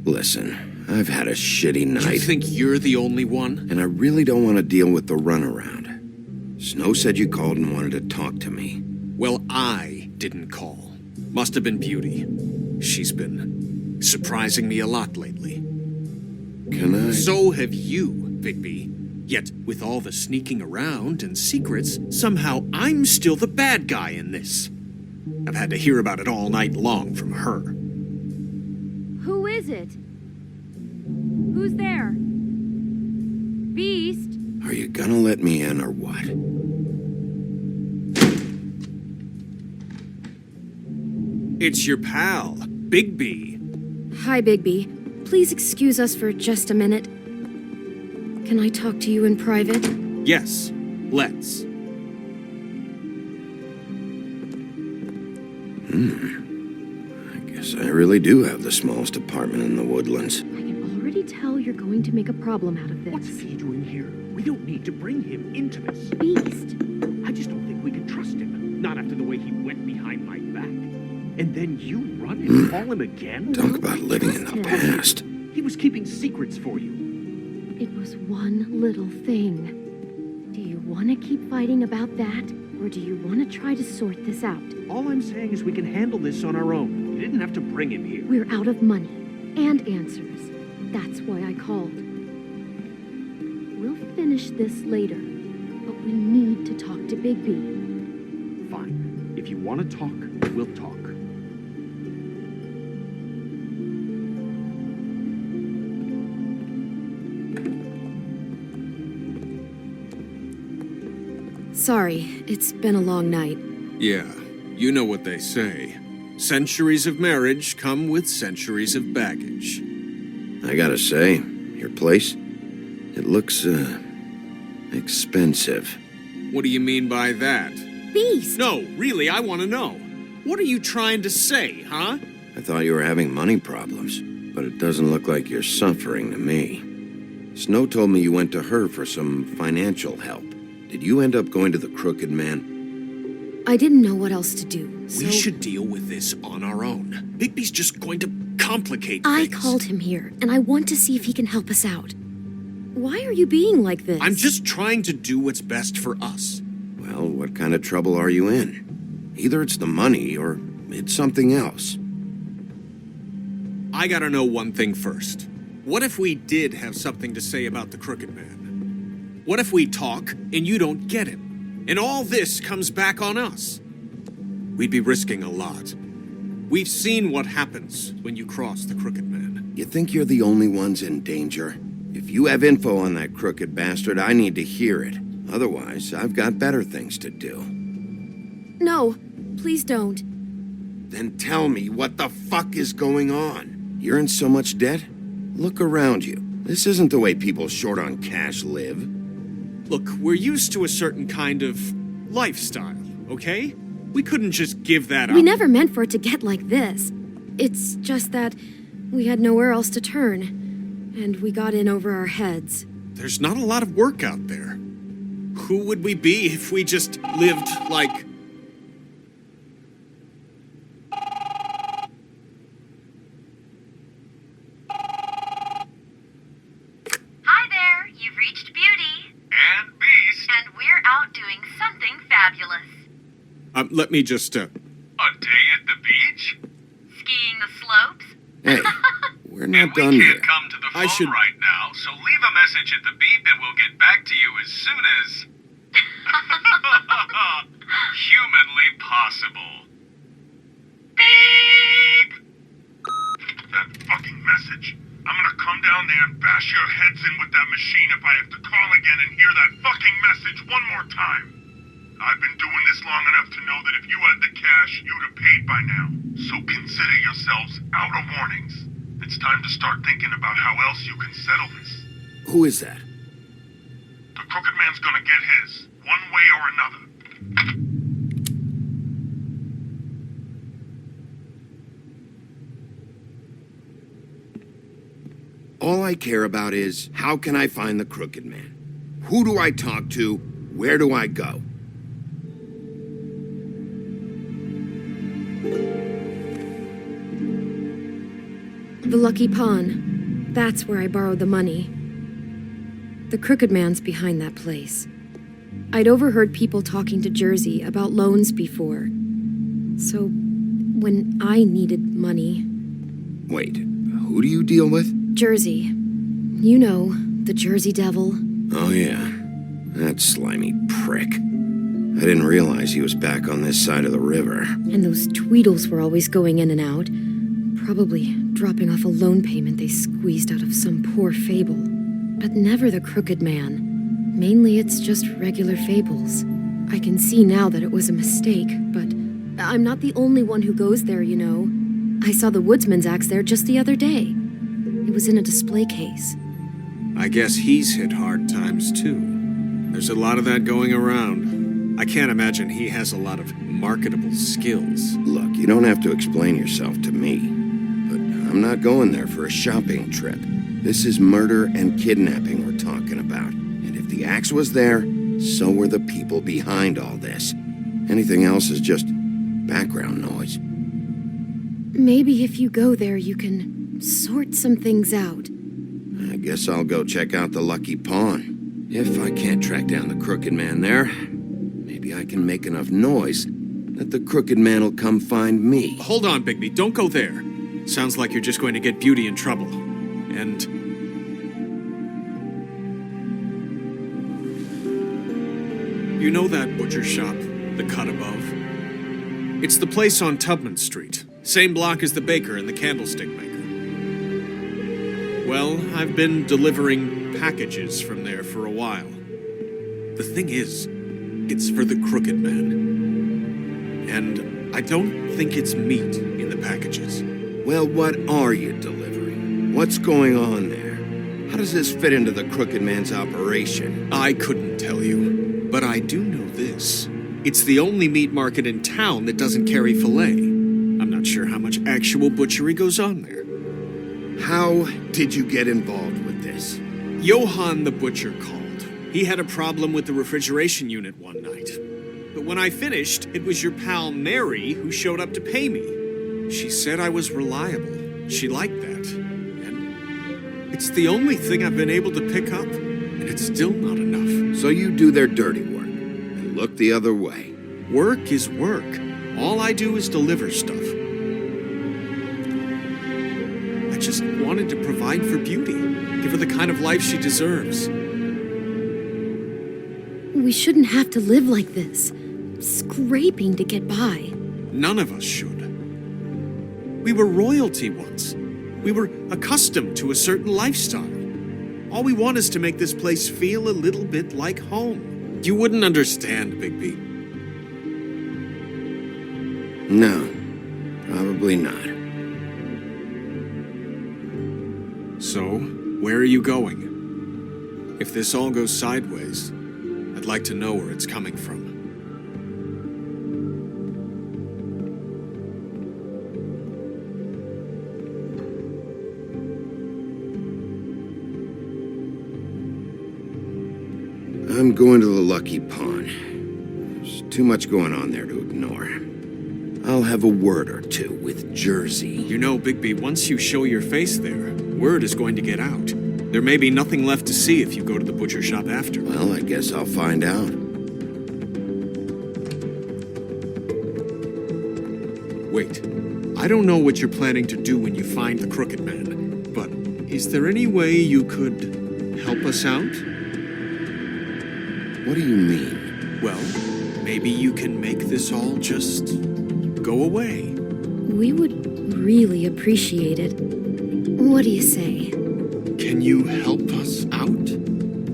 Speaker 2: Listen, I've had a shitty night.
Speaker 15: You think you're the only one?
Speaker 2: And I really don't want to deal with the runaround. Snow said you called and wanted to talk to me.
Speaker 15: Well, I didn't call. Must have been Beauty. She's been surprising me a lot lately.
Speaker 2: Can I?
Speaker 15: So have you, Bigby. Yet, with all the sneaking around and secrets, somehow I'm still the bad guy in this. I've had to hear about it all night long from her.
Speaker 12: Who is it? Who's there? Beast?
Speaker 2: Are you gonna let me in or what?
Speaker 15: It's your pal, Bigby.
Speaker 4: Hi, Bigby. Please excuse us for just a minute. Can I talk to you in private?
Speaker 15: Yes, let's.
Speaker 2: I guess I really do have the smallest apartment in the woodlands.
Speaker 12: I can already tell you're going to make a problem out of this.
Speaker 18: What's he doing here? We don't need to bring him into this.
Speaker 12: Beast.
Speaker 18: I just don't think we can trust him. Not after the way he went behind my back. And then you run and call him again?
Speaker 2: Talk about living in the past.
Speaker 18: He was keeping secrets for you.
Speaker 12: It was one little thing. Do you want to keep fighting about that? Or do you want to try to sort this out?
Speaker 18: All I'm saying is we can handle this on our own. You didn't have to bring him here.
Speaker 12: We're out of money and answers. That's why I called. We'll finish this later, but we need to talk to Bigby.
Speaker 18: Fine. If you want to talk, we'll talk.
Speaker 4: Sorry, it's been a long night.
Speaker 15: Yeah, you know what they say. Centuries of marriage come with centuries of baggage.
Speaker 2: I gotta say, your place, it looks, expensive.
Speaker 15: What do you mean by that?
Speaker 12: Beast!
Speaker 15: No, really, I want to know. What are you trying to say, huh?
Speaker 2: I thought you were having money problems, but it doesn't look like you're suffering to me. Snow told me you went to her for some financial help. Did you end up going to the Crooked Man?
Speaker 4: I didn't know what else to do, so...
Speaker 15: We should deal with this on our own. Bigby's just going to complicate
Speaker 4: I
Speaker 15: things.
Speaker 4: called him here, and I want to see if he can help us out. Why are you being like this?
Speaker 15: I'm just trying to do what's best for us.
Speaker 2: Well, what kind of trouble are you in? Either it's the money, or it's something else.
Speaker 15: I gotta know one thing first. What if we did have something to say about the Crooked Man? What if we talk and you don't get him? And all this comes back on us? We'd be risking a lot. We've seen what happens when you cross the Crooked Man.
Speaker 2: You think you're the only ones in danger? If you have info on that crooked bastard, I need to hear it. Otherwise, I've got better things to do.
Speaker 4: No, please don't.
Speaker 2: Then tell me what the fuck is going on? You're in so much debt? Look around you. This isn't the way people short on cash live.
Speaker 18: Look, we're used to a certain kind of lifestyle, okay? We couldn't just give that up.
Speaker 4: We never meant for it to get like this. It's just that we had nowhere else to turn, and we got in over our heads.
Speaker 18: There's not a lot of work out there. Who would we be if we just lived like...
Speaker 5: Hi there, you've reached Beauty.
Speaker 18: And Beast.
Speaker 5: And we're out doing something fabulous.
Speaker 18: Let me just,
Speaker 5: A day at the beach? Skiing the slopes?
Speaker 2: Hey, we're not done yet.
Speaker 18: come to the phone right now, so leave a message at the beep and we'll get back to you as soon as... humanly possible. Beep!
Speaker 22: That fucking message. I'm gonna come down there and bash your heads in with that machine if I have to call again and hear that fucking message one more time. I've been doing this long enough to know that if you had the cash, you'd have paid by now. So consider yourselves out of warnings. It's time to start thinking about how else you can settle this.
Speaker 2: Who is that?
Speaker 22: The Crooked Man's gonna get his, one way or another.
Speaker 2: All I care about is, how can I find the Crooked Man? Who do I talk to? Where do I go?
Speaker 4: The Lucky Pawn. That's where I borrowed the money. The Crooked Man's behind that place. I'd overheard people talking to Jersey about loans before. So, when I needed money...
Speaker 2: Wait, who do you deal with?
Speaker 4: Jersey. You know, the Jersey Devil.
Speaker 2: Oh yeah, that slimy prick. I didn't realize he was back on this side of the river.
Speaker 4: And those Tweedles were always going in and out. Probably dropping off a loan payment they squeezed out of some poor Fable. But never the Crooked Man. Mainly it's just regular Fables. I can see now that it was a mistake, but I'm not the only one who goes there, you know. I saw the Woodsman's axe there just the other day. It was in a display case.
Speaker 18: I guess he's hit hard times too. There's a lot of that going around. I can't imagine he has a lot of marketable skills.
Speaker 2: Look, you don't have to explain yourself to me. But I'm not going there for a shopping trip. This is murder and kidnapping we're talking about. And if the axe was there, so were the people behind all this. Anything else is just background noise.
Speaker 4: Maybe if you go there, you can sort some things out.
Speaker 2: I guess I'll go check out the Lucky Pawn. If I can't track down the Crooked Man there, maybe I can make enough noise that the Crooked Man will come find me.
Speaker 18: Hold on, Bigby, don't go there. Sounds like you're just going to get Beauty in trouble. And... you know that butcher shop, the cut above? It's the place on Tubman Street. Same block as the baker and the candlestick maker. Well, I've been delivering packages from there for a while. The thing is, it's for the Crooked Man. And I don't think it's meat in the packages.
Speaker 2: Well, what are you delivering? What's going on there? How does this fit into the Crooked Man's operation?
Speaker 18: I couldn't tell you, but I do know this. It's the only meat market in town that doesn't carry filet. I'm not sure how much actual butchery goes on there.
Speaker 2: How did you get involved with this?
Speaker 18: Johann the butcher called. He had a problem with the refrigeration unit one night. But when I finished, it was your pal Mary who showed up to pay me. She said I was reliable. She liked that. And it's the only thing I've been able to pick up, and it's still not enough.
Speaker 2: So you do their dirty work and look the other way.
Speaker 18: Work is work. All I do is deliver stuff. I just wanted to provide for Beauty, give her the kind of life she deserves.
Speaker 4: We shouldn't have to live like this, scraping to get by.
Speaker 18: None of us should. We were royalty once. We were accustomed to a certain lifestyle. All we want is to make this place feel a little bit like home. You wouldn't understand, Bigby.
Speaker 2: No, probably not.
Speaker 18: So, Where are you going? If this all goes sideways, I'd like to know where it's coming from.
Speaker 2: I'm going to the Lucky Pawn. There's too much going on there to ignore. I'll have a word or two with Jersey.
Speaker 18: You know, Bigby, once you show your face there, word is going to get out. There may be nothing left to see if you go to the butcher shop after.
Speaker 2: Well, I guess I'll find out.
Speaker 18: Wait, I don't know what you're planning to do when you find the Crooked Man, but is there any way you could help us out?
Speaker 2: What do you mean?
Speaker 18: Well, maybe you can make this all just go away.
Speaker 4: We would really appreciate it. What do you say?
Speaker 18: Can you help us out?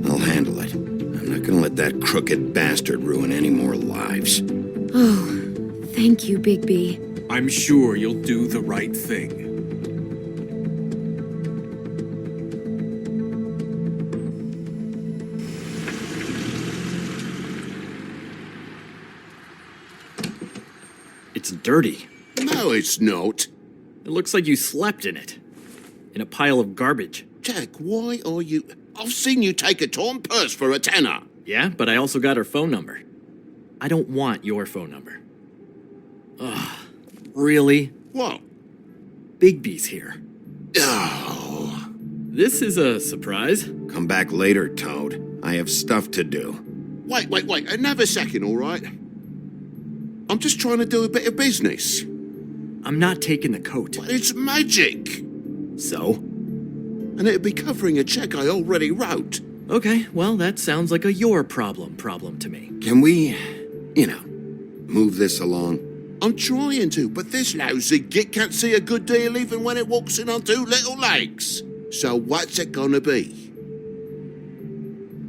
Speaker 2: I'll handle it. I'm not gonna let that crooked bastard ruin any more lives.
Speaker 4: Oh, thank you, Bigby.
Speaker 18: I'm sure you'll do the right thing.
Speaker 14: It's dirty.
Speaker 15: No, it's not.
Speaker 14: It looks like you slept in it. In a pile of garbage.
Speaker 15: Jack, why are you... I've seen you take a torn purse for a tenner.
Speaker 14: Yeah, but I also got her phone number. I don't want your phone number. Ugh. Really?
Speaker 15: What?
Speaker 14: Bigby's here.
Speaker 15: Oh.
Speaker 14: This is a surprise.
Speaker 2: Come back later, Toad. I have stuff to do.
Speaker 15: Wait. Another second, all right? I'm just trying to do a bit of business.
Speaker 14: I'm not taking the coat.
Speaker 15: But it's magic.
Speaker 14: So?
Speaker 15: And it'd be covering a check I already wrote.
Speaker 14: Okay, well, that sounds like a your problem to me.
Speaker 2: Can we, move this along?
Speaker 15: I'm trying to, but this lousy git can't see a good deal even when it walks in on two little legs. So what's it gonna be?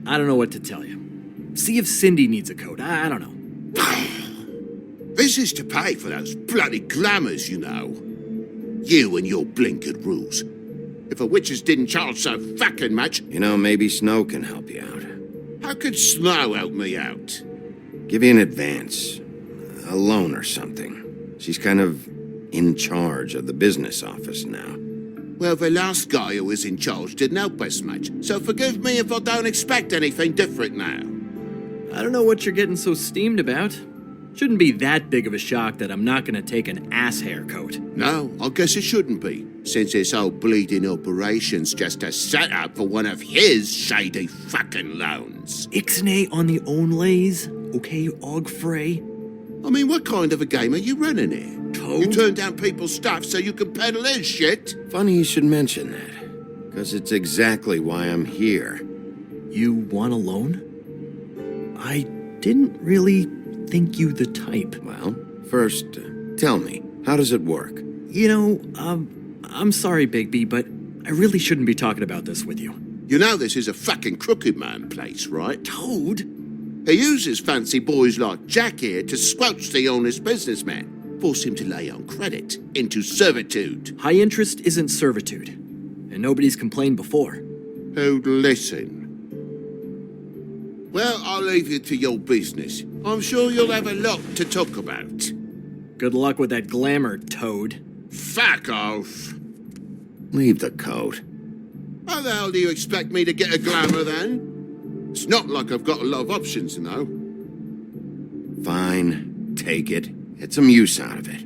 Speaker 14: I don't know what to tell you. See if Cindy needs a coat. I don't know.
Speaker 15: This is to pay for those bloody glamours, you know. You and your blinkered rules. If the witches didn't charge so fucking much...
Speaker 2: Maybe Snow can help you out.
Speaker 15: How could Snow help me out?
Speaker 2: Give you an advance. A loan or something. She's kind of in charge of the business office now.
Speaker 15: Well, the last guy who was in charge didn't help us much, so forgive me if I don't expect anything different now.
Speaker 14: I don't know what you're getting so steamed about. Shouldn't be that big of a shock that I'm not gonna take an ass haircoat.
Speaker 15: No, I guess it shouldn't be, since this whole bleeding operation's just a setup for one of his shady fucking loans.
Speaker 14: Ixnay on the onlays, okay, Ogfrey?
Speaker 15: I mean, what kind of a game are you running here?
Speaker 14: Toad?
Speaker 15: You turn down people's stuff so you can peddle his shit?
Speaker 2: Funny you should mention that, because it's exactly why I'm here.
Speaker 14: You want a loan? I didn't really think you the type.
Speaker 2: Well, first, tell me, how does it work?
Speaker 14: I'm sorry, Bigby, but I really shouldn't be talking about this with you.
Speaker 15: You know this is a fucking crooked man place, right?
Speaker 14: Toad?
Speaker 15: He uses fancy boys like Jack here to squelch the honest businessman. Force him to lay on credit into servitude.
Speaker 14: High interest isn't servitude, and nobody's complained before.
Speaker 15: Who'd listen? Well, I'll leave you to your business. I'm sure you'll have a lot to talk about.
Speaker 14: Good luck with that glamour, Toad.
Speaker 15: Fuck off.
Speaker 2: Leave the coat.
Speaker 15: How the hell do you expect me to get a glamour then? It's not like I've got a lot of options, you know.
Speaker 2: Fine, take it. Get some use out of it.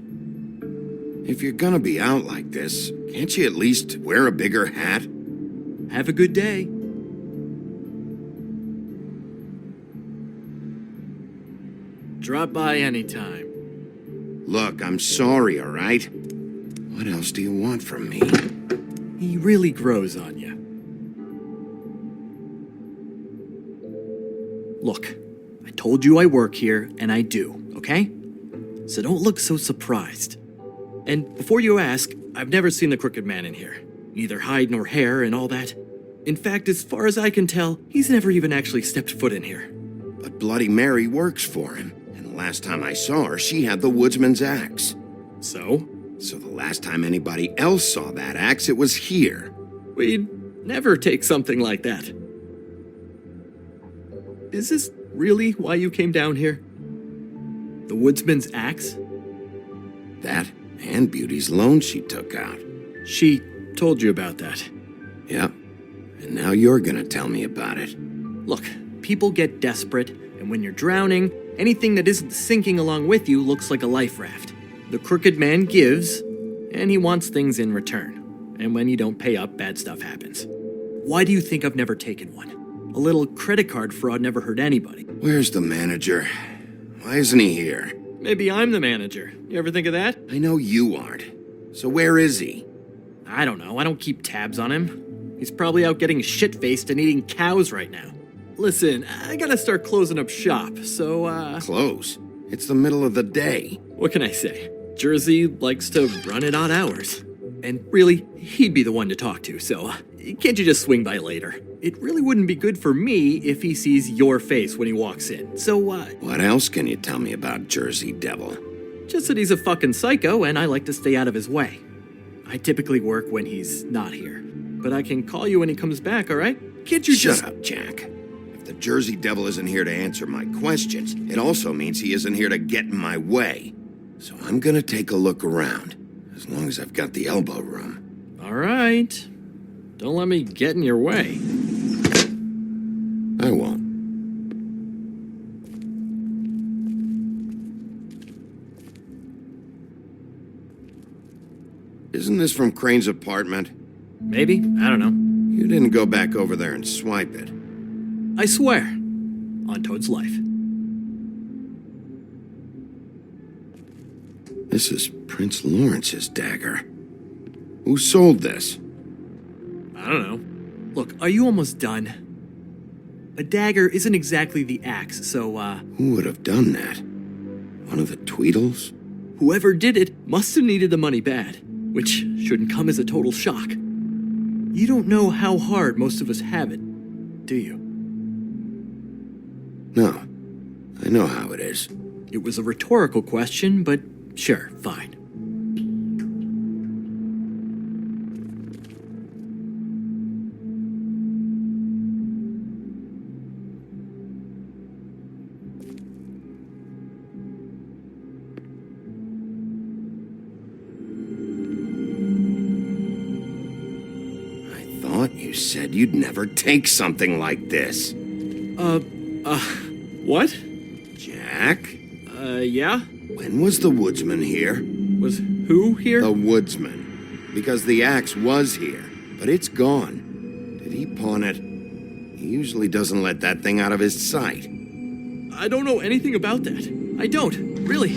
Speaker 2: If you're gonna be out like this, can't you at least wear a bigger hat?
Speaker 14: Have a good day. Drop by anytime.
Speaker 2: Look, I'm sorry, all right? What else do you want from me?
Speaker 14: He really grows on you. Look, I told you I work here, and I do, okay? So don't look so surprised. And before you ask, I've never seen the Crooked Man in here. Neither hide nor hair and all that. In fact, as far as I can tell, he's never even actually stepped foot in here.
Speaker 2: But Bloody Mary works for him. And the last time I saw her, she had the woodsman's axe.
Speaker 14: So?
Speaker 2: So the last time anybody else saw that axe, it was here.
Speaker 14: We'd never take something like that. Is this really why you came down here? The woodsman's axe?
Speaker 2: That and Beauty's loan she took out.
Speaker 14: She told you about that.
Speaker 2: Yep. And now you're gonna tell me about it.
Speaker 14: Look, people get desperate, and when you're drowning, anything that isn't sinking along with you looks like a life raft. The crooked man gives, and he wants things in return. And when you don't pay up, bad stuff happens. Why do you think I've never taken one? A little credit card fraud never hurt anybody.
Speaker 2: Where's the manager? Why isn't he here?
Speaker 14: Maybe I'm the manager. You ever think of that?
Speaker 2: I know you aren't. So where is he?
Speaker 14: I don't know. I don't keep tabs on him. He's probably out getting shit-faced and eating cows right now. Listen, I gotta start closing up shop, so,
Speaker 2: Close? It's the middle of the day.
Speaker 14: What can I say? Jersey likes to run at odd hours. And really, he'd be the one to talk to, so can't you just swing by later? It really wouldn't be good for me if he sees your face when he walks in, so,
Speaker 2: What else can you tell me about Jersey Devil?
Speaker 14: Just that he's a fucking psycho and I like to stay out of his way. I typically work when he's not here, but I can call you when he comes back, alright? Can't you
Speaker 2: Shut up, Jack. If the Jersey Devil isn't here to answer my questions, it also means he isn't here to get in my way. So I'm gonna take a look around, as long as I've got the elbow room.
Speaker 14: Alright. Don't let me get in your way.
Speaker 2: I won't. Isn't this from Crane's apartment?
Speaker 14: Maybe. I don't know.
Speaker 2: You didn't go back over there and swipe it.
Speaker 14: I swear. On Toad's life.
Speaker 2: This is Prince Lawrence's dagger. Who sold this?
Speaker 14: I don't know. Look, are you almost done? A dagger isn't exactly the axe, so,
Speaker 2: Who would have done that? One of the Tweedles?
Speaker 14: Whoever did it must have needed the money bad, which shouldn't come as a total shock. You don't know how hard most of us have it, do you?
Speaker 2: No. I know how it is.
Speaker 14: It was a rhetorical question, but sure, fine.
Speaker 2: You said you'd never take something like this.
Speaker 14: What?
Speaker 2: Jack?
Speaker 14: Yeah?
Speaker 2: When was the woodsman here?
Speaker 14: Was who here?
Speaker 2: The woodsman. Because the axe was here, but it's gone. Did he pawn it? He usually doesn't let that thing out of his sight.
Speaker 14: I don't know anything about that. I don't, really.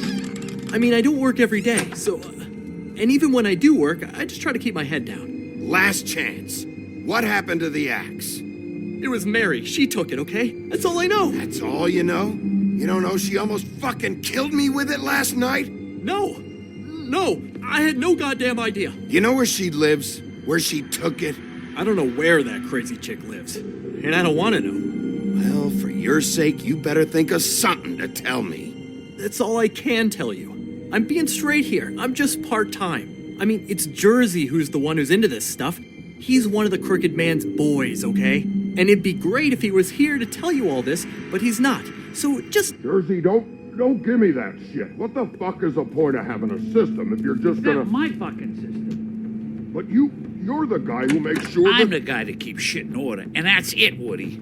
Speaker 14: I mean, I don't work every day, so... and even when I do work, I just try to keep my head down.
Speaker 2: Last chance. What happened to the axe?
Speaker 14: It was Mary. She took it, okay? That's all I know.
Speaker 2: That's all you know? You don't know she almost fucking killed me with it last night?
Speaker 14: No. No. I had no goddamn idea.
Speaker 2: You know where she lives? Where she took it?
Speaker 14: I don't know where that crazy chick lives. And I don't want to know.
Speaker 2: Well, for your sake, you better think of something to tell me.
Speaker 14: That's all I can tell you. I'm being straight here. I'm just part-time. I mean, it's Jersey who's the one who's into this stuff. He's one of the crooked man's boys, okay? And it'd be great if he was here to tell you all this, but he's not. So just...
Speaker 19: Jersey, don't give me that shit. What the fuck is the point of having a system if you're just gonna...
Speaker 8: That's my fucking system.
Speaker 19: But you're the guy who makes sure
Speaker 20: I'm the guy that keeps shit in order, and that's it, Woody.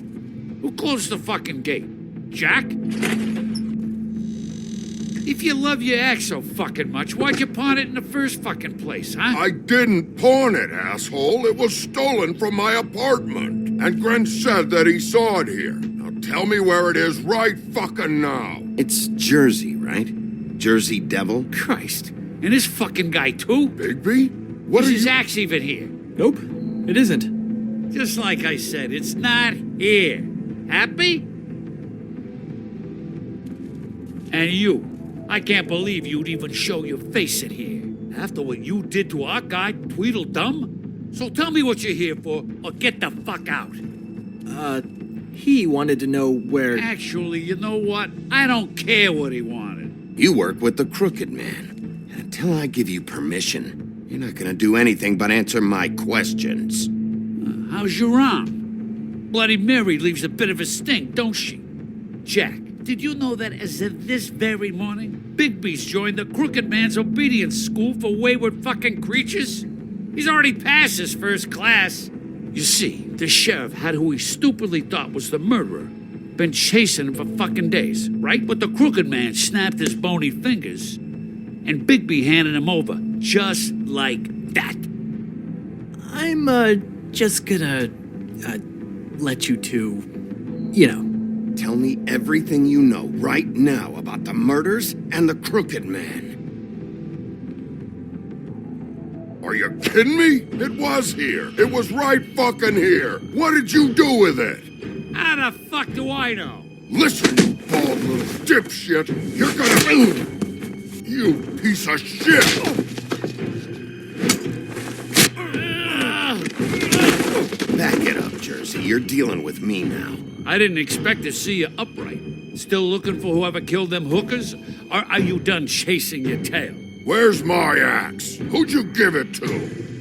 Speaker 20: Who closed the fucking gate? Jack? If you love your ex so fucking much, why'd you pawn it in the first fucking place, huh?
Speaker 19: I didn't pawn it, asshole. It was stolen from my apartment. And Gren said that he saw it here. Now tell me where it is right fucking now.
Speaker 2: It's Jersey, right? Jersey Devil?
Speaker 20: Christ. And this fucking guy, too?
Speaker 19: Bigby? What
Speaker 20: is
Speaker 19: are
Speaker 20: his
Speaker 19: you...
Speaker 20: axe even here?
Speaker 14: Nope, it isn't.
Speaker 20: Just like I said, it's not here. Happy? And you. I can't believe you'd even show your face in here. After what you did to our guy, Tweedledum? So tell me what you're here for, or get the fuck out.
Speaker 14: He wanted to know where...
Speaker 20: Actually, you know what? I don't care what he wanted.
Speaker 2: You work with the crooked man. And until I give you permission, you're not gonna do anything but answer my questions.
Speaker 20: how's your arm? Bloody Mary leaves a bit of a stink, don't she? Jack, did you know that as of this very morning, Bigby's joined the Crooked Man's obedience school for wayward fucking creatures? He's already passed his first class. You see, the sheriff had who he stupidly thought was the murderer. Been chasing him for fucking days, right? But the Crooked Man snapped his bony fingers, and Bigby handed him over, just like that.
Speaker 14: I'm, just gonna, let you two, you know.
Speaker 2: Tell me everything you know right now about the murders and the Crooked Man.
Speaker 19: Are you kidding me? It was here. It was right fucking here. What did you do with it?
Speaker 20: How the fuck do I know?
Speaker 19: Listen, you bald little dipshit. You're gonna... You piece of shit!
Speaker 2: Back it up, Jersey. You're dealing with me now.
Speaker 20: I didn't expect to see you upright. Still looking for whoever killed them hookers? Or are you done chasing your tail?
Speaker 19: Where's my axe? Who'd you give it to?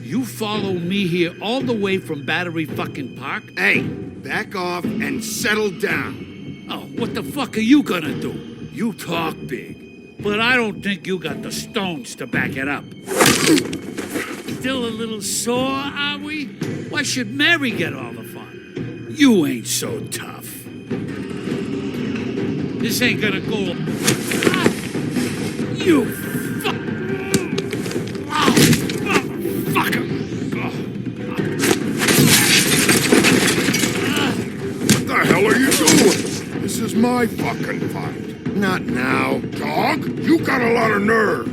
Speaker 20: You follow me here all the way from Battery fucking Park?
Speaker 2: Hey, back off and settle down.
Speaker 20: Oh, what the fuck are you gonna do? You talk big, but I don't think you got the stones to back it up. Still a little sore, are we? Why should Mary get all the fun? You ain't so tough. This ain't gonna go... You fuck... Fucker!
Speaker 19: What the hell are you doing? This is my fucking fight.
Speaker 2: Not now.
Speaker 19: Dog, you got a lot of nerve.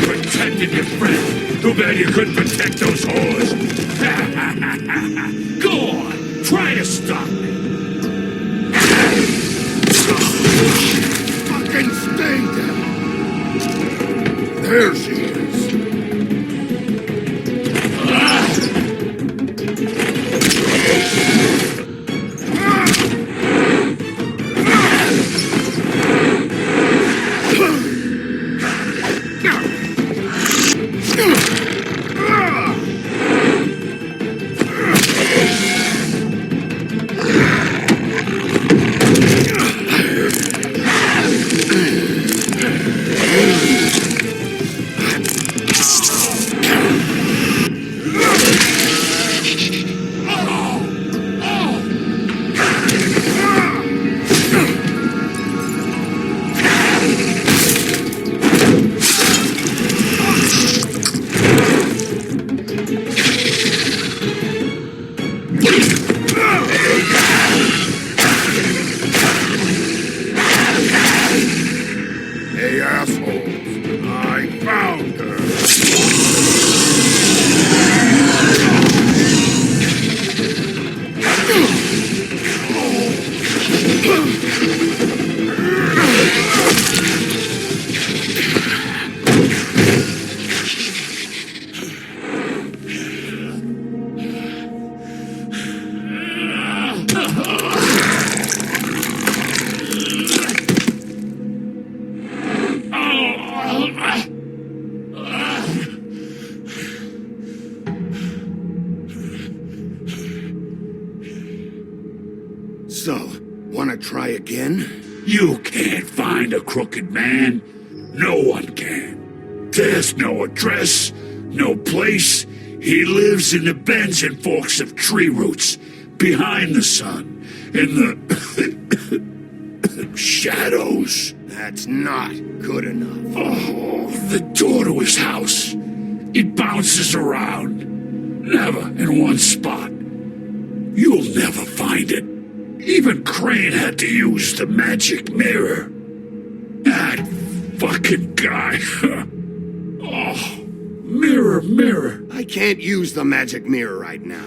Speaker 20: Protected your friend. Too bad you couldn't protect those whores. Go on, try to stop me.
Speaker 19: Fucking stay down. There she is. Hey, assholes. I found her.
Speaker 2: So, wanna try again?
Speaker 20: You can't find a Crooked Man. No one can. There's no address, no place. He lives in the bends and forks of tree roots, behind the sun, in the shadows.
Speaker 2: That's not good enough.
Speaker 20: Oh, the door to his house. It bounces around. Never in one spot. You'll never find it. Even Crane had to use the magic mirror. That fucking guy. Oh, mirror, mirror.
Speaker 2: I can't use the magic mirror right now.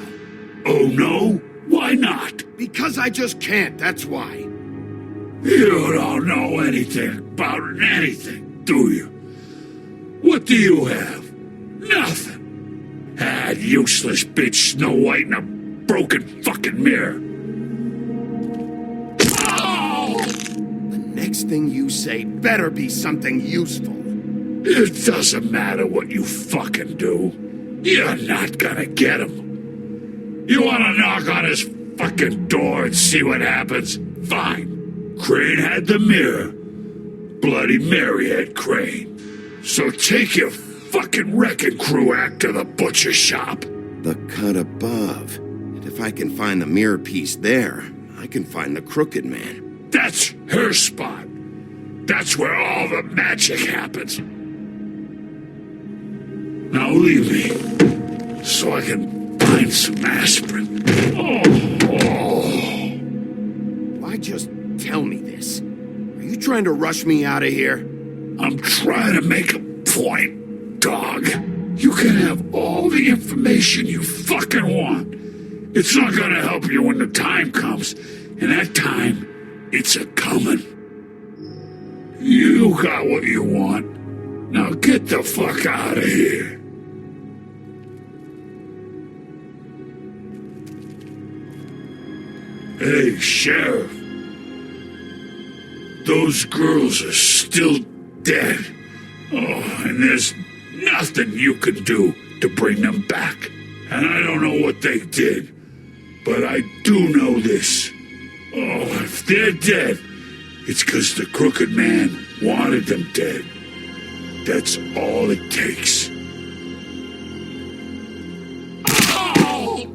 Speaker 20: Oh no? Why not?
Speaker 2: Because I just can't, that's why.
Speaker 20: You don't know anything about anything, do you? What do you have? Nothing. That useless bitch Snow White and a broken fucking mirror. Oh!
Speaker 2: The next thing you say better be something useful.
Speaker 20: It doesn't matter what you fucking do. You're not gonna get him. You wanna knock on his fucking door and see what happens? Fine. Crane had the mirror. Bloody Mary had Crane. So take your fucking wrecking crew act to the butcher shop.
Speaker 2: The cut above. And if I can find the mirror piece there, I can find the crooked man.
Speaker 20: That's her spot. That's where all the magic happens. Now leave me, so I can find some aspirin.
Speaker 2: Why just tell me this? Are you trying to rush me out of here?
Speaker 20: I'm trying to make a point, dog. You can have all the information you fucking want. It's not gonna help you when the time comes, and that time, it's a-comin'. You got what you want. Now get the fuck out of here. Hey, Sheriff. Those girls are still dead. Oh, and there's nothing you can do to bring them back. And I don't know what they did, but I do know this. Oh, if they're dead, it's because the crooked man wanted them dead. That's all it takes. Oh!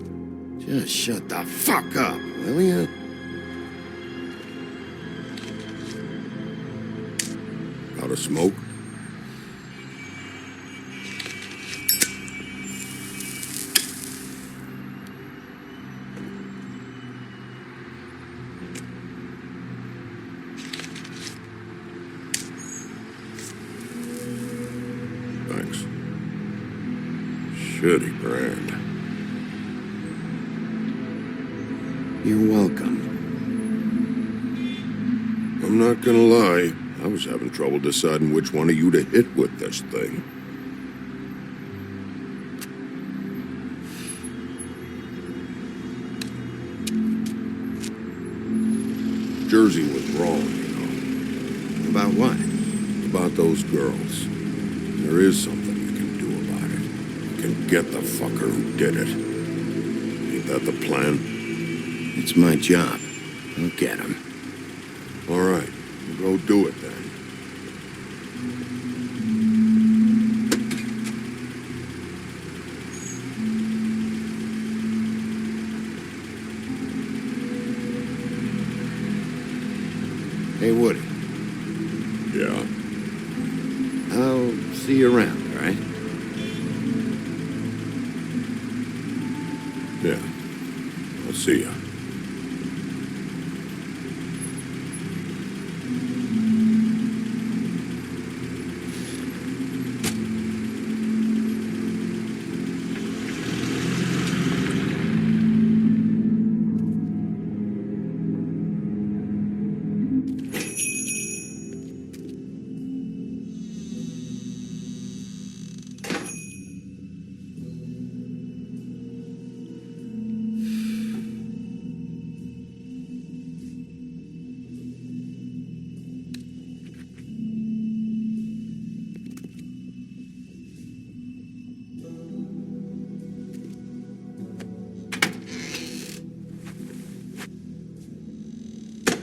Speaker 2: Just shut the fuck up, will you?
Speaker 19: Out of smoke? Thanks. Shitty brand.
Speaker 2: You're welcome.
Speaker 19: I'm not gonna lie. I was having trouble deciding which one of you to hit with this thing. Jersey was wrong, you know.
Speaker 2: About what?
Speaker 19: About those girls. There is something you can do about it. You can get the fucker who did it. Ain't that the plan?
Speaker 2: It's my job. I'll get him.
Speaker 19: All right. Go do it then.
Speaker 2: Hey, Woody.
Speaker 19: Yeah?
Speaker 2: I'll see you around, all right?
Speaker 19: Yeah. I'll see ya.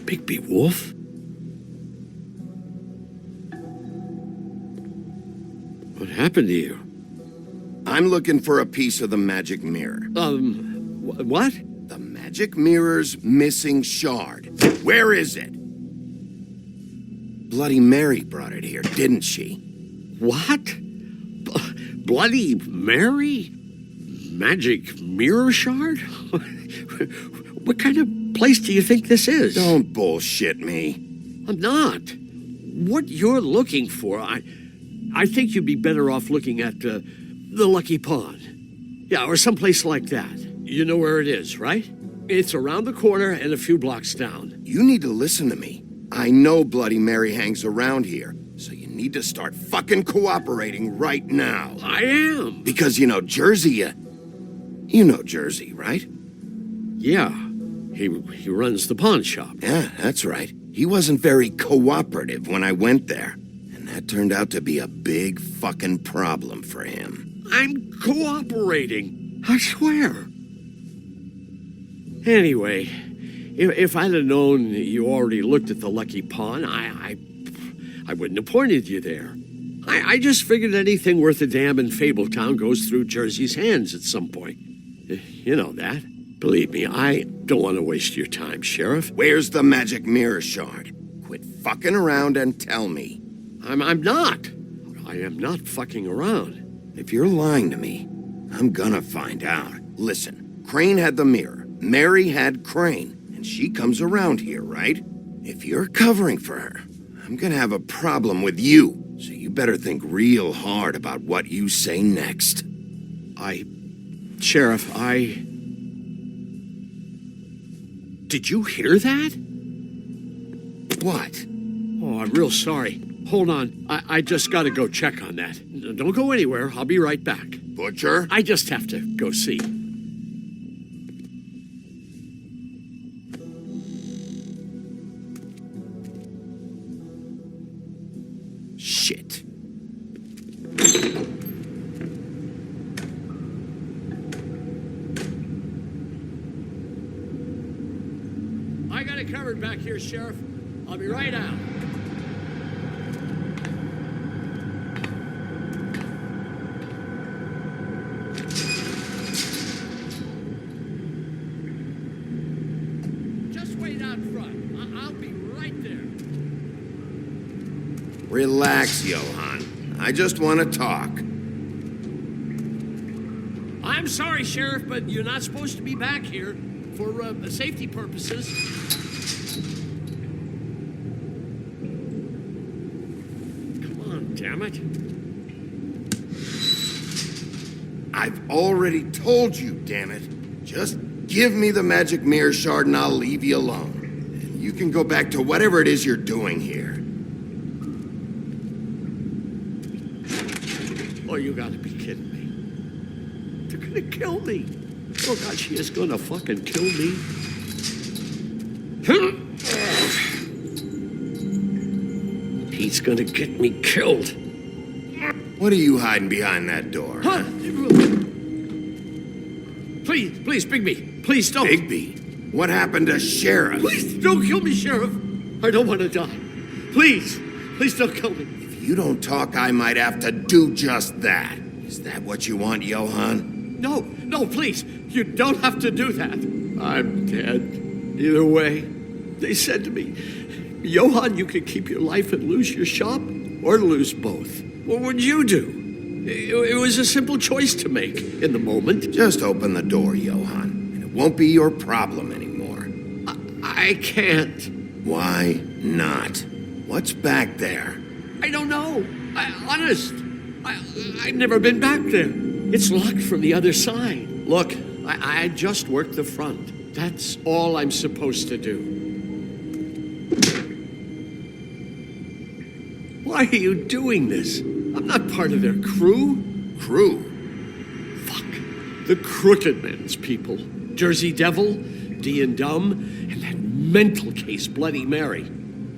Speaker 14: Bigby Wolf? What happened to you?
Speaker 2: I'm looking for a piece of the magic mirror.
Speaker 14: What?
Speaker 2: The magic mirror's missing shard. Where is it? Bloody Mary brought it here, didn't she?
Speaker 14: What? Bloody Mary? Magic mirror shard? What kind of place do you think this is?
Speaker 2: Don't bullshit me.
Speaker 14: I'm not. What you're looking for, I think you'd be better off looking at the Lucky Pond. Yeah, or someplace like that. You know where it is, right? It's around the corner and a few blocks down.
Speaker 2: You need to listen to me. I know Bloody Mary hangs around here, so you need to start fucking cooperating right now.
Speaker 1: I am.
Speaker 2: Because, Jersey, you know Jersey, right?
Speaker 1: Yeah. He runs the pawn shop.
Speaker 2: Yeah, that's right. He wasn't very cooperative when I went there. And that turned out to be a big fucking problem for him.
Speaker 1: I'm cooperating. I swear. Anyway, if I'd have known you already looked at the lucky pawn, I wouldn't have pointed you there. I just figured anything worth a damn in Fabletown goes through Jersey's hands at some point. You know that. Believe me, I don't want to waste your time, Sheriff.
Speaker 2: Where's the magic mirror shard? Quit fucking around and tell me.
Speaker 1: I'm not. I am not fucking around.
Speaker 2: If you're lying to me, I'm gonna find out. Listen, Crane had the mirror. Mary had Crane. And she comes around here, right? If you're covering for her, I'm gonna have a problem with you. So you better think real hard about what you say next.
Speaker 1: Sheriff, Did you hear that?
Speaker 2: What?
Speaker 1: Oh, I'm real sorry. Hold on. I just gotta go check on that. Don't go anywhere. I'll be right back.
Speaker 2: Butcher?
Speaker 1: I just have to go see.
Speaker 2: Shit.
Speaker 1: I got it covered back here, Sheriff. I'll be right out. Just wait out front. I'll be right there.
Speaker 2: Relax, Johann. I just want to talk.
Speaker 1: I'm sorry, Sheriff, but you're not supposed to be back here for safety purposes. Come on, damn it.
Speaker 2: I've already told you, damn it. Just give me the magic mirror shard and I'll leave you alone. And you can go back to whatever it is you're doing here.
Speaker 1: Oh, you gotta be kidding me. They're gonna kill me. Oh, God, she is gonna fucking kill me. He's gonna get me killed.
Speaker 2: What are you hiding behind that door?
Speaker 1: Huh? Please, Bigby. Please don't.
Speaker 2: Bigby? What happened to Sheriff?
Speaker 1: Please don't kill me, Sheriff. I don't want to die. Please don't kill me.
Speaker 2: If you don't talk, I might have to do just that. Is that what you want, Johann?
Speaker 1: No, please. You don't have to do that. I'm dead. Either way, they said to me, Johann, you could keep your life and lose your shop, or lose both. What would you do? It was a simple choice to make in the moment.
Speaker 2: Just open the door, Johann, and it won't be your problem anymore.
Speaker 1: I can't.
Speaker 2: Why not? What's back there?
Speaker 1: I don't know. Honest. I've never been back there. It's locked from the other side. Look, I just worked the front. That's all I'm supposed to do. Why are you doing this? I'm not part of their crew.
Speaker 2: Crew?
Speaker 1: Fuck. The Crooked Men's people. Jersey Devil, D and Dumb, and that mental case, Bloody Mary.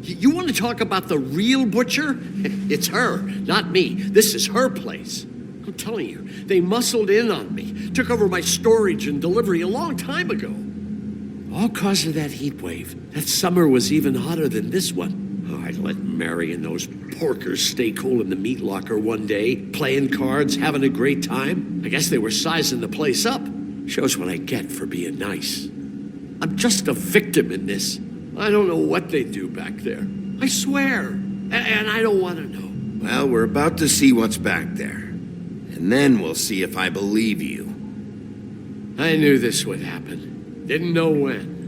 Speaker 1: You want to talk about the real butcher? It's her, not me. This is her place. I'm telling you, they muscled in on me, took over my storage and delivery a long time ago. All cause of that heat wave. That summer was even hotter than this one. Oh, I let Mary and those porkers stay cool in the meat locker one day, playing cards, having a great time. I guess they were sizing the place up. Shows what I get for being nice. I'm just a victim in this. I don't know what they do back there. I swear. And I don't want to know.
Speaker 2: Well, we're about to see what's back there. And then we'll see if I believe you.
Speaker 1: I knew this would happen. Didn't know when.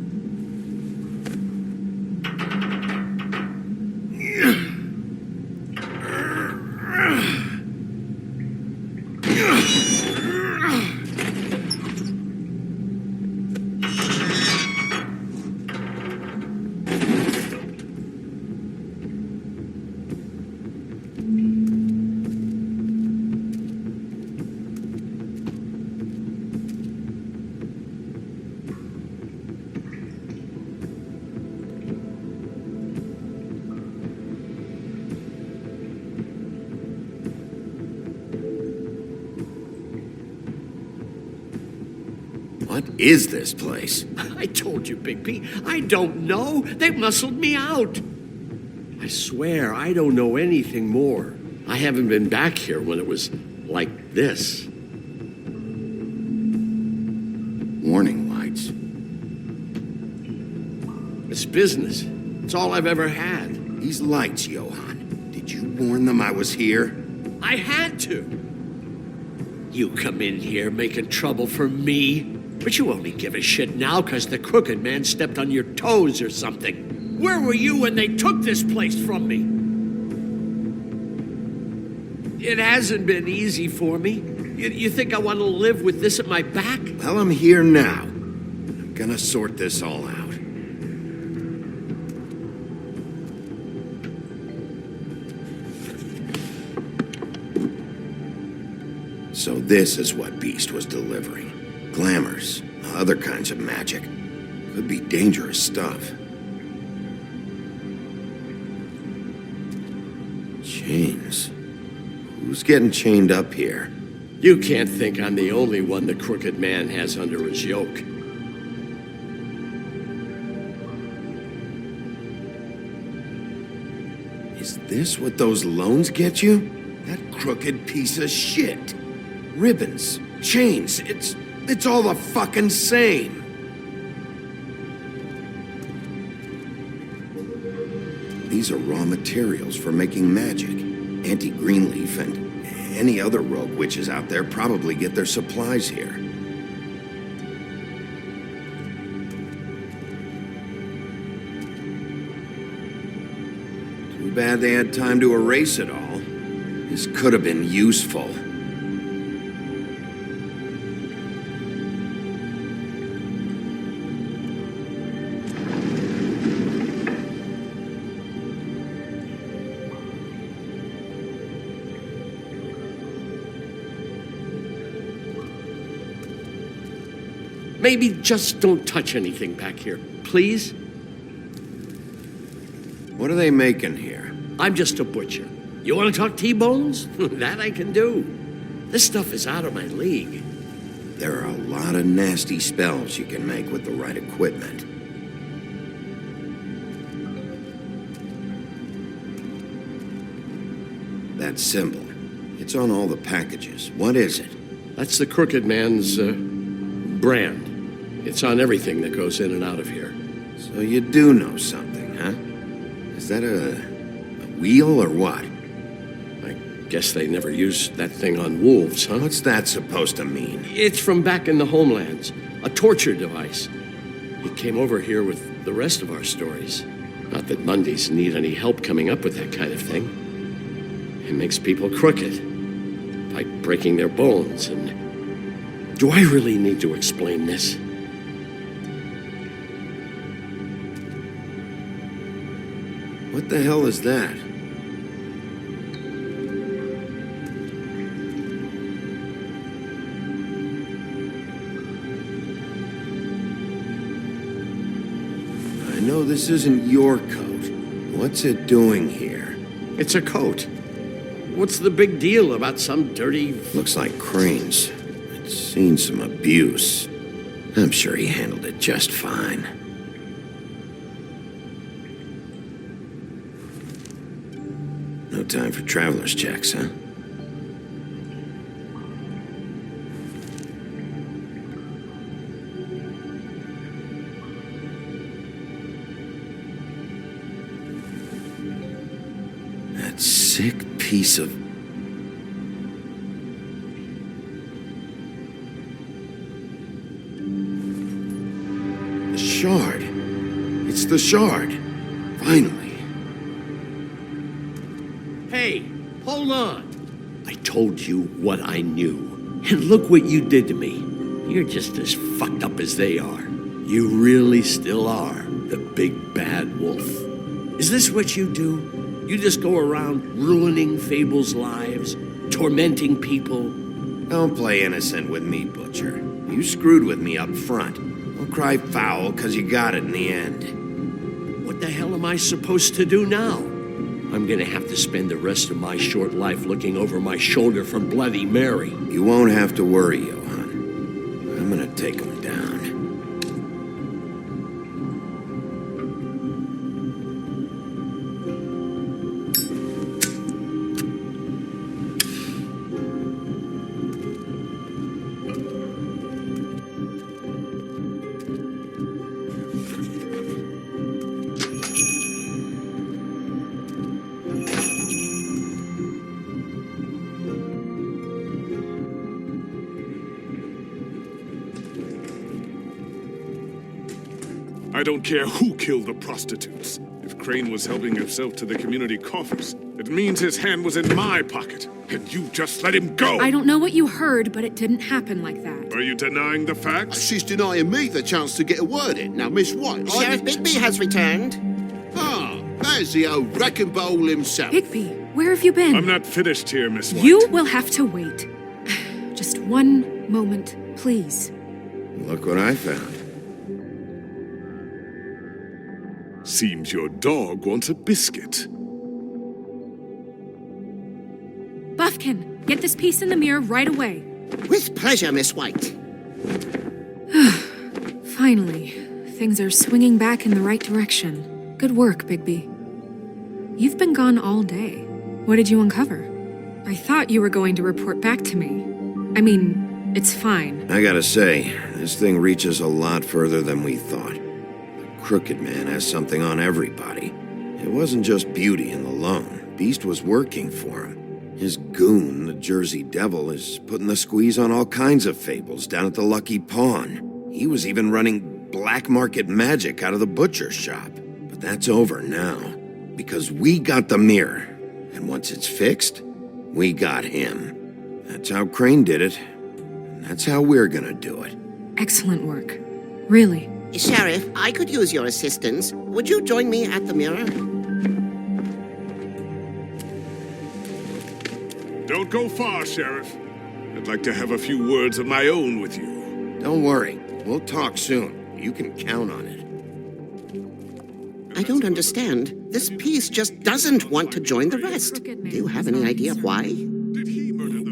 Speaker 2: What is this place?
Speaker 1: I told you, Bigby. I don't know. They muscled me out. I swear, I don't know anything more. I haven't been back here when it was like this.
Speaker 2: Warning lights.
Speaker 1: It's business. It's all I've ever had.
Speaker 2: These lights, Johann. Did you warn them I was here?
Speaker 1: I had to. You come in here making trouble for me, but you only give a shit now because the crooked man stepped on your toes or something. Where were you when they took this place from me? It hasn't been easy for me. You think I want to live with this at my back?
Speaker 2: Well, I'm here now. I'm gonna sort this all out. So this is what Beast was delivering. Glamours, other kinds of magic. Could be dangerous stuff. Chains. Who's getting chained up here?
Speaker 1: You can't think I'm the only one the crooked man has under his yoke.
Speaker 2: Is this what those loans get you? That crooked piece of shit. Ribbons, chains, it's all the fucking same. These are raw materials for making magic. Auntie Greenleaf and any other rogue witches out there probably get their supplies here. Too bad they had time to erase it all. This could have been useful.
Speaker 1: Maybe just don't touch anything back here, please?
Speaker 2: What are they making here?
Speaker 1: I'm just a butcher. You want to talk T-bones? That I can do. This stuff is out of my league.
Speaker 2: There are a lot of nasty spells you can make with the right equipment. That symbol. It's on all the packages. What is it?
Speaker 1: That's the crooked man's, brand. It's on everything that goes in and out of here.
Speaker 2: So you do know something, huh? Is that a wheel or what?
Speaker 1: I guess they never used that thing on wolves, huh?
Speaker 2: What's that supposed to mean?
Speaker 1: It's from back in the Homelands. A torture device. It came over here with the rest of our stories. Not that mundys need any help coming up with that kind of thing. It makes people crooked. By breaking their bones and... Do I really need to explain this?
Speaker 2: What the hell is that? I know this isn't your coat. What's it doing here?
Speaker 1: It's a coat. What's the big deal about some dirty...
Speaker 2: Looks like Crane's. It's seen some abuse. I'm sure he handled it just fine. No time for traveler's checks, huh? That sick piece of... The shard. It's the shard. Finally.
Speaker 1: Hey, hold on. I told you what I knew. And look what you did to me. You're just as fucked up as they are. You really still are the big bad wolf. Is this what you do? You just go around ruining Fables' lives, tormenting people?
Speaker 2: Don't play innocent with me, Butcher. You screwed with me up front. Don't cry foul, 'cause you got it in the end.
Speaker 1: What the hell am I supposed to do now? I'm gonna have to spend the rest of my short life looking over my shoulder for Bloody Mary.
Speaker 2: You won't have to worry, Johann. I'm gonna take him down.
Speaker 10: I don't care who killed the prostitutes. If Crane was helping himself to the community coffers, it means his hand was in my pocket, and you just let him go!
Speaker 3: I don't know what you heard, but it didn't happen like that.
Speaker 10: Are you denying the facts?
Speaker 17: She's denying me the chance to get a word in. Now, Miss White...
Speaker 16: Sheriff Bigby has returned.
Speaker 17: Ah, there's the old wrecking bowl himself.
Speaker 3: Bigby, where have you been?
Speaker 10: I'm not finished here, Miss White.
Speaker 3: You will have to wait. Just one moment, please.
Speaker 2: Look what I found.
Speaker 10: Seems your dog wants a biscuit.
Speaker 3: Buffkin, get this piece in the mirror right away.
Speaker 16: With pleasure, Miss White.
Speaker 9: Finally, things are swinging back in the right direction. Good work, Bigby. You've been gone all day. What did you uncover? I thought you were going to report back to me. I mean, it's fine.
Speaker 2: I gotta say, this thing reaches a lot further than we thought. The Crooked Man has something on everybody. It wasn't just beauty and the loan. Beast was working for him. His goon, the Jersey Devil, is putting the squeeze on all kinds of Fables down at the Lucky Pawn. He was even running black market magic out of the butcher shop. But that's over now, because we got the mirror. And once it's fixed, we got him. That's how Crane did it. And that's how we're gonna do it.
Speaker 9: Excellent work. Really.
Speaker 16: Sheriff, I could use your assistance. Would you join me at the mirror?
Speaker 10: Don't go far, Sheriff. I'd like to have a few words of my own with you.
Speaker 2: Don't worry. We'll talk soon. You can count on it.
Speaker 16: I don't understand. This piece just doesn't want to join the rest. Do you have any idea why?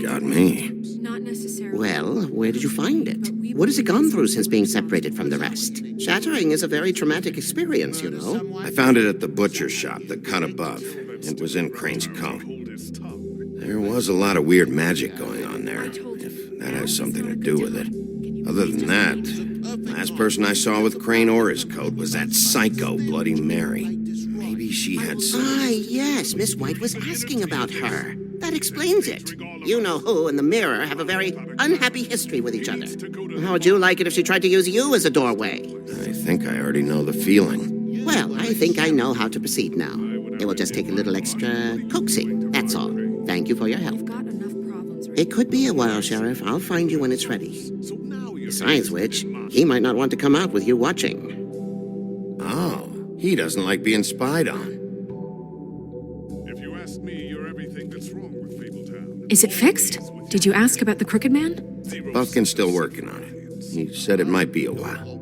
Speaker 2: Got me.
Speaker 9: Not necessarily.
Speaker 16: Well, where did you find it? What has it gone through since being separated from the rest? Shattering is a very traumatic experience, you know.
Speaker 2: I found it at the butcher shop, the cut above. It was in Crane's coat. There was a lot of weird magic going on there, if that has something to do with it. Other than that, last person I saw with Crane or his coat was that psycho Bloody Mary. Maybe she had some...
Speaker 16: Ah, yes, Miss White was asking about her. That explains it. You know who and the mirror have a very unhappy history with each other. How would you like it if she tried to use you as a doorway?
Speaker 2: I think I already know the feeling.
Speaker 16: Well, I think I know how to proceed now. It will just take a little extra coaxing, that's all. Thank you for your help. It could be a while, Sheriff. I'll find you when it's ready. Besides which, he might not want to come out with you watching.
Speaker 2: Oh, he doesn't like being spied on.
Speaker 10: If you ask me, you're everything that's wrong with Fabletown.
Speaker 9: Is it fixed? Did you ask about the Crooked Man?
Speaker 2: Buffkin's still working on it. He said it might be a while.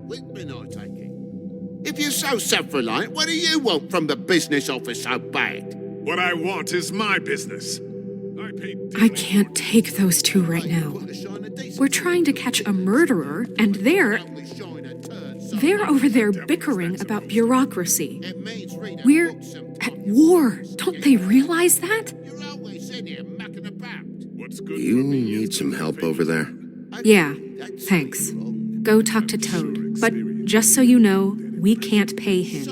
Speaker 17: If you're so self-reliant, what do you want from the business office so bad?
Speaker 10: What I want is my business.
Speaker 9: I can't take those two right now. We're trying to catch a murderer, and they're over there bickering about bureaucracy. We're at war. Don't they realize that?
Speaker 2: You need some help over there?
Speaker 9: Yeah, thanks. Go talk to Toad. But just so you know, we can't pay him.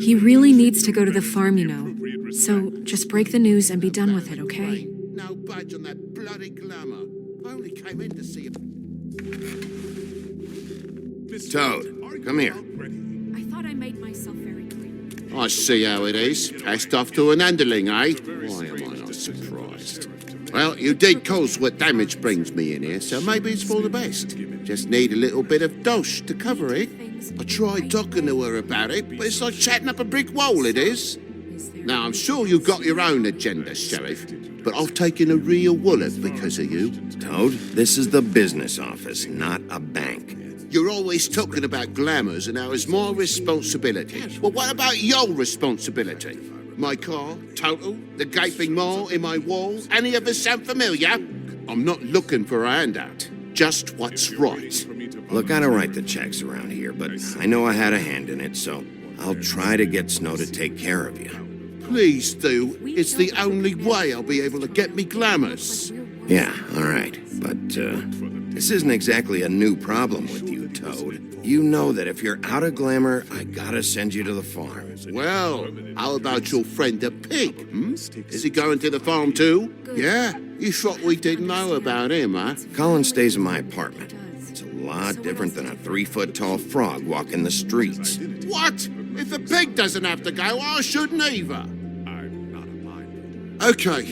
Speaker 9: He really needs to go to the farm, you know. So just break the news and be done with it, okay?
Speaker 17: No budge on that bloody glamour. I only came in to see him.
Speaker 2: Toad, come here.
Speaker 3: I thought I made myself very clear.
Speaker 17: I see how it is. Passed off to an underling, eh? Why am I not surprised? Well, you did cause what damage brings me in here, so maybe it's for the best. Just need a little bit of dosh to cover it. I tried talking to her about it, but it's like chatting up a brick wall, it is. Now, I'm sure you've got your own agenda, Sheriff, but I've taken a real wallet because of you.
Speaker 2: Toad, this is the business office, not a bank.
Speaker 17: You're always talking about glamours and how it's my responsibility. Well, what about your responsibility? My car, total, the gaping maw in my wall, any of us sound familiar? I'm not looking for a handout. just what's right.
Speaker 2: Look, I don't write the checks around here, but I know I had a hand in it, so I'll try to get Snow to take care of you.
Speaker 17: Please do. It's the only way I'll be able to get me glamours.
Speaker 2: Yeah, all right. But, this isn't exactly a new problem with you, Toad. You know that if you're out of glamour, I gotta send you to the farm.
Speaker 17: Well, how about your friend the pig, Is he going to the farm too? Yeah? You thought we didn't know about him, huh?
Speaker 2: Colin stays in my apartment. It's a lot different than a 3-foot-tall frog walking the streets.
Speaker 17: What? If the pig doesn't have to go, I shouldn't either. Okay.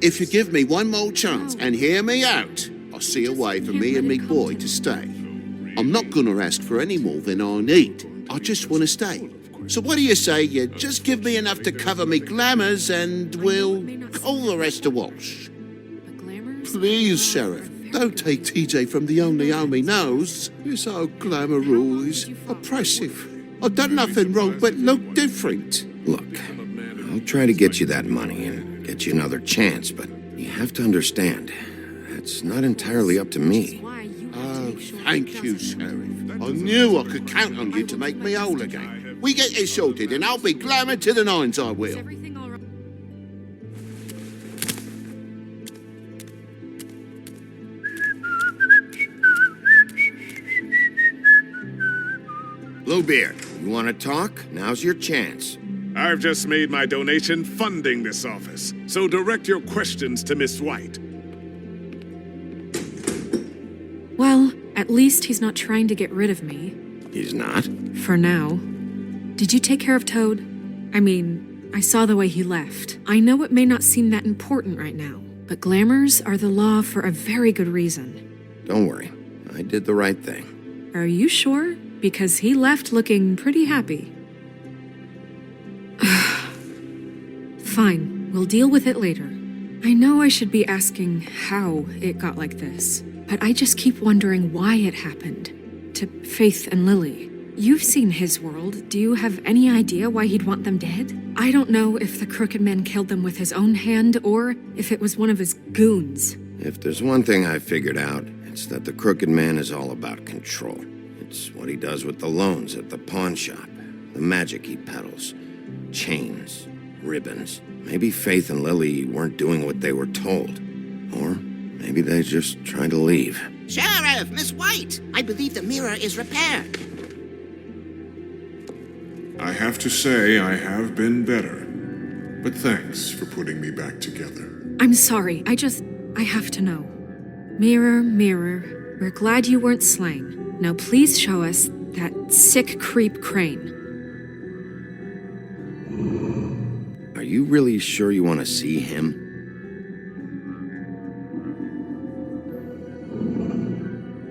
Speaker 17: If you give me one more chance and hear me out, I'll see a way for me and me boy to stay. I'm not gonna ask for any more than I need. I just want to stay. So what do you say you just give me enough to cover me glamours and we'll call the rest a wash? Please, Sheriff, don't take TJ from the only arm he knows. This old glamour rule is oppressive. I've done nothing wrong but look different.
Speaker 2: Look, I'll try to get you that money and get you another chance, but you have to understand, that's not entirely up to me.
Speaker 17: Oh, thank you, Sheriff. I knew I could count on you to make me whole again. We get this sorted and I'll be glamour to the nines, I will.
Speaker 2: Bluebeard, you want to talk? Now's your chance.
Speaker 10: I've just made my donation funding this office, so direct your questions to Miss White.
Speaker 9: Well, at least he's not trying to get rid of me.
Speaker 2: He's not?
Speaker 9: For now. Did you take care of Toad? I mean, I saw the way he left. I know it may not seem that important right now, but glamours are the law for a very good reason.
Speaker 2: Don't worry, I did the right thing.
Speaker 9: Are you sure? Because he left looking pretty happy. Fine, we'll deal with it later. I know I should be asking how it got like this, but I just keep wondering why it happened. To Faith and Lily. You've seen his world. Do you have any idea why he'd want them dead? I don't know if the Crooked Man killed them with his own hand or if it was one of his goons.
Speaker 2: If there's one thing I've figured out, it's that the Crooked Man is all about control. It's what he does with the loans at the pawn shop, the magic he peddles, chains, ribbons. Maybe Faith and Lily weren't doing what they were told. Or maybe they're just trying to leave.
Speaker 16: Sheriff, Miss White, I believe the mirror is repaired.
Speaker 10: I have to say I have been better. But thanks for putting me back together.
Speaker 9: I'm sorry, I have to know. Mirror, mirror, we're glad you weren't slain. Now please show us that sick creep Crane.
Speaker 2: Are you really sure you want to see him?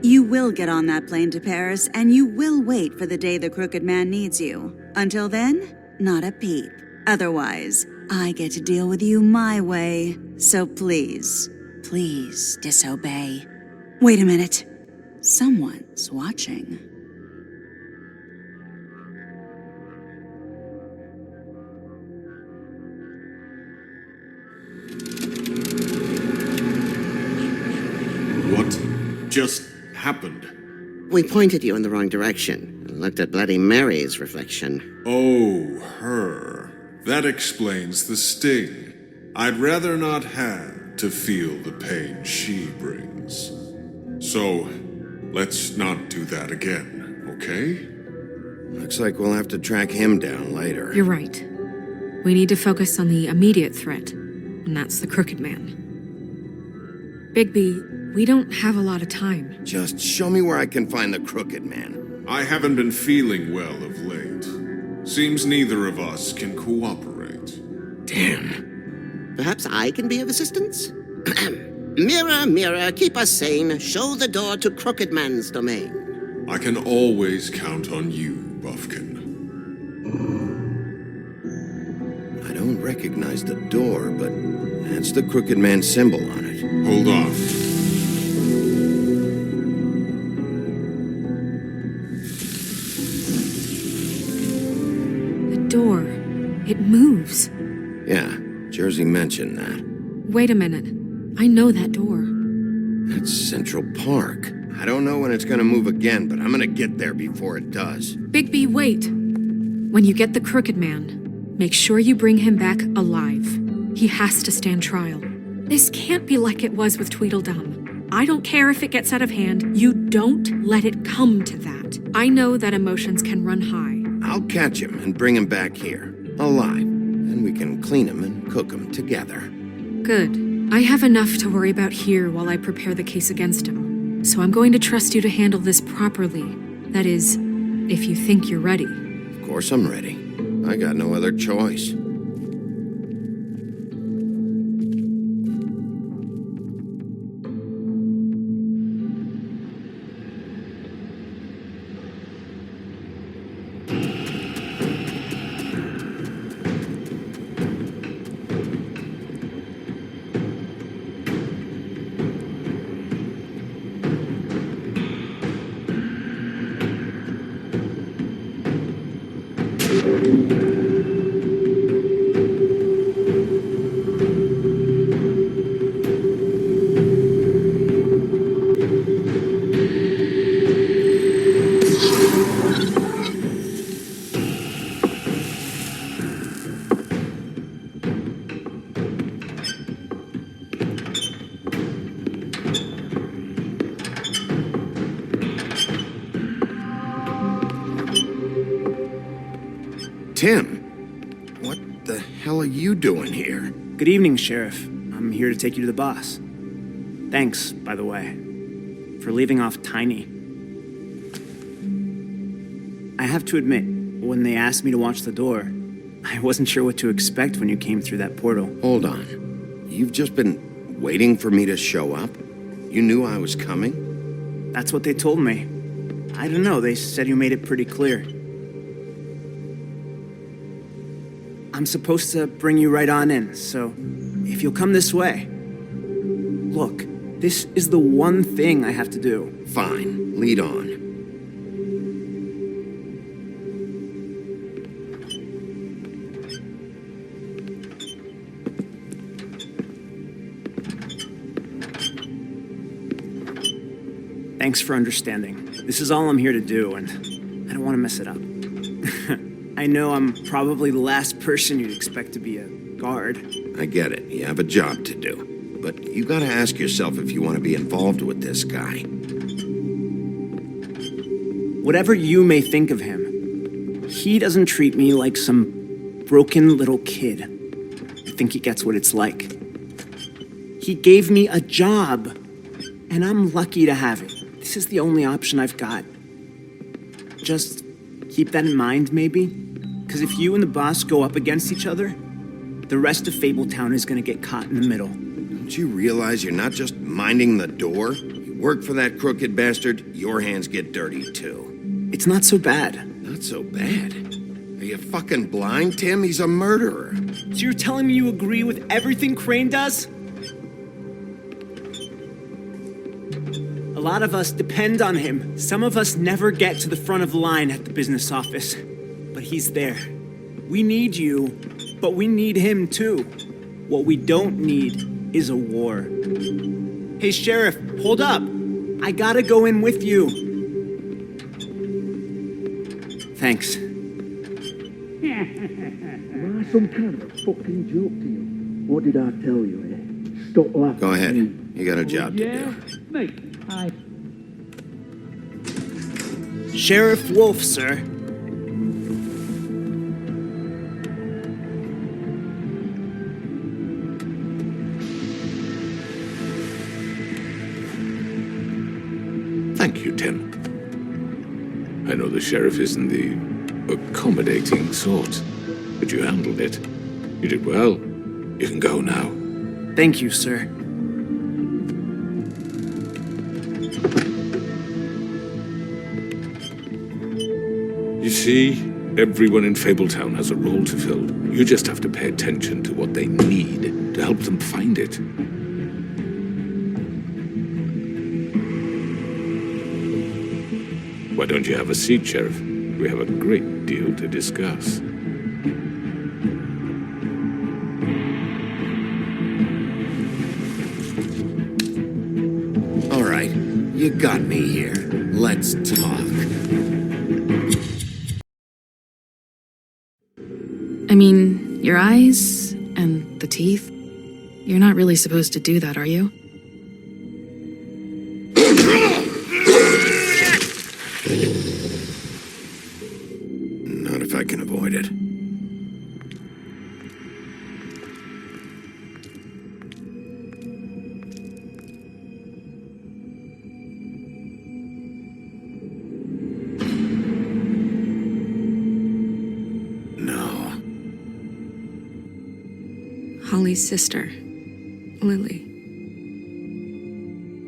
Speaker 7: You will get on that plane to Paris, and you will wait for the day the Crooked Man needs you. Until then, not a peep. Otherwise, I get to deal with you my way. So please, please disobey. Wait a minute. Someone's watching.
Speaker 10: What just happened?
Speaker 16: We pointed you in the wrong direction and looked at Bloody Mary's reflection.
Speaker 10: Oh, her. That explains the sting. I'd rather not have to feel the pain she brings. So, let's not do that again, okay?
Speaker 2: Looks like we'll have to track him down later.
Speaker 9: You're right. We need to focus on the immediate threat, and that's the Crooked Man. Bigby, we don't have a lot of time.
Speaker 2: Just show me where I can find the Crooked Man.
Speaker 10: I haven't been feeling well of late. Seems neither of us can cooperate.
Speaker 2: Damn.
Speaker 16: Perhaps I can be of assistance? Mirror, mirror, keep us sane. Show the door to Crooked Man's domain.
Speaker 10: I can always count on you, Buffkin.
Speaker 2: I don't recognize the door, but that's the Crooked Man symbol on it.
Speaker 10: Hold on.
Speaker 9: The door. It moves.
Speaker 2: Yeah, Jersey mentioned that.
Speaker 9: Wait a minute. I know that door.
Speaker 2: That's Central Park. I don't know when it's gonna move again, but I'm gonna get there before it does.
Speaker 3: Bigby, wait. When you get the Crooked Man, make sure you bring him back alive. He has to stand trial. This can't be like it was with Tweedledum. I don't care if it gets out of hand. You don't let it come to that. I know that emotions can run high.
Speaker 2: I'll catch him and bring him back here, alive. And we can clean him and cook him together.
Speaker 3: Good. I have enough to worry about here while I prepare the case against him. So I'm going to trust you to handle this properly. That is, if you think you're ready.
Speaker 2: Of course I'm ready. I got no other choice. Tim, what the hell are you doing here?
Speaker 11: Good evening, Sheriff. I'm here to take you to the boss. Thanks, by the way, for leaving off Tiny. I have to admit, when they asked me to watch the door, I wasn't sure what to expect when you came through that portal.
Speaker 2: Hold on. You've just been waiting for me to show up? You knew I was coming?
Speaker 11: That's what they told me. I don't know, they said you made it pretty clear. I'm supposed to bring you right on in, so if you'll come this way. Look, this is the one thing I have to do.
Speaker 2: Fine, lead on.
Speaker 11: Thanks for understanding. This is all I'm here to do, and I don't want to mess it up. I know I'm probably the last person you'd expect to be a guard.
Speaker 2: I get it. You have a job to do. But you gotta ask yourself if you want to be involved with this guy.
Speaker 11: Whatever you may think of him, he doesn't treat me like some broken little kid. I think he gets what it's like. He gave me a job, and I'm lucky to have it. This is the only option I've got. Just keep that in mind, maybe? Because if you and the boss go up against each other, the rest of Fabletown is going to get caught in the middle.
Speaker 2: Don't you realize you're not just minding the door? You work for that crooked bastard, your hands get dirty too.
Speaker 11: It's not so bad.
Speaker 2: Not so bad? Are you fucking blind, Tim? He's a murderer.
Speaker 11: So you're telling me you agree with everything Crane does? A lot of us depend on him. Some of us never get to the front of the line at the business office. But he's there. We need you, but we need him too. What we don't need is a war. Hey, Sheriff, hold up. I gotta go in with you. Thanks.
Speaker 21: Am I some kind of a fucking joke to you? What did I tell you, eh? Stop laughing.
Speaker 2: Go ahead. You got a job to do.
Speaker 21: Mate, I...
Speaker 11: Sheriff Wolf, sir.
Speaker 23: Thank you, Tim. I know the sheriff isn't the accommodating sort, but you handled it. You did well. You can go now.
Speaker 11: Thank you, sir.
Speaker 23: You see, everyone in Fabletown has a role to fill. You just have to pay attention to what they need to help them find it. Why don't you have a seat, Sheriff? We have a great deal to discuss.
Speaker 2: You got me here. Let's talk.
Speaker 9: I mean, your eyes and the teeth. You're not really supposed to do that, are you?
Speaker 2: Not if I can avoid it.
Speaker 9: Holly's sister, Lily.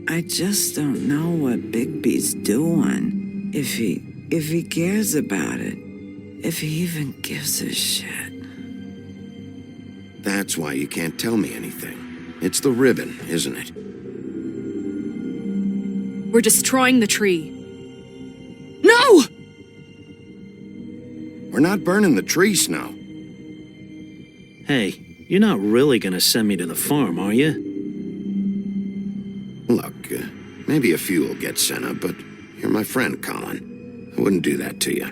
Speaker 6: I just don't know what Bigby's doing. If he cares about it. If he even gives a shit.
Speaker 2: That's why you can't tell me anything. It's the ribbon, isn't it?
Speaker 3: We're destroying the tree.
Speaker 11: No!
Speaker 2: We're not burning the tree, Snow.
Speaker 14: Hey, you're not really gonna send me to the farm, are you?
Speaker 2: Look, maybe a few will get sent up, but you're my friend, Colin. I wouldn't do that to you.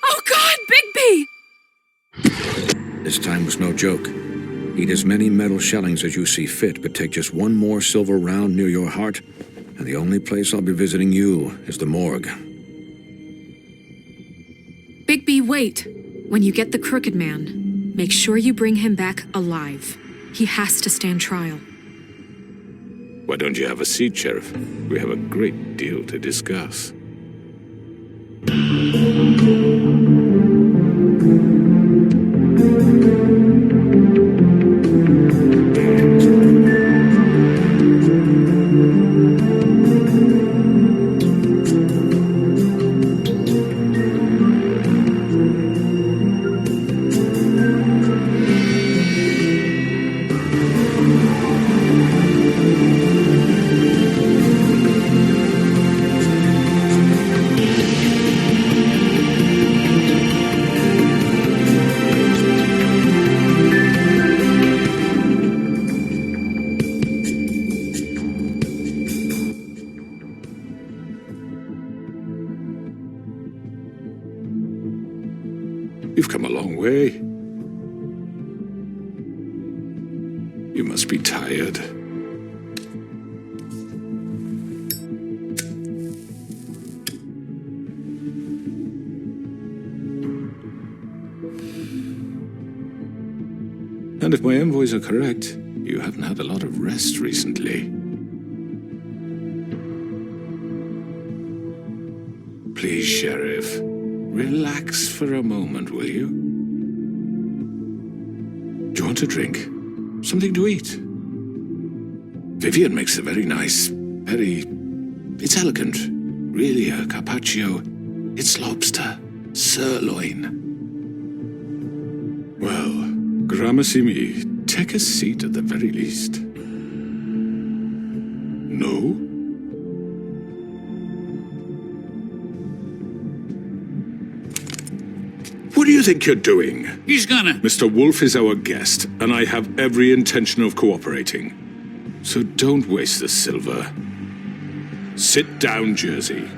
Speaker 3: Oh God, Bigby!
Speaker 23: This time was no joke. Eat as many metal shellings as you see fit, but take just one more silver round near your heart, and the only place I'll be visiting you is the morgue.
Speaker 3: Bigby, wait. When you get the Crooked Man, make sure you bring him back alive. He has to stand trial.
Speaker 23: Why don't you have a seat, Sheriff? We have a great deal to discuss. You've come a long way. You must be tired. And if my envoys are correct, you haven't had a lot of rest recently. Please, Sheriff. Relax for a moment, will you? Do you want a drink? Something to eat? Vivian makes a very nice, it's elegant. Really a carpaccio. It's lobster. Sirloin. Well, gramercy me. Take a seat at the very least. No? What do you think you're doing?
Speaker 20: He's gonna...
Speaker 23: Mr. Wolf is our guest, and I have every intention of cooperating. So don't waste the silver. Sit down, Jersey.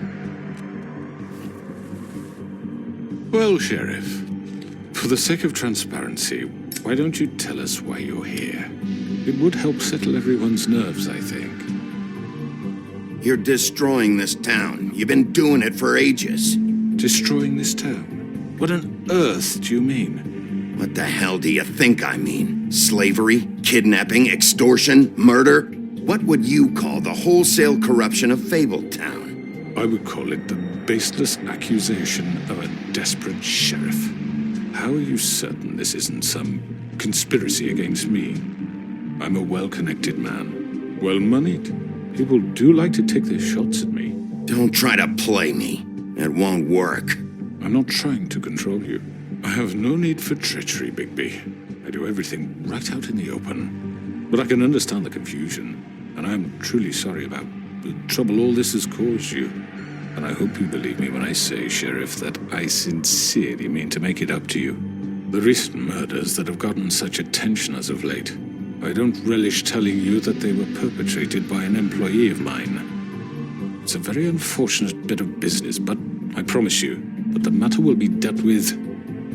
Speaker 23: Well, Sheriff, for the sake of transparency, why don't you tell us why you're here? It would help settle everyone's nerves, I think.
Speaker 2: You're destroying this town. You've been doing it for ages.
Speaker 23: Destroying this town? What on earth do you mean?
Speaker 2: What the hell do you think I mean? Slavery? Kidnapping? Extortion? Murder? What would you call the wholesale corruption of Fabletown?
Speaker 23: I would call it the baseless accusation of a desperate sheriff. How are you certain this isn't some conspiracy against me? I'm a well-connected man, well-moneyed. People do like to take their shots at me.
Speaker 2: Don't try to play me. It won't work.
Speaker 23: I'm not trying to control you. I have no need for treachery, Bigby. I do everything right out in the open. But I can understand the confusion, and I am truly sorry about the trouble all this has caused you. And I hope you believe me when I say, Sheriff, that I sincerely mean to make it up to you. The recent murders that have gotten such attention as of late, I don't relish telling you that they were perpetrated by an employee of mine. It's a very unfortunate bit of business, but I promise you that the matter will be dealt with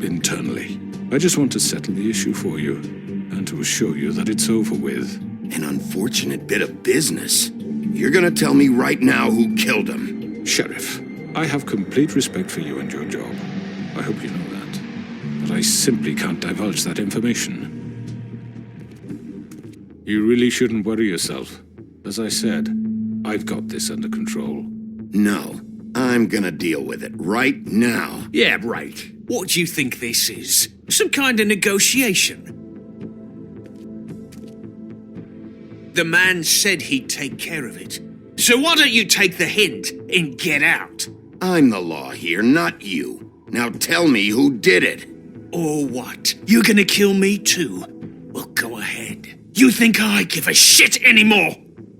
Speaker 23: internally. I just want to settle the issue for you, and to assure you that it's over with.
Speaker 2: An unfortunate bit of business? You're gonna tell me right now who killed him?
Speaker 23: Sheriff, I have complete respect for you and your job. I hope you know that. But I simply can't divulge that information. You really shouldn't worry yourself. As I said, I've got this under control.
Speaker 2: No, I'm gonna deal with it right now.
Speaker 8: Yeah, right. What do you think this is? Some kind of negotiation? The man said he'd take care of it. So why don't you take the hint and get out?
Speaker 2: I'm the law here, not you. Now tell me who did it.
Speaker 8: Or what? You're gonna kill me too? Well, go ahead. You think I give a shit anymore?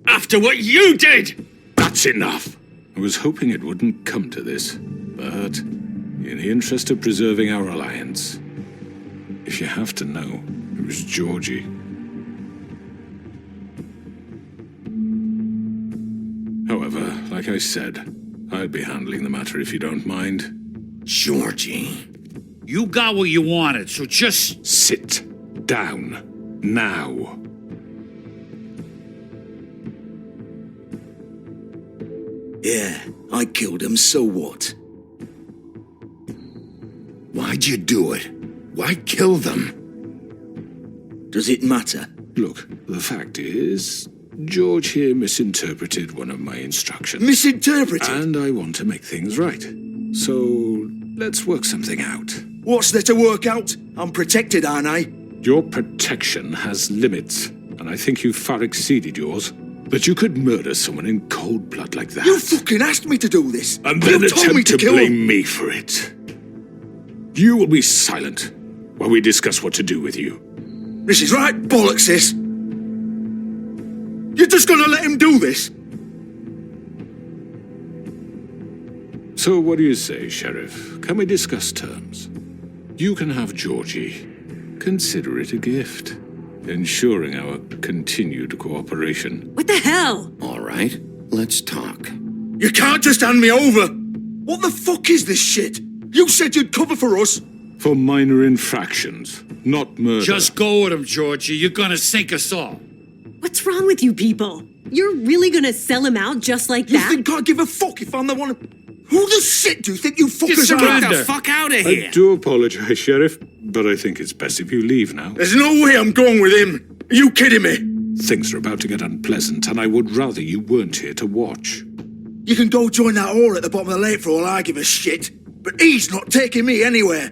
Speaker 8: After what you did?
Speaker 23: That's enough. I was hoping it wouldn't come to this, but in the interest of preserving our alliance, if you have to know, it was Georgie. However, like I said, I'll be handling the matter if you don't mind.
Speaker 2: Georgie.
Speaker 20: You got what you wanted, so just...
Speaker 23: Sit down. Now.
Speaker 5: Yeah, I killed him, so what?
Speaker 2: Why'd you do it? Why kill them?
Speaker 5: Does it matter?
Speaker 23: Look, the fact is, George here misinterpreted one of my instructions.
Speaker 5: Misinterpreted?
Speaker 23: And I want to make things right. So, let's work something out.
Speaker 5: What's there to work out? I'm protected, aren't I?
Speaker 23: Your protection has limits, and I think you've far exceeded yours. That you could murder someone in cold blood like that.
Speaker 5: You fucking asked me to do this!
Speaker 23: And then
Speaker 5: you told me
Speaker 23: attempt to
Speaker 5: kill
Speaker 23: blame
Speaker 5: him.
Speaker 23: me for it. You will be silent while we discuss what to do with you.
Speaker 5: This is right bollocks, this! You're just gonna let him do this?
Speaker 23: So what do you say, Sheriff? Can we discuss terms? You can have Georgie. Consider it a gift, ensuring our continued cooperation.
Speaker 12: What the hell?
Speaker 2: All right, let's talk.
Speaker 5: You can't just hand me over! What the fuck is this shit? You said you'd cover for us!
Speaker 23: For minor infractions, not murder.
Speaker 20: Just go with him, Georgie. You're gonna sink us all.
Speaker 12: What's wrong with you people? You're really gonna sell him out just like
Speaker 5: You
Speaker 12: that?
Speaker 5: think I give a fuck if I'm the one... Who the shit do you think you fuckers are?
Speaker 8: Get the fuck out of here!
Speaker 23: I do apologize, Sheriff, but I think it's best if you leave now.
Speaker 5: There's no way I'm going with him! Are you kidding me?
Speaker 23: Things are about to get unpleasant, and I would rather you weren't here to watch.
Speaker 5: You can go join that whore at the bottom of the lake for all I give a shit, but he's not taking me anywhere.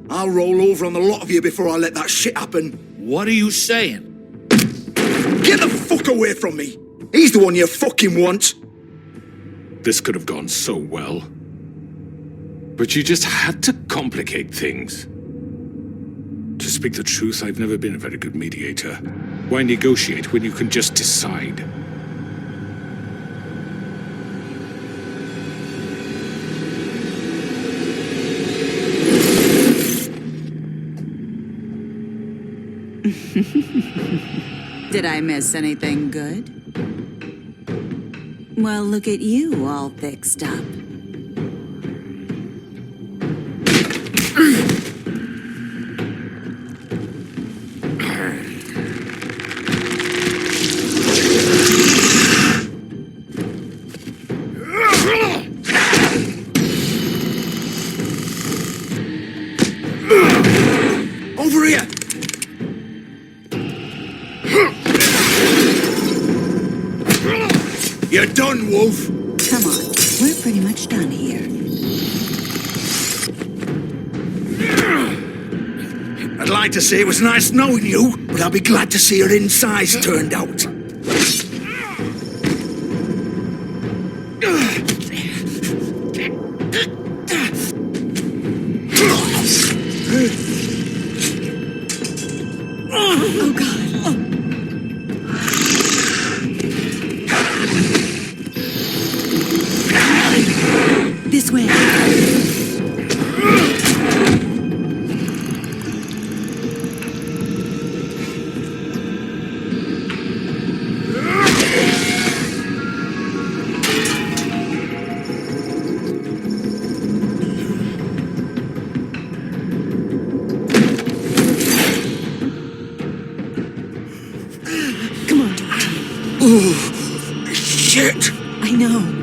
Speaker 5: I'll roll over on the lot of you before I let that shit happen.
Speaker 20: What are you saying?
Speaker 5: Get the fuck away from me! He's the one you fucking want!
Speaker 23: This could have gone so well. But you just had to complicate things. To speak the truth, I've never been a very good mediator. Why negotiate when you can just decide?
Speaker 7: Did I miss anything good? Well, look at you all fixed up.
Speaker 5: Over here! You're done, Wolf!
Speaker 7: Come on, we're pretty much done here.
Speaker 5: I'd like to say it was nice knowing you, but I'll be glad to see your insides turned out.
Speaker 12: Oh, God. This way.
Speaker 5: Shit!
Speaker 12: I know.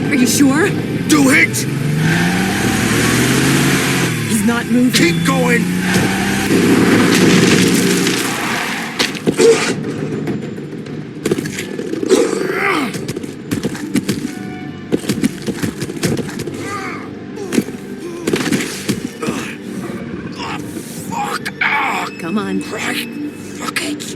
Speaker 5: Are
Speaker 12: you sure?
Speaker 5: Do it!
Speaker 12: He's not moving.
Speaker 5: Keep going!
Speaker 12: Come on.
Speaker 5: Right. Fuck it.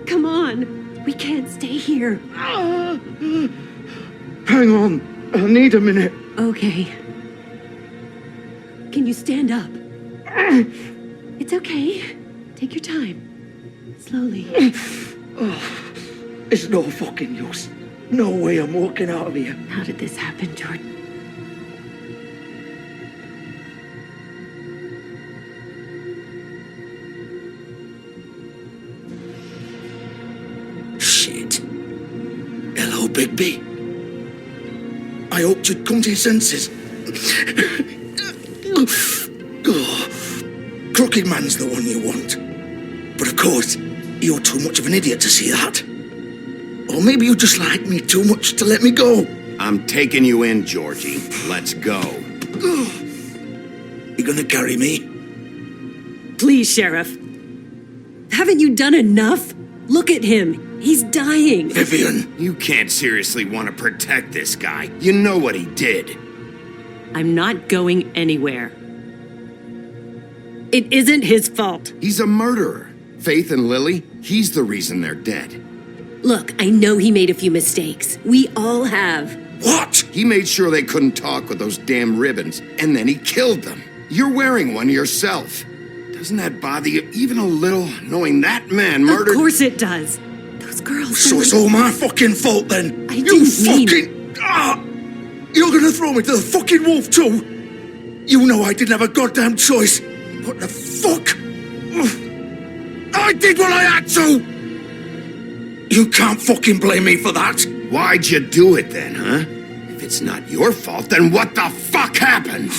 Speaker 12: Come on. We can't stay here.
Speaker 21: Hang on. I need a minute.
Speaker 12: Okay. Can you stand up? It's okay. Take your time. Slowly.
Speaker 21: It's no fucking use. No way I'm walking out of here.
Speaker 12: How did this happen, Jordan?
Speaker 5: Shit. Hello, Bigby. I hoped you'd come to your senses. Crooked Man's the one you want. But of course, you're too much of an idiot to see that. Or maybe you just like me too much to let me go.
Speaker 2: I'm taking you in, Georgie. Let's go.
Speaker 5: You gonna carry me?
Speaker 12: Please, Sheriff. Haven't you done enough? Look at him. He's dying.
Speaker 5: Vivian.
Speaker 2: You can't seriously want to protect this guy. You know what he did.
Speaker 12: I'm not going anywhere. It isn't his fault.
Speaker 2: He's a murderer. Faith and Lily, he's the reason they're dead.
Speaker 12: Look, I know he made a few mistakes. We all have.
Speaker 2: What? He made sure they couldn't talk with those damn ribbons, and then he killed them. You're wearing one yourself. Doesn't that bother you even a little, knowing that man murdered...
Speaker 12: Of course it does. Those girls...
Speaker 5: So it's all my fucking fault then?
Speaker 12: I didn't mean...
Speaker 5: You're gonna throw me to the fucking wolf too? You know I didn't have a goddamn choice. What the fuck? I did what I had to! You can't fucking blame me for that.
Speaker 2: Why'd you do it then, huh? If it's not your fault, then what the fuck happened?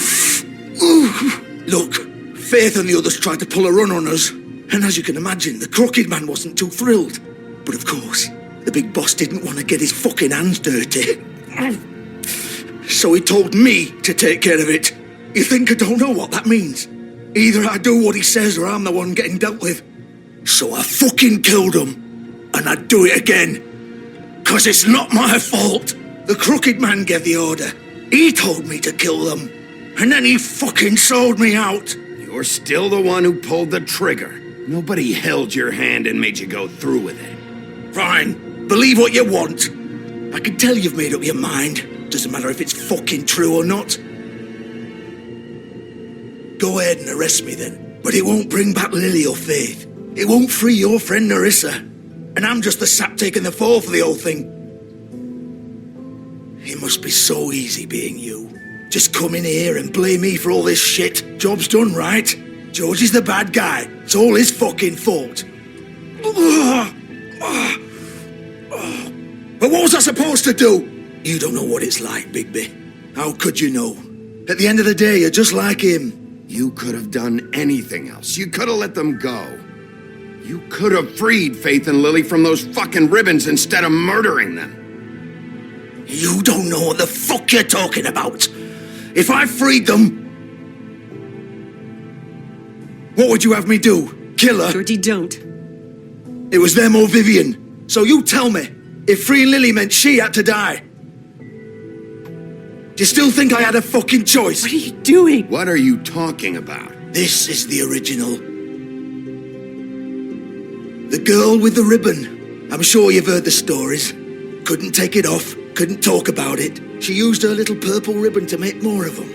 Speaker 5: Look, Faith and the others tried to pull a run on us. And as you can imagine, the Crooked Man wasn't too thrilled. But of course, the big boss didn't want to get his fucking hands dirty. So he told me to take care of it. You think I don't know what that means? Either I do what he says or I'm the one getting dealt with. So I fucking killed him. And I'd do it again. 'Cause it's not my fault. The Crooked Man gave the order. He told me to kill them. And then he fucking sold me out.
Speaker 2: You're still the one who pulled the trigger. Nobody held your hand and made you go through with it.
Speaker 5: Fine. Believe what you want. I can tell you've made up your mind. Doesn't matter if it's fucking true or not. Go ahead and arrest me then. But it won't bring back Lily or Faith. It won't free your friend Nerissa. And I'm just the sap taking the fall for the whole thing. It must be so easy being you. Just come in here and blame me for all this shit. Job's done, right? George is the bad guy. It's all his fucking fault. But what was I supposed to do? You don't know what it's like, Bigby. How could you know? At the end of the day, you're just like him.
Speaker 2: You could have done anything else. You could have let them go. You could have freed Faith and Lily from those fucking ribbons instead of murdering them.
Speaker 5: You don't know what the fuck you're talking about. If I freed them, what would you have me do? Kill her?
Speaker 12: Georgie, don't.
Speaker 5: It was them or Vivian. So you tell me, if freeing Lily meant she had to die, do you still think I had a fucking choice?
Speaker 12: What are you doing?
Speaker 2: What are you talking about?
Speaker 5: This is the original. The girl with the ribbon. I'm sure you've heard the stories. Couldn't take it off, couldn't talk about it. She used her little purple ribbon to make more of them.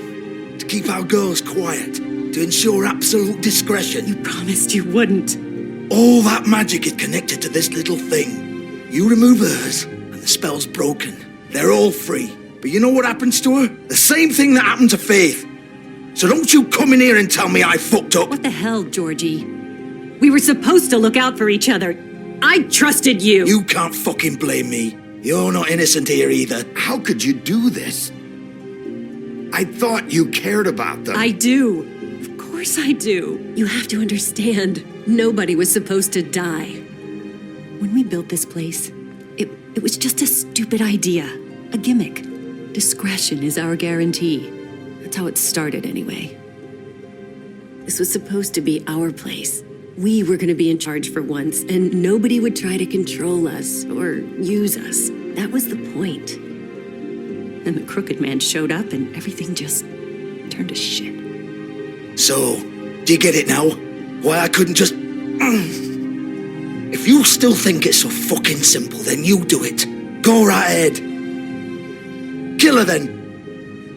Speaker 5: To keep our girls quiet. To ensure absolute discretion.
Speaker 12: You promised you wouldn't.
Speaker 5: All that magic is connected to this little thing. You remove hers, and the spell's broken. They're all free. But you know what happens to her? The same thing that happened to Faith. So don't you come in here and tell me I fucked up.
Speaker 12: What the hell, Georgie? We were supposed to look out for each other. I trusted you.
Speaker 5: You can't fucking blame me. You're not innocent here either.
Speaker 2: How could you do this? I thought you cared about them.
Speaker 12: I do. Of course I do. You have to understand, nobody was supposed to die. When we built this place, it was just a stupid idea. A gimmick. Discretion is our guarantee. That's how it started anyway. This was supposed to be our place. We were going to be in charge for once, and nobody would try to control us or use us. That was the point. Then the Crooked Man showed up, and everything just turned to shit.
Speaker 5: So, do you get it now? Why I couldn't just... If you still think it's so fucking simple, then you do it. Go right ahead. Kill her then.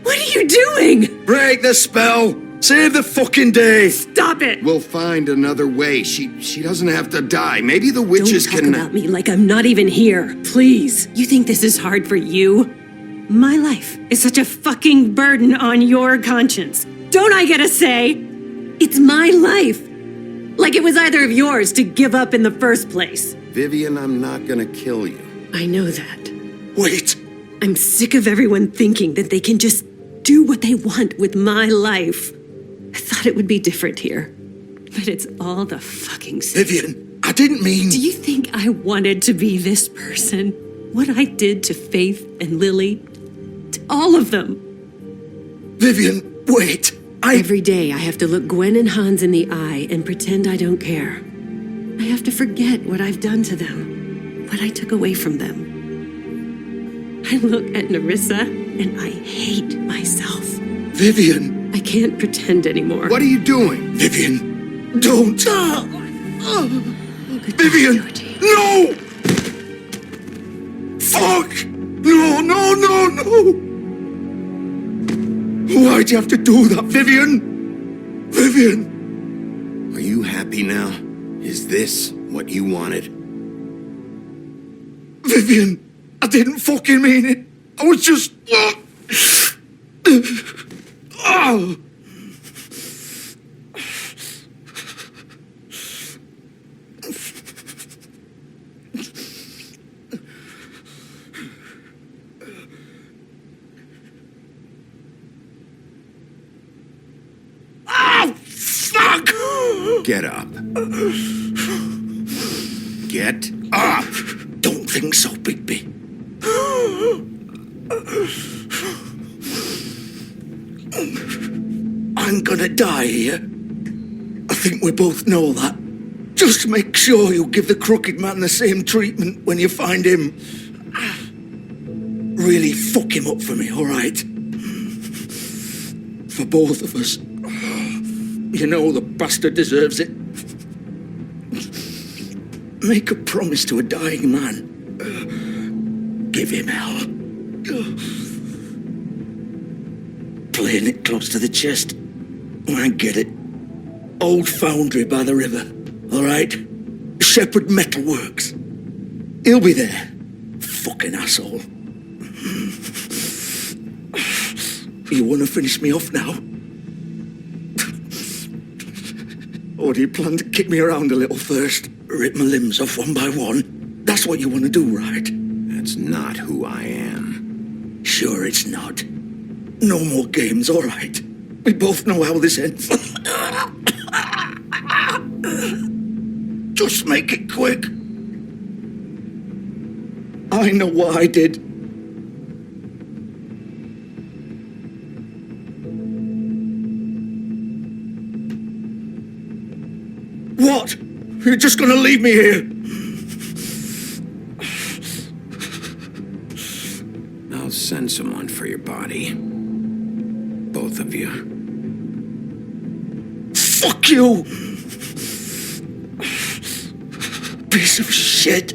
Speaker 12: What are you doing?
Speaker 5: Break the spell. Save the fucking day.
Speaker 12: Stop it.
Speaker 2: We'll find another way. She doesn't have to die. Maybe the witches
Speaker 12: Don't talk about me like I'm not even here. Please. You think this is hard for you? My life is such a fucking burden on your conscience. Don't I get a say? It's my life. Like it was either of yours to give up in the first place.
Speaker 2: Vivian, I'm not gonna kill you.
Speaker 12: I know that.
Speaker 5: Wait.
Speaker 12: I'm sick of everyone thinking that they can just do what they want with my life. I thought it would be different here. But it's all the fucking same.
Speaker 5: Vivian, I didn't mean...
Speaker 12: Do you think I wanted to be this person? What I did to Faith and Lily? To all of them?
Speaker 5: Vivian, wait.
Speaker 12: Every day I have to look Gwen and Hans in the eye and pretend I don't care. I have to forget what I've done to them. What I took away from them. I look at Nerissa and I hate myself.
Speaker 5: Vivian.
Speaker 12: I can't pretend anymore.
Speaker 2: What are you doing?
Speaker 5: Vivian, don't. Vivian, no! Fuck! No, no, no, no! Why'd you have to do that, Vivian? Vivian!
Speaker 2: Are you happy now? Is this what you wanted?
Speaker 5: Vivian, I didn't fucking mean it. I was just...
Speaker 2: Get up. Get
Speaker 5: up! Don't think so, Bigby. I'm gonna die here. I think we both know that. Just make sure you give the Crooked Man the same treatment when you find him. Really fuck him up for me, all right? For both of us. You know the bastard deserves it. Make a promise to a dying man. Give him hell. Playing it close to the chest. I get it. Old foundry by the river, all right? Shepherd Metalworks. He'll be there. Fucking asshole. You want to finish me off now? Or do you plan to kick me around a little first? Rip my limbs off one by one? That's what you want to do, right?
Speaker 2: That's not who I am.
Speaker 5: Sure it's not. No more games, all right? We both know how this ends. Just make it quick. I know what I did. What? You're just gonna leave me here?
Speaker 2: I'll send someone for your body. Both of you.
Speaker 5: Fuck you! Piece of shit.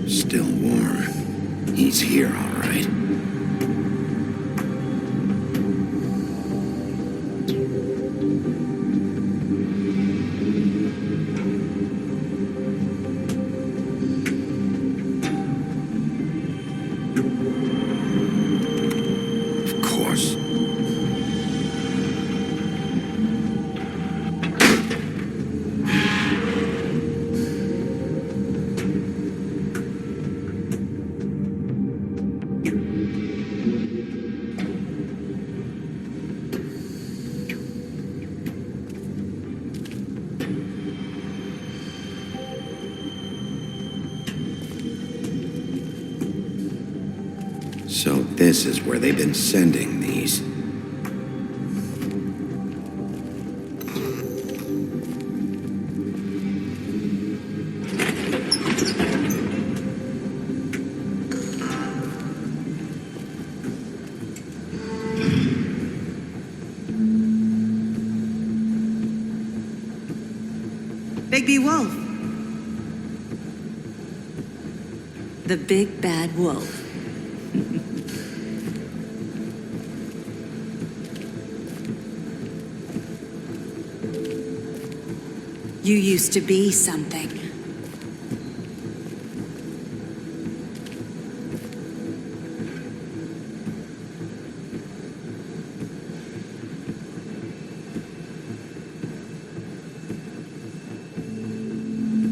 Speaker 2: Still warm. He's here, all right. Of course. So this is where they've been sending these.
Speaker 7: Bigby Wolf. The big bad wolf. You used to be something.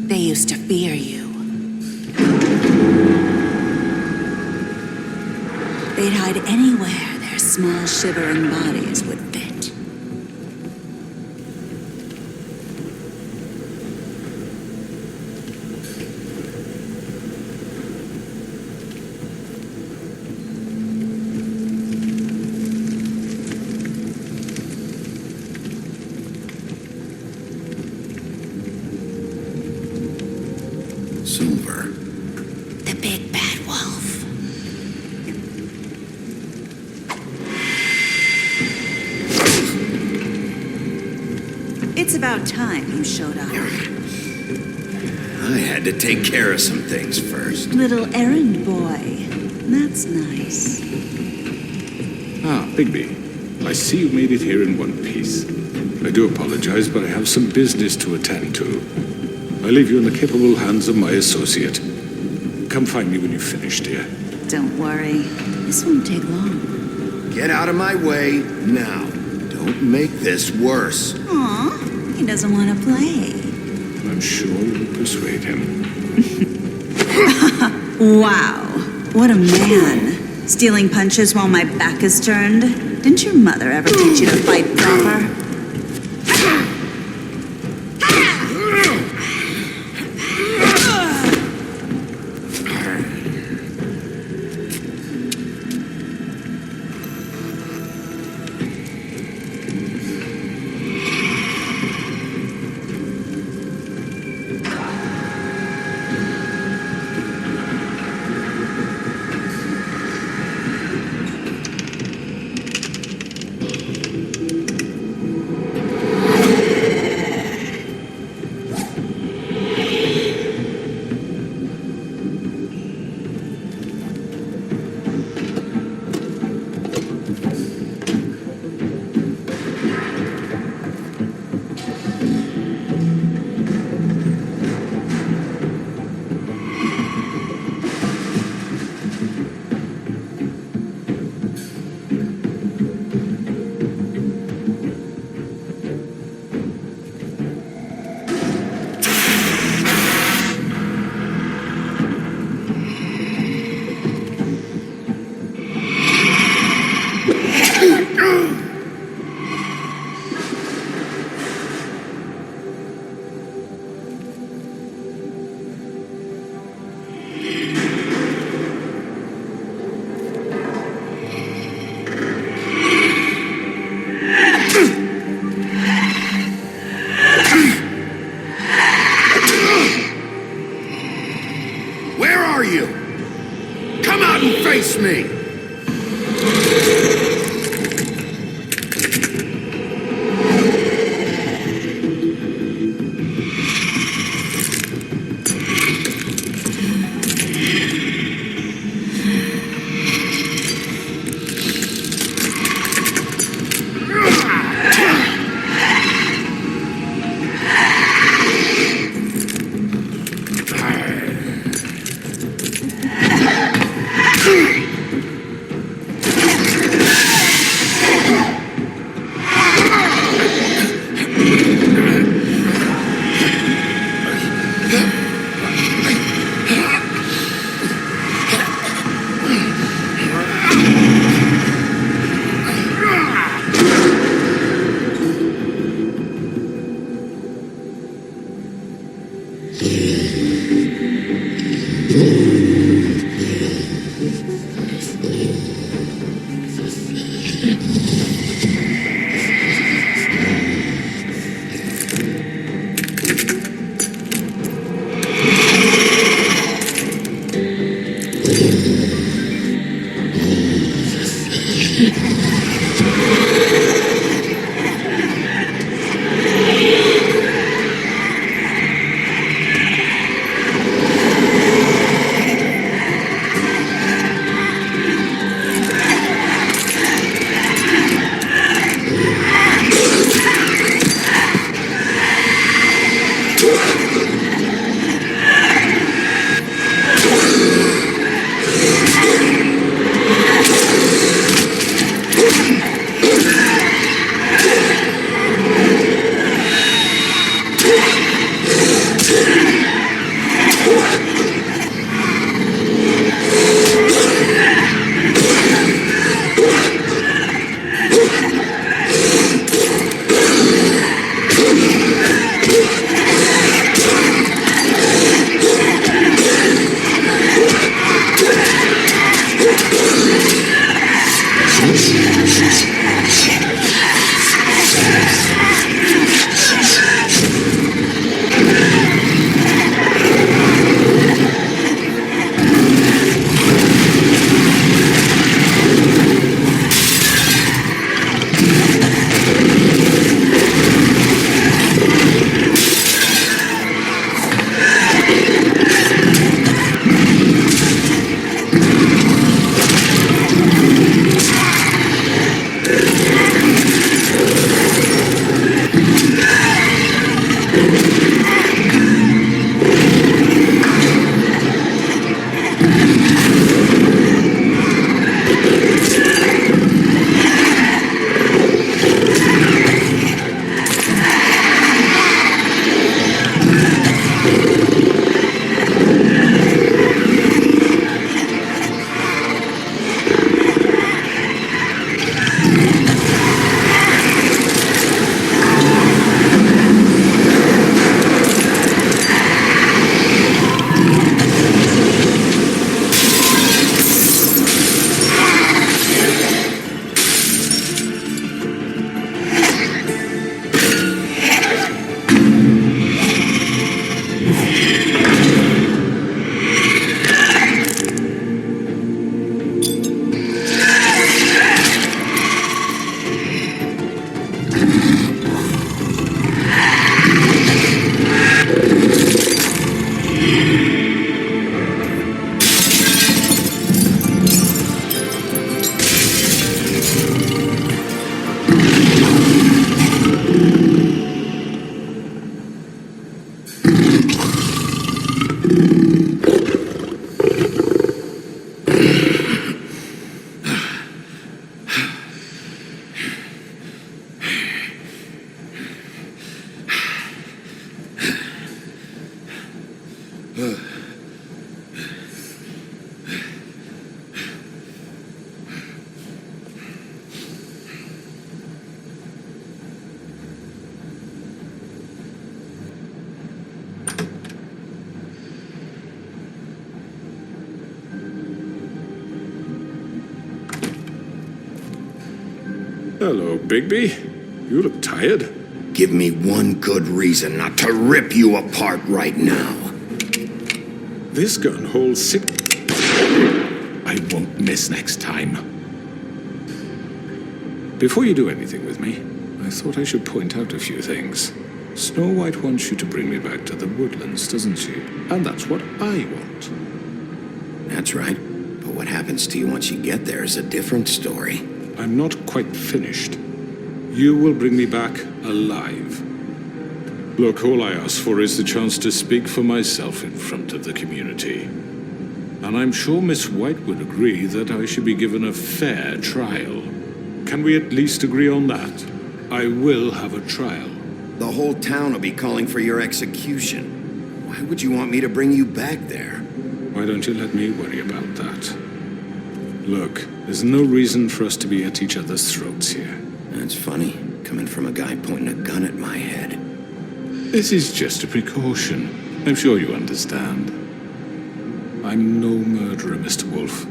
Speaker 7: They used to fear you. They'd hide anywhere their small shivering bodies would fit.
Speaker 2: Silver.
Speaker 7: The big bad about time you showed up.
Speaker 2: I had to take care of some things first.
Speaker 7: Little errand boy. That's nice.
Speaker 23: Ah, Bigby. I see you made it here in one piece. I do apologize, but I have some business to attend to. I leave you in the capable hands of my associate. Come find me when you've finished, dear.
Speaker 7: Don't worry. This won't take long.
Speaker 2: Get out of my way now. Don't make this worse.
Speaker 7: Aw, he doesn't want to play.
Speaker 23: I'm sure you'll persuade him.
Speaker 7: Wow, what a man. Stealing punches while my back is turned. Didn't your mother ever teach you to fight proper?
Speaker 2: Face me!
Speaker 23: Hello, Bigby. You look tired.
Speaker 2: Give me one good reason not to rip you apart right now.
Speaker 23: This gun holds 6... I won't miss next time. Before you do anything with me, I thought I should point out a few things. Snow White wants you to bring me back to the woodlands, doesn't she? And that's what I want.
Speaker 2: That's right. But what happens to you once you get there is a different story.
Speaker 23: I'm not quite finished. You will bring me back alive. Look, all I ask for is the chance to speak for myself in front of the community. And I'm sure Miss White would agree that I should be given a fair trial. Can we at least agree on that? I will have a trial.
Speaker 2: The whole town will be calling for your execution. Why would you want me to bring you back there?
Speaker 23: Why don't you let me worry about that? Look, there's no reason for us to be at each other's throats here.
Speaker 2: That's funny, coming from a guy pointing a gun at my head.
Speaker 23: This is just a precaution. I'm sure you understand. I'm no murderer, Mr. Wolf.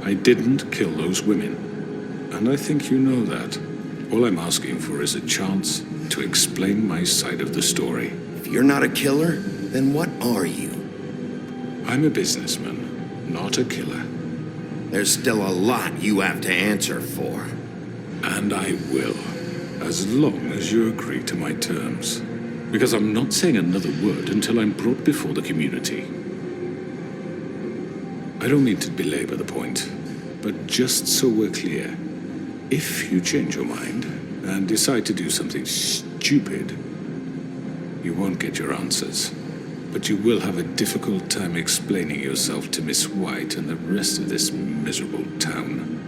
Speaker 23: I didn't kill those women. And I think you know that. All I'm asking for is a chance to explain my side of the story.
Speaker 2: If you're not a killer, then what are you?
Speaker 23: I'm a businessman, not a killer.
Speaker 2: There's still a lot you have to answer for.
Speaker 23: And I will, as long as you agree to my terms. Because I'm not saying another word until I'm brought before the community. I don't mean to belabor the point, but just so we're clear, if you change your mind and decide to do something stupid, you won't get your answers. But you will have a difficult time explaining yourself to Miss White and the rest of this miserable town.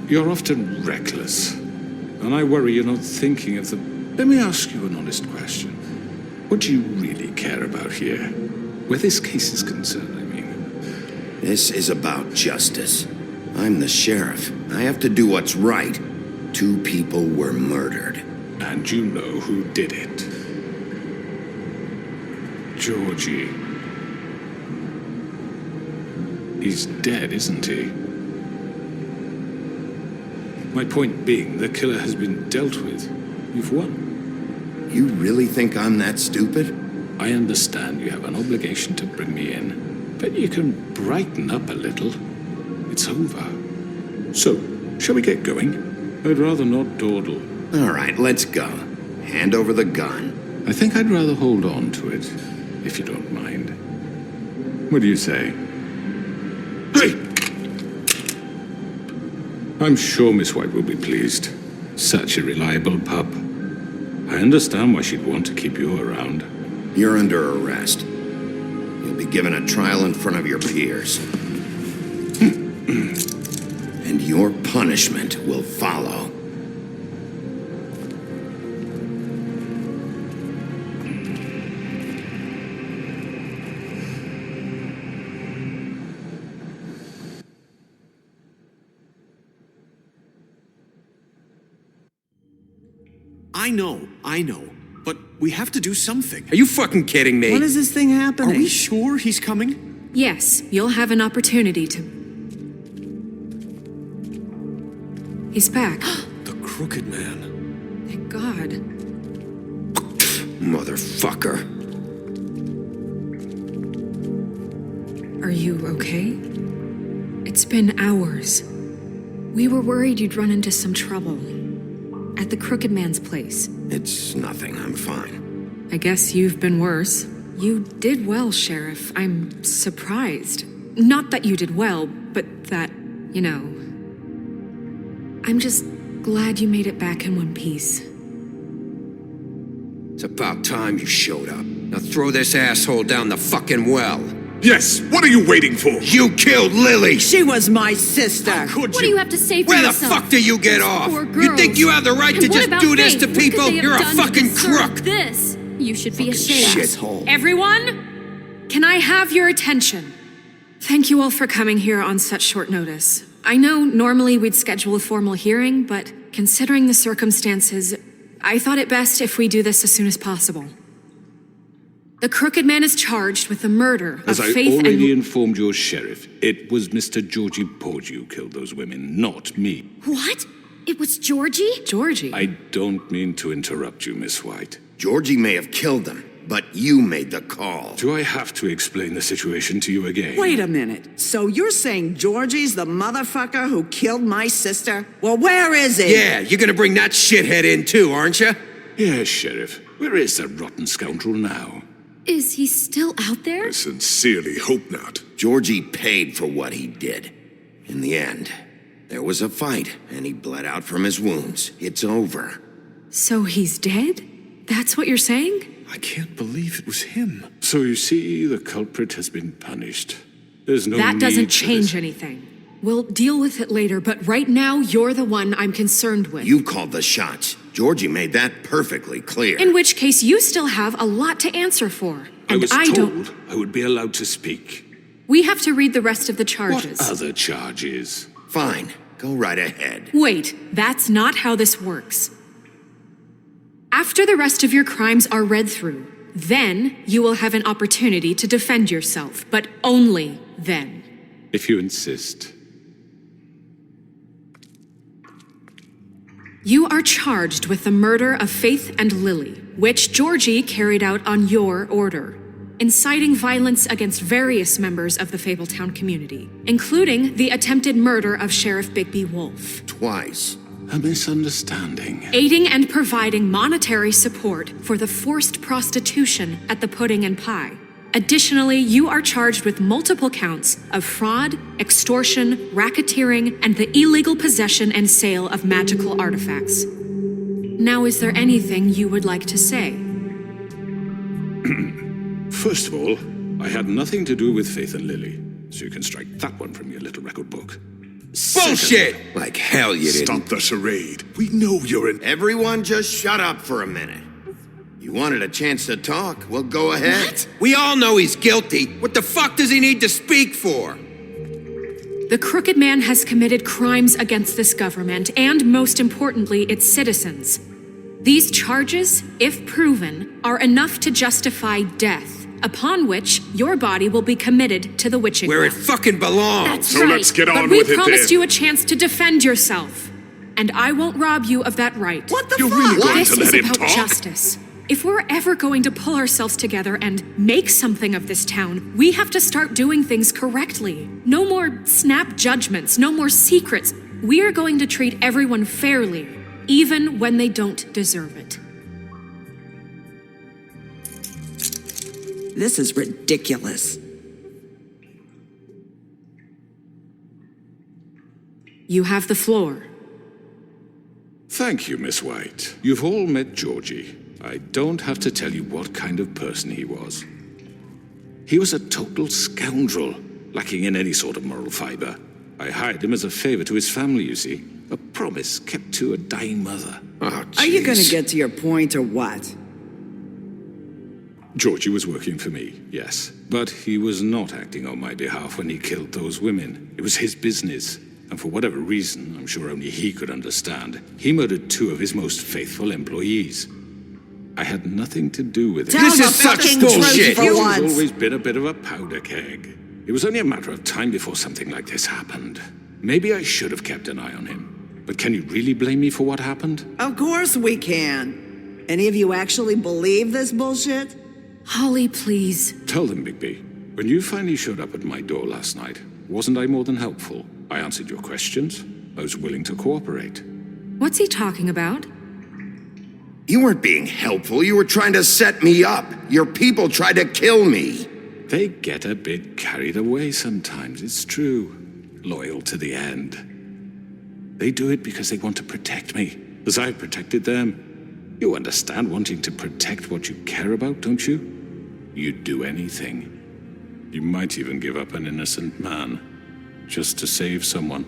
Speaker 23: You're often reckless, and I worry you're not thinking of the... Let me ask you an honest question. What do you really care about here? Where this case is concerned, I mean.
Speaker 2: This is about justice. I'm the sheriff. I have to do what's right. 2 people were murdered.
Speaker 23: And you know who did it. Georgie. He's dead, isn't he? My point being, the killer has been dealt with. You've won.
Speaker 2: You really think I'm that stupid?
Speaker 23: I understand you have an obligation to bring me in, but you can brighten up a little. It's over. So, shall we get going? I'd rather not dawdle.
Speaker 2: All right, let's go. Hand over the gun.
Speaker 23: I think I'd rather hold on to it, if you don't mind. What do you say? Hey! I'm sure Miss White will be pleased. Such a reliable pup. I understand why she'd want to keep you around.
Speaker 2: You're under arrest. You'll be given a trial in front of your peers. And your punishment will follow.
Speaker 18: I know. But we have to do something.
Speaker 15: Are you fucking kidding me?
Speaker 6: When is this thing happening?
Speaker 18: Are we sure he's coming?
Speaker 3: Yes, you'll have an opportunity to... He's back.
Speaker 18: The Crooked Man.
Speaker 3: Thank God.
Speaker 2: Motherfucker.
Speaker 3: Are you okay? It's been hours. We were worried you'd run into some trouble. At the Crooked Man's place.
Speaker 2: It's nothing, I'm fine.
Speaker 3: I guess you've been worse. You did well, Sheriff. I'm surprised. Not that you did well, but that, you know... I'm just glad you made it back in one piece.
Speaker 15: It's about time you showed up. Now throw this asshole down the fucking well.
Speaker 10: Yes, what are you waiting for?
Speaker 15: You killed Lily!
Speaker 6: She was my sister!
Speaker 15: How could
Speaker 3: What do you have to say for
Speaker 15: Where
Speaker 3: yourself?
Speaker 15: the fuck do you get off?
Speaker 3: Poor
Speaker 15: You think
Speaker 3: girls.
Speaker 15: you have the right
Speaker 3: And
Speaker 15: to
Speaker 3: what
Speaker 15: just
Speaker 3: about
Speaker 15: do this
Speaker 3: Faith?
Speaker 15: to
Speaker 3: What could
Speaker 15: people?
Speaker 3: they have
Speaker 15: You're a
Speaker 3: done to
Speaker 15: fucking
Speaker 3: deserve
Speaker 15: crook!
Speaker 3: This! You should be ashamed.
Speaker 15: shithole.
Speaker 3: Everyone, can I have your attention? Thank you all for coming here on such short notice. I know normally we'd schedule a formal hearing, but considering the circumstances, I thought it best if we do this as soon as possible. The Crooked Man is charged with the murder
Speaker 23: As
Speaker 3: of
Speaker 23: I
Speaker 3: Faith
Speaker 23: already
Speaker 3: and...
Speaker 23: informed your sheriff, it was Mr. Georgie Porge who killed those women, not me.
Speaker 3: What? It was Georgie?
Speaker 9: Georgie?
Speaker 23: I don't mean to interrupt you, Miss White.
Speaker 2: Georgie may have killed him, but you made the call.
Speaker 23: Do I have to explain the situation to you again?
Speaker 6: Wait a minute. So you're saying Georgie's the motherfucker who killed my sister? Well, where is he?
Speaker 15: Yeah, you're gonna bring that shithead in too, aren't you?
Speaker 23: Yes, Sheriff. Where is that rotten scoundrel now?
Speaker 3: Is he still out there?
Speaker 10: I sincerely hope not.
Speaker 2: Georgie paid for what he did. In the end, there was a fight, and he bled out from his wounds. It's over.
Speaker 9: So he's dead? That's what you're saying?
Speaker 10: I can't believe it was him.
Speaker 23: So you see, the culprit has been punished. There's no
Speaker 9: That doesn't
Speaker 23: need for
Speaker 9: change
Speaker 23: this.
Speaker 9: anything. We'll deal with it later, but right now, you're the one I'm concerned with.
Speaker 2: You called the shots. Georgie made that perfectly clear.
Speaker 9: In which case, you still have a lot to answer for. And
Speaker 23: I was
Speaker 9: don't.
Speaker 23: told I would be allowed to speak.
Speaker 9: We have to read the rest of the charges.
Speaker 23: What other charges?
Speaker 2: Fine. Go right ahead.
Speaker 9: Wait, that's not how this works. After the rest of your crimes are read through, then you will have an opportunity to defend yourself, but only then.
Speaker 23: If you insist.
Speaker 9: You are charged with the murder of Faith and Lily, which Georgie carried out on your order, inciting violence against various members of the Fabletown community, including the attempted murder of Sheriff Bigby Wolf.
Speaker 2: Twice.
Speaker 23: A misunderstanding.
Speaker 9: Aiding and providing monetary support for the forced prostitution at the Pudding and Pie. Additionally, you are charged with multiple counts of fraud, extortion, racketeering, and the illegal possession and sale of magical artifacts. Now, is there anything you would like to say?
Speaker 23: First of all, I had nothing to do with Faith and Lily, so you can strike that one from your little record book.
Speaker 15: Bullshit! Like hell you didn't.
Speaker 10: Stop the charade. We know you're an...
Speaker 2: Everyone just shut up for a minute. You wanted a chance to talk? Well, go ahead.
Speaker 15: What? We all know he's guilty. What the fuck does he need to speak for?
Speaker 9: The Crooked Man has committed crimes against this government and, most importantly, its citizens. These charges, if proven, are enough to justify death, upon which your body will be committed to the witching
Speaker 15: Where it
Speaker 9: well.
Speaker 15: fucking belongs.
Speaker 9: That's
Speaker 10: So
Speaker 9: right.
Speaker 10: let's get on
Speaker 9: but we
Speaker 10: with it
Speaker 9: promised
Speaker 10: then.
Speaker 9: you a chance to defend yourself, and I won't rob you of that right.
Speaker 6: What the
Speaker 10: You're
Speaker 6: fuck?
Speaker 10: really going
Speaker 9: This
Speaker 10: to
Speaker 9: is
Speaker 10: let him
Speaker 9: about
Speaker 10: talk?
Speaker 9: justice. If we're ever going to pull ourselves together and make something of this town, we have to start doing things correctly. No more snap judgments, no more secrets. We are going to treat everyone fairly, even when they don't deserve it.
Speaker 6: This is ridiculous.
Speaker 9: You have the floor.
Speaker 23: Thank you, Miss White. You've all met Georgie. I don't have to tell you what kind of person he was. He was a total scoundrel, lacking in any sort of moral fiber. I hired him as a favor to his family, you see. A promise kept to a dying mother.
Speaker 2: Oh,
Speaker 6: Are you gonna
Speaker 2: jeez.
Speaker 6: get to your point or what?
Speaker 23: Georgie was working for me, yes. But he was not acting on my behalf when he killed those women. It was his business. And for whatever reason, I'm sure only he could understand, he murdered 2 of his most faithful employees. I had nothing to do with it.
Speaker 6: Tell the fucking truth
Speaker 23: He's
Speaker 6: for once.
Speaker 23: always been a bit of a powder keg. It was only a matter of time before something like this happened. Maybe I should have kept an eye on him. But can you really blame me for what happened?
Speaker 6: Of course we can. Any of you actually believe this bullshit?
Speaker 9: Holly, please.
Speaker 23: Tell them, Bigby. When you finally showed up at my door last night, wasn't I more than helpful? I answered your questions. I was willing to cooperate.
Speaker 9: What's he talking about?
Speaker 2: You weren't being helpful. You were trying to set me up. Your people tried to kill me.
Speaker 23: They get a bit carried away sometimes, it's true. Loyal to the end. They do it because they want to protect me, as I've protected them. You understand wanting to protect what you care about, don't you? You'd do anything. You might even give up an innocent man, just to save someone.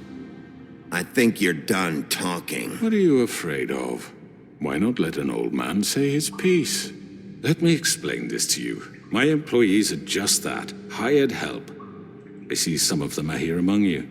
Speaker 2: I think you're done talking.
Speaker 23: What are you afraid of? Why not let an old man say his piece? Let me explain this to you. My employees are just that, hired help. I see some of them are here among you.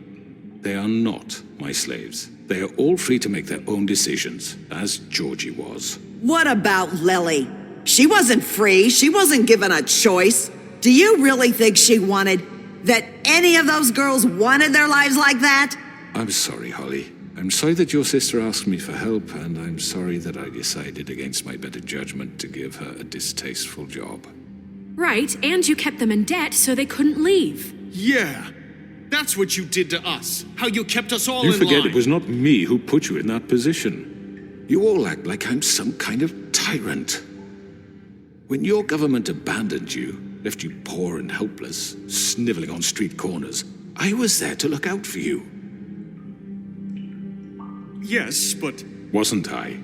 Speaker 23: They are not my slaves. They are all free to make their own decisions, as Georgie was.
Speaker 6: What about Lily? She wasn't free. She wasn't given a choice. Do you really think she wanted... that any of those girls wanted their lives like that?
Speaker 23: I'm sorry, Holly. I'm sorry that your sister asked me for help, and I'm sorry that I decided against my better judgment to give her a distasteful job.
Speaker 3: Right, and you kept them in debt so they couldn't leave.
Speaker 18: Yeah, that's what you did to us. How you kept us all
Speaker 23: You
Speaker 18: in
Speaker 23: forget
Speaker 18: line.
Speaker 23: it was not me who put you in that position. You all act like I'm some kind of tyrant. When your government abandoned you, left you poor and helpless, sniveling on street corners, I was there to look out for you.
Speaker 18: Yes, but...
Speaker 23: Wasn't I?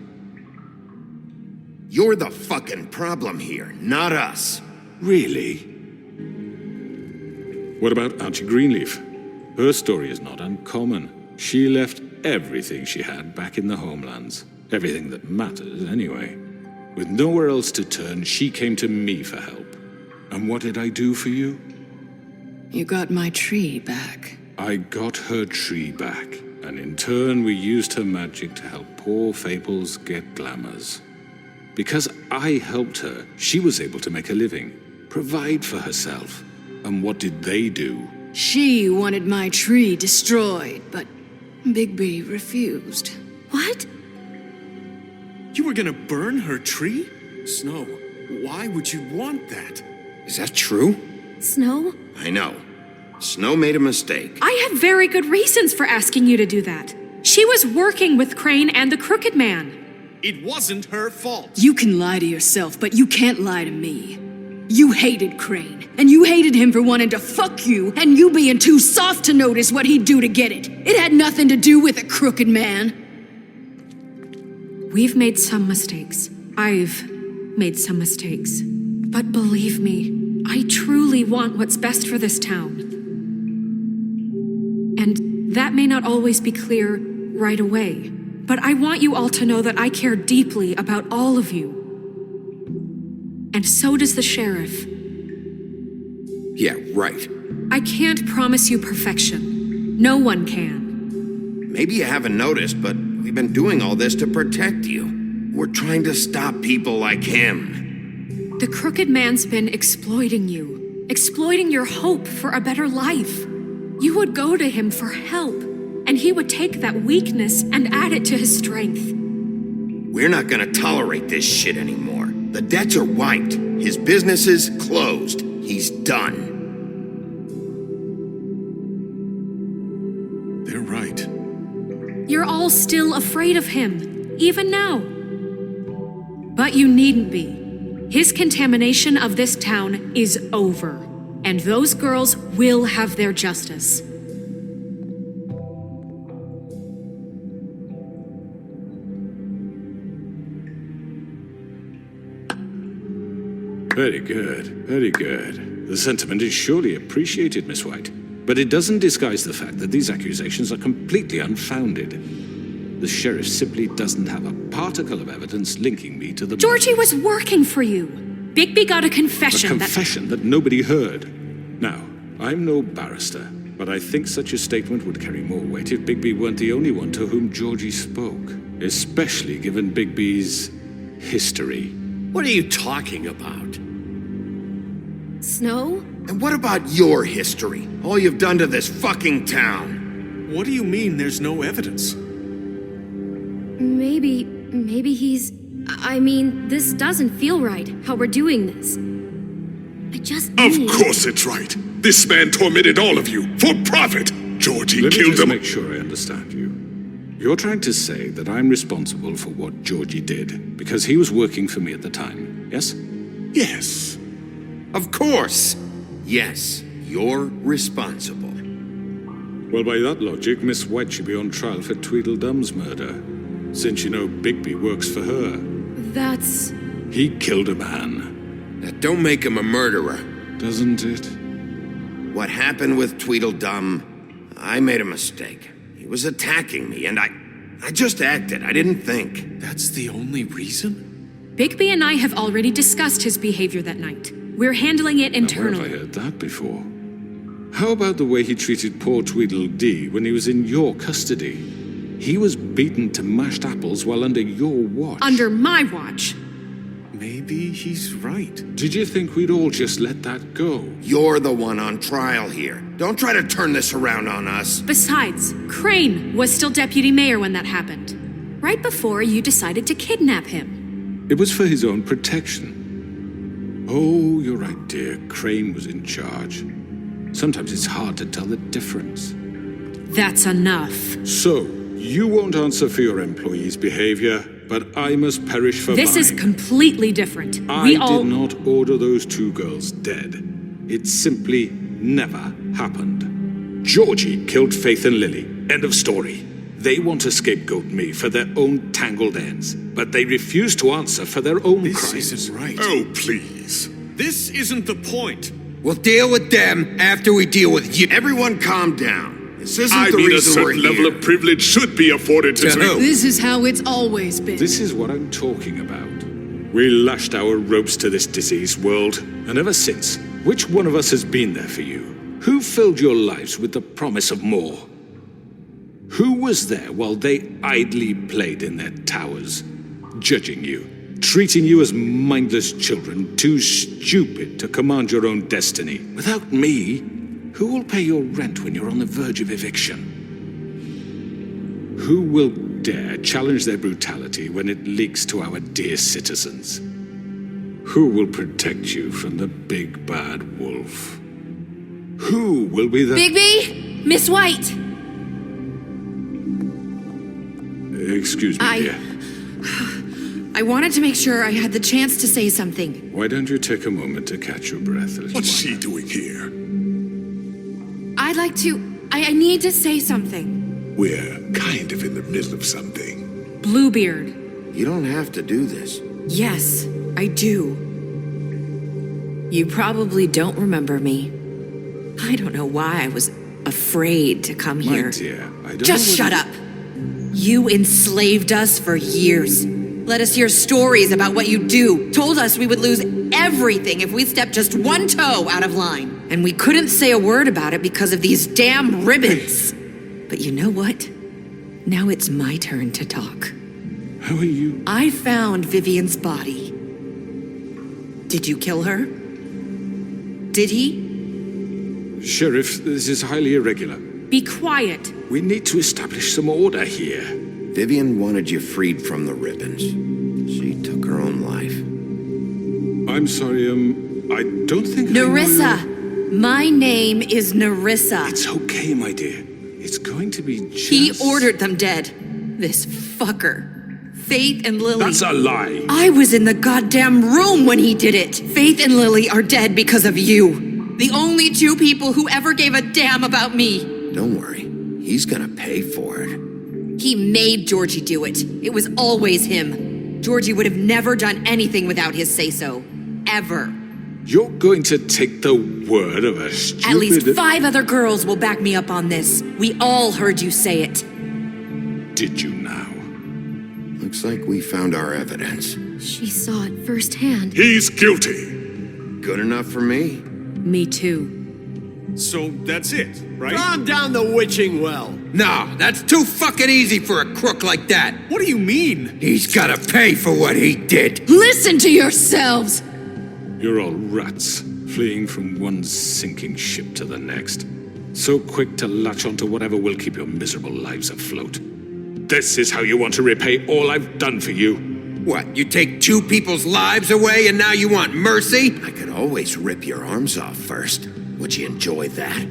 Speaker 2: You're the fucking problem here, not us.
Speaker 23: Really? What about Archie Greenleaf? Her story is not uncommon. She left everything she had back in the Homelands. Everything that mattered, anyway. With nowhere else to turn, she came to me for help. And what did I do for you?
Speaker 6: You got my tree back.
Speaker 23: I got her tree back, and in turn we used her magic to help poor Fables get glamours. Because I helped her, she was able to make a living, provide for herself. And what did they do?
Speaker 6: She wanted my tree destroyed, but Bigby refused.
Speaker 3: What?
Speaker 18: You were gonna burn her tree? Snow, why would you want that?
Speaker 2: Is that true?
Speaker 3: Snow?
Speaker 2: I know. Snow made a mistake.
Speaker 3: I have very good reasons for asking you to do that. She was working with Crane and the Crooked Man.
Speaker 18: It wasn't her fault.
Speaker 6: You can lie to yourself, but you can't lie to me. You hated Crane, and you hated him for wanting to fuck you, and you being too soft to notice what he'd do to get it. It had nothing to do with a crooked man.
Speaker 9: We've made some mistakes. I've made some mistakes. But believe me, I truly want what's best for this town. And that may not always be clear right away, but I want you all to know that I care deeply about all of you. And so does the sheriff.
Speaker 2: Yeah, right.
Speaker 9: I can't promise you perfection. No one can.
Speaker 2: Maybe you haven't noticed, but we've been doing all this to protect you. We're trying to stop people like him.
Speaker 9: The Crooked Man's been exploiting you, exploiting your hope for a better life. You would go to him for help, and he would take that weakness and add it to his strength.
Speaker 2: We're not gonna tolerate this shit anymore. The debts are wiped. His business is closed. He's done.
Speaker 18: They're right.
Speaker 3: You're all still afraid of him, even now. But you needn't be. His contamination of this town is over, and those girls will have their justice.
Speaker 23: Very good, very good. The sentiment is surely appreciated, Miss White. But it doesn't disguise the fact that these accusations are completely unfounded. The sheriff simply doesn't have a particle of evidence linking me to the...
Speaker 3: Georgie was working for you. Bigby got a confession
Speaker 23: A confession that nobody heard. Now, I'm no barrister, but I think such a statement would carry more weight if Bigby weren't the only one to whom Georgie spoke. Especially given Bigby's history.
Speaker 1: What are you talking about?
Speaker 3: Snow?
Speaker 2: And what about your history? All you've done to this fucking town?
Speaker 18: What do you mean there's no evidence?
Speaker 4: Maybe he's... I mean, this doesn't feel right, how we're doing this. I just
Speaker 10: Of course it's right. This man tormented all of you, for profit. Georgie killed them.
Speaker 23: Let me just make sure I understand you. You're trying to say that I'm responsible for what Georgie did, because he was working for me at the time, yes?
Speaker 10: Yes.
Speaker 2: Of course. Yes, you're responsible.
Speaker 23: Well, by that logic, Miss White should be on trial for Tweedledum's murder, since you know Bigby works for her.
Speaker 3: That's...
Speaker 23: He killed a man.
Speaker 2: That don't make him a murderer.
Speaker 23: Doesn't it?
Speaker 2: What happened with Tweedledum, I made a mistake. He was attacking me, and I just acted. I didn't think.
Speaker 18: That's the only reason?
Speaker 3: Bigby and I have already discussed his behavior that night. We're handling it internally.
Speaker 23: Now, where have I heard that before? How about the way he treated poor Tweedledee when he was in your custody? He was beaten to mashed apples while under your watch.
Speaker 3: Under my watch.
Speaker 10: Maybe he's right.
Speaker 23: Did you think we'd all just let that go?
Speaker 2: You're the one on trial here. Don't try to turn this around on us.
Speaker 3: Besides, Crane was still deputy mayor when that happened. Right before you decided to kidnap him.
Speaker 23: It was for his own protection. Oh, you're right, dear. Crane was in charge. Sometimes it's hard to tell the difference.
Speaker 3: That's enough.
Speaker 23: So, you won't answer for your employees' behavior, but I must perish for
Speaker 3: This
Speaker 23: mine.
Speaker 3: is completely different.
Speaker 23: I did not order those 2 girls dead. It simply never happened. Georgie killed Faith and Lily. End of story. They want to scapegoat me for their own tangled ends, but they refuse to answer for their own crimes.
Speaker 10: This isn't right.
Speaker 23: Oh, please.
Speaker 18: This isn't the point.
Speaker 15: We'll deal with them after we deal with you.
Speaker 2: Everyone calm down. This isn't
Speaker 23: I
Speaker 2: the
Speaker 23: mean, a
Speaker 2: reason we're
Speaker 23: certain level
Speaker 2: here.
Speaker 23: of privilege should be afforded to me.
Speaker 6: This is how it's always been.
Speaker 23: This is what I'm talking about. We lashed our ropes to this diseased world, and ever since, which one of us has been there for you? Who filled your lives with the promise of more? Who was there while they idly played in their towers, judging you, treating you as mindless children, too stupid to command your own destiny? Without me, who will pay your rent when you're on the verge of eviction? Who will dare challenge their brutality when it leaks to our dear citizens? Who will protect you from the big bad wolf? Who will be the...
Speaker 3: Bigby! Miss White!
Speaker 23: Excuse me, dear.
Speaker 13: I wanted to make sure I had the chance to say something.
Speaker 23: Why don't you take a moment to catch your breath?
Speaker 13: What's
Speaker 23: she doing here?
Speaker 13: I'd like to... I need to say something.
Speaker 23: We're kind of in the middle of something.
Speaker 3: Bluebeard.
Speaker 2: You don't have to do this.
Speaker 13: Yes, I do. You probably don't remember me. I don't know why I was afraid to come here.
Speaker 23: My dear, I don't
Speaker 13: Just
Speaker 23: know
Speaker 13: shut up. You enslaved us for years. Let us hear stories about what you do. Told us we would lose everything if we stepped just one toe out of line. And we couldn't say a word about it because of these damn ribbons. But you know what? Now it's my turn to talk.
Speaker 23: How are you?
Speaker 13: I found Vivian's body. Did you kill her? Did he?
Speaker 23: Sheriff, this is highly irregular.
Speaker 3: Be quiet.
Speaker 23: We need to establish some order here.
Speaker 2: Vivian wanted you freed from the ribbons. She took her own life.
Speaker 23: I'm sorry, I don't think
Speaker 13: Nerissa! My name is Nerissa.
Speaker 23: It's okay, my dear. It's going to be just...
Speaker 13: He ordered them dead. This fucker. Faith and Lily.
Speaker 23: That's a lie.
Speaker 13: I was in the goddamn room when he did it. Faith and Lily are dead because of you. The only 2 people who ever gave a damn about me.
Speaker 2: Don't worry. He's gonna pay for it.
Speaker 13: He made Georgie do it. It was always him. Georgie would have never done anything without his say-so. Ever.
Speaker 23: You're going to take the word of a stupid...
Speaker 13: At least 5 other girls will back me up on this. We all heard you say it.
Speaker 23: Did you now?
Speaker 2: Looks like we found our evidence.
Speaker 4: She saw it firsthand.
Speaker 23: He's guilty.
Speaker 2: Good enough for me.
Speaker 3: Me too.
Speaker 18: So that's it, right?
Speaker 1: Calm down the witching well.
Speaker 15: No, that's too fucking easy for a crook like that.
Speaker 18: What do you mean?
Speaker 15: He's gotta pay for what he did.
Speaker 6: Listen to yourselves!
Speaker 23: You're all rats, fleeing from one sinking ship to the next. So quick to latch onto whatever will keep your miserable lives afloat. This is how you want to repay all I've done for you.
Speaker 15: What, you take 2 people's lives away and now you want mercy?
Speaker 2: I could always rip your arms off first. Would you enjoy that?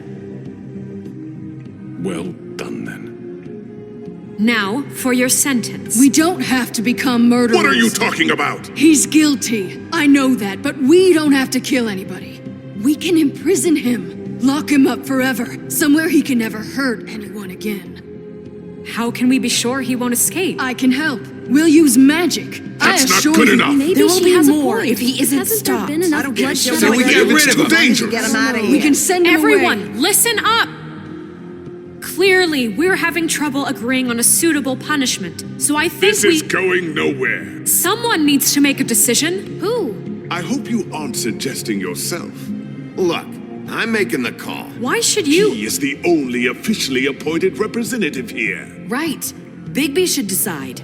Speaker 23: Well done, then.
Speaker 3: Now, for your sentence.
Speaker 6: We don't have to become murderers.
Speaker 23: What are you talking about?
Speaker 6: He's guilty. I know that, but we don't have to kill anybody. We can imprison him. Lock him up forever. Somewhere he can never hurt anyone again.
Speaker 3: How can we be sure he won't escape?
Speaker 6: I can help. We'll use magic.
Speaker 23: That's
Speaker 6: I
Speaker 23: not
Speaker 6: assure
Speaker 23: good
Speaker 6: you.
Speaker 23: enough.
Speaker 4: Maybe
Speaker 13: There will
Speaker 4: she
Speaker 13: be
Speaker 4: has
Speaker 13: more
Speaker 4: a point.
Speaker 13: if he isn't
Speaker 4: Hasn't there
Speaker 13: stopped.
Speaker 4: been enough
Speaker 18: I don't get
Speaker 4: bloodshed
Speaker 18: it.
Speaker 15: So we
Speaker 4: already?
Speaker 15: get rid of him.
Speaker 23: dangerous.
Speaker 4: Get him out of
Speaker 6: We
Speaker 4: here.
Speaker 6: can send him
Speaker 3: Everyone,
Speaker 6: away.
Speaker 3: listen up! Clearly, we're having trouble agreeing on a suitable punishment. So I think
Speaker 23: This is going nowhere.
Speaker 3: Someone needs to make a decision. Who?
Speaker 23: I hope you aren't suggesting yourself.
Speaker 2: Look, I'm making the call.
Speaker 3: Why should you?
Speaker 23: He is the only officially appointed representative here.
Speaker 13: Right. Bigby should decide.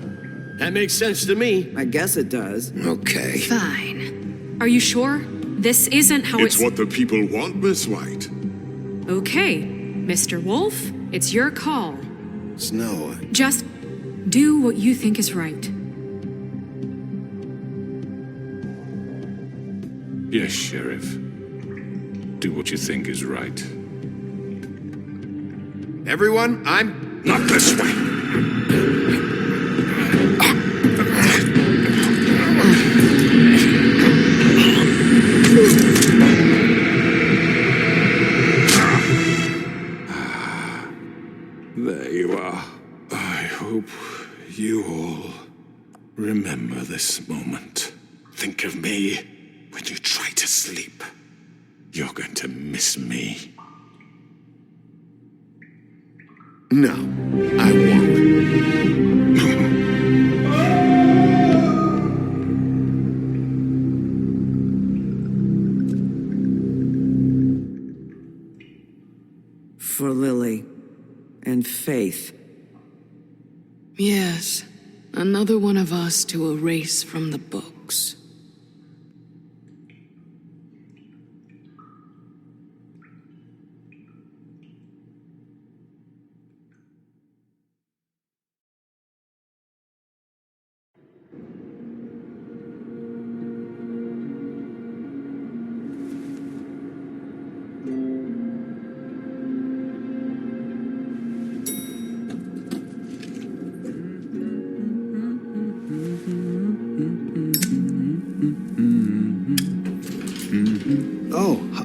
Speaker 1: That makes sense to me.
Speaker 11: I guess it does.
Speaker 2: Okay.
Speaker 3: Fine. Are you sure? This isn't how
Speaker 10: It's what the people want, Miss White.
Speaker 3: Okay, Mr. Wolf, it's your call.
Speaker 2: Snow.
Speaker 3: Just do what you think is right.
Speaker 23: Yes, Sheriff. Do what you think is right.
Speaker 2: Everyone, I'm...
Speaker 10: Not this way!
Speaker 23: There you are. I hope you all remember this moment. Think of me when you try to sleep. You're going to miss me.
Speaker 2: No, I won't.
Speaker 11: For Lily and Faith.
Speaker 6: Yes, another one of us to erase from the books.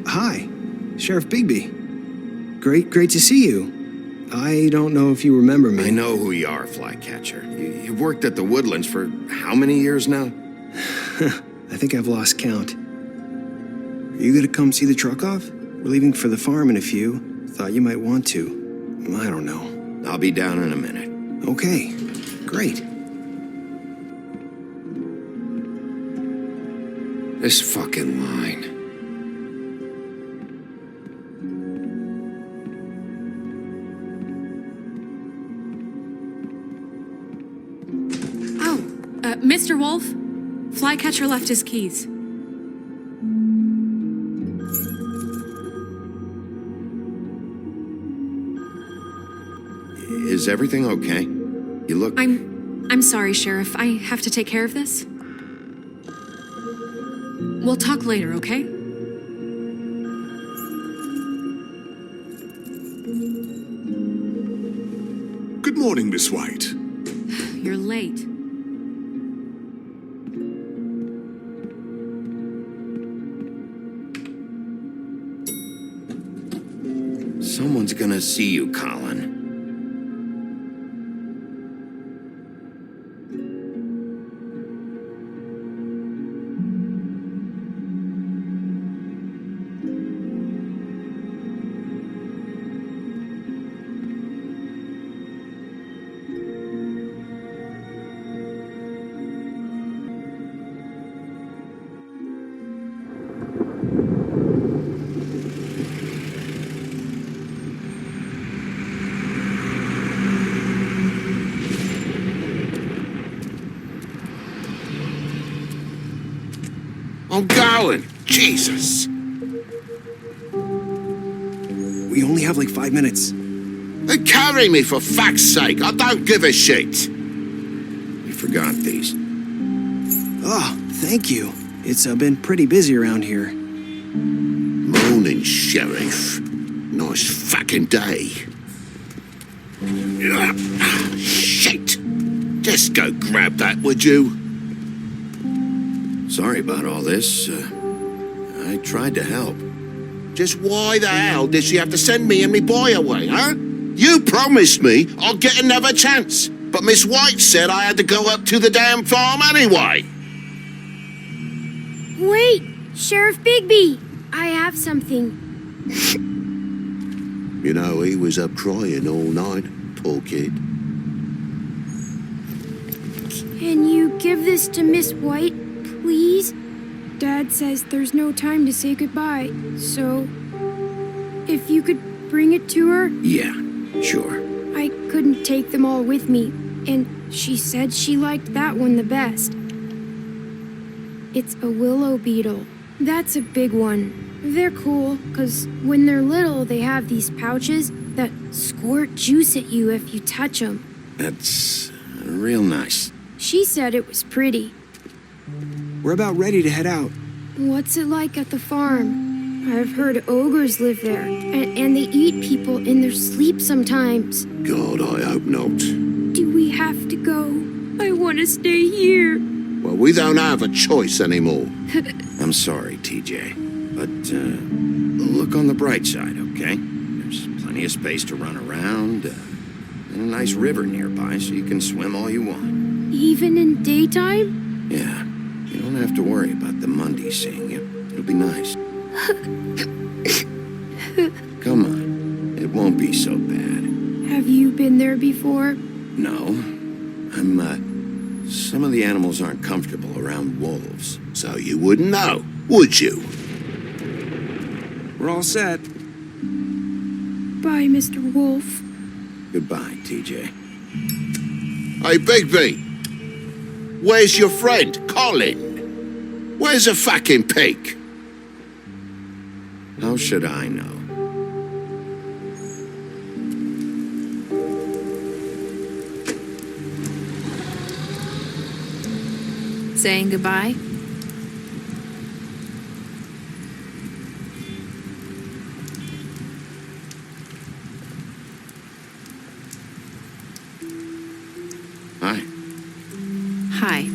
Speaker 17: Hi, Sheriff Bigby. Great to see you. I don't know if you remember me.
Speaker 2: I know who you are, Flycatcher. You've worked at the Woodlands for how many years now?
Speaker 17: I think I've lost count. Are you gonna come see the truck off? We're leaving for the farm in a few. Thought you might want to. I don't know.
Speaker 2: I'll be down in a minute.
Speaker 17: Okay, great.
Speaker 2: This fucking line.
Speaker 3: Mr. Wolf, Flycatcher left his keys.
Speaker 2: Is everything okay? You look...
Speaker 3: I'm sorry, Sheriff. I have to take care of this. We'll talk later, okay?
Speaker 10: Good morning, Miss White.
Speaker 3: You're late.
Speaker 2: Someone's gonna see you, Colin.
Speaker 15: I'm going. Jesus.
Speaker 17: We only have like 5 minutes.
Speaker 15: Then carry me for fuck's sake. I don't give a shit.
Speaker 2: You forgot these.
Speaker 17: Oh, thank you. It's been pretty busy around here.
Speaker 15: Morning, Sheriff. Nice fucking day. Shit. Just go grab that, would you?
Speaker 2: Sorry about all this. I tried to help.
Speaker 15: Just why the hell did she have to send me and me boy away, huh? You promised me I'll get another chance, but Miss White said I had to go up to the damn farm anyway.
Speaker 19: Wait, Sheriff Bigby, I have something.
Speaker 15: You know, he was up crying all night, poor kid.
Speaker 19: Can you give this to Miss White, please? Dad says there's no time to say goodbye, so if you could bring it to her?
Speaker 2: Yeah, sure.
Speaker 19: I couldn't take them all with me. and she said she liked that one the best. It's a willow beetle. That's a big one. They're cool, 'cause when they're little, they have these pouches that squirt juice at you if you touch them.
Speaker 2: That's real nice.
Speaker 19: She said it was pretty.
Speaker 17: We're about ready to head out.
Speaker 19: What's it like at the farm? I've heard ogres live there, and they eat people in their sleep sometimes.
Speaker 1: God, I hope not.
Speaker 19: Do we have to go? I want to stay here.
Speaker 1: Well, we don't have a choice anymore.
Speaker 2: I'm sorry, TJ. But, look on the bright side, okay? There's plenty of space to run around, and a nice river nearby so you can swim all you want.
Speaker 19: Even in daytime?
Speaker 2: Yeah, you don't have to worry about the mundys seeing you. It'll be nice. Come on, it won't be so bad.
Speaker 19: Have you been there before?
Speaker 2: No, some of the animals aren't comfortable around wolves.
Speaker 1: So you wouldn't know, would you?
Speaker 17: We're all set.
Speaker 19: Bye, Mr. Wolf.
Speaker 2: Goodbye, TJ.
Speaker 1: Hey, Bigby. Where's your friend, Colin? Where's the fucking pig?
Speaker 2: How should I know?
Speaker 9: Saying goodbye?
Speaker 2: Hi.
Speaker 9: Hi.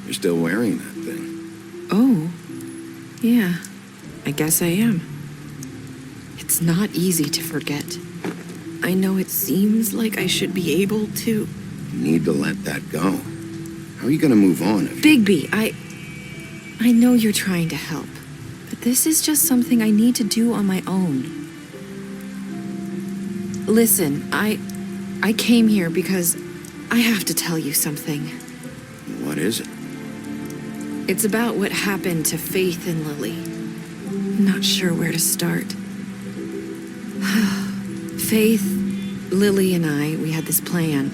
Speaker 2: You're still wearing that thing.
Speaker 9: Oh, yeah, I guess I am. It's not easy to forget. I know it seems like I should be able to.
Speaker 2: You need to let that go. How are you gonna move on if...
Speaker 9: Bigby, I know you're trying to help, but this is just something I need to do on my own. Listen, I came here because I have to tell you something.
Speaker 2: What is it?
Speaker 9: It's about what happened to Faith and Lily. I'm not sure where to start. Faith, Lily, and I, we had this plan.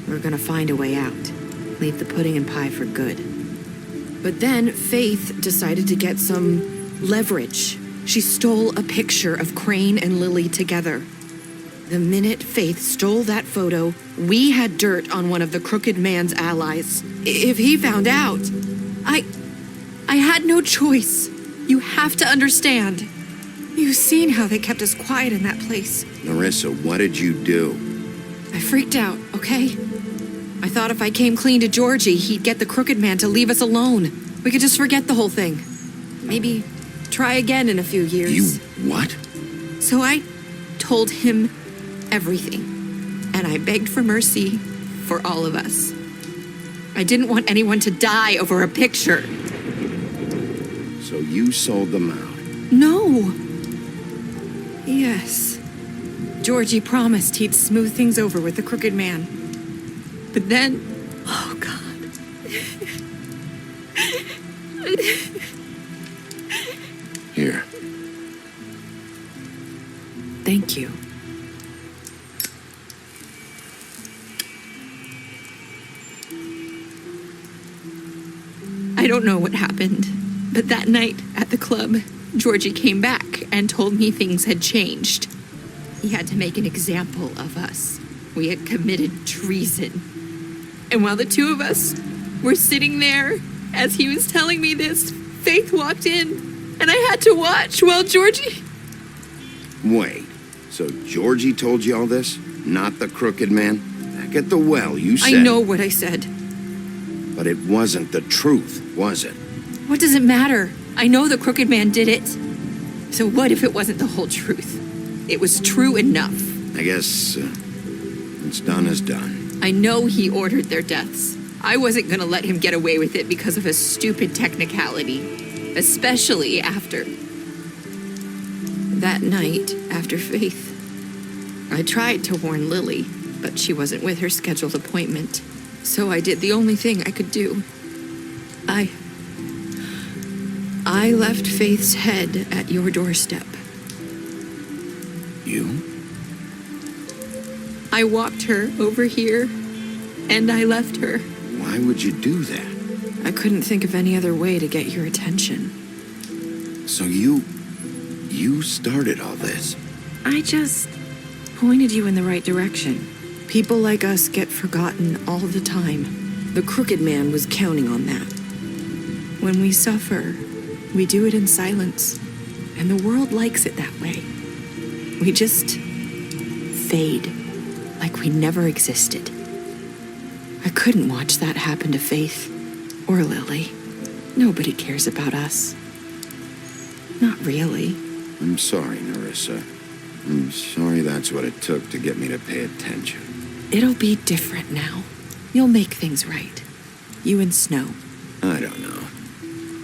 Speaker 9: We were gonna find a way out. Leave the pudding and pie for good. But then Faith decided to get some leverage. She stole a picture of Crane and Lily together. The minute Faith stole that photo, we had dirt on one of the Crooked Man's allies. If he found out, I had no choice. You have to understand. You've seen how they kept us quiet in that place.
Speaker 2: Narissa, what did you do?
Speaker 9: I freaked out, okay? I thought if I came clean to Georgie, he'd get the Crooked Man to leave us alone. We could just forget the whole thing. Maybe try again in a few years.
Speaker 2: You what?
Speaker 9: So I told him everything. And I begged for mercy for all of us. I didn't want anyone to die over a picture.
Speaker 2: So you sold them out?
Speaker 9: No. Yes. Georgie promised he'd smooth things over with the Crooked Man. But then... Oh, God.
Speaker 2: Here.
Speaker 9: Thank you. I don't know what happened, but that night at the club, Georgie came back and told me things had changed. He had to make an example of us. We had committed treason. And while the two of us were sitting there, as he was telling me this, Faith walked in, and I had to watch while Georgie...
Speaker 2: Wait, so Georgie told you all this? Not the Crooked Man? Back at the well, you said...
Speaker 9: I know what I said.
Speaker 2: But it wasn't the truth, was it?
Speaker 9: What does it matter? I know the Crooked Man did it. So what if it wasn't the whole truth? It was true enough.
Speaker 2: I guess what's done is done.
Speaker 9: I know he ordered their deaths. I wasn't gonna let him get away with it because of a stupid technicality. Especially after... that night, after Faith. I tried to warn Lily, but she wasn't with her scheduled appointment. So I did the only thing I could do. I left Faith's head at your doorstep.
Speaker 2: You?
Speaker 6: I walked her over here, and I left her.
Speaker 2: Why would you do that?
Speaker 9: I couldn't think of any other way to get your attention.
Speaker 2: So you started all this?
Speaker 9: I just pointed you in the right direction. People like us get forgotten all the time. The Crooked Man was counting on that. When we suffer, we do it in silence, and the world likes it that way. We just fade, like we never existed. I couldn't watch that happen to Faith or Lily. Nobody cares about us. Not really.
Speaker 2: I'm sorry, Nerissa. I'm sorry that's what it took to get me to pay attention.
Speaker 9: It'll be different now. You'll make things right. You and Snow.
Speaker 2: I don't know.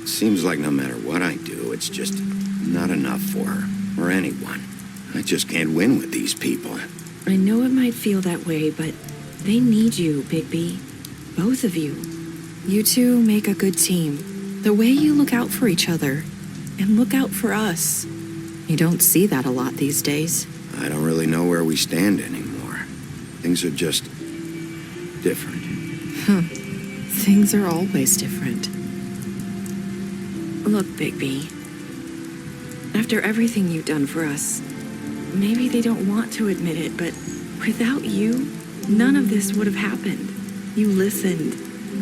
Speaker 2: Seems like no matter what I do, it's just not enough for her, or anyone. I just can't win with these people.
Speaker 9: I know it might feel that way, but they need you, Bigby. Both of you. You two make a good team. The way you look out for each other, and look out for us. You don't see that a lot these days.
Speaker 2: I don't really know where we stand anymore. Things are just different.
Speaker 9: Things are always different. Look, Bigby. After everything you've done for us, maybe they don't want to admit it, but without you, none of this would have happened. You listened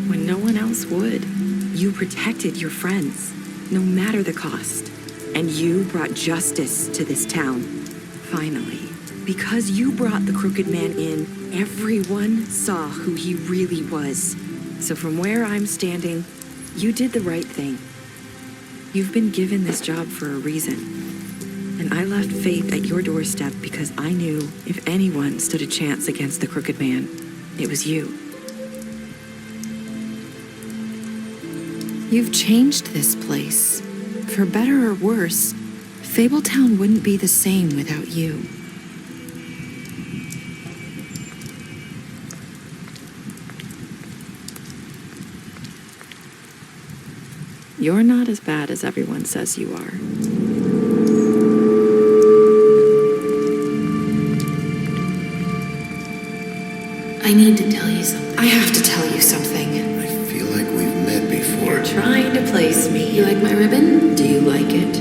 Speaker 9: when no one else would. You protected your friends, no matter the cost. And you brought justice to this town. Finally. Because you brought the Crooked Man in, everyone saw who he really was. So from where I'm standing, you did the right thing. You've been given this job for a reason. And I left Faith at your doorstep because I knew if anyone stood a chance against the Crooked Man, it was you. You've changed this place. For better or worse, Fabletown wouldn't be the same without you. You're not as bad as everyone says you are. I need to tell you something. I have to tell you something.
Speaker 2: I feel like we've met before.
Speaker 9: You're trying to place me. You like my ribbon? Do you like it?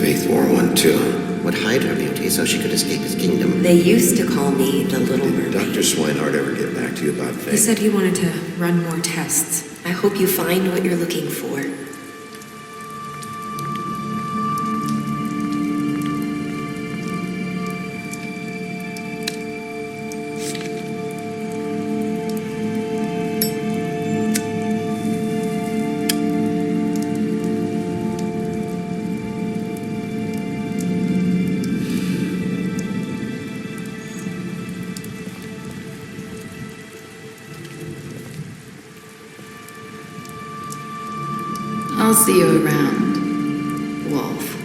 Speaker 2: Faith wore one too.
Speaker 14: Would hide her beauty so she could escape his kingdom.
Speaker 12: They used to call me the Little
Speaker 2: Did Dr. Swinehart ever get back to you about Faith?
Speaker 9: He said he wanted to run more tests.
Speaker 12: I hope you find what you're looking for.
Speaker 6: I'll see you around, Wolf.